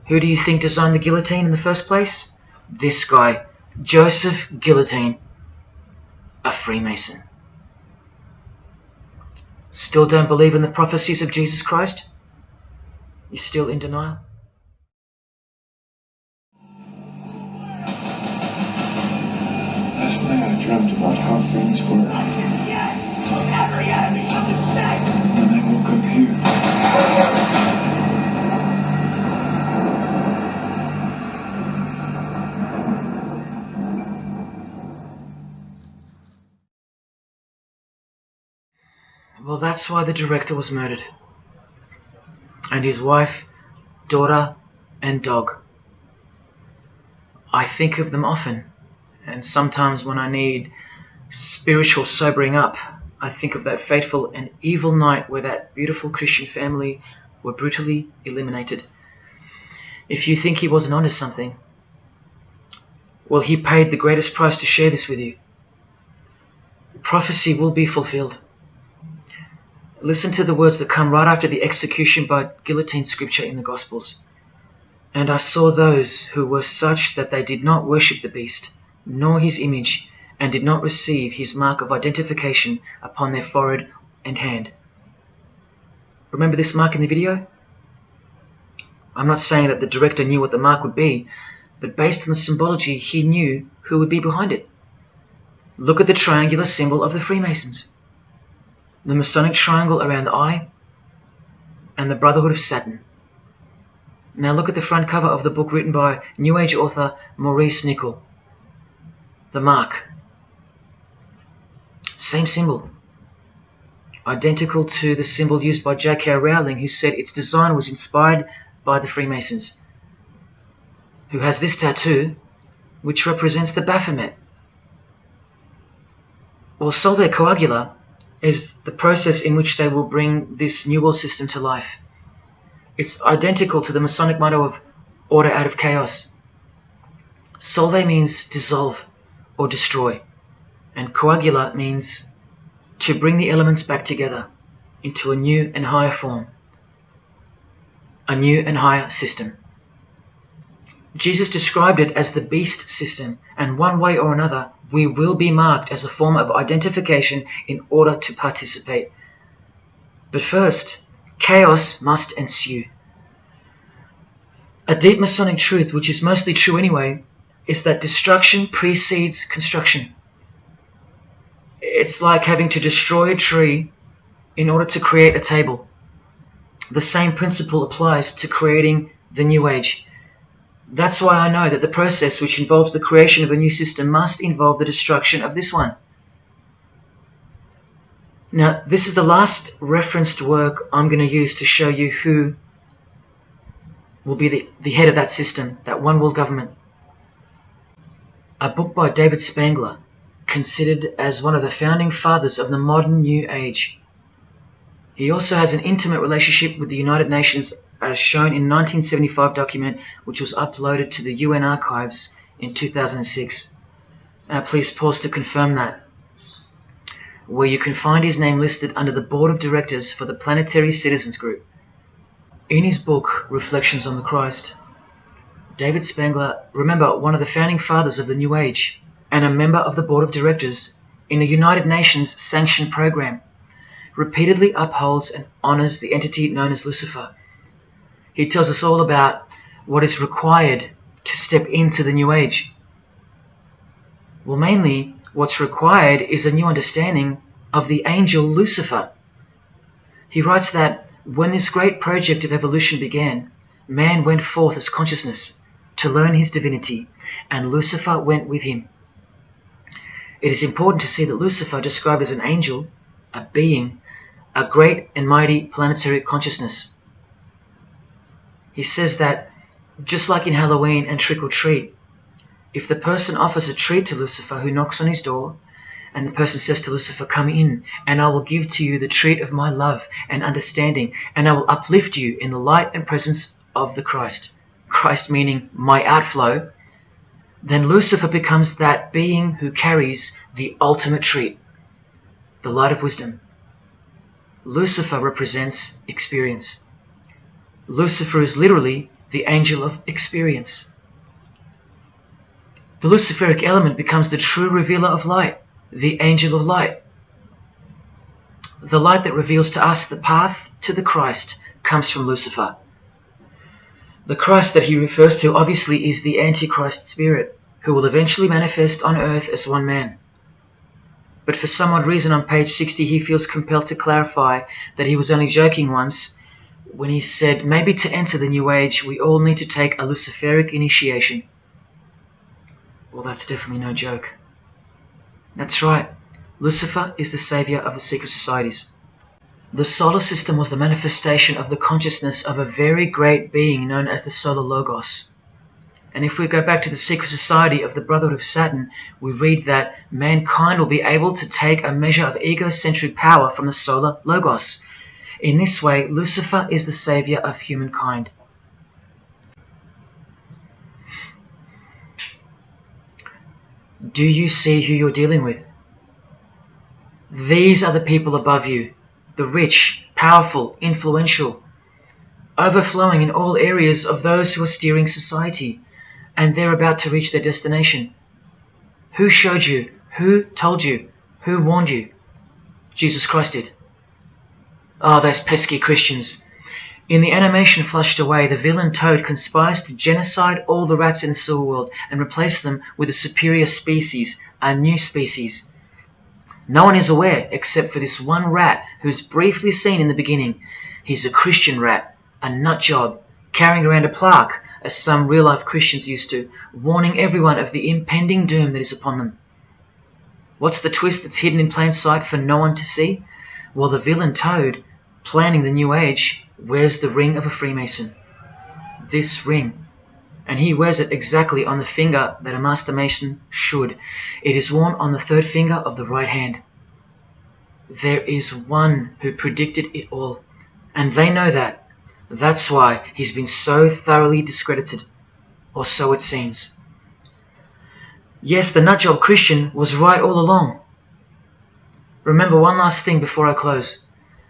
[SPEAKER 1] Who do you think designed the guillotine in the first place? This guy, Joseph Guillotine, a Freemason. Still don't believe in the prophecies of Jesus Christ? You're still in denial?
[SPEAKER 15] Last night I dreamt about how things were. And I woke up here.
[SPEAKER 1] Well, that's why the director was murdered. And his wife, daughter, and dog. I think of them often, and sometimes when I need spiritual sobering up, I think of that fateful and evil night where that beautiful Christian family were brutally eliminated. If you think he wasn't onto something, well, he paid the greatest price to share this with you. Prophecy will be fulfilled. Listen to the words that come right after the execution by guillotine scripture in the Gospels. And I saw those who were such that they did not worship the beast, nor his image, and did not receive his mark of identification upon their forehead and hand. Remember this mark in the video? I'm not saying that the director knew what the mark would be, but based on the symbology, he knew who would be behind it. Look at the triangular symbol of the Freemasons. The Masonic triangle around the eye, and the Brotherhood of Saturn. Now look at the front cover of the book written by New Age author Maurice Nicoll. The mark. Same symbol. Identical to the symbol used by J.K. Rowling, who said its design was inspired by the Freemasons. Who has this tattoo, which represents the Baphomet. Well, Solve Coagula is the process in which they will bring this New World system to life. It's identical to the Masonic motto of order out of chaos. Solve means dissolve or destroy, and coagula means to bring the elements back together into a new and higher form, a new and higher system. Jesus described it as the beast system, and one way or another, we will be marked as a form of identification in order to participate. But first, chaos must ensue. A deep Masonic truth, which is mostly true anyway, is that destruction precedes construction. It's like having to destroy a tree in order to create a table. The same principle applies to creating the New Age. That's why I know that the process which involves the creation of a new system must involve the destruction of this one. Now, this is the last referenced work I'm going to use to show you who will be the head of that system, that one world government. A book by David Spangler, considered as one of the founding fathers of the modern New Age. He also has an intimate relationship with the United Nations, as shown in a 1975 document which was uploaded to the UN archives in 2006. Please pause to confirm that, where you can find his name listed under the Board of Directors for the Planetary Citizens Group. In his book, Reflections on the Christ, David Spangler, remember, one of the founding fathers of the New Age, and a member of the Board of Directors in a United Nations sanctioned program, repeatedly upholds and honors the entity known as Lucifer. He tells us all about what is required to step into the New Age. Well, mainly, what's required is a new understanding of the angel Lucifer. He writes that when this great project of evolution began, man went forth as consciousness to learn his divinity, and Lucifer went with him. It is important to see that Lucifer, described as an angel, a being, a great and mighty planetary consciousness. He says that, just like in Halloween and trick or treat, if the person offers a treat to Lucifer who knocks on his door, and the person says to Lucifer, "Come in, and I will give to you the treat of my love and understanding, and I will uplift you in the light and presence of the Christ." Christ meaning my outflow. then Lucifer becomes that being who carries the ultimate treat, the light of wisdom. Lucifer represents experience. Lucifer is literally the angel of experience. The Luciferic element becomes the true revealer of light, the angel of light. The light that reveals to us the path to the Christ comes from Lucifer. The Christ that he refers to obviously is the Antichrist spirit, who will eventually manifest on earth as one man. But for some odd reason on page 60 he feels compelled to clarify that he was only joking once when he said maybe to enter the New Age we all need to take a Luciferic initiation. Well, that's definitely no joke. That's right, Lucifer is the savior of the secret societies. The solar system was the manifestation of the consciousness of a very great being known as the Solar Logos. And if we go back to the secret society of the Brotherhood of Saturn, we read that mankind will be able to take a measure of egocentric power from the Solar Logos. In this way, Lucifer is the savior of humankind. Do you see who you're dealing with? These are the people above you, the rich, powerful, influential, overflowing in all areas of those who are steering society, and they're about to reach their destination. Who showed you? Who told you? Who warned you? Jesus Christ did. Oh, those pesky Christians. In the animation Flushed Away, the villain Toad conspires to genocide all the rats in the Silver World and replace them with a superior species, a new species. No one is aware except for this one rat who's briefly seen in the beginning. He's a Christian rat, a nut job, carrying around a plaque, as some real-life Christians used to, warning everyone of the impending doom that is upon them. What's the twist that's hidden in plain sight for no one to see? Well, the villain Toad, planning the New Age, wears the ring of a Freemason. This ring. And he wears it exactly on the finger that a Master Mason should. It is worn on the third finger of the right hand. There is one who predicted it all, and they know that. That's why he's been so thoroughly discredited, or so it seems. Yes, the nutjob Christian was right all along. Remember one last thing before I close.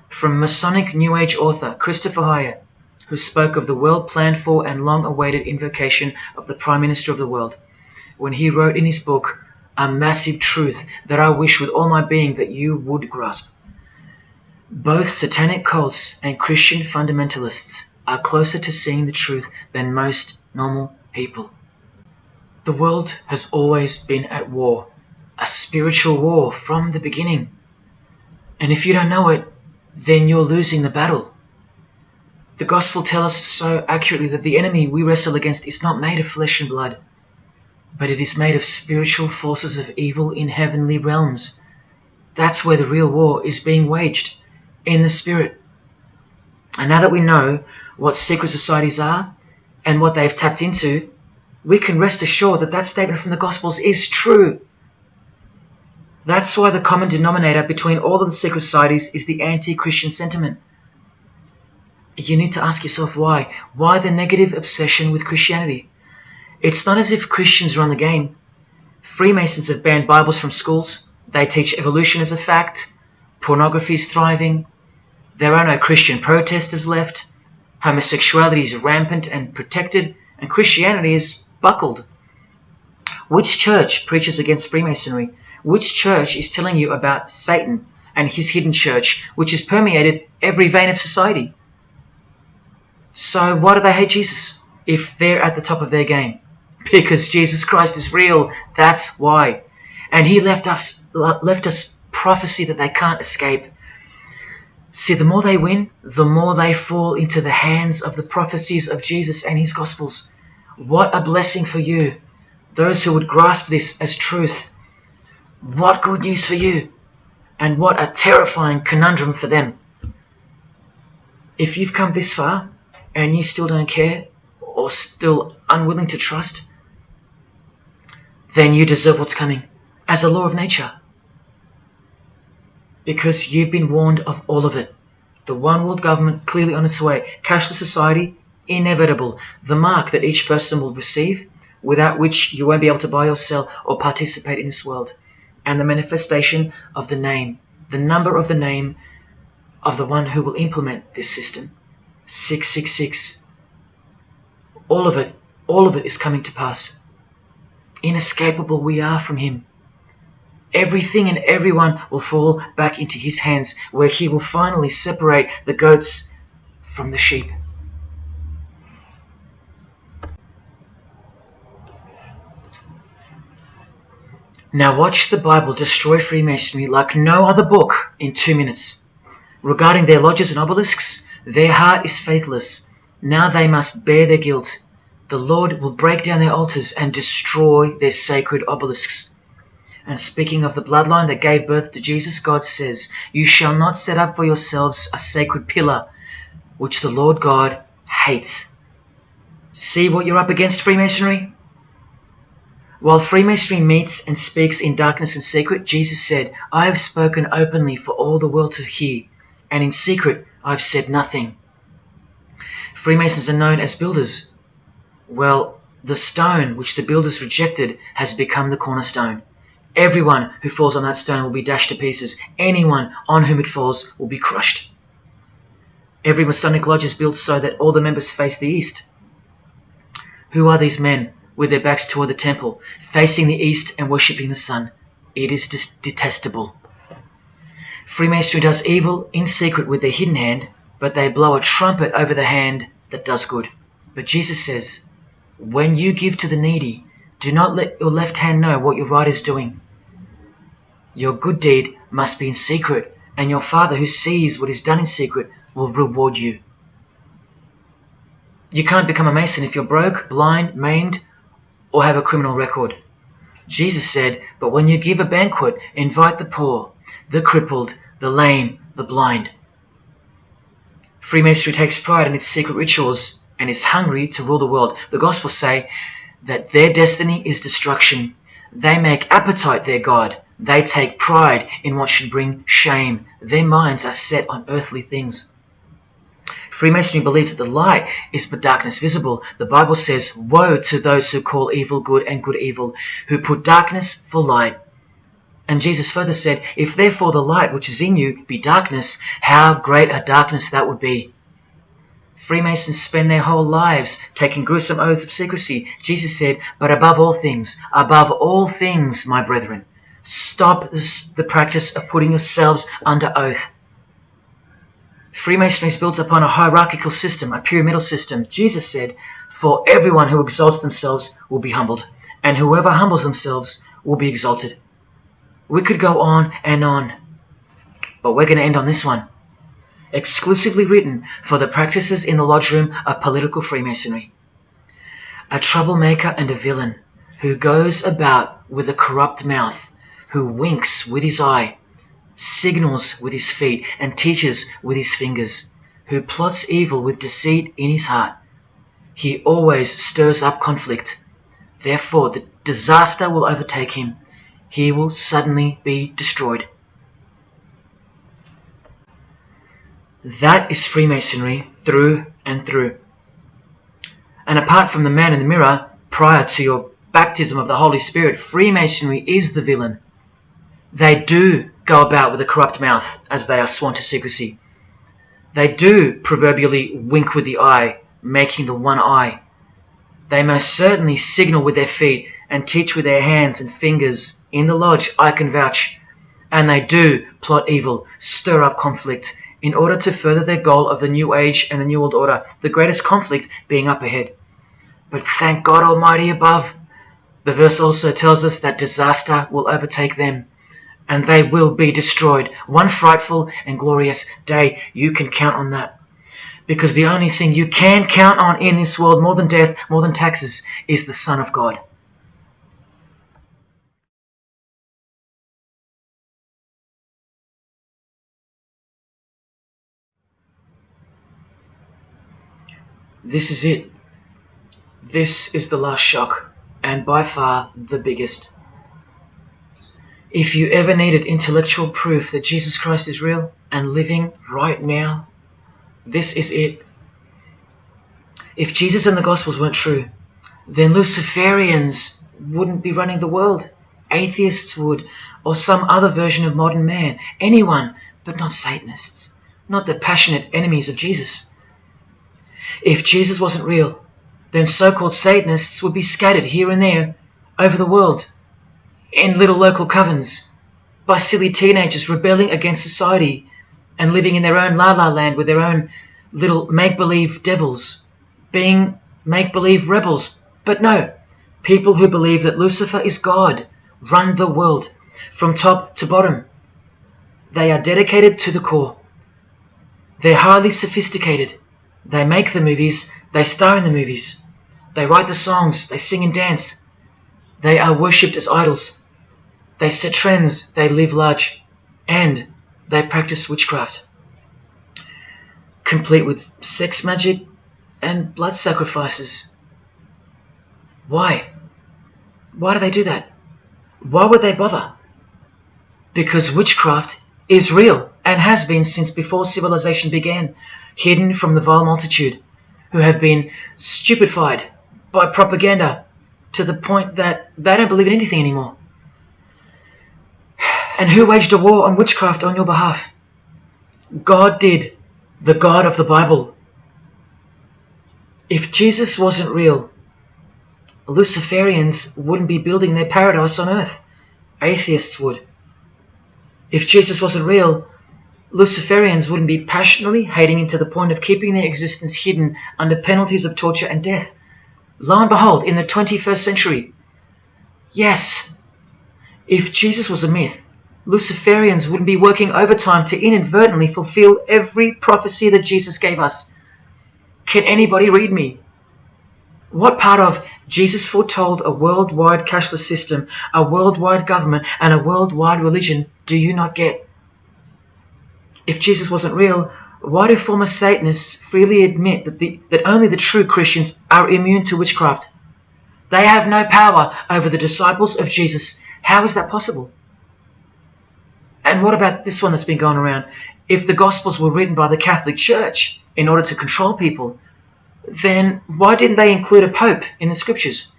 [SPEAKER 1] From Masonic New Age author Christopher Hyatt, who spoke of the well-planned-for and long-awaited invocation of the Prime Minister of the world, when he wrote in his book, A Massive Truth That I Wish With All My Being That You Would Grasp. Both satanic cults and Christian fundamentalists are closer to seeing the truth than most normal people. The world has always been at war, a spiritual war from the beginning. And if you don't know it, then you're losing the battle. The Gospel tells us so accurately that the enemy we wrestle against is not made of flesh and blood, but it is made of spiritual forces of evil in heavenly realms. That's where the real war is being waged, in the spirit. And now that we know what secret societies are and what they've tapped into, we can rest assured that that statement from the Gospels is true. That's why the common denominator between all of the secret societies is the anti-Christian sentiment. You need to ask yourself why. Why the negative obsession with Christianity? It's not as if Christians run the game. Freemasons have banned Bibles from schools. They teach evolution as a fact. Pornography is thriving. There are no Christian protesters left. Homosexuality is rampant and protected, and Christianity is buckled. Which church preaches against Freemasonry? Which church is telling you about Satan and his hidden church, which has permeated every vein of society? So why do they hate Jesus if they're at the top of their game? Because Jesus Christ is real, that's why. And he left us prophecy that they can't escape. See, the more they win, the more they fall into the hands of the prophecies of Jesus and his Gospels. What a blessing for you, those who would grasp this as truth. What good news for you, and what a terrifying conundrum for them. If you've come this far, and you still don't care, or still unwilling to trust, then you deserve what's coming, as a law of nature. Because you've been warned of all of it. The one world government clearly on its way. Cashless society, inevitable. The mark that each person will receive without which you won't be able to buy or sell or participate in this world, and the manifestation of the name, the number of the name of the one who will implement this system, 666. All of it is coming to pass. Inescapable we are from him. Everything and everyone will fall back into his hands, where he will finally separate the goats from the sheep. Now watch the Bible destroy Freemasonry like no other book in 2 minutes. Regarding their lodges and obelisks, their heart is faithless. Now they must bear their guilt. The Lord will break down their altars and destroy their sacred obelisks. And speaking of the bloodline that gave birth to Jesus, God says, "You shall not set up for yourselves a sacred pillar, which the Lord God hates." See what you're up against, Freemasonry? While Freemasonry meets and speaks in darkness and secret, Jesus said, "I have spoken openly for all the world to hear, and in secret I have said nothing." Freemasons are known as builders. Well, the stone which the builders rejected has become the cornerstone. Everyone who falls on that stone will be dashed to pieces. Anyone on whom it falls will be crushed. Every Masonic lodge is built so that all the members face the east. Who are these men with their backs toward the temple, facing the east and worshipping the sun? It is detestable. Freemasonry does evil in secret with their hidden hand, but they blow a trumpet over the hand that does good. But Jesus says, when you give to the needy, do not let your left hand know what your right is doing. Your good deed must be in secret, and your Father who sees what is done in secret will reward you. You can't become a Mason if you're broke, blind, maimed, or have a criminal record. Jesus said, but when you give a banquet, invite the poor, the crippled, the lame, the blind. Freemasonry takes pride in its secret rituals and is hungry to rule the world. The Gospels say that their destiny is destruction. They make appetite their God. They take pride in what should bring shame. Their minds are set on earthly things. Freemasonry believes that the light is but darkness visible. The Bible says, woe to those who call evil good and good evil, who put darkness for light. And Jesus further said, if therefore the light which is in you be darkness, how great a darkness that would be. Freemasons spend their whole lives taking gruesome oaths of secrecy. Jesus said, but above all things, my brethren, stop the practice of putting yourselves under oath. Freemasonry is built upon a hierarchical system, a pyramidal system. Jesus said, for everyone who exalts themselves will be humbled, and whoever humbles themselves will be exalted. We could go on, but we're going to end on this one. Exclusively written for the practices in the lodge room of political Freemasonry. A troublemaker and a villain who goes about with a corrupt mouth, who winks with his eye, signals with his feet, and teaches with his fingers, who plots evil with deceit in his heart. He always stirs up conflict. Therefore, the disaster will overtake him. He will suddenly be destroyed. That is Freemasonry through and through. And apart from the man in the mirror, prior to your baptism of the Holy Spirit, Freemasonry is the villain. They do go about with a corrupt mouth as they are sworn to secrecy. They do proverbially wink with the eye, making the one eye. They most certainly signal with their feet and teach with their hands and fingers. In the lodge, I can vouch. And they do plot evil, stir up conflict, in order to further their goal of the New Age and the New World Order, the greatest conflict being up ahead. But thank God Almighty above, the verse also tells us that disaster will overtake them, and they will be destroyed. One frightful and glorious day. You can count on that. Because the only thing you can count on in this world, more than death, more than taxes, is the Son of God. This is it. This is the last shock, and by far the biggest. If you ever needed intellectual proof that Jesus Christ is real and living right now, this is it. If Jesus and the Gospels weren't true, then Luciferians wouldn't be running the world. Atheists would, or some other version of modern man. Anyone, but not Satanists, not the passionate enemies of Jesus. If Jesus wasn't real, then so-called Satanists would be scattered here and there over the world in little local covens by silly teenagers rebelling against society and living in their own la-la land with their own little make-believe devils, being make-believe rebels. But no, people who believe that Lucifer is God run the world from top to bottom. They are dedicated to the core. They're highly sophisticated. They make the movies, they star in the movies. They write the songs, they sing and dance. They are worshipped as idols. They set trends, they live large, and they practice witchcraft, complete with sex magic and blood sacrifices. Why? Why do they do that? Why would they bother? Because witchcraft is real and has been since before civilization began, hidden from the vile multitude who have been stupefied by propaganda to the point that they don't believe in anything anymore. And who waged a war on witchcraft on your behalf? God did, the God of the Bible. If Jesus wasn't real, Luciferians wouldn't be building their paradise on earth. Atheists would. If Jesus wasn't real, Luciferians wouldn't be passionately hating him to the point of keeping their existence hidden under penalties of torture and death. Lo and behold, in the 21st century. Yes, if Jesus was a myth, Luciferians wouldn't be working overtime to inadvertently fulfill every prophecy that Jesus gave us. Can anybody read me? What part of Jesus foretold a worldwide cashless system, a worldwide government, and a worldwide religion do you not get? If Jesus wasn't real, why do former Satanists freely admit that only the true Christians are immune to witchcraft? They have no power over the disciples of Jesus. How is that possible? And what about this one that's been going around? If the Gospels were written by the Catholic Church in order to control people, then why didn't they include a pope in the scriptures?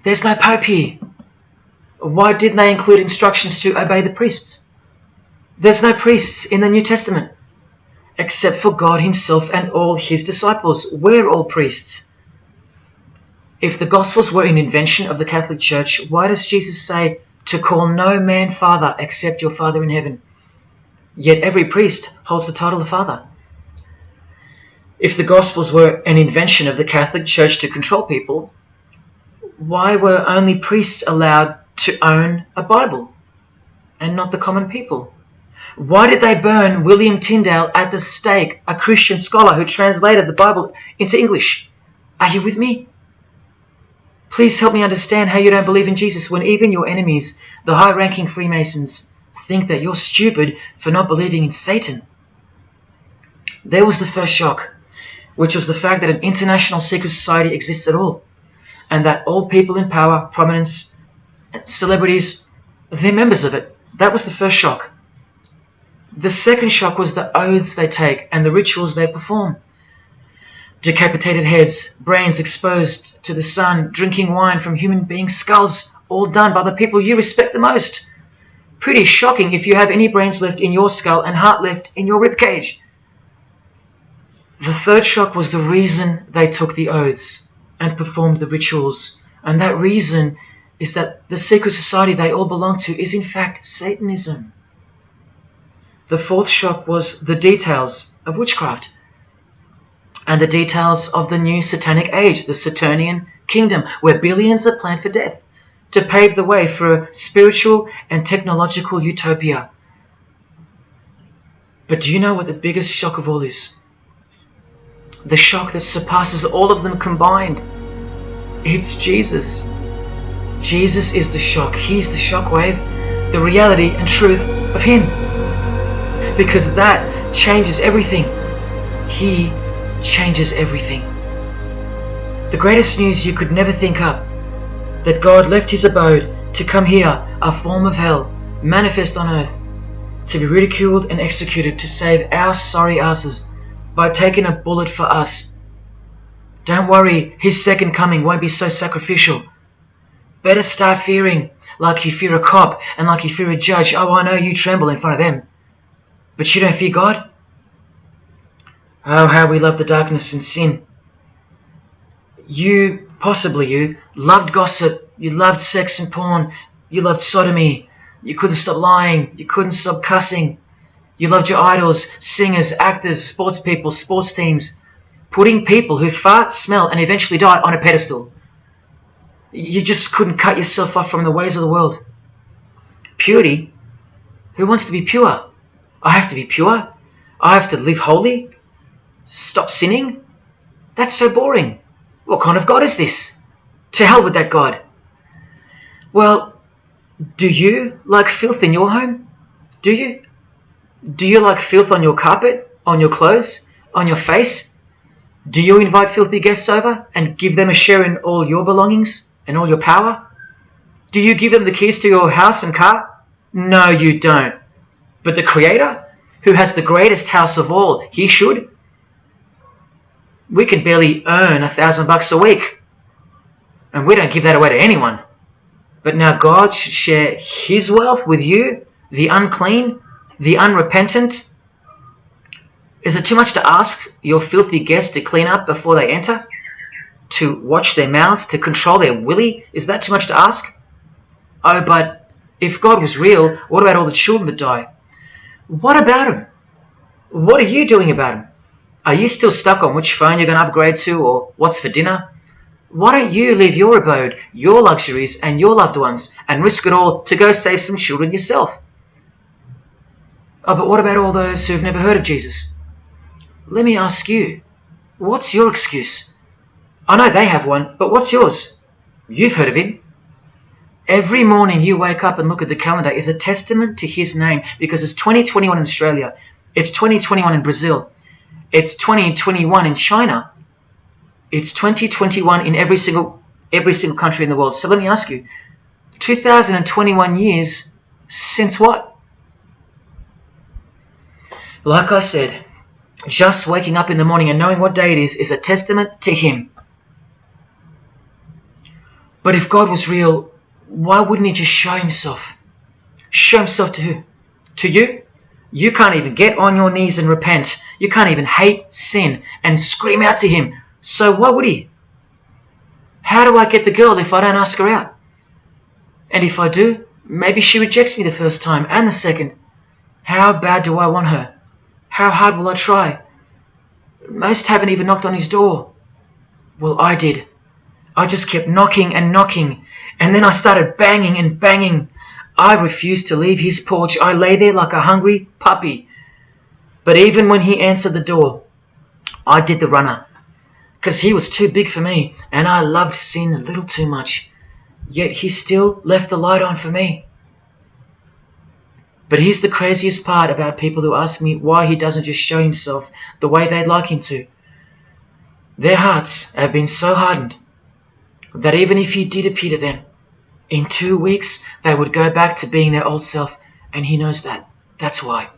[SPEAKER 1] There's no pope here. Why didn't they include instructions to obey the priests? There's no priests in the New Testament, except for God himself and all his disciples. We're all priests. If the Gospels were an invention of the Catholic Church, why does Jesus say to call no man Father except your Father in heaven? Yet every priest holds the title of Father. If the Gospels were an invention of the Catholic Church to control people, why were only priests allowed to own a Bible and not the common people? Why did they burn William Tyndale at the stake, a Christian scholar who translated the Bible into English? Are you with me? Please help me understand how you don't believe in Jesus when even your enemies, the high-ranking Freemasons, think that you're stupid for not believing in Satan. There was the first shock, which was the fact that an international secret society exists at all, and that all people in power, prominence, celebrities, they're members of it. That was the first shock. The second shock was the oaths they take and the rituals they perform. Decapitated heads, brains exposed to the sun, drinking wine from human beings' skulls, all done by the people you respect the most. Pretty shocking if you have any brains left in your skull and heart left in your ribcage. The third shock was the reason they took the oaths and performed the rituals, and that reason is that the secret society they all belong to is in fact Satanism. The fourth shock was the details of witchcraft and the details of the new satanic age, the Saturnian kingdom, where billions are planned for death to pave the way for a spiritual and technological utopia. But do you know what the biggest shock of all is? The shock that surpasses all of them combined. It's Jesus. Jesus is the shock. He's the shockwave, the reality and truth of him. Because that changes everything. He changes everything. The greatest news you could never think up, that God left his abode to come here, a form of hell, manifest on earth, to be ridiculed and executed to save our sorry asses by taking a bullet for us. Don't worry, his second coming won't be so sacrificial. Better start fearing like you fear a cop and like you fear a judge. Oh, I know you tremble in front of them. But you don't fear God? Oh, how we love the darkness and sin. Possibly you, loved gossip, you loved sex and porn, you loved sodomy, you couldn't stop lying, you couldn't stop cussing, you loved your idols, singers, actors, sports people, sports teams, putting people who fart, smell and eventually die on a pedestal. You just couldn't cut yourself off from the ways of the world. Purity? Who wants to be pure? I have to be pure? I have to live holy? Stop sinning? That's so boring. What kind of God is this? To hell with that God. Well, do you like filth in your home? Do you? Do you like filth on your carpet, on your clothes, on your face? Do you invite filthy guests over and give them a share in all your belongings and all your power? Do you give them the keys to your house and car? No, you don't. But the Creator, who has the greatest house of all, he should. We can barely earn $1,000 a week, and we don't give that away to anyone. But now God should share his wealth with you, the unclean, the unrepentant. Is it too much to ask your filthy guests to clean up before they enter? To watch their mouths, to control their willy? Is that too much to ask? Oh, but if God was real, what about all the children that die? What about them? What are you doing about them? Are you still stuck on which phone you're going to upgrade to or what's for dinner? Why don't you leave your abode, your luxuries and your loved ones and risk it all to go save some children yourself? Oh, but what about all those who've never heard of Jesus? Let me ask you, what's your excuse? I know they have one, but what's yours? You've heard of him. Every morning you wake up and look at the calendar is a testament to his name, because it's 2021 in Australia, it's 2021 in Brazil, it's 2021 in China, it's 2021 in every single country in the world. So let me ask you, 2021 years since what? Like I said, just waking up in the morning and knowing what day it is a testament to him. But if God was real, why wouldn't he just show himself? Show himself to who? To you? You can't even get on your knees and repent. You can't even hate sin and scream out to him. So why would he? How do I get the girl if I don't ask her out? And if I do, maybe she rejects me the first time and the second. How bad do I want her? How hard will I try? Most haven't even knocked on his door. Well, I did. I just kept knocking and knocking, and then I started banging and banging. I refused to leave his porch. I lay there like a hungry puppy. But even when he answered the door, I did the runner, because he was too big for me, and I loved sin a little too much. Yet he still left the light on for me. But here's the craziest part about people who ask me why he doesn't just show himself the way they'd like him to. Their hearts have been so hardened that even if he did appear to them, in 2 weeks they would go back to being their old self, and he knows that. That's why.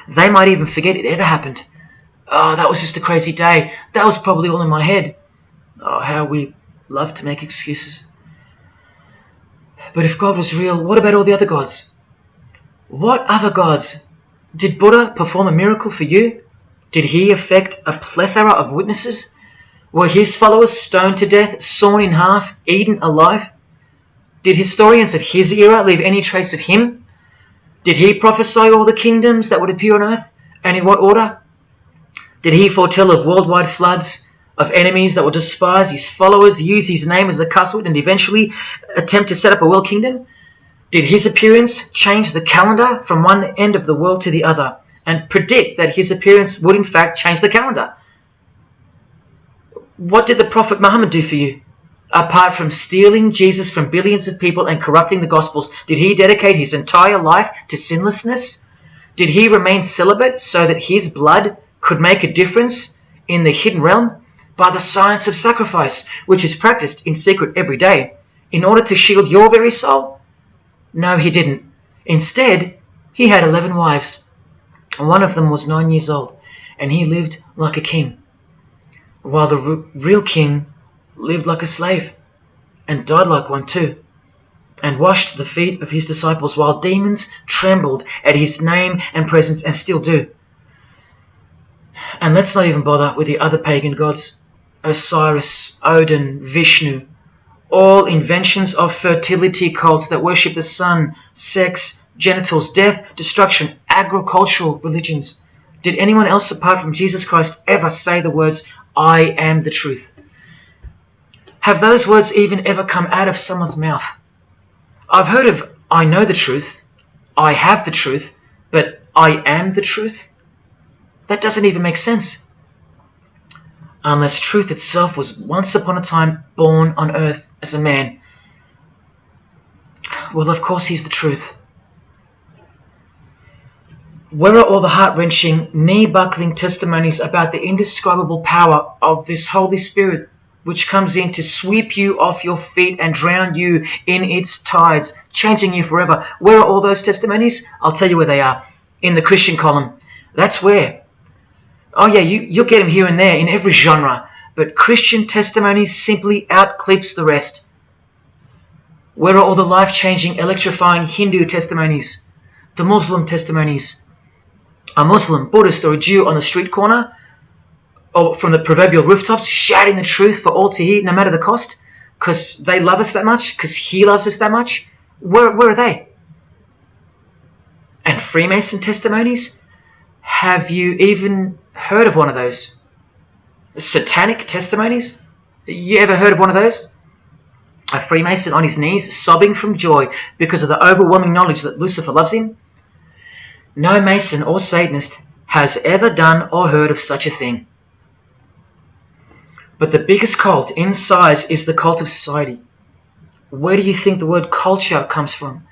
[SPEAKER 1] They might even forget it ever happened. Oh, that was just a crazy day. That was probably all in my head. Oh, how we love to make excuses. But if God was real, what about all the other gods? What other gods? Did Buddha perform a miracle for you? Did he affect a plethora of witnesses? Were his followers stoned to death, sawn in half, eaten alive? Did historians of his era leave any trace of him? Did he prophesy all the kingdoms that would appear on earth, and in what order? Did he foretell of worldwide floods, of enemies that would despise his followers, use his name as a cuss word, and eventually attempt to set up a world kingdom? Did his appearance change the calendar from one end of the world to the other, and predict that his appearance would in fact change the calendar? What did the Prophet Muhammad do for you? Apart from stealing Jesus from billions of people and corrupting the Gospels, did he dedicate his entire life to sinlessness? Did he remain celibate so that his blood could make a difference in the hidden realm by the science of sacrifice, which is practiced in secret every day, in order to shield your very soul? No, he didn't. Instead, he had 11 wives. One of them was 9 years old, and he lived like a king. while the real king lived like a slave and died like one too, and washed the feet of his disciples while demons trembled at his name and presence, and still do. And let's not even bother with the other pagan gods, Osiris, Odin, Vishnu, all inventions of fertility cults that worship the sun, sex, genitals, death, destruction, agricultural religions. Did anyone else apart from Jesus Christ ever say the words, "I am the truth"? Have those words even ever come out of someone's mouth? I've heard of "I know the truth," "I have the truth," but "I am the truth"? That doesn't even make sense. Unless truth itself was once upon a time born on earth as a man. Well, of course he's the truth. Where are all the heart-wrenching, knee-buckling testimonies about the indescribable power of this Holy Spirit, which comes in to sweep you off your feet and drown you in its tides, changing you forever? Where are all those testimonies? I'll tell you where they are. In the Christian column. That's where. Oh yeah, you'll get them here and there in every genre, but Christian testimonies simply outclips the rest. Where are all the life-changing, electrifying Hindu testimonies? The Muslim testimonies? A Muslim, Buddhist, or a Jew on the street corner, or from the proverbial rooftops, shouting the truth for all to hear, no matter the cost, because they love us that much, because he loves us that much? Where are they? And Freemason testimonies? Have you even heard of one of those? Satanic testimonies? You ever heard of one of those? A Freemason on his knees sobbing from joy because of the overwhelming knowledge that Lucifer loves him? No Mason or Satanist has ever done or heard of such a thing. But the biggest cult in size is the cult of society. Where do you think the word culture comes from?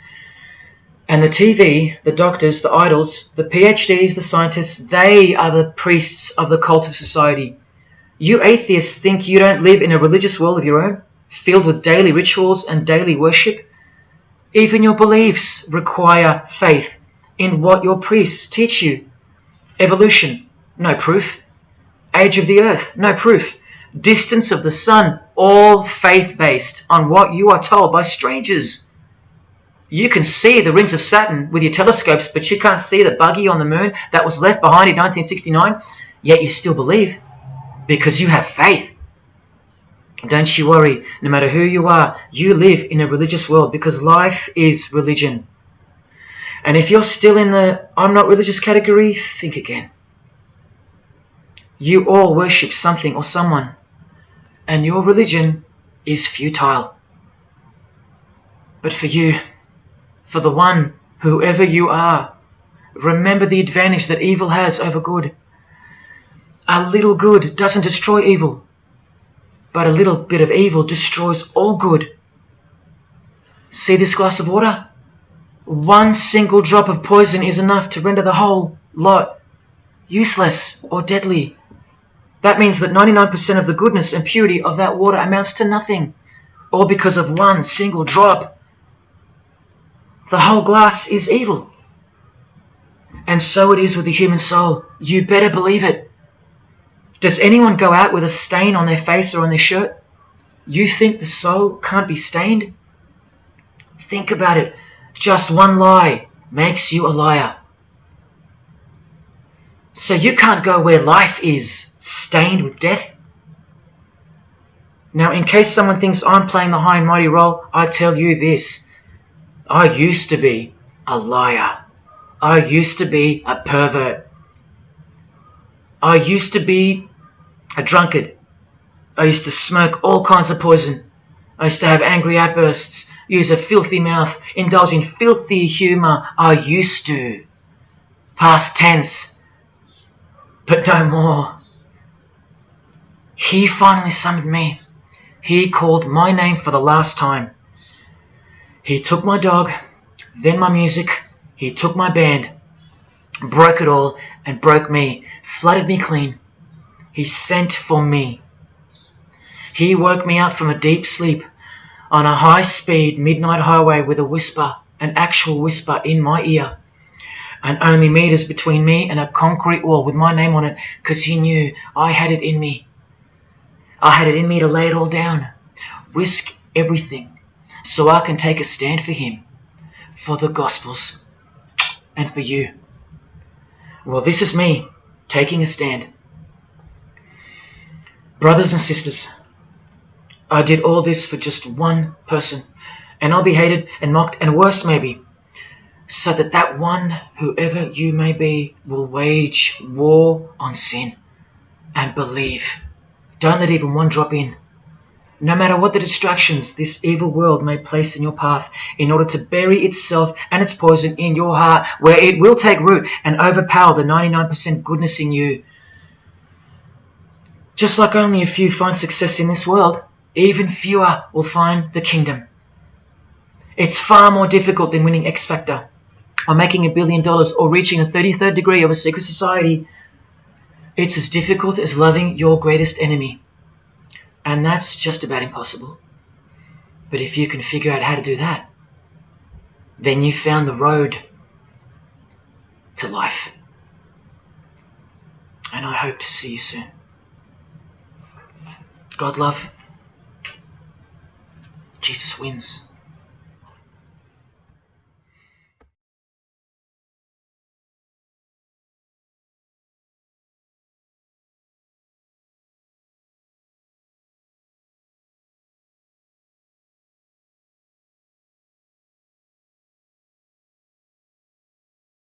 [SPEAKER 1] And the TV, the doctors, the idols, the PhDs, the scientists, they are the priests of the cult of society. You atheists think you don't live in a religious world of your own, filled with daily rituals and daily worship? Even your beliefs require faith in what your priests teach you. Evolution, no proof. Age of the earth, no proof. Distance of the sun, all faith-based on what you are told by strangers. You can see the rings of Saturn with your telescopes, but you can't see the buggy on the moon that was left behind in 1969, yet you still believe, because you have faith. Don't you worry, no matter who you are, you live in a religious world, because life is religion. And if you're still in the "I'm not religious" category, think again. You all worship something or someone, and your religion is futile. But for you, for the one, whoever you are, remember the advantage that evil has over good. A little good doesn't destroy evil, but a little bit of evil destroys all good. See this glass of water? One single drop of poison is enough to render the whole lot useless or deadly. That means that 99% of the goodness and purity of that water amounts to nothing, all because of one single drop. The whole glass is evil. And so it is with the human soul. You better believe it. Does anyone go out with a stain on their face or on their shirt? You think the soul can't be stained? Think about it. Just one lie makes you a liar. So you can't go where life is, stained with death? Now, in case someone thinks I'm playing the high and mighty role, I tell you this. I used to be a liar. I used to be a pervert. I used to be a drunkard. I used to smoke all kinds of poison. I used to have angry outbursts, use a filthy mouth, indulge in filthy humour. I used to. Past tense. But no more. He finally summoned me. He called my name for the last time. He took my dog, then my music. He took my band, broke it all, and broke me, flooded me clean. He sent for me. He woke me up from a deep sleep on a high-speed midnight highway with a whisper, an actual whisper in my ear, and only meters between me and a concrete wall with my name on it, because he knew I had it in me. I had it in me to lay it all down, risk everything, so I can take a stand for him, for the Gospels, and for you. Well, this is me taking a stand. Brothers and sisters, I did all this for just one person, and I'll be hated and mocked and worse maybe, so that that one, whoever you may be, will wage war on sin and believe. Don't let even one drop in. No matter what the distractions this evil world may place in your path, in order to bury itself and its poison in your heart, where it will take root and overpower the 99% goodness in you. Just like only a few find success in this world, even fewer will find the kingdom. It's far more difficult than winning X Factor, or making $1 billion, or reaching a 33rd degree of a secret society. It's as difficult as loving your greatest enemy. And that's just about impossible. But if you can figure out how to do that, then you've found the road to life. And I hope to see you soon. God love. Jesus wins.